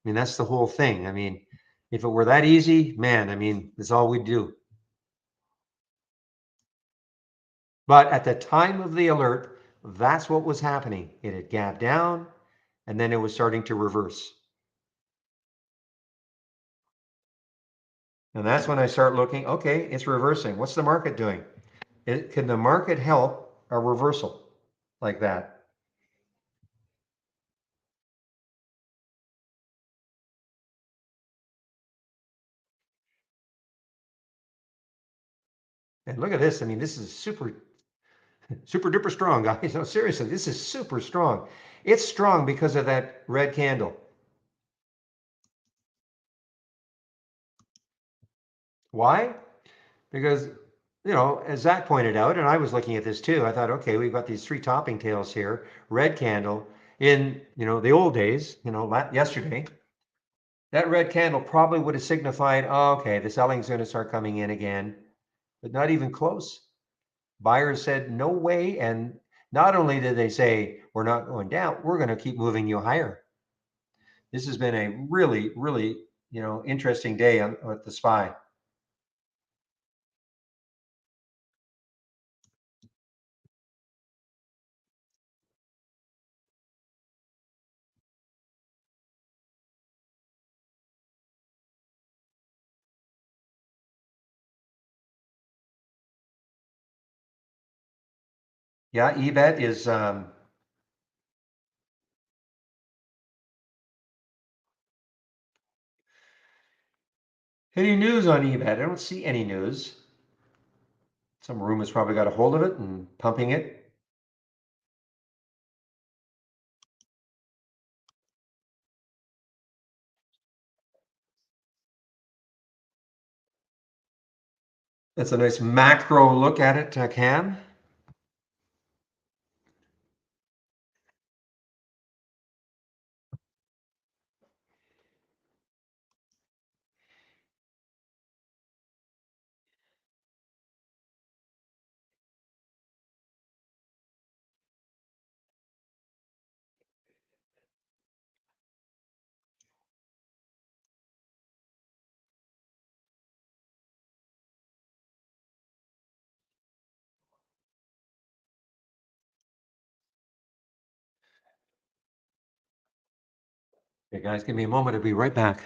mean, that's the whole thing. I mean, if it were that easy, man, I mean, that's all we do. But at the time of the alert, that's what was happening. It had gapped down and then it was starting to reverse. And that's when I start looking, okay, it's reversing. What's the market doing? Can the market help a reversal like that? And look at this. I mean, this is super duper strong, guys. No, seriously, this is super strong. It's strong because of that red candle. Why? Because, as Zach pointed out, and I was looking at this too, I thought, okay, we've got these 3 topping tails here, red candle. In, the old days, yesterday, that red candle probably would have signified, oh, okay, the selling's going to start coming in again, but not even close. Buyers said, no way. And not only did they say, we're not going down, we're going to keep moving you higher. This has been a really, really, interesting day at the SPY. Yeah, eBet is, any news on eBet? I don't see any news. Some room has probably got a hold of it and pumping it. That's a nice macro look at it, Cam. Okay, guys, give me a moment. I'll be right back.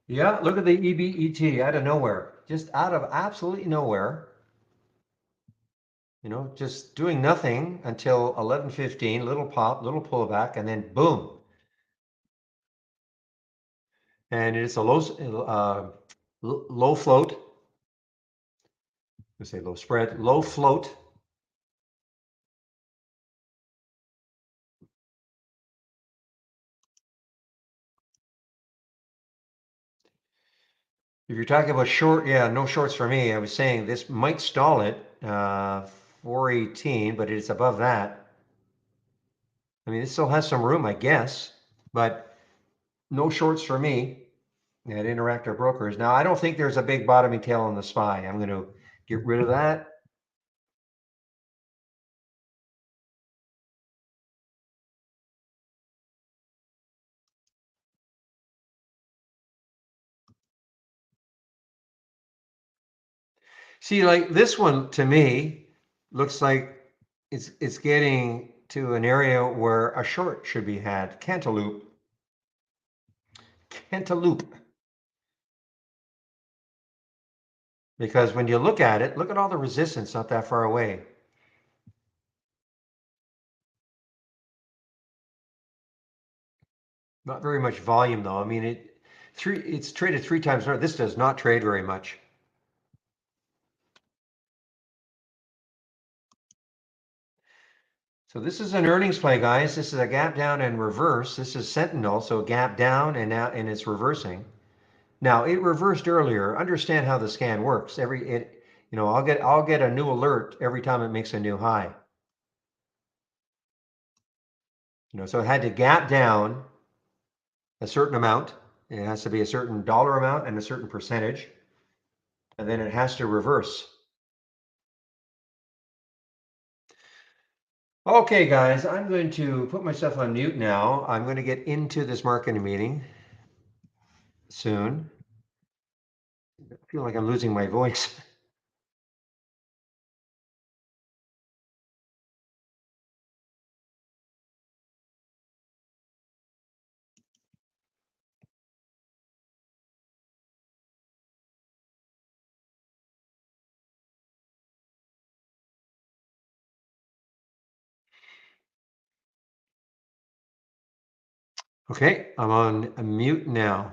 Yeah, look at the EBET out of nowhere, just out of absolutely nowhere. Just doing nothing until 11:15, little pop, little pullback, and then boom. And it's a low float. Let's say low spread, low float. If you're talking about short, yeah, no shorts for me. I was saying this might stall it. 418, but it's above that. I mean, it still has some room, I guess, but no shorts for me at Interactive Brokers. Now, I don't think there's a big bottoming tail on the SPY. I'm going to get rid of that. See, like this one to me looks like it's getting to an area where a short should be had. Cantaloupe. Cantaloupe. Because when you look at it, look at all the resistance not that far away. Not very much volume though. I mean, it's traded 3 times more. This does not trade very much. So this is an earnings play, guys. This is a gap down and reverse. This is Sentinel, so gap down and now and it's reversing. Now it reversed earlier. Understand how the scan works. I'll get a new alert every time it makes a new high. So it had to gap down a certain amount. It has to be a certain dollar amount and a certain percentage, and then it has to reverse. Okay, guys, I'm going to put myself on mute now. I'm going to get into this marketing meeting soon. I feel like I'm losing my voice. Okay, I'm on mute now.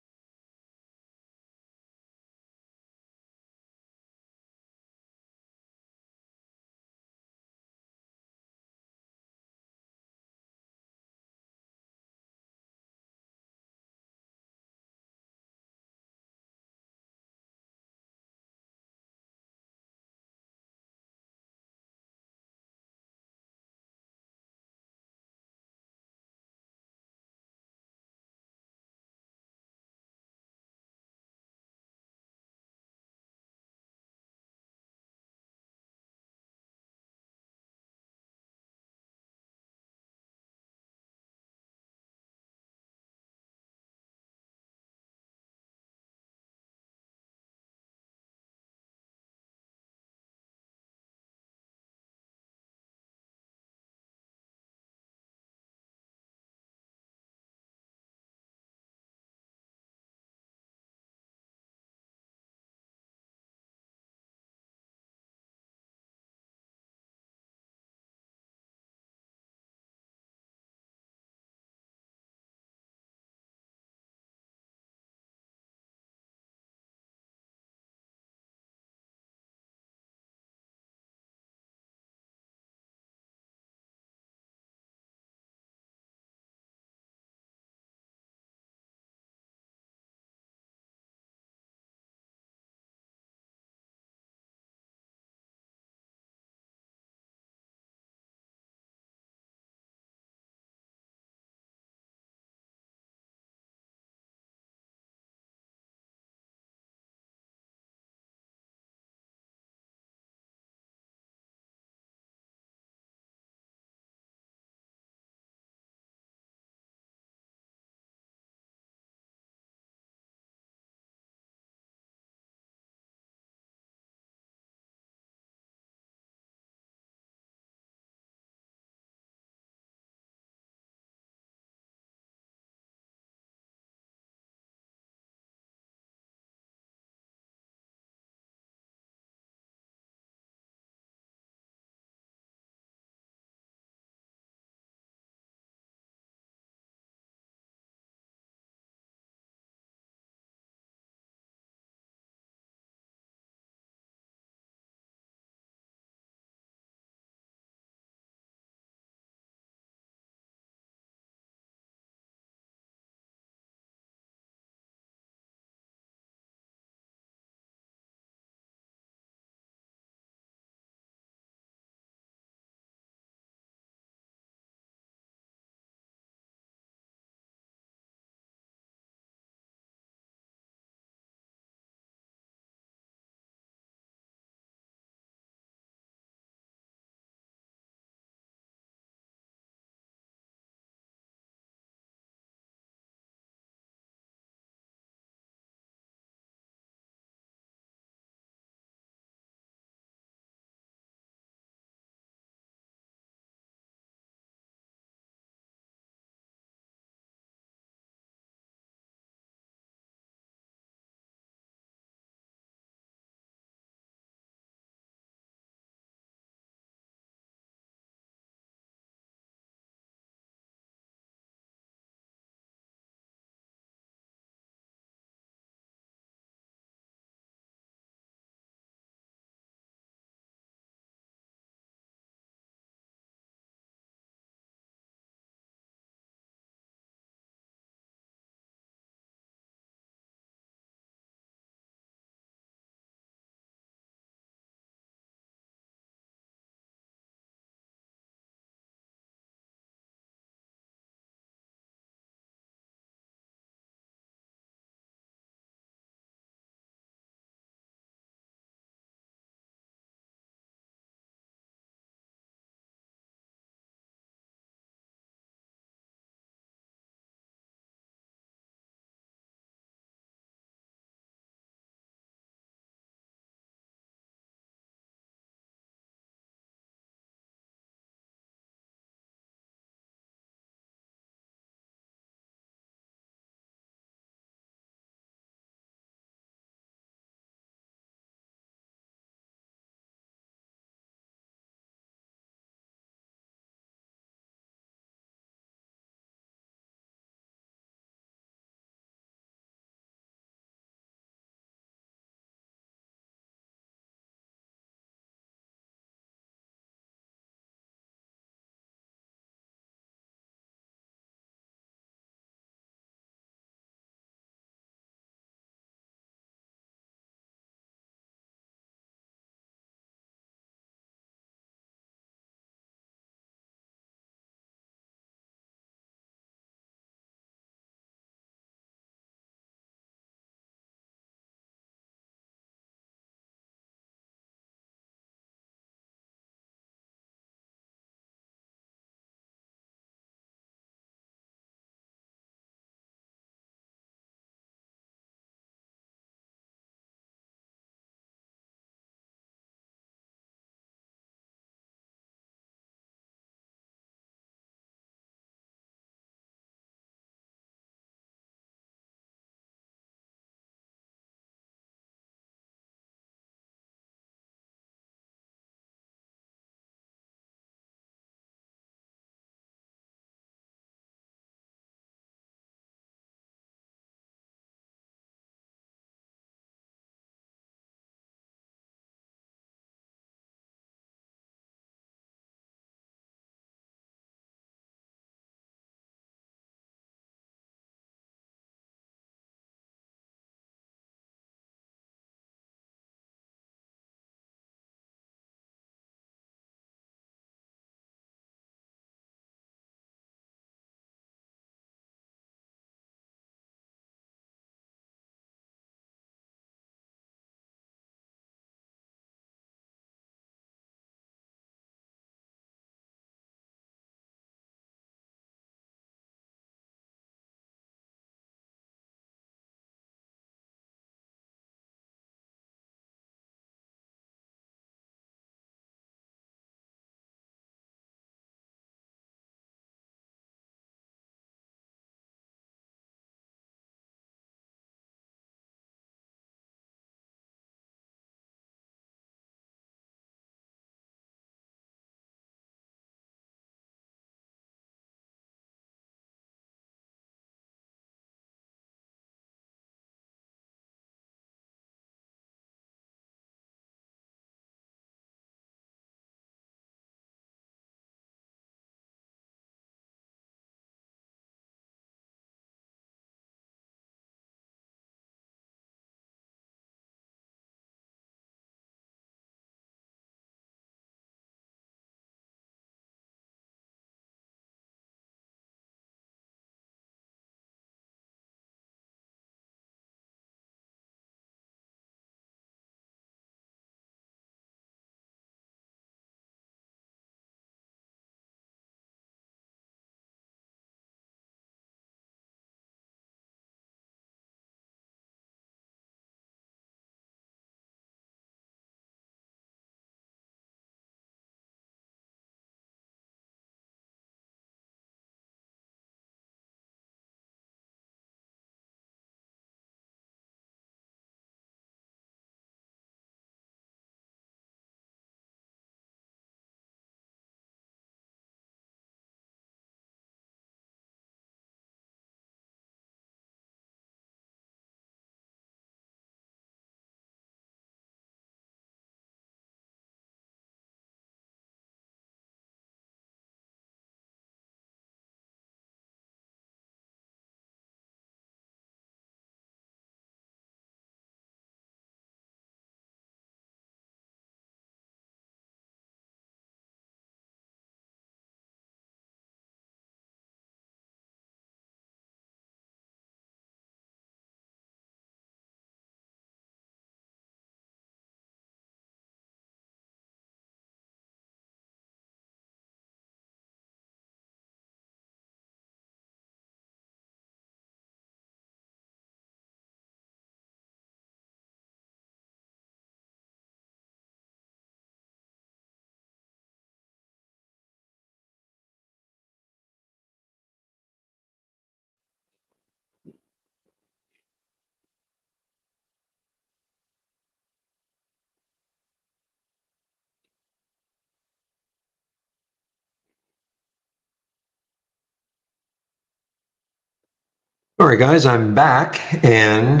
All right, guys, I'm back and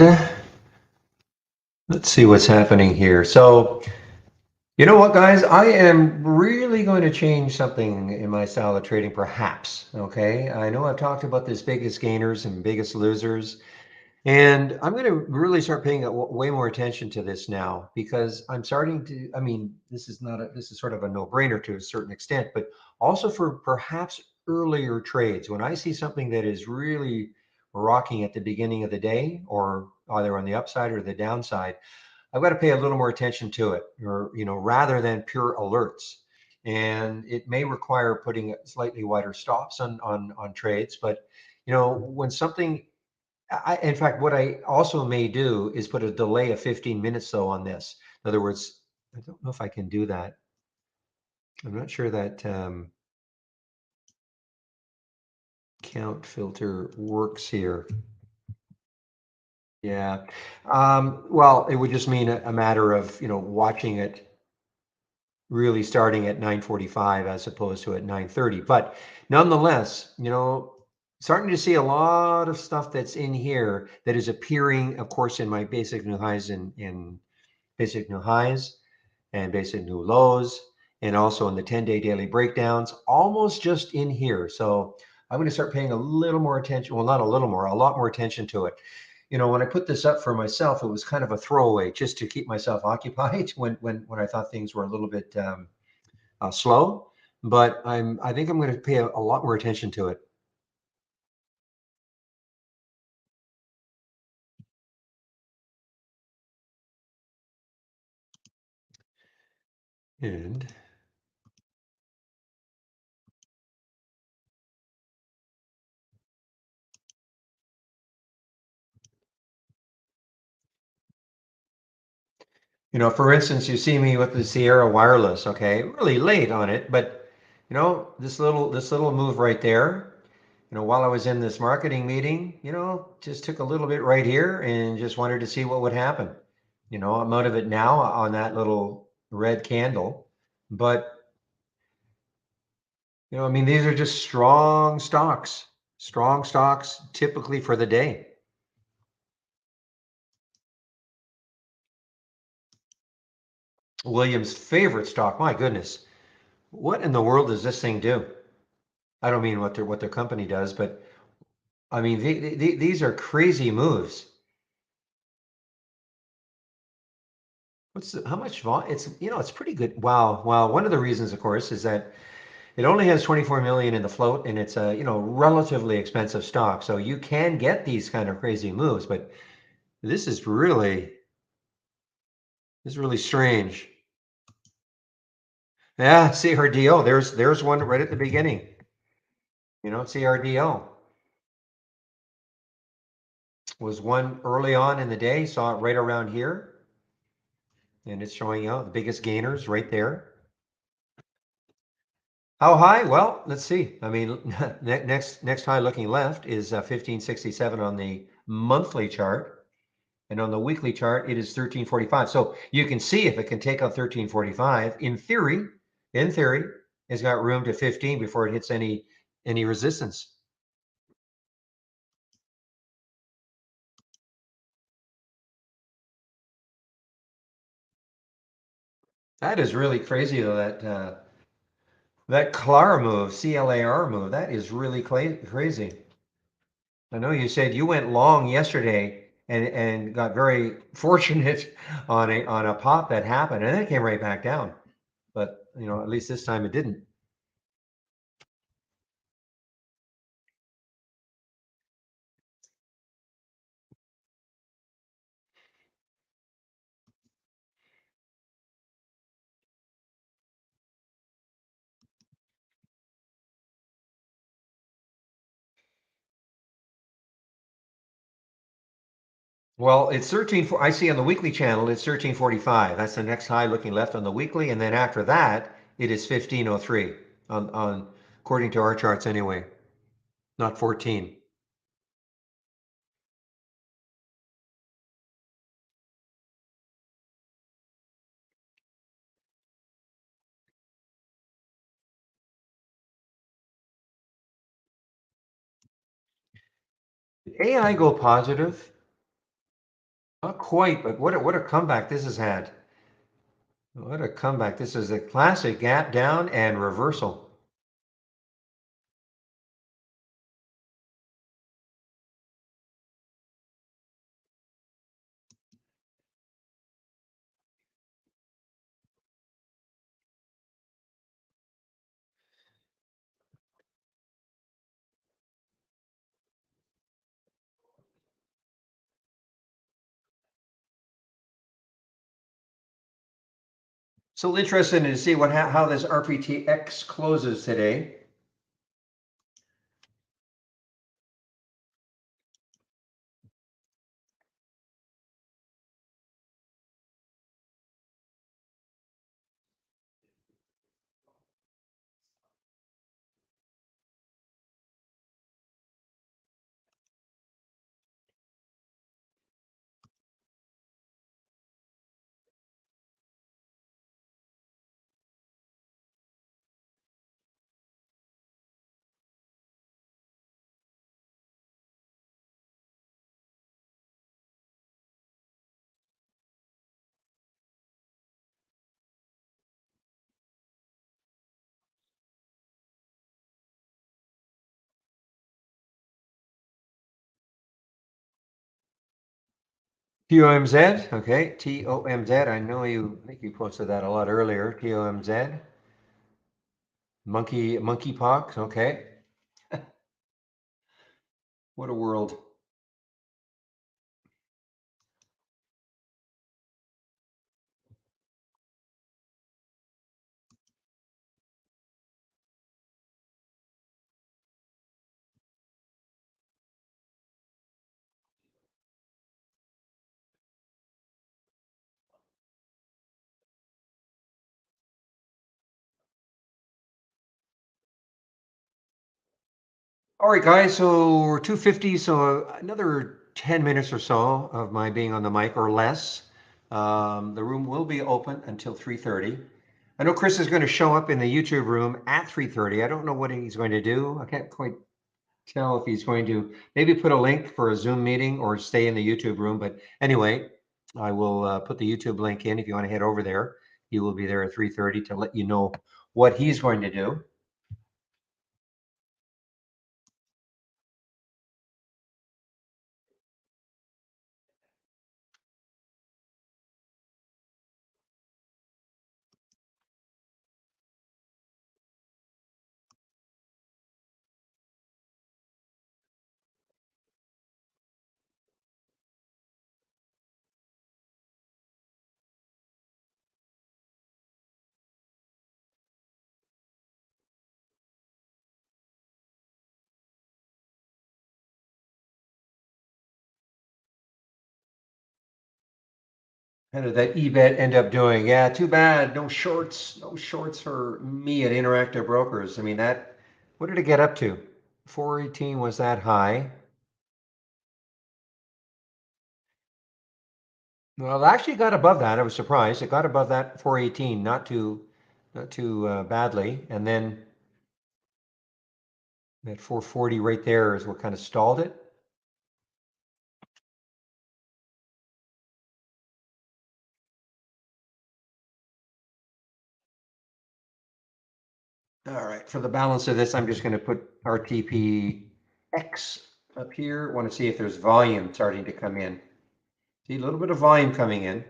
let's see what's happening here. So, you know what, guys? I am really going to change something in my style of trading, perhaps. Okay. I know I've talked about this biggest gainers and biggest losers, and I'm going to really start paying way more attention to this now because I'm starting to. I mean, this is sort of a no-brainer to a certain extent, but also for perhaps earlier trades. When I see something that is really rocking at the beginning of the day, or either on the upside or the downside, I've got to pay a little more attention to it, or rather than pure alerts. And it may require putting slightly wider stops on trades, but when something in fact, what I also may do is put a delay of 15 minutes though on this. In other words, I don't know if I can do that. I'm not sure that count filter works here. Yeah. Well, it would just mean a matter of, watching it really starting at 9:45 as opposed to at 9:30. But nonetheless, starting to see a lot of stuff that's in here that is appearing, of course, in my basic new highs in basic new highs and basic new lows, and also in the 10-day daily breakdowns, almost just in here. So I'm going to start paying a little more attention. Well, not a little more, a lot more attention to it. When I put this up for myself, it was kind of a throwaway just to keep myself occupied when I thought things were a little bit slow. But I think I'm going to pay a lot more attention to it. And for instance, you see me with the Sierra Wireless, okay, really late on it, but this little move right there, while I was in this marketing meeting, just took a little bit right here and just wanted to see what would happen. I'm out of it now on that little red candle, but I mean, these are just strong stocks typically for the day. William's favorite stock. My goodness, what in the world does this thing do? I don't mean what their company does, but I mean these are crazy moves. How much volume? It's pretty good. Wow. Well, one of the reasons, of course, is that it only has 24 million in the float, and it's a relatively expensive stock. So you can get these kind of crazy moves, but this is really strange. Yeah, CRDO. There's one right at the beginning. CRDO was one early on in the day. Saw it right around here, and it's showing out the biggest gainers right there. How high? Well, let's see. I mean, next high looking left is 1567 on the monthly chart, and on the weekly chart it is 1345. So you can see if it can take out 1345. In theory, it's got room to 15 before it hits any resistance. That is really crazy though. That CLAR move, CLAR move, that is really crazy. I know you said you went long yesterday and got very fortunate on a pop that happened, and then it came right back down. But at least this time it didn't. Well, it's 13. I see on the weekly channel it's 1345. That's the next high looking left on the weekly, and then after that it is 1503 on according to our charts anyway, not 14. AI go positive? Not quite, but what a comeback this has had. What a comeback. This is a classic gap down and reversal. So interested to see how this RPTX closes today. TOMZ, okay, TOMZ. I think you posted that a lot earlier. TOMZ, monkeypox. Okay, what a world. All right, guys. So we're 2:50. So another 10 minutes or so of my being on the mic or less. The room will be open until 3:30. I know Chris is going to show up in the YouTube room at 3:30. I don't know what he's going to do. I can't quite tell if he's going to maybe put a link for a Zoom meeting or stay in the YouTube room. But anyway, I will put the YouTube link in if you want to head over there. He will be there at 3:30 to let you know what he's going to do. How did that EBET end up doing? Yeah, too bad. No shorts. No shorts for me at Interactive Brokers. I mean, what did it get up to? 418 was that high? Well, it actually got above that. I was surprised. It got above that 418, not too badly. And then that 440 right there is what kind of stalled it. All right, for the balance of this, I'm just going to put RTPX up here. Want to see if there's volume starting to come in. See a little bit of volume coming in.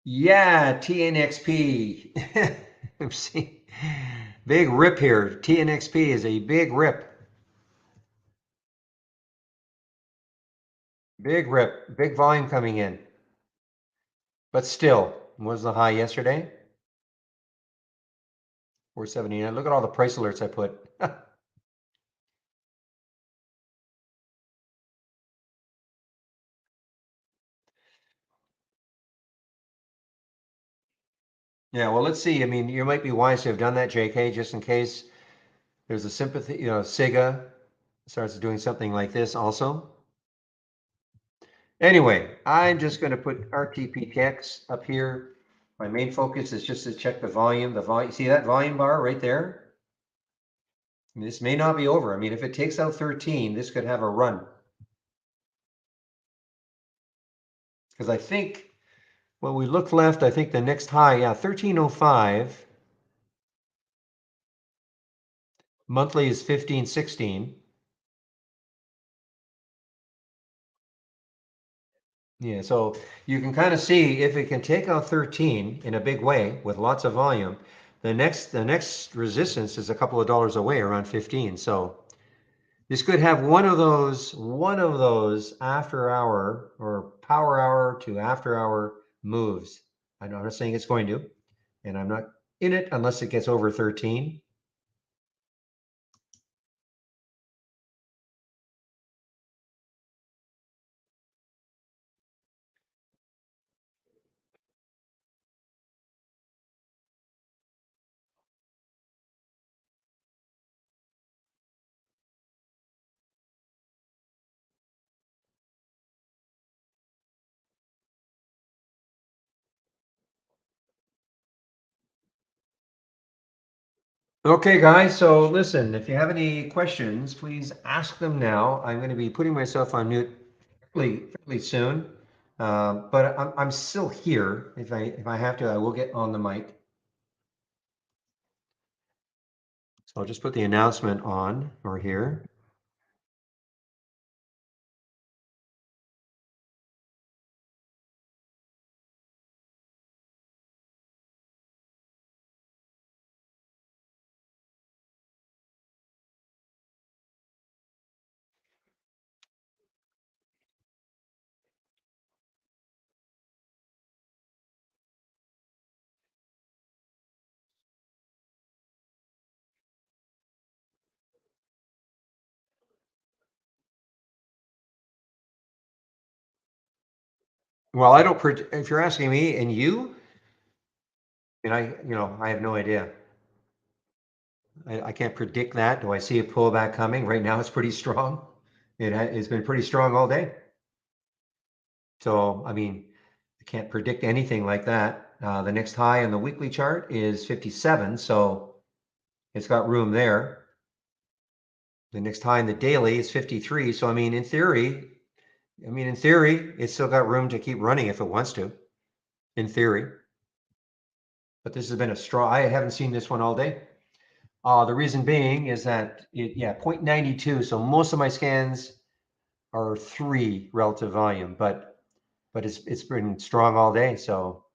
Yeah, TNXP. See, big rip here. TNXP is a big rip. Big rip. Big volume coming in. But still, what was the high yesterday? 479. Look at all the price alerts I put. Yeah, well, let's see. I mean, you might be wise to have done that, JK, just in case there's a sympathy, SIGA starts doing something like this also. Anyway, I'm just going to put RTPTX up here. My main focus is just to check the volume. See that volume bar right there? I mean, this may not be over. I mean, if it takes out 13, this could have a run. Because I think when we look left, I think the next high, yeah, 1305. Monthly is 1516. Yeah, so you can kind of see if it can take out 13 in a big way with lots of volume, the next resistance is a couple of dollars away around 15. So this could have one of those after hour or power hour to after hour moves. I'm not saying it's going to, and I'm not in it unless it gets over 13. Okay, guys, so listen, if you have any questions, please ask them now. I'm going to be putting myself on mute fairly soon, but I'm still here. If I have to, I will get on the mic. So I'll just put the announcement on or here. Well, I don't, if you're asking me and you, and I have no idea. I can't predict that. Do I see a pullback coming? Right now, it's pretty strong. It's been pretty strong all day. So, I mean, I can't predict anything like that. The next high on the weekly chart is 57, so it's got room there. The next high in the daily is 53. So, I mean, in theory, it's still got room to keep running if it wants to, in theory. But this has been a strong, I haven't seen this one all day. The reason being is that, 0.92. So most of my scans are 3 relative volume, but it's been strong all day. So,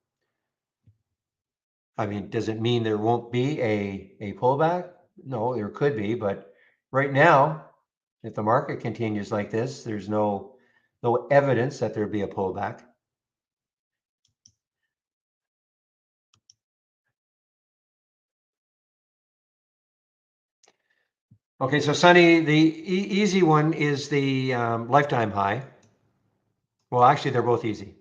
I mean, does it mean there won't be a pullback? No, there could be, but right now, if the market continues like this, there's no evidence that there'd be a pullback. Okay, so Sunny, the easy one is the lifetime high. Well, actually, they're both easy.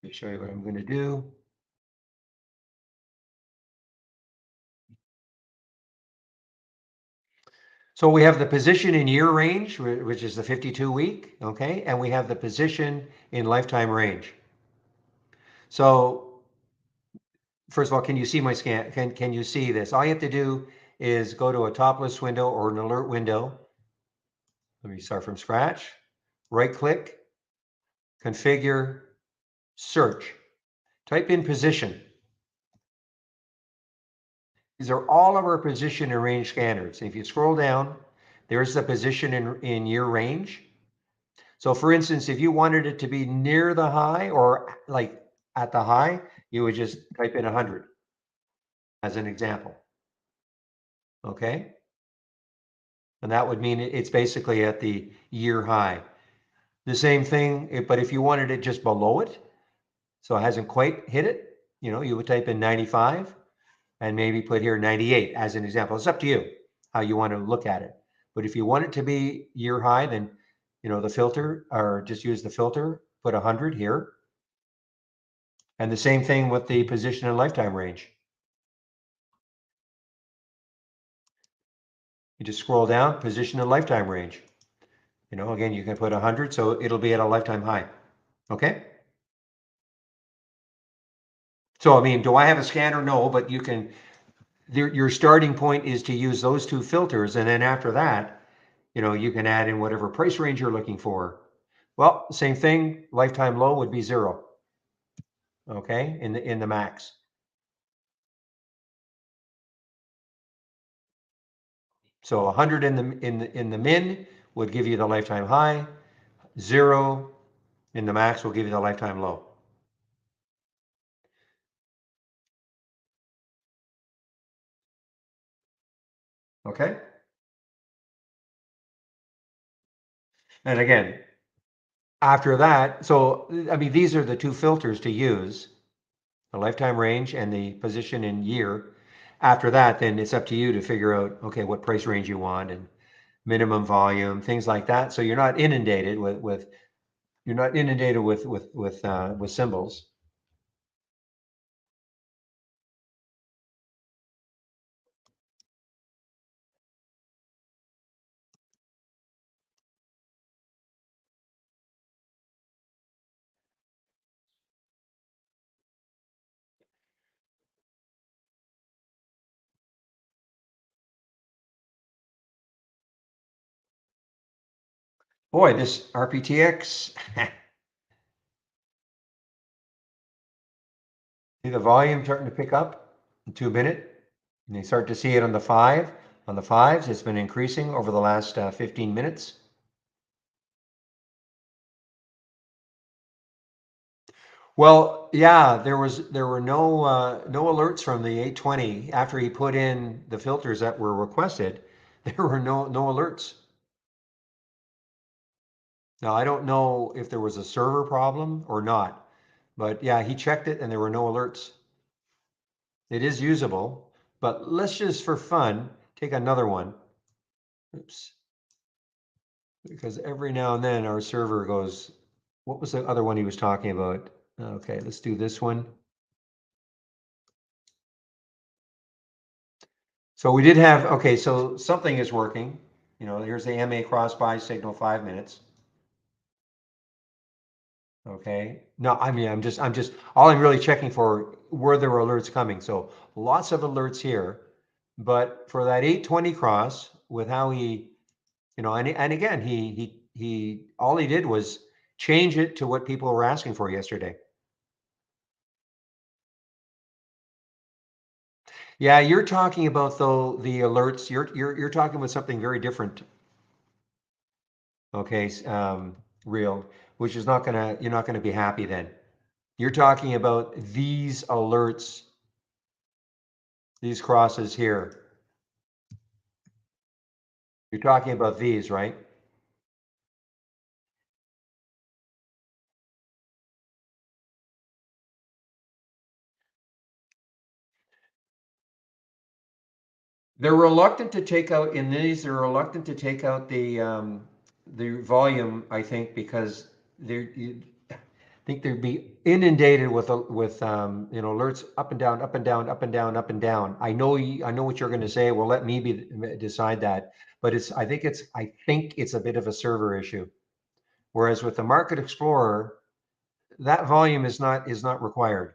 Let me show you what I'm going to do. So we have the position in year range, which is the 52 week, okay? And we have the position in lifetime range. So first of all, can you see my scan? Can you see this? All you have to do is go to a top list window or an alert window. Let me start from scratch. Right click, configure, search. Type in position. These are all of our position and range scanners. If you scroll down, there's the position in year range. So for instance, if you wanted it to be near the high or like at the high, you would just type in 100 as an example. Okay. And that would mean it's basically at the year high. The same thing, but if you wanted it just below it, so it hasn't quite hit it, you would type in 95 and maybe put here 98 as an example. It's up to you how you want to look at it. But if you want it to be year high, then, the filter, or just use the filter, put 100 here. And the same thing with the position and lifetime range. You just scroll down, position and lifetime range. Again, you can put 100, so it'll be at a lifetime high. Okay? So, I mean, do I have a scanner? No, but you can, your starting point is to use those two filters, and then after that, you can add in whatever price range you're looking for. Well, same thing, lifetime low would be 0. Okay, in the max. So 100 in the min would give you the lifetime high. 0 in the max will give you the lifetime low. Okay. And again, after that, so I mean, these are the two filters to use, the lifetime range and the position in year. After that, then it's up to you to figure out, okay, what price range you want and minimum volume, things like that. So you're not inundated with symbols. Boy, this RPTX, see the volume starting to pick up in 2 minute, and you start to see it on the 5. On the 5s, it's been increasing over the last 15 minutes. Well, yeah, there were no alerts from the 820 after he put in the filters that were requested. There were no alerts. Now I don't know if there was a server problem or not, but yeah, he checked it and there were no alerts. It is usable, but let's just for fun take another one. Oops. Because every now and then our server goes, what was the other one he was talking about? Okay, let's do this one. So we did have, okay, so something is working. Here's the MA cross buy signal 5 minutes. Okay. No, I mean, all I'm really checking for were there alerts coming. So lots of alerts here, but for that 820 cross with how he, and again, he all he did was change it to what people were asking for yesterday. Yeah, you're talking about though the alerts. You're talking about something very different. Okay, real, which is you're not gonna be happy then. You're talking about these alerts, these crosses here. You're talking about these, right? They're reluctant to take out in these. They're reluctant to take out the volume. I think because I think they'd be inundated with alerts up and down, up and down, up and down, up and down. I know what you're going to say. Well, let me decide that. But I think it's a bit of a server issue. Whereas with the Market Explorer, that volume is not required.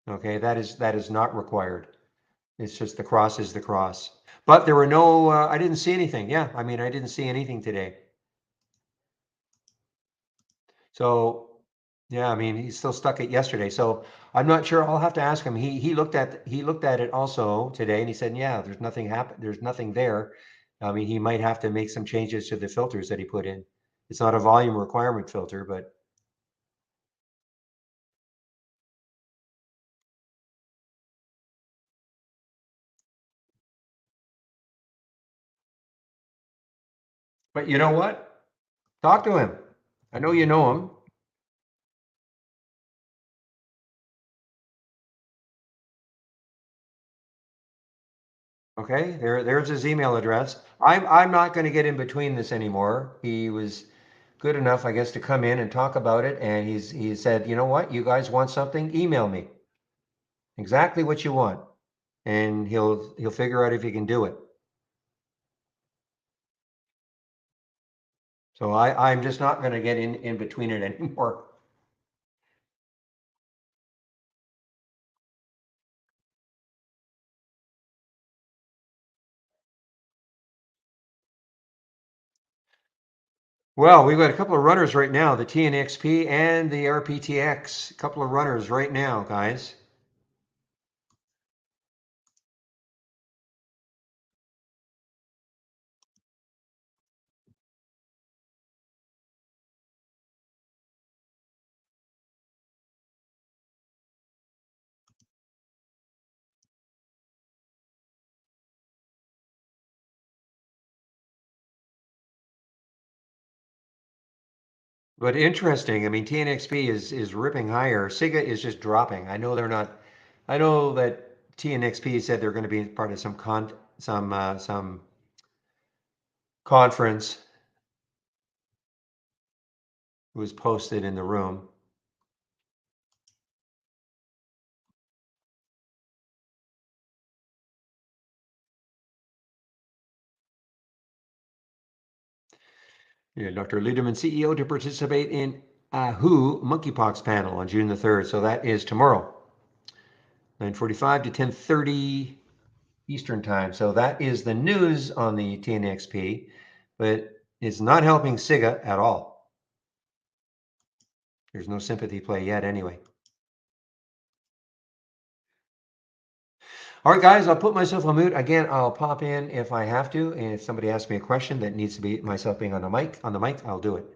Okay, that is not required. It's just the cross is the cross. But there were no, I didn't see anything. Yeah, I mean, I didn't see anything today. So, yeah, I mean, he's still stuck at yesterday. So I'm not sure. I'll have to ask him. He looked at it also today, and he said, yeah, there's nothing There's nothing there. I mean, he might have to make some changes to the filters that he put in. It's not a volume requirement filter, but you know what? Talk to him. I know you know him. Okay, there's his email address. I'm not going to get in between this anymore. He was good enough, I guess, to come in and talk about it, and he said, you know what, you guys want something? Email me exactly what you want. and he'll figure out if he can do it. So I'm just not going to get in between it anymore. Well, we've got a couple of runners right now, the TNXP and the RPTX. A couple of runners right now, guys. But interesting. I mean, TNXP is ripping higher. Siga is just dropping. I know they're not. I know that TNXP said they're going to be part of some conference. It was posted in the room. Yeah, Dr. Ludeman, CEO, to participate in WHO monkeypox panel on June the 3rd. So that is tomorrow, 9:45 to 10:30 Eastern time. So that is the news on the TNXP, but it's not helping SIGA at all. There's no sympathy play yet anyway. All right, guys, I'll put myself on mute. Again, I'll pop in if I have to, and if somebody asks me a question that needs to be myself being on the mic, I'll do it.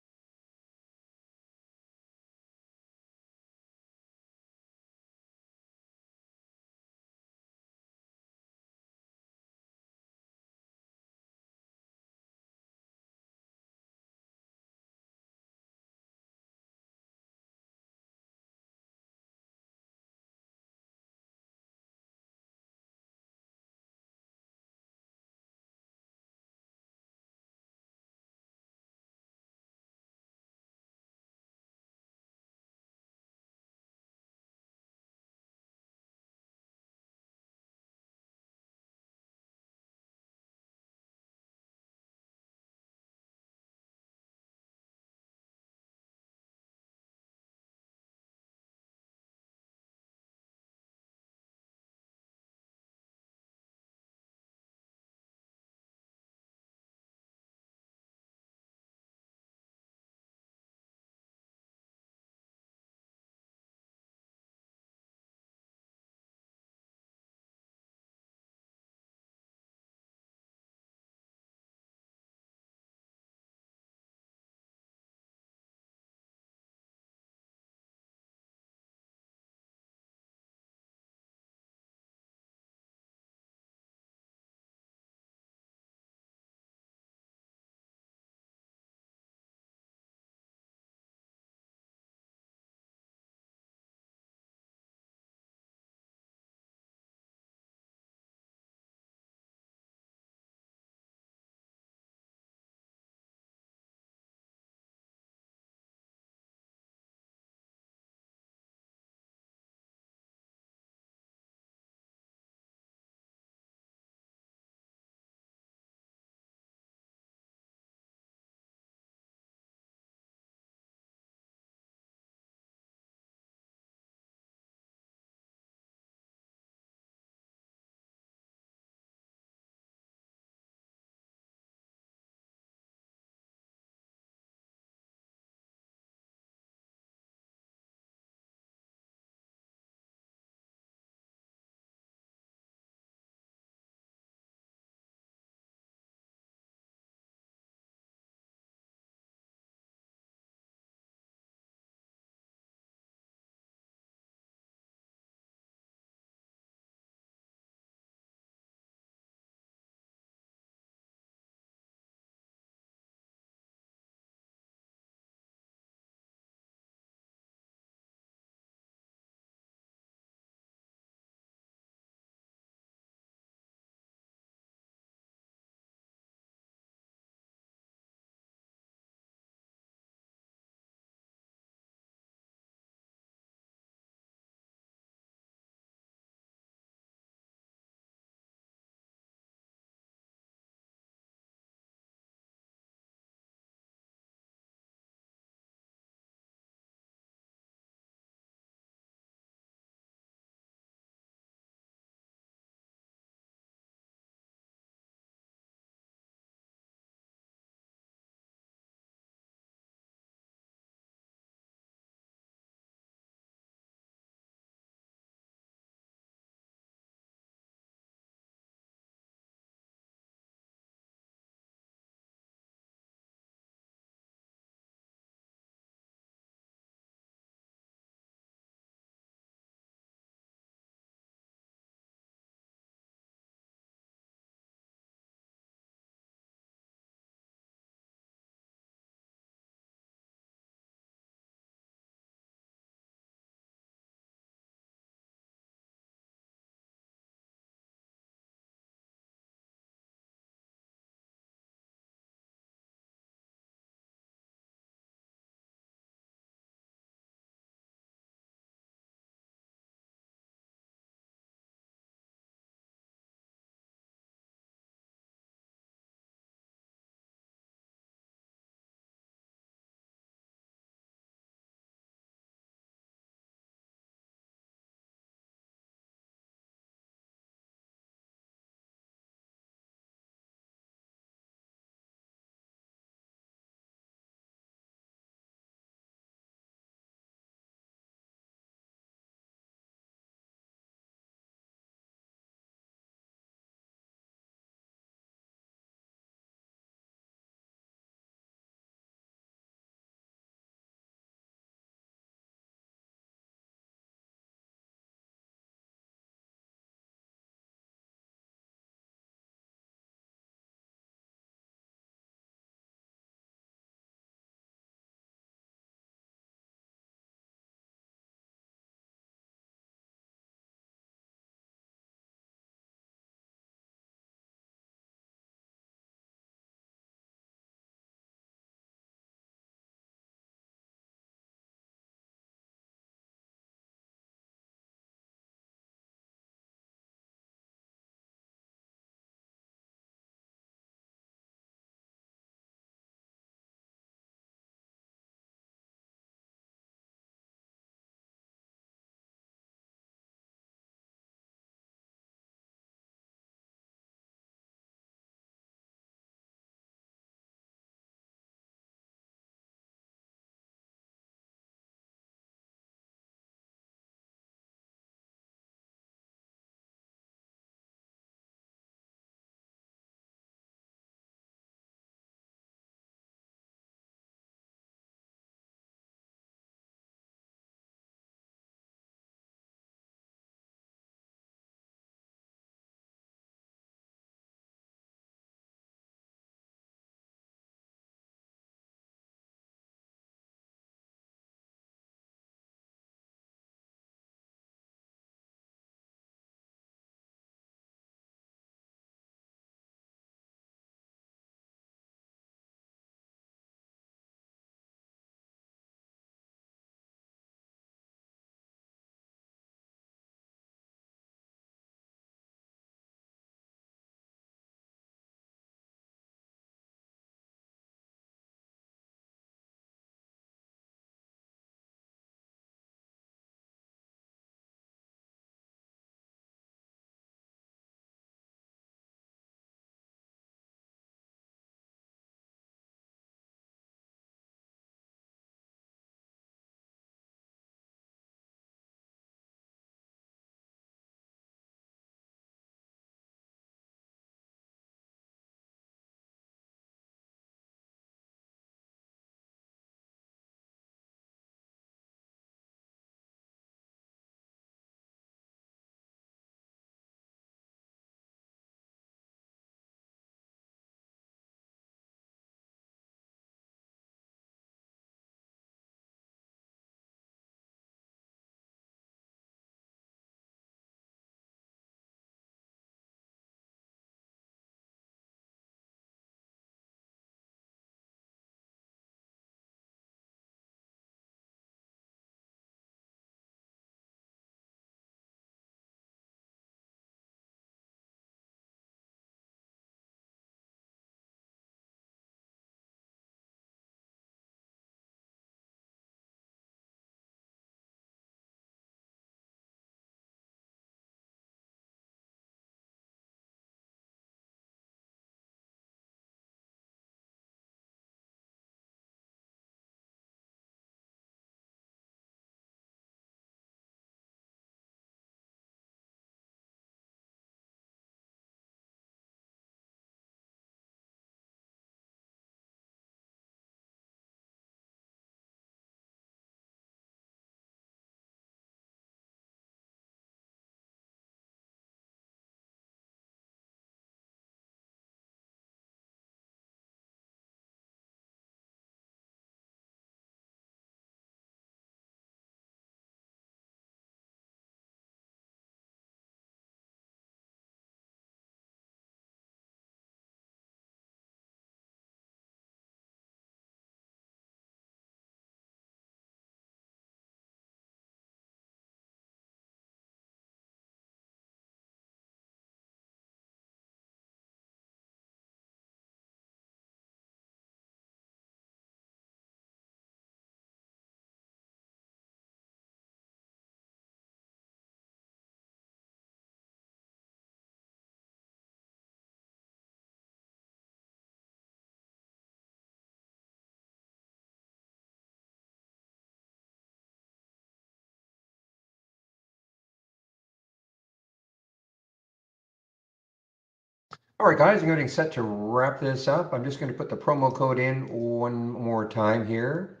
All right, guys, I'm getting set to wrap this up. I'm just going to put the promo code in one more time here.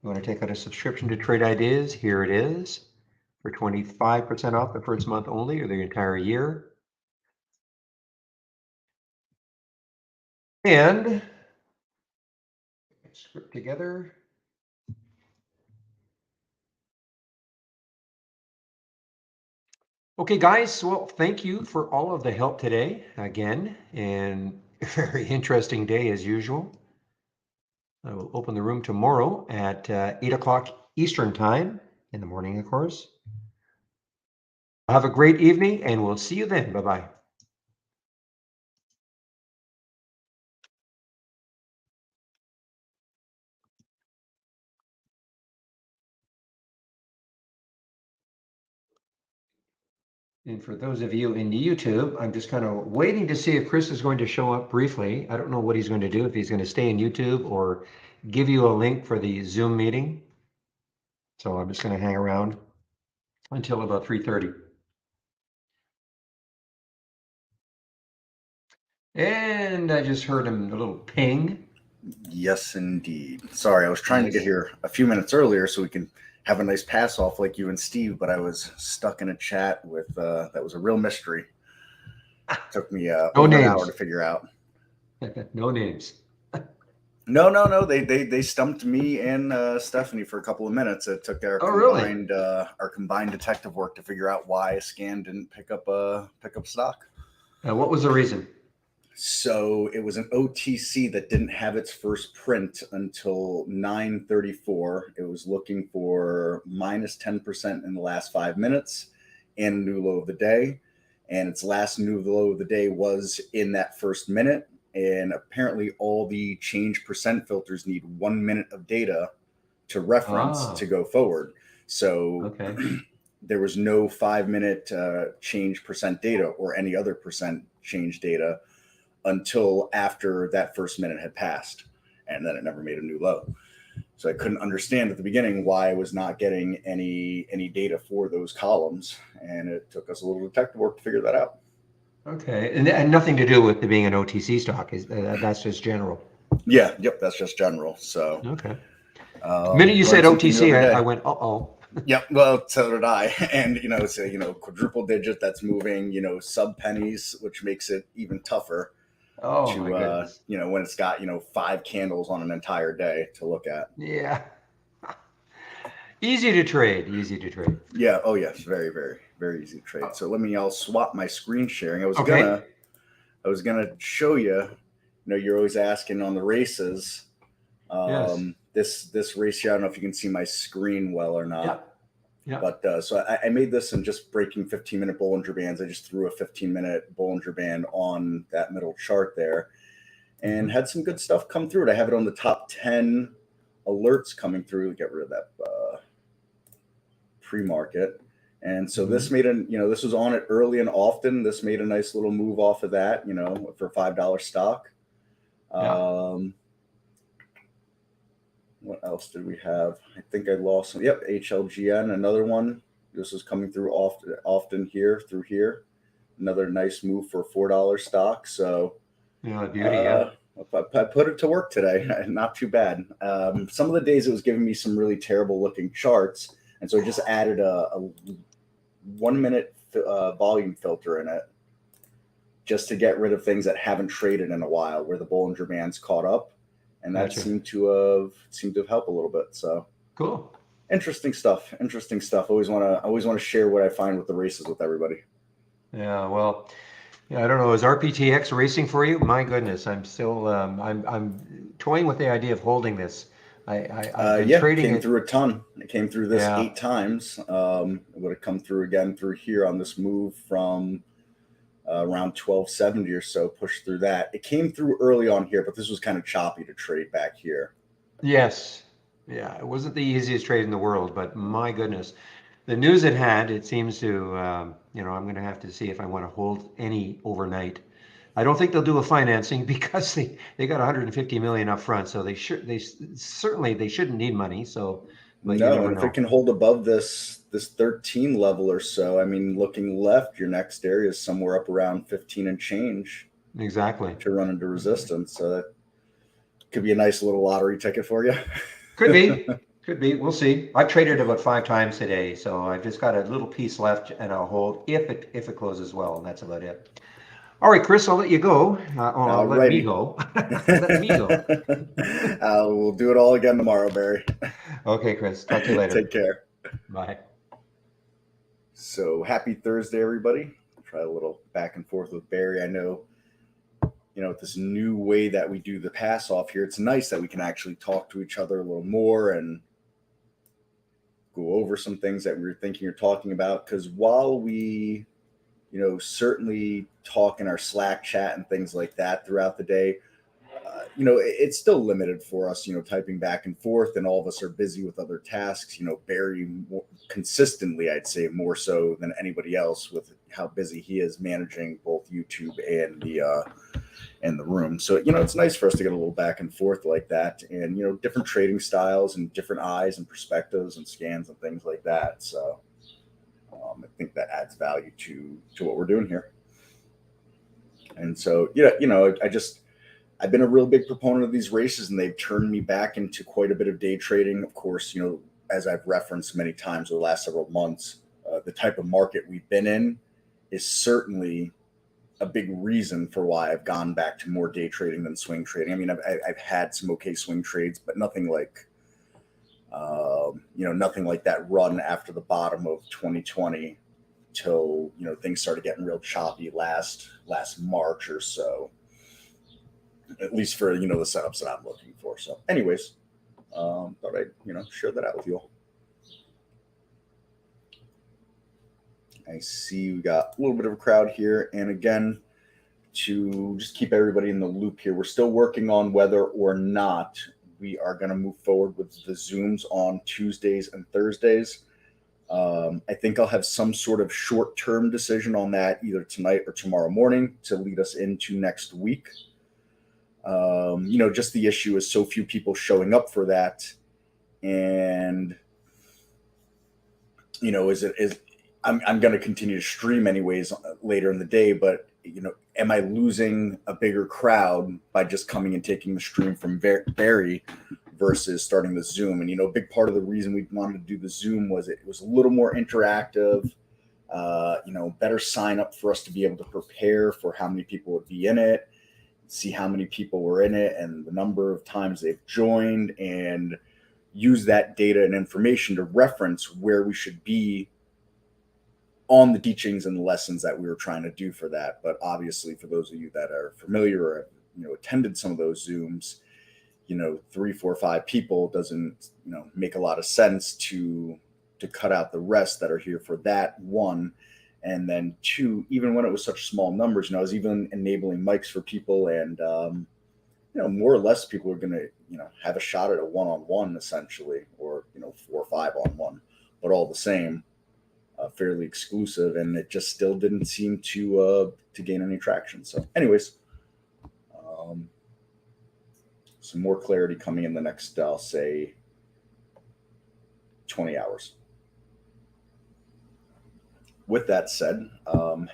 You want to take out a subscription to Trade Ideas? Here it is for 25% off the first month only or the entire year. And script together. Okay, guys, well, thank you for all of the help today again, and a very interesting day as usual. I will open the room tomorrow at 8 o'clock Eastern time in the morning, of course. Have a great evening, and we'll see you then. Bye-bye. And for those of you in YouTube, I'm just kind of waiting to see if Chris is going to show up briefly. I don't know what he's going to do, if he's going to stay in YouTube or give you a link for the Zoom meeting. So I'm just going to hang around until about 3:30. And I just heard him a little ping. Yes, indeed. Sorry, I was trying to get here a few minutes earlier so we can have a nice pass off like you and Steve, but I was stuck in a chat with that was a real mystery. Took me over an hour to figure out. No names. No. They stumped me and Stephanie for a couple of minutes. It took our combined detective work to figure out why a scan didn't pick up stock. What was the reason? So it was an OTC that didn't have its first print until 9:34. It was looking for minus 10% in the last 5 minutes and a new low of the day. And its last new low of the day was in that first minute. And apparently all the change percent filters need 1 minute of data to reference to go forward. So there was no 5 minute change percent data or any other percent change data until after that first minute had passed, and then it never made a new low. So I couldn't understand at the beginning why I was not getting any data for those columns, and it took us a little detective work to figure that out. Okay, and nothing to do with it being an OTC stock. That's just general. Yeah, yep, that's just general. So okay. The minute you said OTC, I went, uh-oh. Yep, well, so did I. And it's a quadruple digit that's moving, sub pennies, which makes it even tougher. Oh, my goodness. When it's got 5 candles on an entire day to look at. Yeah. Easy to trade. Yeah. Oh, yes. Very, very, very easy to trade. So I'll swap my screen sharing. I was gonna show you. You're always asking on the races. Yes. This race here, I don't know if you can see my screen well or not. Yeah. But so I made this in just breaking 15-minute Bollinger Bands. I just threw a 15-minute Bollinger Band on that middle chart there and had some good stuff come through it. I have it on the top 10 alerts coming through. Get rid of that pre-market. And so this made this was on it early and often. This made a nice little move off of that, for $5 stock. What else did we have? I think I lost some. Yep, HLGN, another one. This is coming through often here through here. Another nice move for a $4 stock. So beauty. I put it to work today. Not too bad. Some of the days it was giving me some really terrible looking charts, and so I just added a 1 minute volume filter in it, just to get rid of things that haven't traded in a while, where the Bollinger Band's caught up. And that seemed to have helped a little bit. So cool. Interesting stuff. Always want to share what I find with the races with everybody. Yeah. Well, I don't know. Is RPTX racing for you? My goodness, I'm still I'm toying with the idea of holding this. Trading came through a ton. It came through this 8 times. It would have come through again through here on this move from around 1270 or so, pushed through that. It came through early on here, but this was kind of choppy to trade back here. Yes. Yeah, it wasn't the easiest trade in the world, but my goodness, the news it had, it seems to, I'm going to have to see if I want to hold any overnight. I don't think they'll do a financing because they got 150 million up front, so they shouldn't need money. So, but no, and if it can hold above this 13 level or so, I mean, looking left, your next area is somewhere up around 15 and change. Exactly. to run into resistance. So that could be a nice little lottery ticket for you. Could be. Could be. We'll see. I've traded about 5 times today, so I've just got a little piece left, and I'll hold if it closes well, and that's about it. All right, Chris, I'll let you go. I'll let me Alrighty. go. Let me go. We'll do it all again tomorrow, Barry. Okay, Chris. Talk to you later. Take care. Bye. So happy Thursday, everybody. Try a little back and forth with Barry. I know, with this new way that we do the pass off here, it's nice that we can actually talk to each other a little more and go over some things that we were thinking or talking about. Because while we, certainly talk in our Slack chat and things like that throughout the day, it's still limited for us, typing back and forth, and all of us are busy with other tasks. Barry more consistently, I'd say more so than anybody else, with how busy he is managing both YouTube and the room. So, it's nice for us to get a little back and forth like that, and, different trading styles and different eyes and perspectives and scans and things like that. So I think that adds value to what we're doing here. And so, I've been a real big proponent of these races, and they've turned me back into quite a bit of day trading. Of course, as I've referenced many times over the last several months, the type of market we've been in is certainly a big reason for why I've gone back to more day trading than swing trading. I mean, I've had some okay swing trades, but nothing like, nothing like that run after the bottom of 2020 till, things started getting real choppy last March or so. At least for, the setups that I'm looking for. So anyways, thought I'd, share that out with you all. I see we got a little bit of a crowd here. And again, to just keep everybody in the loop here, we're still working on whether or not we are going to move forward with the Zooms on Tuesdays and Thursdays. I think I'll have some sort of short-term decision on that either tonight or tomorrow morning to lead us into next week. Just the issue is so few people showing up for that. And, I'm going to continue to stream anyways later in the day, but, am I losing a bigger crowd by just coming and taking the stream from Barry versus starting the Zoom? And, a big part of the reason we wanted to do the Zoom was it was a little more interactive, better sign up for us to be able to prepare for how many people would be in it, see how many people were in it and the number of times they've joined, and use that data and information to reference where we should be on the teachings and the lessons that we were trying to do for that. But obviously, for those of you that are familiar or attended some of those Zooms, 3, 4, 5 people doesn't make a lot of sense to cut out the rest that are here for that one. And then 2, even when it was such small numbers, I was even enabling mics for people, and more or less people are going to have a shot at a one-on-one essentially, or 4 or 5 on one, but all the same, fairly exclusive, and it just still didn't seem to gain any traction. So, anyways, some more clarity coming in the next, I'll say, 20 hours. With that said,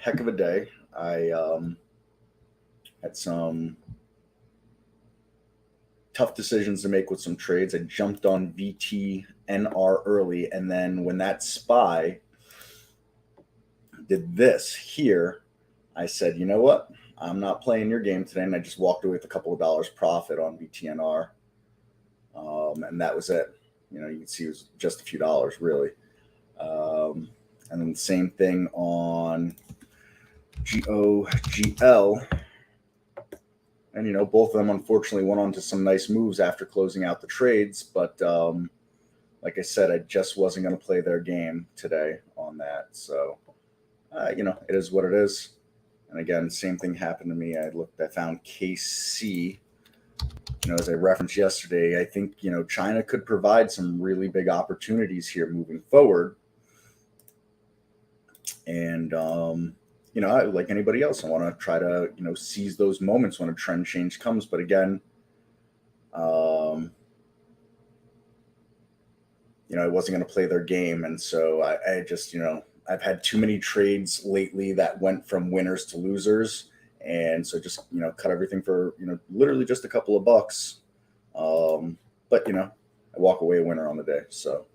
heck of a day. I had some tough decisions to make with some trades. I jumped on VTNR early, and then when that SPY did this here, I said, you know what? I'm not playing your game today, and I just walked away with a couple of dollars profit on VTNR, and that was it. You can see it was just a few dollars, really. And then the same thing on GOGL. And, both of them, unfortunately, went on to some nice moves after closing out the trades. But like I said, I just wasn't going to play their game today on that. So, it is what it is. And again, same thing happened to me. I found KC. As I referenced yesterday, I think, China could provide some really big opportunities here moving forward. And, like anybody else, I want to try to, seize those moments when a trend change comes. But again, I wasn't going to play their game. And so I just, I've had too many trades lately that went from winners to losers. And so just, cut everything for, literally just a couple of bucks. But, I walk away a winner on the day. So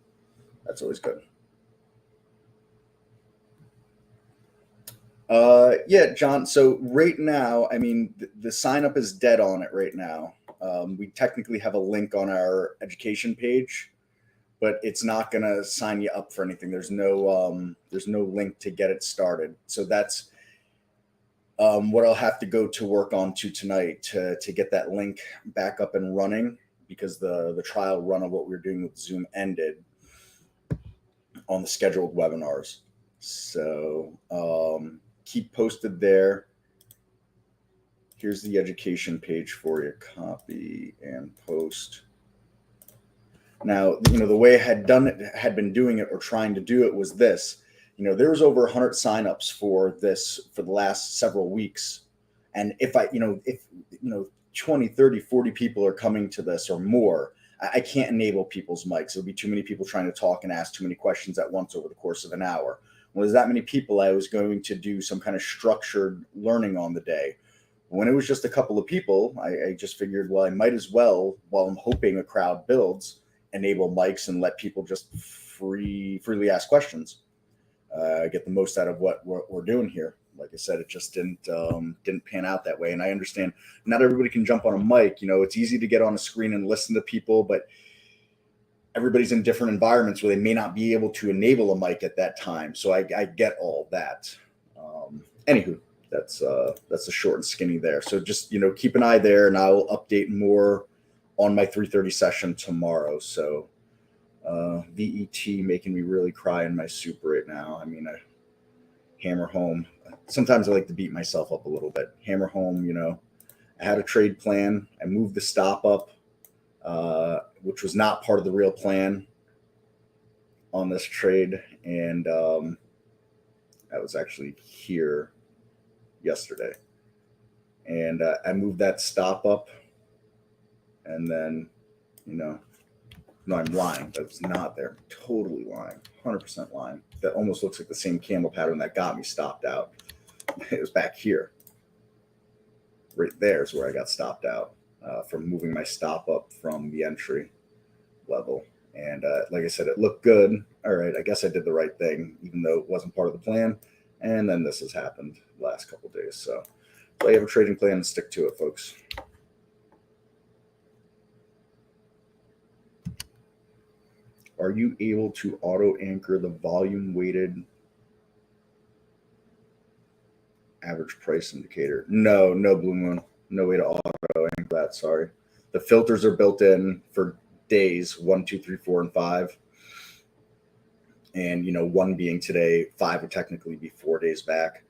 that's always good. Yeah, John. So right now, I mean, the sign up is dead on it right now. We technically have a link on our education page, but it's not going to sign you up for anything. There's no link to get it started. So that's what I'll have to go to work on tonight to get that link back up and running, because the trial run of what we were doing with Zoom ended on the scheduled webinars. So keep posted there. Here's the education page for you. Copy and post. Now, the way I had been doing it or trying to do it was this. There was over 100 signups for this for the last several weeks. And if 20, 30, 40 people are coming to this or more, I can't enable people's mics. There'll be too many people trying to talk and ask too many questions at once over the course of an hour. When there's that many people, I was going to do some kind of structured learning on the day. When it was just a couple of people, I just figured, well, I might as well, while I'm hoping a crowd builds, enable mics and let people just freely ask questions. Get the most out of what we're doing here. Like I said, it just didn't pan out that way. And I understand not everybody can jump on a mic. It's easy to get on a screen and listen to people, but everybody's in different environments where they may not be able to enable a mic at that time. So I get all that. Anywho, that's the short and skinny there. So just, keep an eye there, and I'll update more on my 3:30 session tomorrow. So VET making me really cry in my soup right now. I mean, I hammer home. Sometimes I like to beat myself up a little bit. Hammer home, I had a trade plan. I moved the stop up, which was not part of the real plan on this trade. And I was actually here yesterday. And I moved that stop up. And then, no, I'm lying. That's not there. Totally lying. 100% lying. That almost looks like the same candle pattern that got me stopped out. It was back here. Right there is where I got stopped out from moving my stop up from the entry level. And like I said, it looked good. All right, I guess I did the right thing, even though it wasn't part of the plan. And then this has happened the last couple of days. So I have a trading plan and stick to it, folks. Are you able to auto anchor the volume weighted average price indicator? No, Blue Moon. No way to auto anchor that. Sorry. The filters are built in for days 1, 2, 3, 4, and 5. And 1 being today, 5 would technically be 4 days back.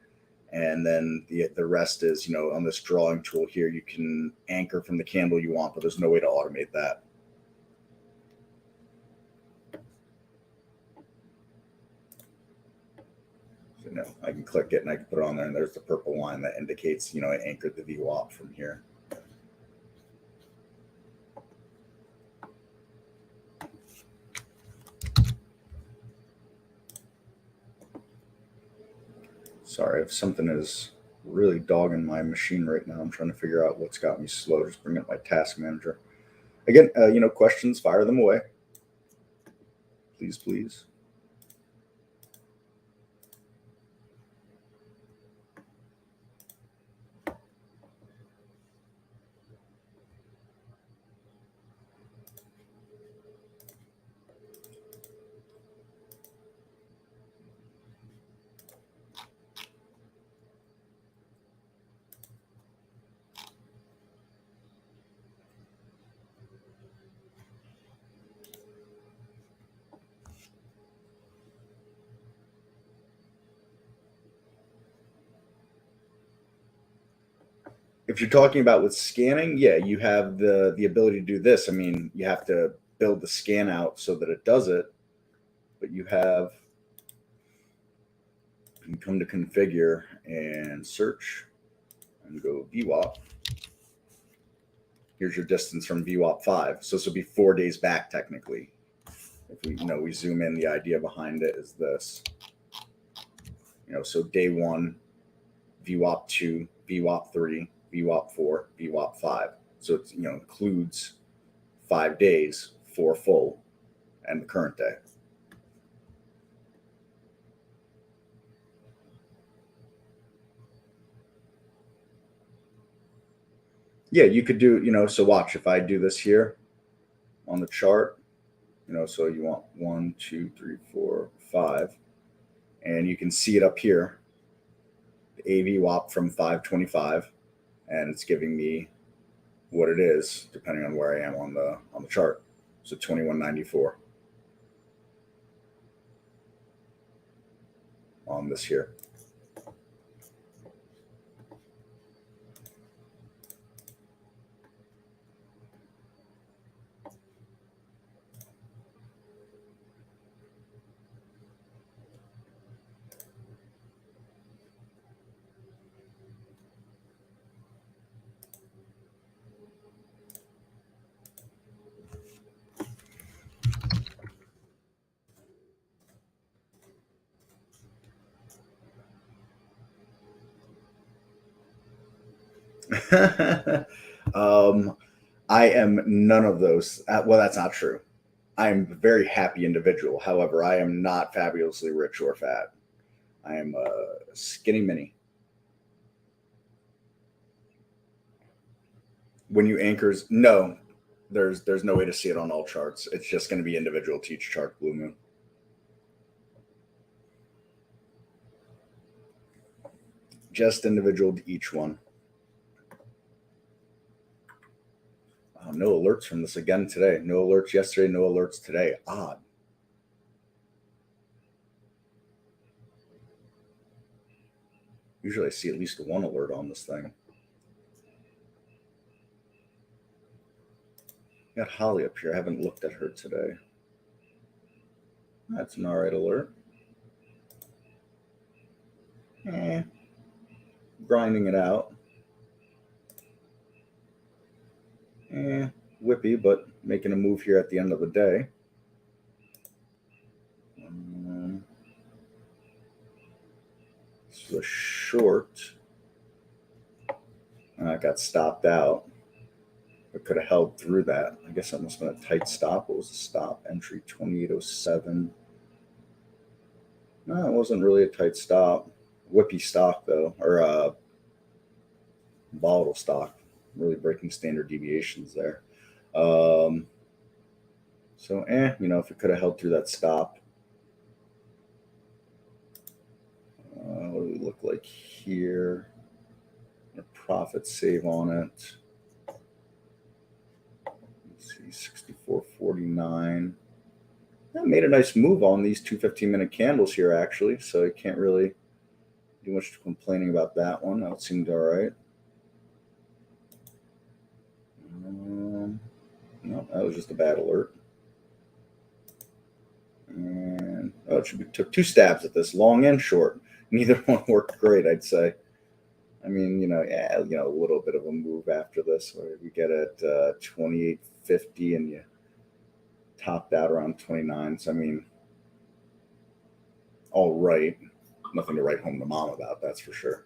And then the rest is, on this drawing tool here, you can anchor from the candle you want, but there's no way to automate that. I can click it and I can put it on there, and there's the purple line that indicates, I anchored the VWAP from here. Sorry if something is really dogging my machine right now. I'm trying to figure out what's got me slow. Just bring up my task manager. Again, questions, fire them away. Please. If you're talking about with scanning, yeah, you have the ability to do this. I mean, you have to build the scan out so that it does it, but you can come to configure and search and go VWAP. Here's your distance from VWAP 5. So this will be 4 days back technically. If we zoom in, the idea behind it is this. So day 1, VWAP 2, VWAP 3, VWAP 4, VWAP 5. So it includes 5 days, 4 full, and the current day. Yeah, you could do, so watch if I do this here on the chart, so you want 1, 2, 3, 4, 5, and you can see it up here, the AVWAP from 525, and it's giving me what it is depending on where I am on the chart. So 2194 on this here. I am none of those. Well, that's not true. I am a very happy individual. However, I am not fabulously rich or fat. I am a skinny mini. When you anchors, no, there's no way to see it on all charts. It's just going to be individual to each chart, Blue Moon. Just individual to each one. No alerts from this again today. No alerts yesterday, no alerts today. Odd. Usually I see at least one alert on this thing. Got Holly up here. I haven't looked at her today. That's an all right alert. Grinding it out. Whippy, but making a move here at the end of the day. This is a short. I got stopped out. It could have held through that. I guess that must have been a tight stop. What was the stop? Entry 2807. No, it wasn't really a tight stop. Whippy stock though, or volatile stock. Really breaking standard deviations there. So if it could have held through that stop. What do we look like here? A profit save on it. Let's see, 64.49. I made a nice move on these 2 15-minute candles here, actually. So I can't really do much complaining about that one. That seemed all right. No, that was just a bad alert. And took 2 stabs at this, long and short. Neither one worked great, I'd say. I mean, a little bit of a move after this. Where we get at 28.50 and you topped out around 29. So I mean, all right. Nothing to write home to mom about, that's for sure.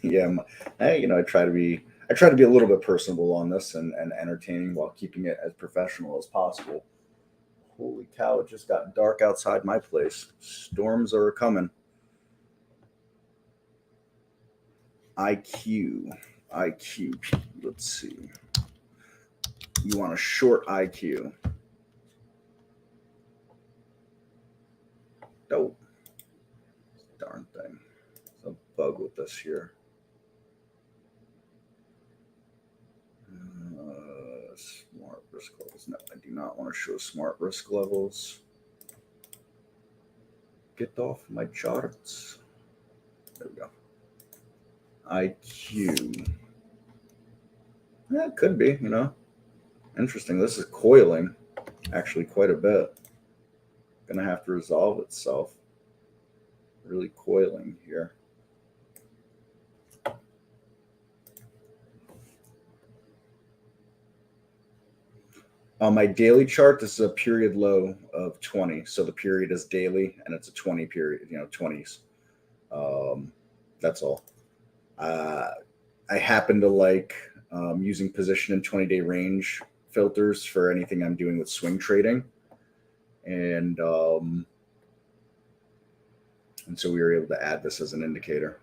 Yeah, I try to be a little bit personable on this and entertaining while keeping it as professional as possible. Holy cow, it just got dark outside my place. Storms are coming. IQ. Let's see. You want a short IQ. Dope. Darn thing. There's a bug with this here. Smart risk levels. No, I do not want to show smart risk levels. Get off my charts. There we go. IQ. Yeah, it could be, Interesting. This is coiling actually quite a bit. Gonna have to resolve itself. Really coiling here. On my daily chart, this is a period low of 20. So the period is daily and it's a 20 period, 20s. That's all. I happen to like using position and 20-day range filters for anything I'm doing with swing trading. And so we were able to add this as an indicator.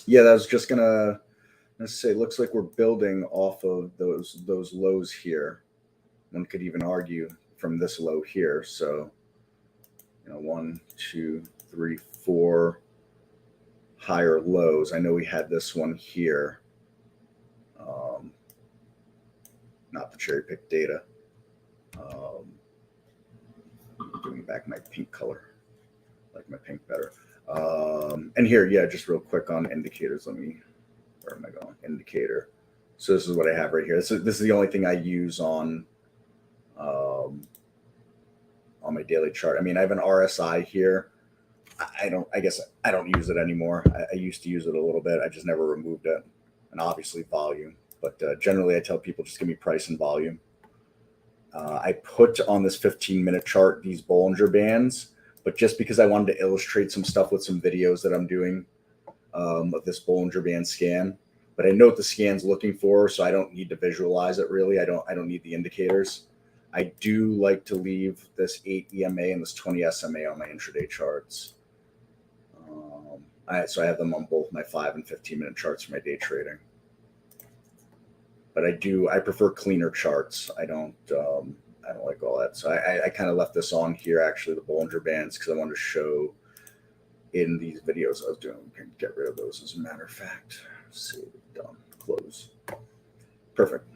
Yeah, that was just gonna, let's say, looks like we're building off of those lows here. One could even argue from this low here. So, 1, 2, 3, 4 higher lows. I know we had this one here. Not the cherry pick data. Bringing back my pink color. I like my pink better. And here, yeah, just real quick on indicators. Where am I going? Indicator. So this is what I have right here. This is the only thing I use on my daily chart. I mean, I have an RSI here. I guess I don't use it anymore. I used to use it a little bit. I just never removed it. And obviously volume. But generally, I tell people just give me price and volume. I put on this 15-minute chart these Bollinger Bands, but just because I wanted to illustrate some stuff with some videos that I'm doing of this Bollinger Band scan. But I know what the scan's looking for, so I don't need to visualize it really. I don't need the indicators. I do like to leave this 8 EMA and this 20 SMA on my intraday charts. So I have them on both my 5 and 15-minute charts for my day trading. But I prefer cleaner charts. I don't like all that. So I kind of left this on here, actually, the Bollinger Bands, because I wanted to show in these videos I was doing. We can get rid of those as a matter of fact. Save, done, close. Perfect.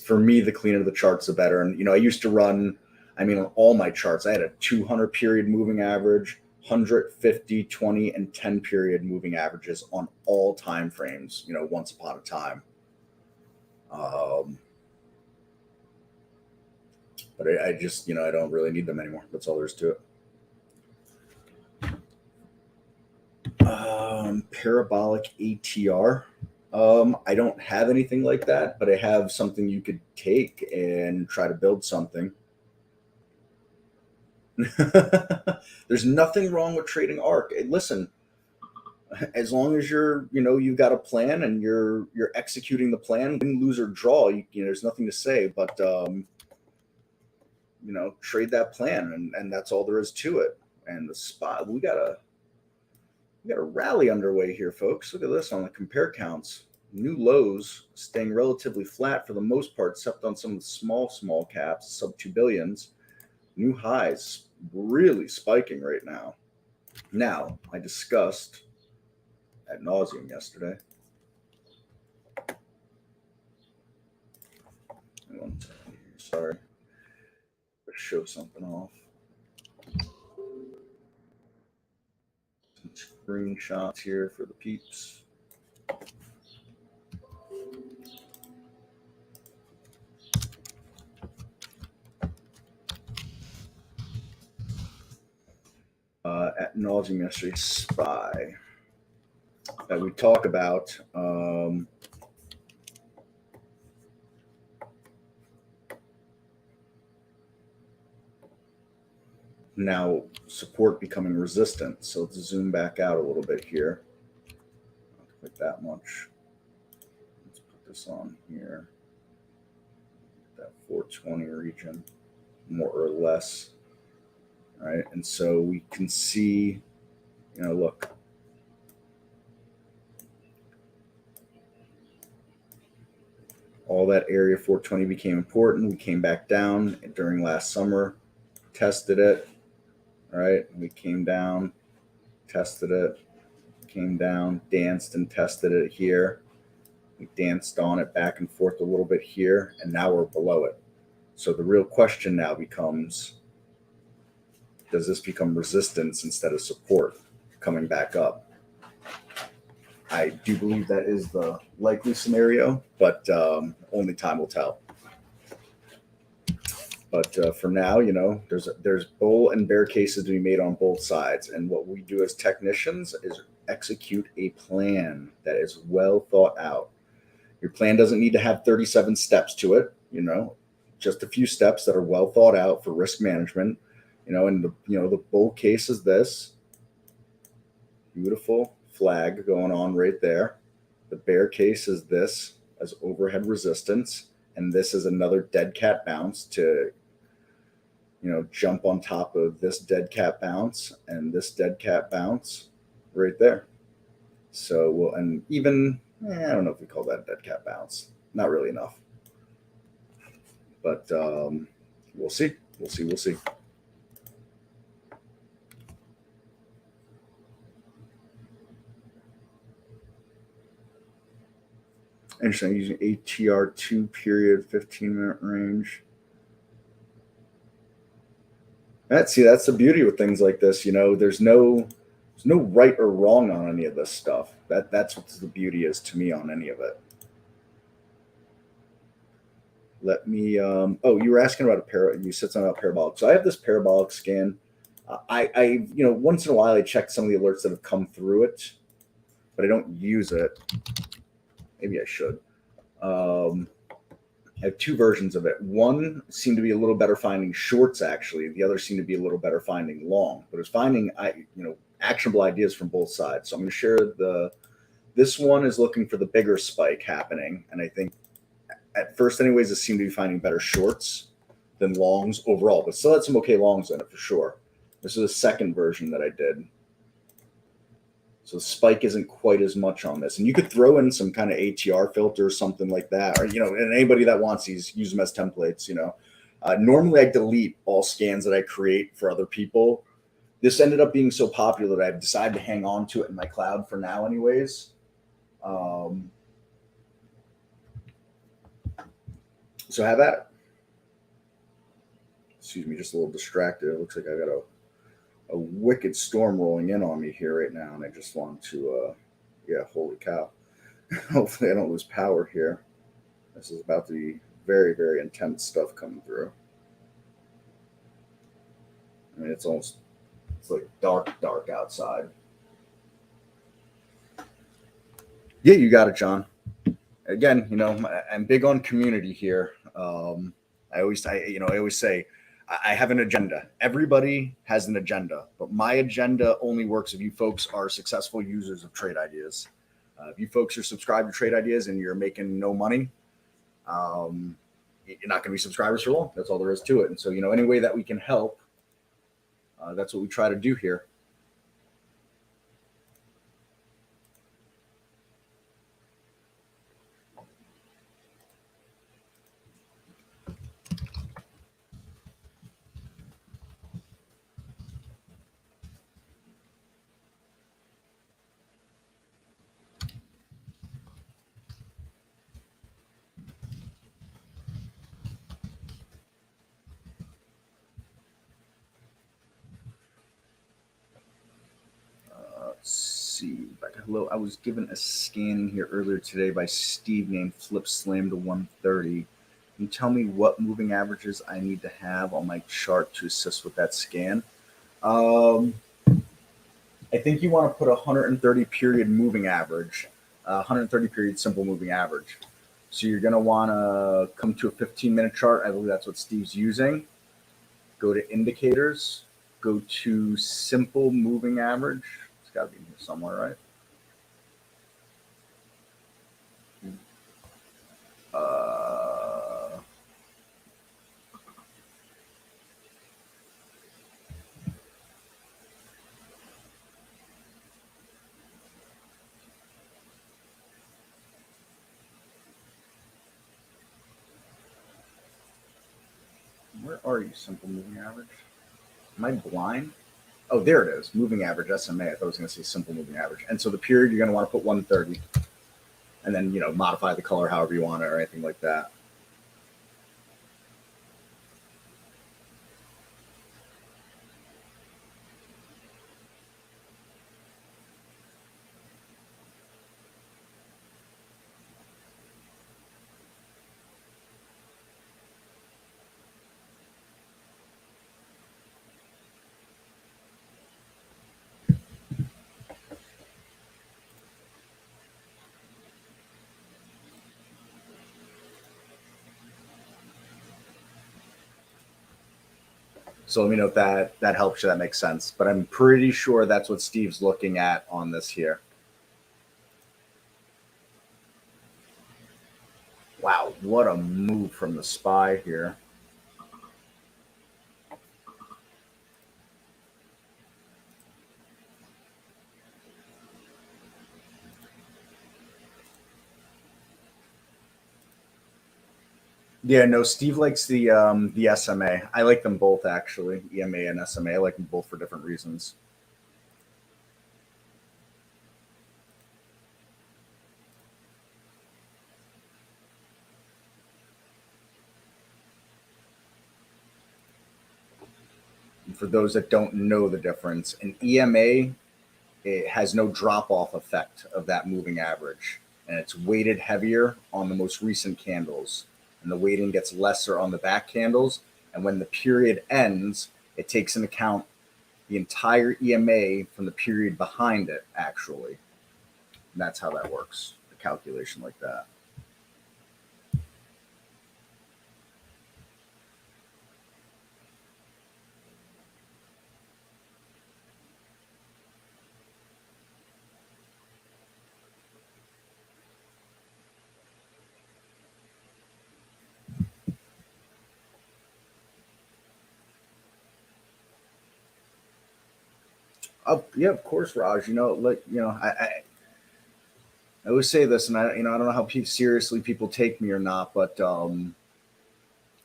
For me, the cleaner the charts, the better. And, I used to run, on all my charts, I had a 200 period moving average, 150, 20, and 10 period moving averages on all time frames, once upon a time. But I just, I don't really need them anymore. That's all there is to it. Parabolic ATR. I don't have anything like that, but I have something you could take and try to build something. There's nothing wrong with trading ARK. Listen, as long as you've got a plan and you're executing the plan, win, lose, or draw, there's nothing to say, but trade that plan, and that's all there is to it. And the spot, we got a rally underway here, folks. Look at this on the compare counts. New lows staying relatively flat for the most part, except on some of the small caps, sub 2 billions. New highs really spiking right now. Now, I discussed ad nauseum yesterday. Sorry. Let's show something off. Some screenshots here for the peeps. At nauseum yesterday, SPY. That we talk about now support becoming resistant. So let's zoom back out a little bit here. Not quite that much. Let's put this on here. That 420 region, more or less. All right, and so we can see, look. All that area 420 became important. We came back down during last summer, tested it. All right, we came down, tested it, came down, danced and tested it here. We danced on it back and forth a little bit here, and now we're below it. So the real question now becomes, does this become resistance instead of support coming back up? I do believe that is the likely scenario, but only time will tell. But for now, there's bull and bear cases to be made on both sides. And what we do as technicians is execute a plan that is well thought out. Your plan doesn't need to have 37 steps to it, just a few steps that are well thought out for risk management, and the bull case is this beautiful flag going on right there. The bear case is this as overhead resistance, and this is another dead cat bounce to jump on top of this dead cat bounce and this dead cat bounce right there. So and even I don't know if we call that dead cat bounce. Not really enough. But we'll see. We'll see. Interesting. Using ATR 2 period 15-minute range. That's the beauty with things like this. There's no right or wrong on any of this stuff. That's what the beauty is to me on any of it. Let me. You were asking about you said something about parabolic. So I have this parabolic scan. I once in a while I check some of the alerts that have come through it, but I don't use it. Maybe I should. I have two versions of it. One seemed to be a little better finding shorts, actually. The other seemed to be a little better finding long. But it was finding actionable ideas from both sides. So I'm going to share this one is looking for the bigger spike happening, and I think at first, anyways, it seemed to be finding better shorts than longs overall, but still had some okay longs in it for sure. This is a second version that I did. So the spike isn't quite as much on this. And you could throw in some kind of ATR filter or something like that. Or, and anybody that wants these, use them as templates, Normally I delete all scans that I create for other people. This ended up being so popular that I've decided to hang on to it in my cloud for now anyways. So have that. Excuse me, just a little distracted. It looks like I got a wicked storm rolling in on me here right now, and I just want to, holy cow. Hopefully I don't lose power here. This is about to be very, very intense stuff coming through. I mean, it's like dark outside. Yeah, you got it, John. Again, I'm big on community here. I always say I have an agenda. Everybody has an agenda, but my agenda only works if you folks are successful users of Trade Ideas. If you folks are subscribed to Trade Ideas and you're making no money, you're not going to be subscribers for long. That's all there is to it. And so, any way that we can help, that's what we try to do here. See, hello. I was given a scan here earlier today by Steve named Flip Slam to 130. Can you tell me what moving averages I need to have on my chart to assist with that scan? I think you want to put 130 period moving average, 130 period simple moving average. So you're going to want to come to a 15-minute chart. I believe that's what Steve's using. Go to indicators, go to simple moving average. Got to be in here somewhere, right? Where are you, simple moving average? Am I blind? Oh, there it is. Moving average, SMA. I thought I was going to say simple moving average. And so the period, you're going to want to put 130. And then, modify the color however you want it or anything like that. So let me know if that helps you, that makes sense. But I'm pretty sure that's what Steve's looking at on this here. Wow, what a move from the SPY here. Yeah, no, Steve likes the SMA. I like them both actually, EMA and SMA. I like them both for different reasons. And for those that don't know the difference, an EMA, it has no drop off effect of that moving average, and it's weighted heavier on the most recent candles, and the weighting gets lesser on the back candles. And when the period ends, it takes into account the entire EMA from the period behind it, actually. And that's how that works, the calculation like that. Oh yeah, of course, Raj. I always say this, and I don't know how seriously people take me or not, but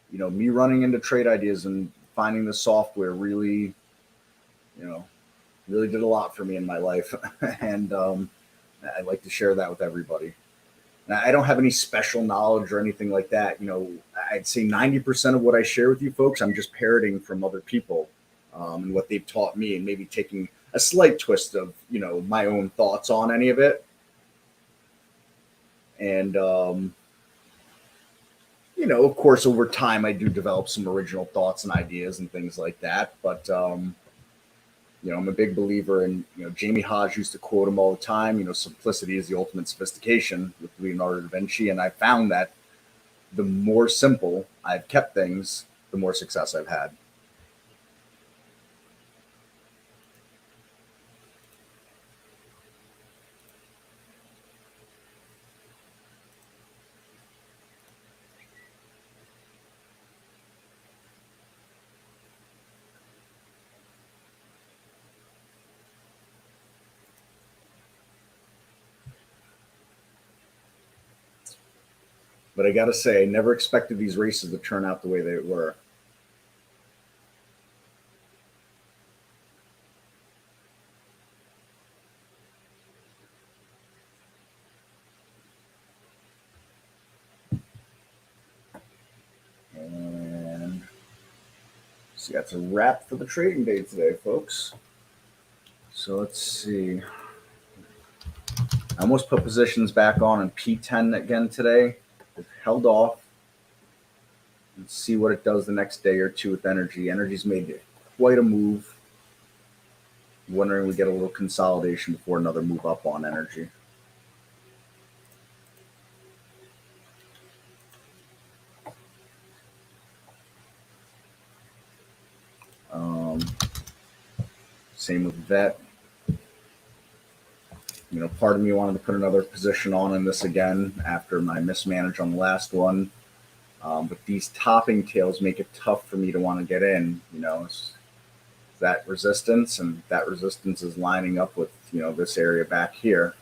me running into trade ideas and finding the software really, you know, really did a lot for me in my life, and I'd like to share that with everybody. Now, I don't have any special knowledge or anything like that. I'd say 90% of what I share with you folks, I'm just parroting from other people and what they've taught me, and maybe taking a slight twist of my own thoughts on any of it. And of course, over time, I do develop some original thoughts and ideas and things like that. But I'm a big believer in, Jamie Hodge used to quote him all the time. Simplicity is the ultimate sophistication with Leonardo da Vinci, and I found that the more simple I've kept things, the more success I've had. But I got to say, I never expected these races to turn out the way they were. And so that's a wrap for the trading day today, folks. So let's see. I almost put positions back on in P10 again today. It held off. Let's see what it does the next day or two with energy. Energy's made quite a move. Wondering we get a little consolidation before another move up on energy. Same with VET. Part of me wanted to put another position on in this again after my mismanage on the last one. But these topping tails make it tough for me to want to get in. It's that resistance, and that resistance is lining up with this area back here.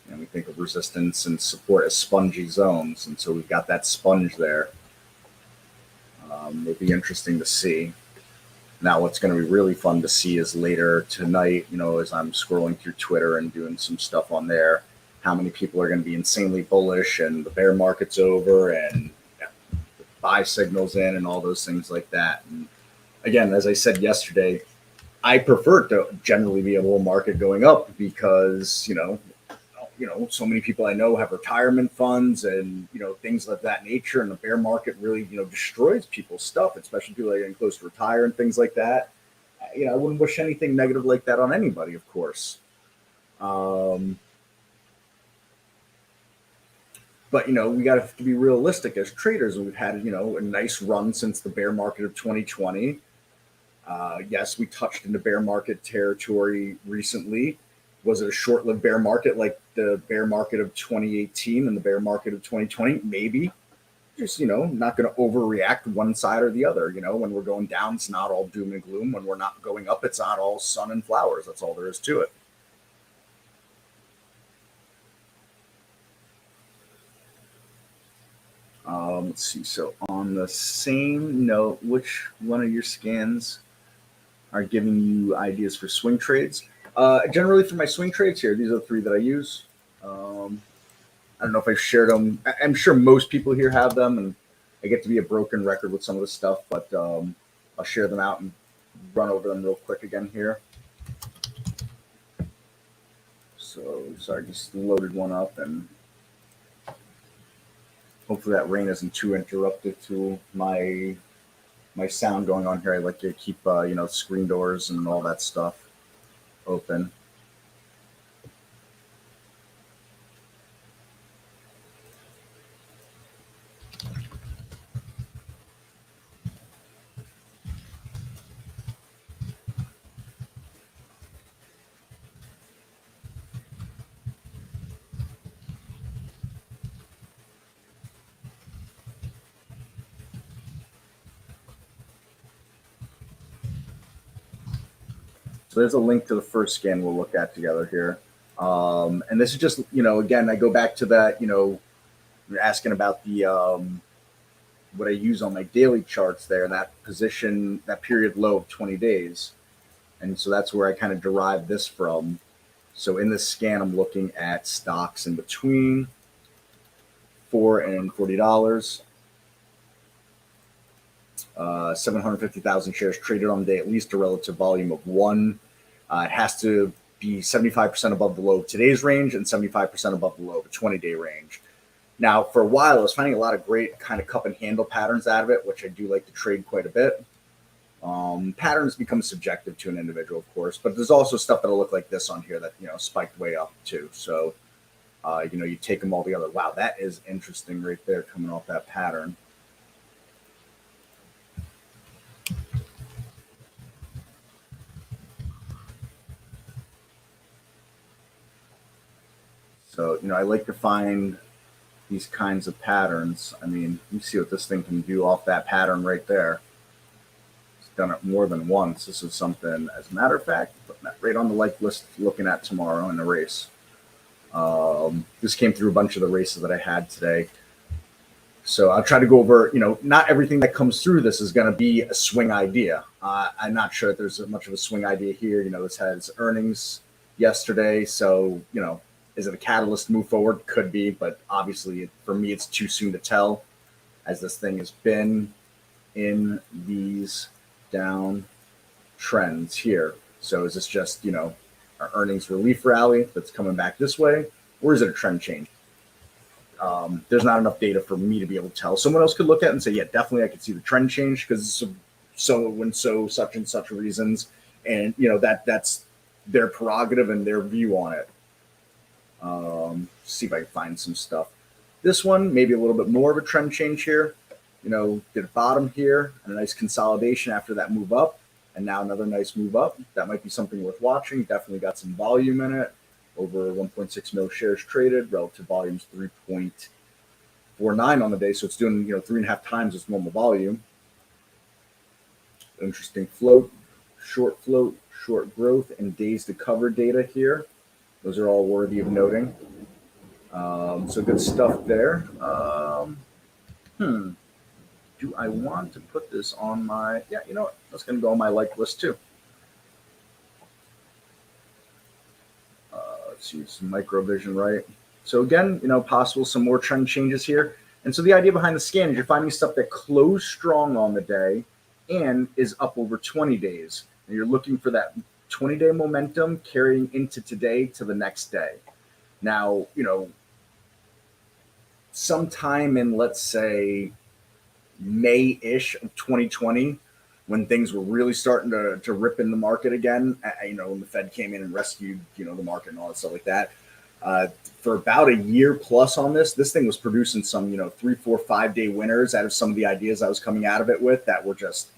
And we think of resistance and support as spongy zones, and so we've got that sponge there. It'll be interesting to see. Now, what's going to be really fun to see is later tonight, as I'm scrolling through Twitter and doing some stuff on there, how many people are going to be insanely bullish and the bear market's over and buy signals in and all those things like that. And again, as I said yesterday, I prefer to generally be a bull market going up because, so many people I know have retirement funds and, things of that nature. And the bear market really, destroys people's stuff, especially people that are getting close to retire and things like that. I wouldn't wish anything negative like that on anybody, of course. But, we got to be realistic as traders. We've had, a nice run since the bear market of 2020. Yes, we touched into bear market territory recently. Was it a short-lived bear market like the bear market of 2018 and the bear market of 2020? Maybe. Just, not going to overreact one side or the other. When we're going down, it's not all doom and gloom. When we're not going up, it's not all sun and flowers. That's all there is to it. Let's see. So on the same note, which one of your scans are giving you ideas for swing trades? Generally for my swing trades here, these are the three that I use. I don't know if I've shared them. I'm sure most people here have them, and I get to be a broken record with some of the stuff, but I'll share them out and run over them real quick again here. So sorry, just loaded one up, and hopefully that rain isn't too interruptive to my sound going on here. I like to keep screen doors and all that stuff open. So there's a link to the first scan we'll look at together here. And this is just, again, I go back to that, you're asking about the what I use on my daily charts there, that position, that period low of 20 days. And so that's where I kind of derive this from. So in this scan, I'm looking at stocks in between $4 and $40. 750,000 shares traded on the day, at least a relative volume of 1. It has to be 75% above the low of today's range and 75% above the low of a 20-day range. Now, for a while, I was finding a lot of great kind of cup and handle patterns out of it, which I do like to trade quite a bit. Patterns become subjective to an individual, of course, but there's also stuff that'll look like this on here that, spiked way up too. So, you take them all together. Wow, that is interesting right there coming off that pattern. So, I like to find these kinds of patterns. I mean, you see what this thing can do off that pattern right there. It's done it more than once. This is something, as a matter of fact, putting that right on the like list, looking at tomorrow in the race. This came through a bunch of the races that I had today. So I'll try to go over, not everything that comes through this is going to be a swing idea. I'm not sure if there's much of a swing idea here. This has earnings yesterday. So, is it a catalyst to move forward? Could be, but obviously for me, it's too soon to tell, as this thing has been in these down trends here. So is this just, our earnings relief rally that's coming back this way, or is it a trend change? There's not enough data for me to be able to tell. Someone else could look at it and say, yeah, definitely I could see the trend change because so such and such reasons. And, that's their prerogative and their view on it. See if I can find some stuff. This one, maybe a little bit more of a trend change here. Did a bottom here and a nice consolidation after that move up. And now another nice move up. That might be something worth watching. Definitely got some volume in it. Over 1.6 mil shares traded. Relative volume's 3.49 on the day. So it's doing, 3.5 times its normal volume. Interesting float, short growth, and days to cover data here. Those are all worthy of noting. So good stuff there. Do I want to put this on my, yeah, you know what? That's going to go on my like list too. Let's use some microvision, right? So again, possible some more trend changes here. And so the idea behind the scan is you're finding stuff that closed strong on the day and is up over 20 days. And you're looking for that 20-day momentum carrying into today to the next day. Now, sometime in, let's say, May-ish of 2020, when things were really starting to rip in the market again, when the Fed came in and rescued, the market and all that stuff like that, for about a year plus on this thing was producing some, 3, 4, 5 day winners out of some of the ideas I was coming out of it with that were just,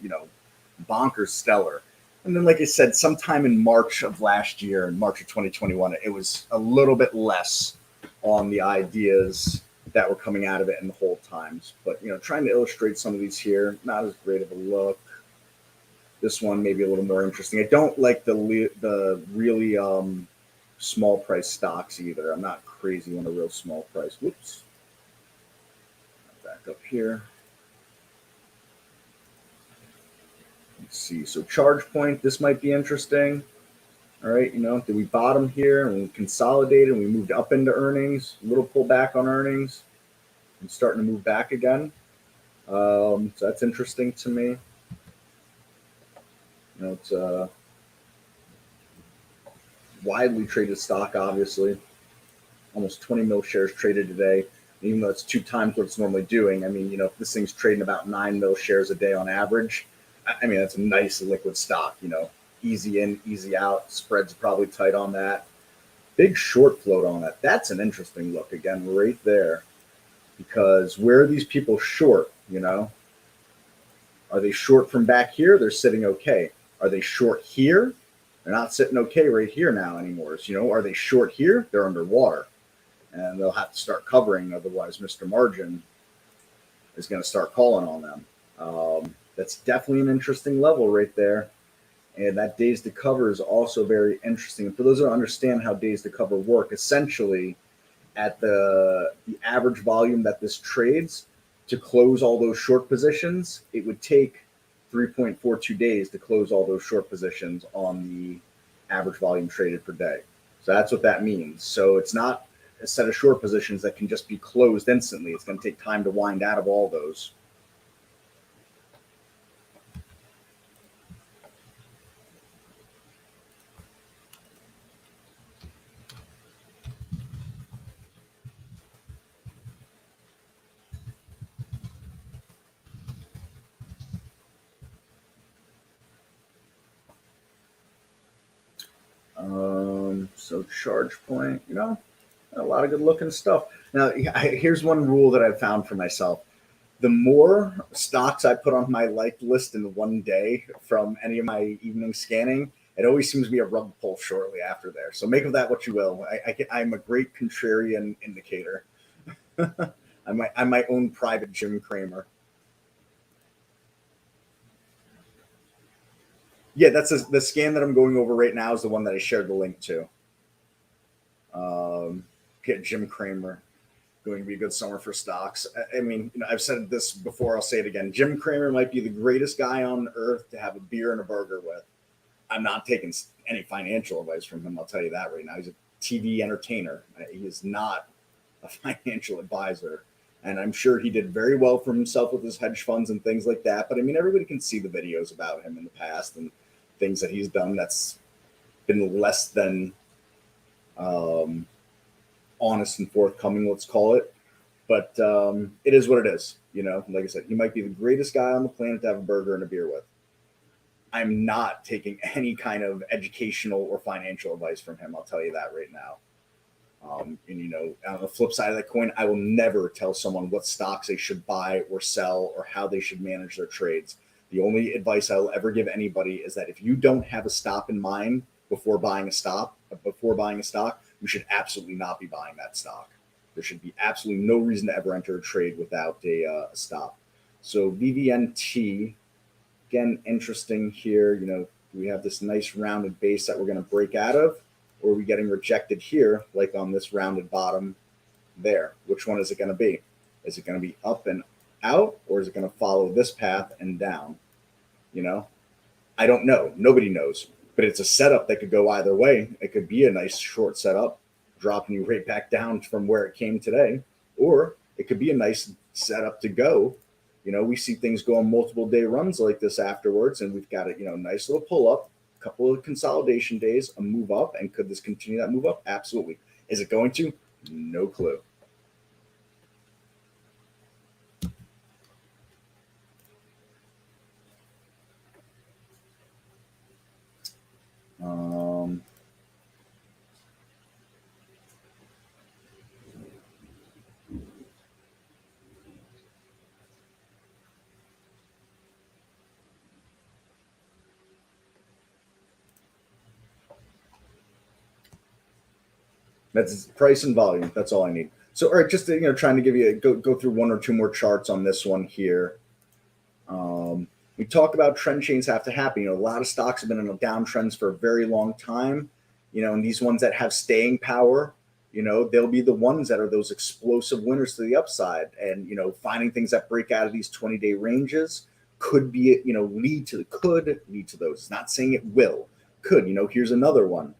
bonkers stellar. And then, like I said, sometime in March of last year, in March of 2021, it was a little bit less on the ideas that were coming out of it in the whole times. But, trying to illustrate some of these here, not as great of a look. This one maybe a little more interesting. I don't like the really small price stocks either. I'm not crazy on a real small price. Whoops. Back up here. Let's see. So ChargePoint, this might be interesting. All right, did we bottom here and we consolidated and we moved up into earnings, a little pullback on earnings and starting to move back again. So that's interesting to me. It's a widely traded stock, obviously. Almost 20 mil shares traded today, even though it's 2 times what it's normally doing. I mean, if this thing's trading about 9 mil shares a day on average, I mean, that's a nice liquid stock, easy in, easy out. Spreads probably tight on that. Big short float on that. That's an interesting look again, right there. Because where are these people short, Are they short from back here? They're sitting okay. Are they short here? They're not sitting okay right here now anymore. So, are they short here? They're underwater. And they'll have to start covering. Otherwise, Mr. Margin is going to start calling on them. That's definitely an interesting level right there. And that days to cover is also very interesting. And for those who don't understand how days to cover work, essentially at the average volume that this trades, to close all those short positions, it would take 3.42 days to close all those short positions on the average volume traded per day. So that's what that means. So it's not a set of short positions that can just be closed instantly. It's going to take time to wind out of all those. So ChargePoint, a lot of good looking stuff. Now, here's one rule that I've found for myself. The more stocks I put on my liked list in one day from any of my evening scanning, it always seems to be a rug pull shortly after there. So make of that what you will. I'm a great contrarian indicator. I'm my own private Jim Cramer. Yeah, that's the scan that I'm going over right now is the one that I shared the link to. Get Jim Cramer. Going to be a good summer for stocks. I mean, I've said this before. I'll say it again. Jim Cramer might be the greatest guy on earth to have a beer and a burger with. I'm not taking any financial advice from him. I'll tell you that right now. He's a TV entertainer. He is not a financial advisor. And I'm sure he did very well for himself with his hedge funds and things like that. But I mean, everybody can see the videos about him in the past and things that he's done that's been less than honest and forthcoming, let's call it. But it is what it is. Like I said, he might be the greatest guy on the planet to have a burger and a beer with. I'm not taking any kind of educational or financial advice from him. I'll tell you that right now. And on the flip side of that coin, I will never tell someone what stocks they should buy or sell or how they should manage their trades. The only advice I'll ever give anybody is that if you don't have a stop in mind before buying a stock, you should absolutely not be buying that stock. There should be absolutely no reason to ever enter a trade without a stop. So VVNT, again, interesting here. We have this nice rounded base that we're going to break out of, or are we getting rejected here, like on this rounded bottom there? Which one is it going to be? Is it going to be up and out, or is it going to follow this path and down? I don't know. Nobody knows. But it's a setup that could go either way. It could be a nice short setup, dropping you right back down from where it came today, or it could be a nice setup to go. We see things go on multiple day runs like this afterwards, and we've got a nice little pull up, a couple of consolidation days, a move up, and could this continue that move up? Absolutely. Is it going to? No clue. That's price and volume. That's all I need. So, all right, just trying to give you go through one or two more charts on this one here. We talk about trend chains have to happen. A lot of stocks have been in downtrends for a very long time. And these ones that have staying power, they'll be the ones that are those explosive winners to the upside. And finding things that break out of these 20-day ranges could be lead to those. It's not saying it will. Could. Here's another one.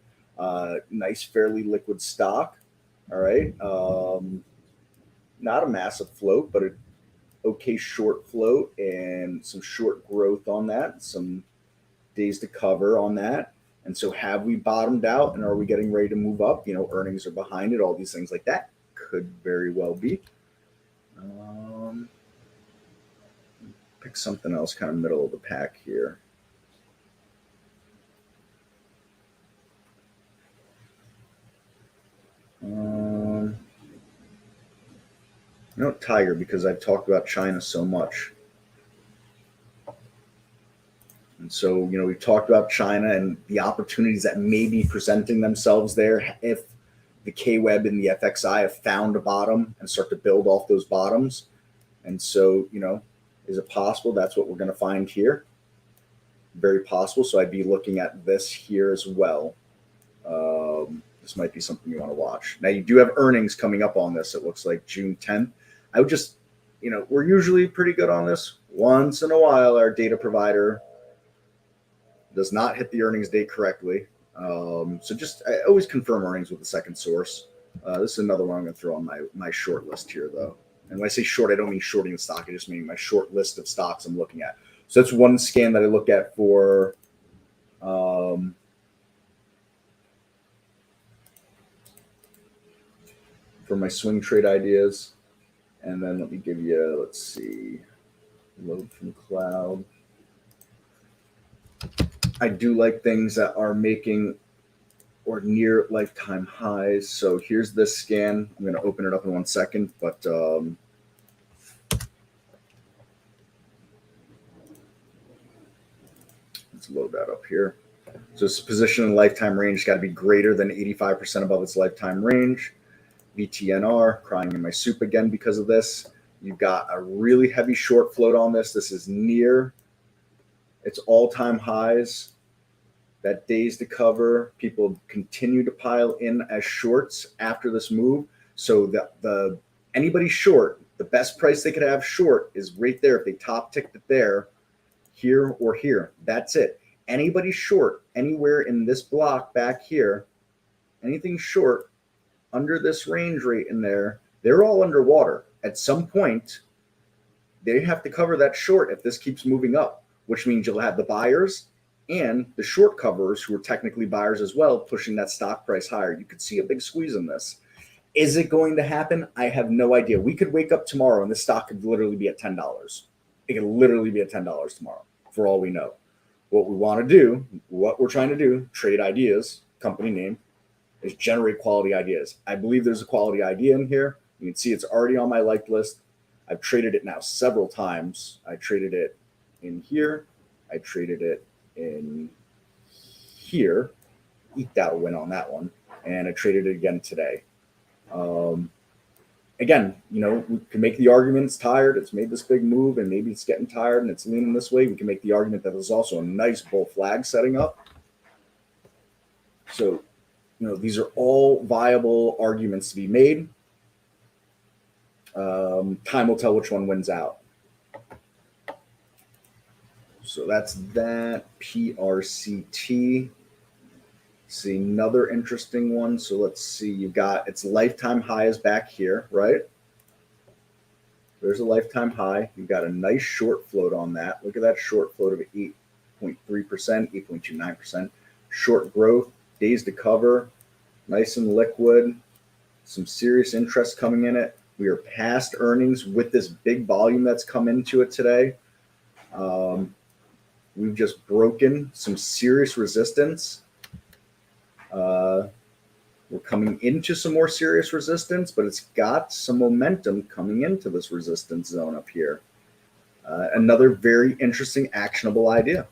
Nice, fairly liquid stock. All right. Not a massive float, but a okay short float and some short growth on that, some days to cover on that. And so have we bottomed out and are we getting ready to move up? Earnings are behind it, all these things like that could very well be. Pick something else kind of middle of the pack here. Tiger, because I've talked about China so much. And so, we've talked about China and the opportunities that may be presenting themselves there if the K-Web and the FXI have found a bottom and start to build off those bottoms. And so, is it possible that's what we're going to find here? Very possible. So I'd be looking at this here as well. This might be something you want to watch. Now, you do have earnings coming up on this. It looks like June 10th. I would just, we're usually pretty good on this. Once in a while, our data provider does not hit the earnings date correctly. So I always confirm earnings with the second source. This is another one I'm going to throw on my short list here, though. And when I say short, I don't mean shorting the stock. I just mean my short list of stocks I'm looking at. So that's one scan that I look at for my swing trade ideas. And then let me give you, let's see, load from cloud. I do like things that are making or near lifetime highs. So here's this scan. I'm going to open it up in 1 second, but let's load that up here. So its position in lifetime range got to be greater than 85% above its lifetime range. VTNR, crying in my soup again because of this. You've got a really heavy short float on this. This is near its all-time highs. That days to cover, people continue to pile in as shorts after this move. So the anybody short, the best price they could have short is right there. If they top ticked it there, here or here, that's it. Anybody short anywhere in this block back here, anything short under this range rate in there, they're all underwater. At some point, they have to cover that short if this keeps moving up, which means you'll have the buyers and the short coverers, who are technically buyers as well, pushing that stock price higher. You could see a big squeeze in this. Is it going to happen? I have no idea. We could wake up tomorrow and this stock could literally be at $10. It could literally be at $10 tomorrow, for all we know. What we want to do, what we're trying to do, Trade Ideas, company name, is generate quality ideas. I believe there's a quality idea in here. You can see it's already on my liked list. I've traded it now several times. I traded it in here. I traded it in here. Eked out a win on that one. And I traded it again today. Again, we can make the argument it's tired. It's made this big move and maybe it's getting tired and it's leaning this way. We can make the argument that there's also a nice bull flag setting up. So, these are all viable arguments to be made. Time will tell which one wins out. So that's that. PRCT. See another interesting one. So let's see. You've got its lifetime high is back here, right? There's a lifetime high. You've got a nice short float on that. Look at that short float of 8.3%, 8.29%. Short growth, days to cover, nice and liquid. Some serious interest coming in it. We are past earnings with this big volume that's come into it today. We've just broken some serious resistance. We're coming into some more serious resistance, but it's got some momentum coming into this resistance zone up here. Another very interesting, actionable idea.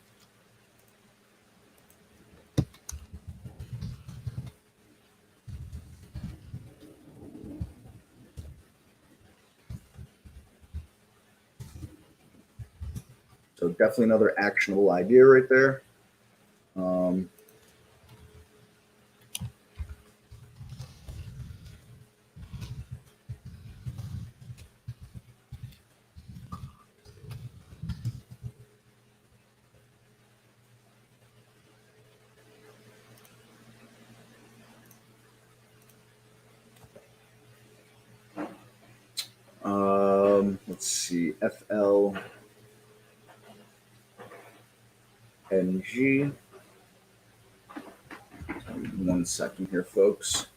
So definitely another actionable idea right there. Let's see, FLNG. 1 second here, folks.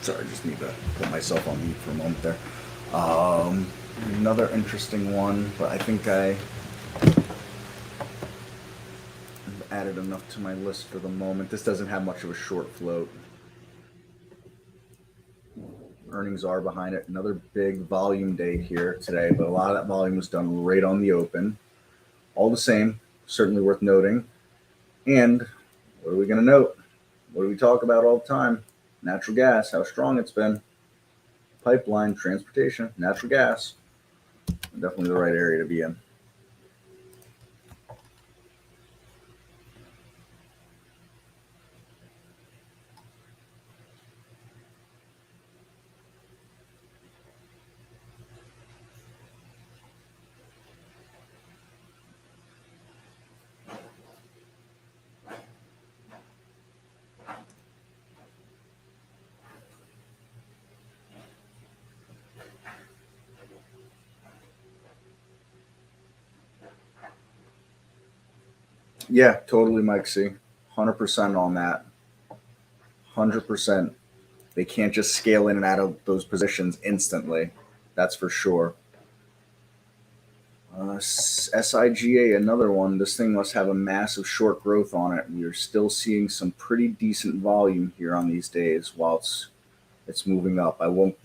Sorry, I just need to put myself on mute for a moment there. Another interesting one, but I think I added enough to my list for the moment. This doesn't have much of a short float. Earnings are behind it. Another big volume day here today, but a lot of that volume was done right on the open. All the same, certainly worth noting. And what are we going to note? What do we talk about all the time? Natural gas, how strong it's been. Pipeline, transportation, natural gas. Definitely the right area to be in. Yeah, totally, Mike C. 100% on that. 100%. They can't just scale in and out of those positions instantly. That's for sure. SIGA, another one. This thing must have a massive short growth on it. We are still seeing some pretty decent volume here on these days while it's moving up. I won't,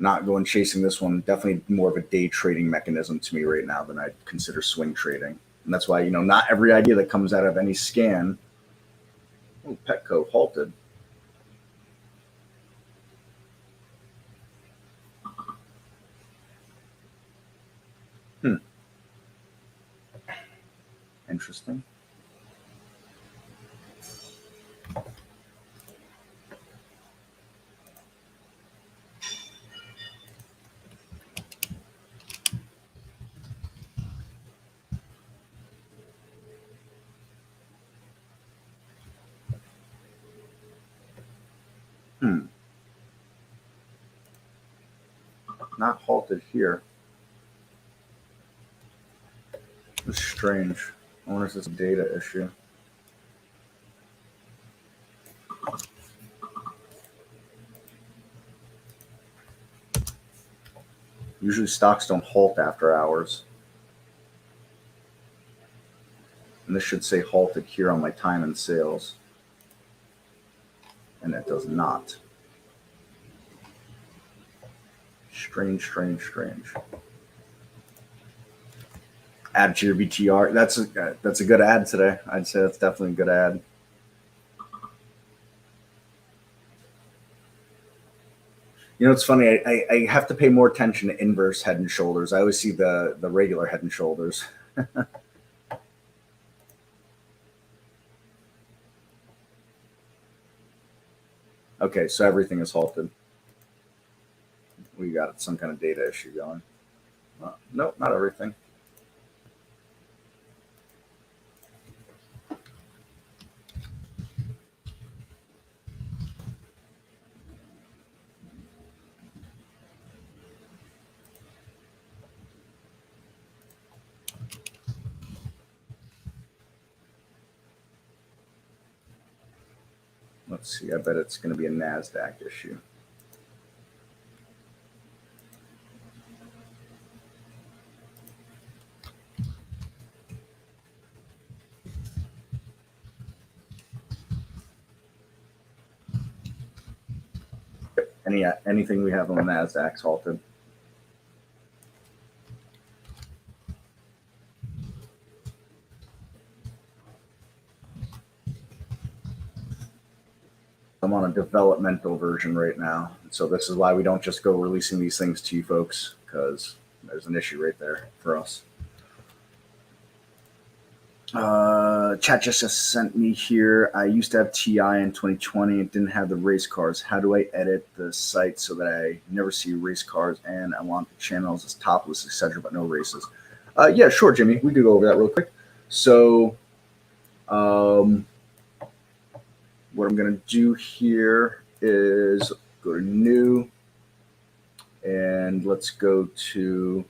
not going chasing this one. Definitely more of a day trading mechanism to me right now than I'd consider swing trading. And that's why, not every idea that comes out of any scan. Oh, Petco halted. Interesting. Not halted here. It's strange. I wonder if it's a data issue. Usually stocks don't halt after hours. And this should say halted here on my time and sales. And it does not. Strange. Add to your VTR. That's a good ad today. I'd say that's definitely a good ad. It's funny. I have to pay more attention to inverse head and shoulders. I always see the regular head and shoulders. Okay, so everything is halted. We got some kind of data issue going. Nope, not everything. Let's see. I bet it's going to be a NASDAQ issue. anything we have on the NASDAQ's halted. I'm on a developmental version right now. So this is why we don't just go releasing these things to you folks, because there's an issue right there for us. Chat just sent me here. I used to have TI in 2020. It didn't have the race cars. How do I edit the site so that I never see race cars and I want the channels as topless, etc., but no races? Yeah, sure, Jimmy. We could go over that real quick. So, what I'm going to do here is go to new, and let's go to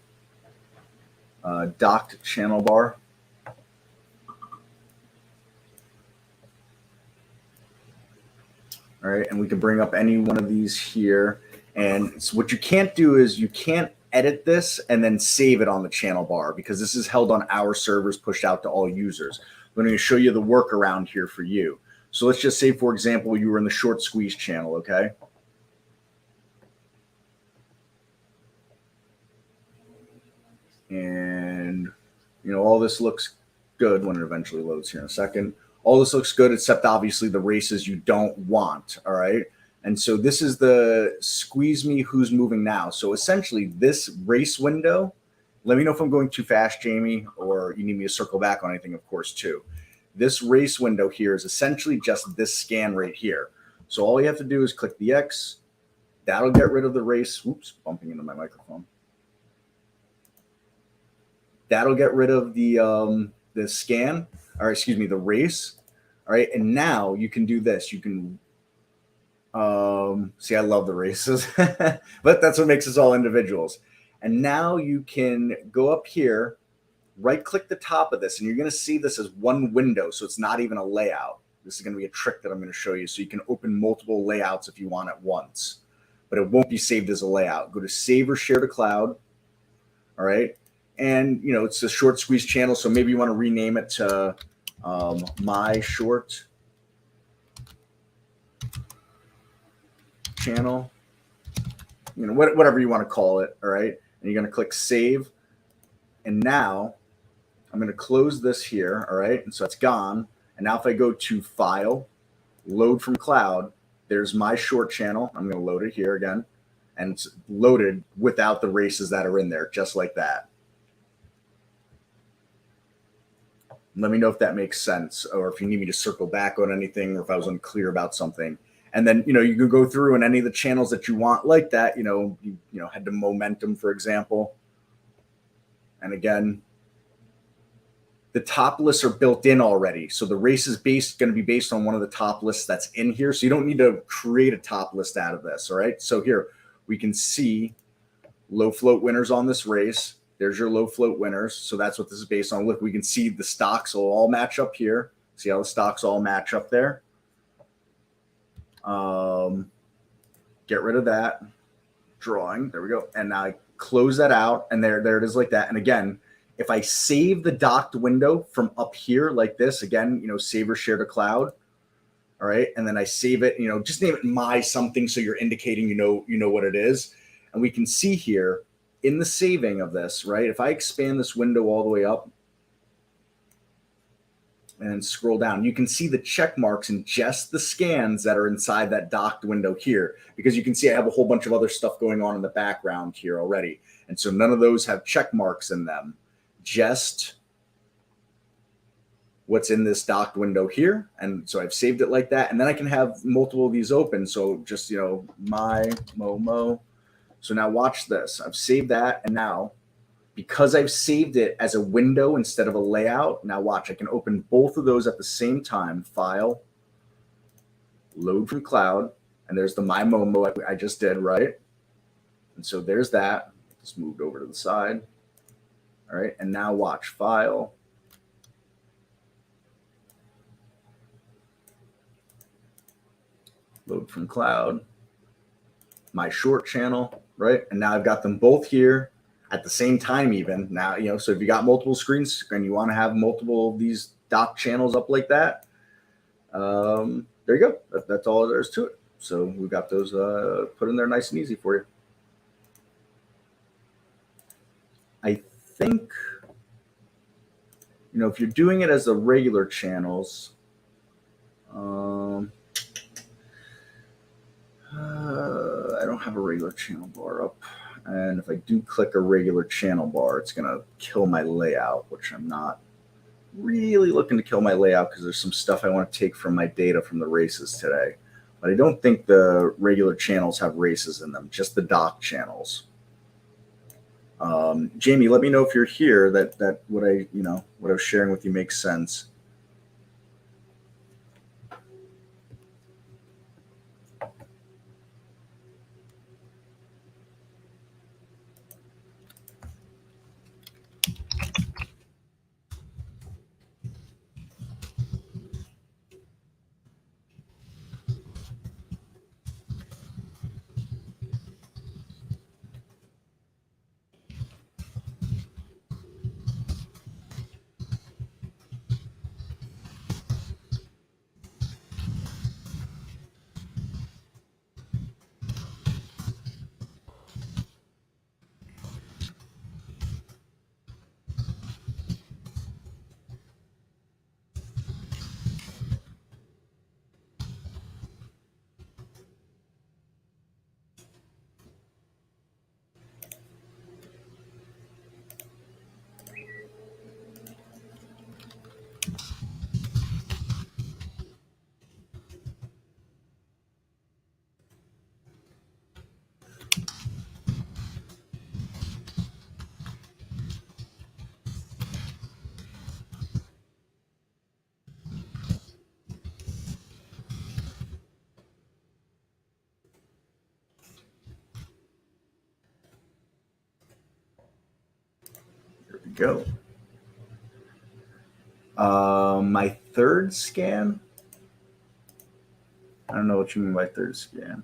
docked channel bar. All right, and we can bring up any one of these here. And so what you can't do is you can't edit this and then save it on the channel bar, because this is held on our servers, pushed out to all users. I'm going to show you the workaround here for you. So let's just say, for example, you were in the short squeeze channel, okay? And, you know, all this looks good when it eventually loads here in a second. All this looks good, except obviously the races you don't want, all right? And so this is the squeeze me who's moving now. So essentially this race window, let me know if I'm going too fast, Jamie, or you need me to circle back on anything, of course, too. This race window here is essentially just this scan right here. So all you have to do is click the X. That'll get rid of the race. Oops, bumping into my microphone. That'll get rid of the scan, or excuse me, the race. All right, and now you can do this. You can see, I love the races, but that's what makes us all individuals. And now you can go up here, right click the top of this, and you're going to see this as one window. So it's not even a layout. This is going to be a trick that I'm going to show you. So you can open multiple layouts if you want at once, but it won't be saved as a layout. Go to save or share to cloud. All right. And, you know, it's a short squeeze channel. So maybe you want to rename it to my short channel, you know, whatever you want to call it. All right. And you're going to click save. And now I'm going to close this here. All right. And so it's gone. And now if I go to file, load from cloud, there's my short channel. I'm going to load it here again. And it's loaded without the races that are in there, just like that. Let me know if that makes sense, or if you need me to circle back on anything, or if I was unclear about something. And then, you know, you can go through and any of the channels that you want like that, you know, head to momentum, for example. And again, the top lists are built in already. So the race is going to be based on one of the top lists that's in here. So you don't need to create a top list out of this. All right. So here we can see low float winners on this race. There's your low float winners. So that's what this is based on. Look, we can see the stocks will all match up here. See how the stocks all match up there? Get rid of that drawing. There we go. And now I close that out, and there it is like that. And again, if I save the docked window from up here like this, again, you know, save or share to cloud. All right. And then I save it, you know, just name it my something. So you're indicating, you know what it is. And we can see here in the saving of this, right? If I expand this window all the way up and scroll down, you can see the check marks and just the scans that are inside that docked window here, because you can see I have a whole bunch of other stuff going on in the background here already. And so none of those have check marks in them, just what's in this docked window here. And so I've saved it like that. And then I can have multiple of these open. So just, you know, my Momo. So now watch this. I've saved that. And now, because I've saved it as a window instead of a layout, now watch, I can open both of those at the same time. File, load from cloud, and there's the My Momo I just did, right? And so there's that. Just moved over to the side. All right, and now watch, file, load from cloud, my short channel, right? And now I've got them both here at the same time even. Now, you know, so if you got multiple screens and you want to have multiple of these dock channels up like that, there you go. That's all there is to it. So we've got those put in there nice and easy for you. I think, if you're doing it as the regular channels, I don't have a regular channel bar up. And if I do click a regular channel bar, it's going to kill my layout, which I'm not really looking to kill my layout because there's some stuff I want to take from my data from the races today. But I don't think the regular channels have races in them, just the dock channels. Jamie, let me know if you're here that what I was sharing with you makes sense. Here we go. My third scan. I don't know what you mean by third scan.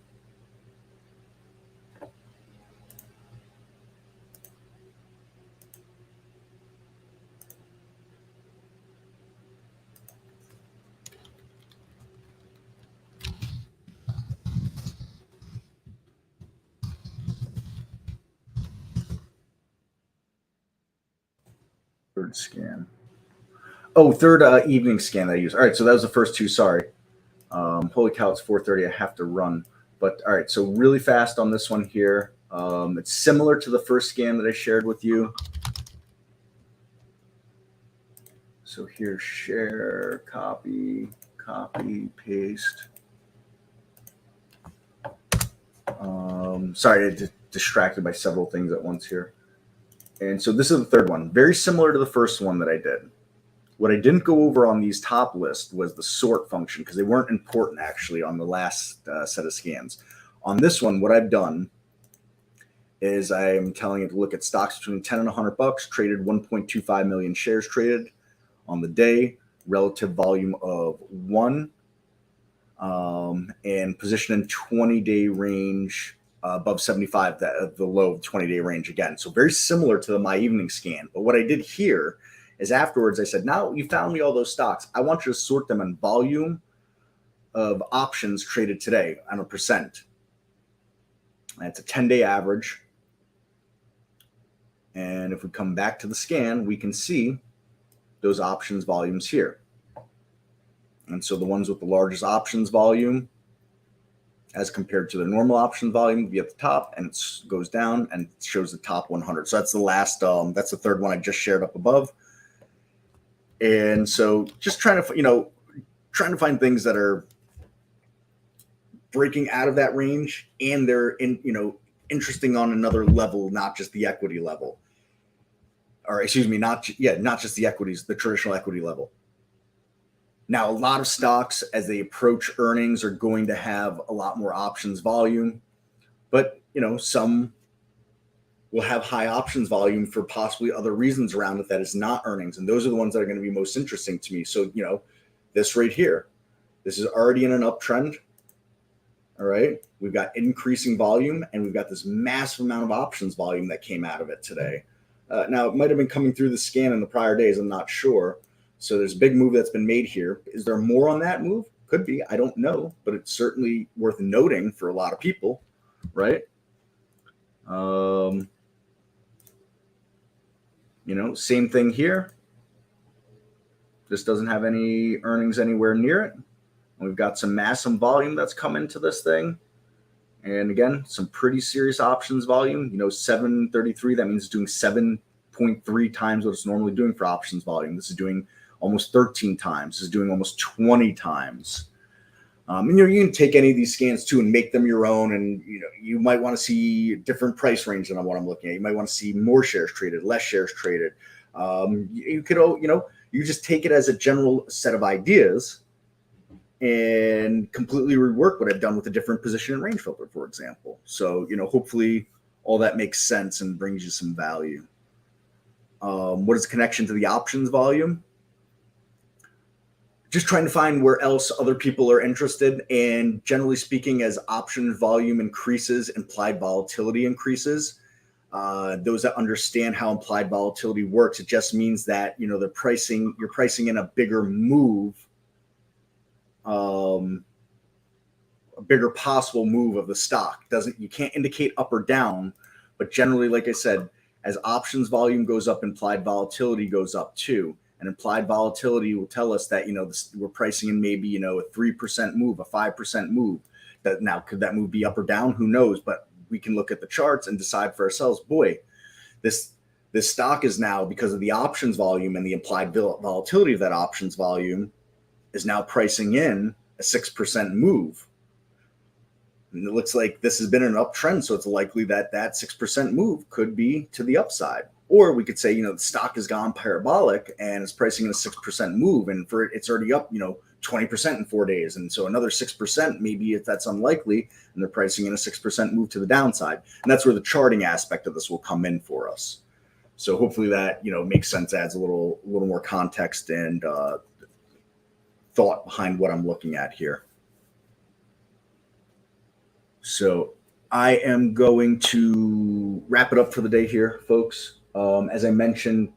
Third scan. Oh, third evening scan that I use. All right, so that was the first two. Sorry. Holy cow, it's 4:30. I have to run. But all right, so really fast on this one here. It's similar to the first scan that I shared with you. So here, share, copy, paste. Sorry, I distracted by several things at once here. And so this is the third one. Very similar to the first one that I did. What I didn't go over on these top lists was the sort function because they weren't important actually on the last set of scans. On this one, what I've done is I'm telling it to look at stocks between 10 and $100, traded 1.25 million shares traded on the day, relative volume of 1, and position in 20-day range above 75, the low of 20-day range again. So very similar to my evening scan. But what I did here is afterwards I said, now you found me all those stocks. I want you to sort them in volume of options traded today on a percent. That's a 10-day average. And if we come back to the scan, we can see those options volumes here. And so the ones with the largest options volume as compared to the normal option volume will be at the top, and it goes down and it shows the top 100. So that's the last, that's the third one I just shared up above. And so just trying to find things that are breaking out of that range and they're interesting on another level, not just the equity level. Or excuse me, not just the equities, the traditional equity level. Now, a lot of stocks, as they approach earnings, are going to have a lot more options volume, but some will have high options volume for possibly other reasons around it that is not earnings, and those are the ones that are going to be most interesting to me. So, this right here, this is already in an uptrend. All right, we've got increasing volume, and we've got this massive amount of options volume that came out of it today. Now, it might have been coming through the scan in the prior days. I'm not sure. So there's a big move that's been made here. Is there more on that move? Could be. I don't know, but it's certainly worth noting for a lot of people, right? Same thing here. This doesn't have any earnings anywhere near it. We've got some mass and volume that's come into this thing. And again, some pretty serious options volume. 733, that means it's doing 7.3 times what it's normally doing for options volume. This is doing almost 13 times. This is doing almost 20 times. And you can take any of these scans too and make them your own. And you might want to see different price range than what I'm looking at. You might want to see more shares traded, less shares traded. You could, you just take it as a general set of ideas and completely rework what I've done with a different position and range filter, for example. So, hopefully all that makes sense and brings you some value. What is the connection to the options volume? Just trying to find where else other people are interested. And generally speaking, as option volume increases, implied volatility increases. Those that understand how implied volatility works, it just means that, you're pricing in a bigger move, a bigger possible move of the stock. You can't indicate up or down, but generally, like I said, as options volume goes up, implied volatility goes up too. And implied volatility will tell us that, we're pricing in maybe, a 3% move, a 5% move. That now, could that move be up or down? Who knows? But we can look at the charts and decide for ourselves, boy, this stock is now, because of the options volume and the implied volatility of that options volume, is now pricing in a 6% move. And it looks like this has been an uptrend, so it's likely that 6% move could be to the upside. Or we could say, the stock has gone parabolic and it's pricing in a 6% move, and it's already up, 20% in 4 days. And so another 6%, maybe if that's unlikely, and they're pricing in a 6% move to the downside. And that's where the charting aspect of this will come in for us. So hopefully that, makes sense, adds a little more context and thought behind what I'm looking at here. So I am going to wrap it up for the day here, folks. As I mentioned,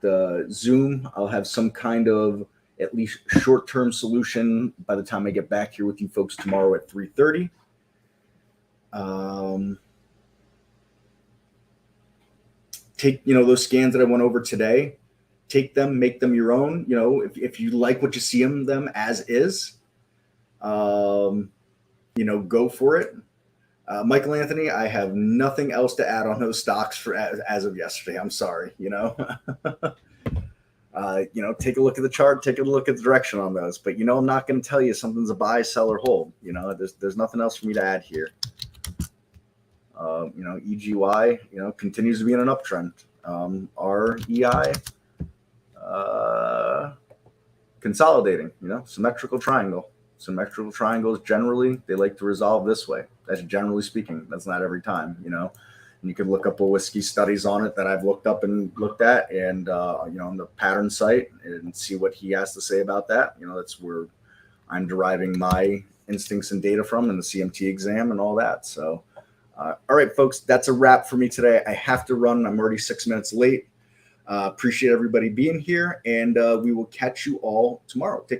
Zoom, I'll have some kind of at least short-term solution by the time I get back here with you folks tomorrow at 3:30. Take, those scans that I went over today, take them, make them your own. If you like what you see them as is, go for it. Michael Anthony, I have nothing else to add on those stocks as of yesterday. I'm sorry, take a look at the chart, take a look at the direction on those. But, I'm not going to tell you something's a buy, sell, or hold. There's nothing else for me to add here. EGY, continues to be in an uptrend. REI, consolidating, symmetrical triangle. Symmetrical triangles, generally, they like to resolve this way. That's generally speaking. That's not every time, And you can look up Lewinsky studies on it that I've looked up and looked at, and on the pattern site, and see what he has to say about that. That's where I'm deriving my instincts and data from in the CMT exam and all that. So, all right, folks, that's a wrap for me today. I have to run. I'm already 6 minutes late. Appreciate everybody being here, and we will catch you all tomorrow. Take care.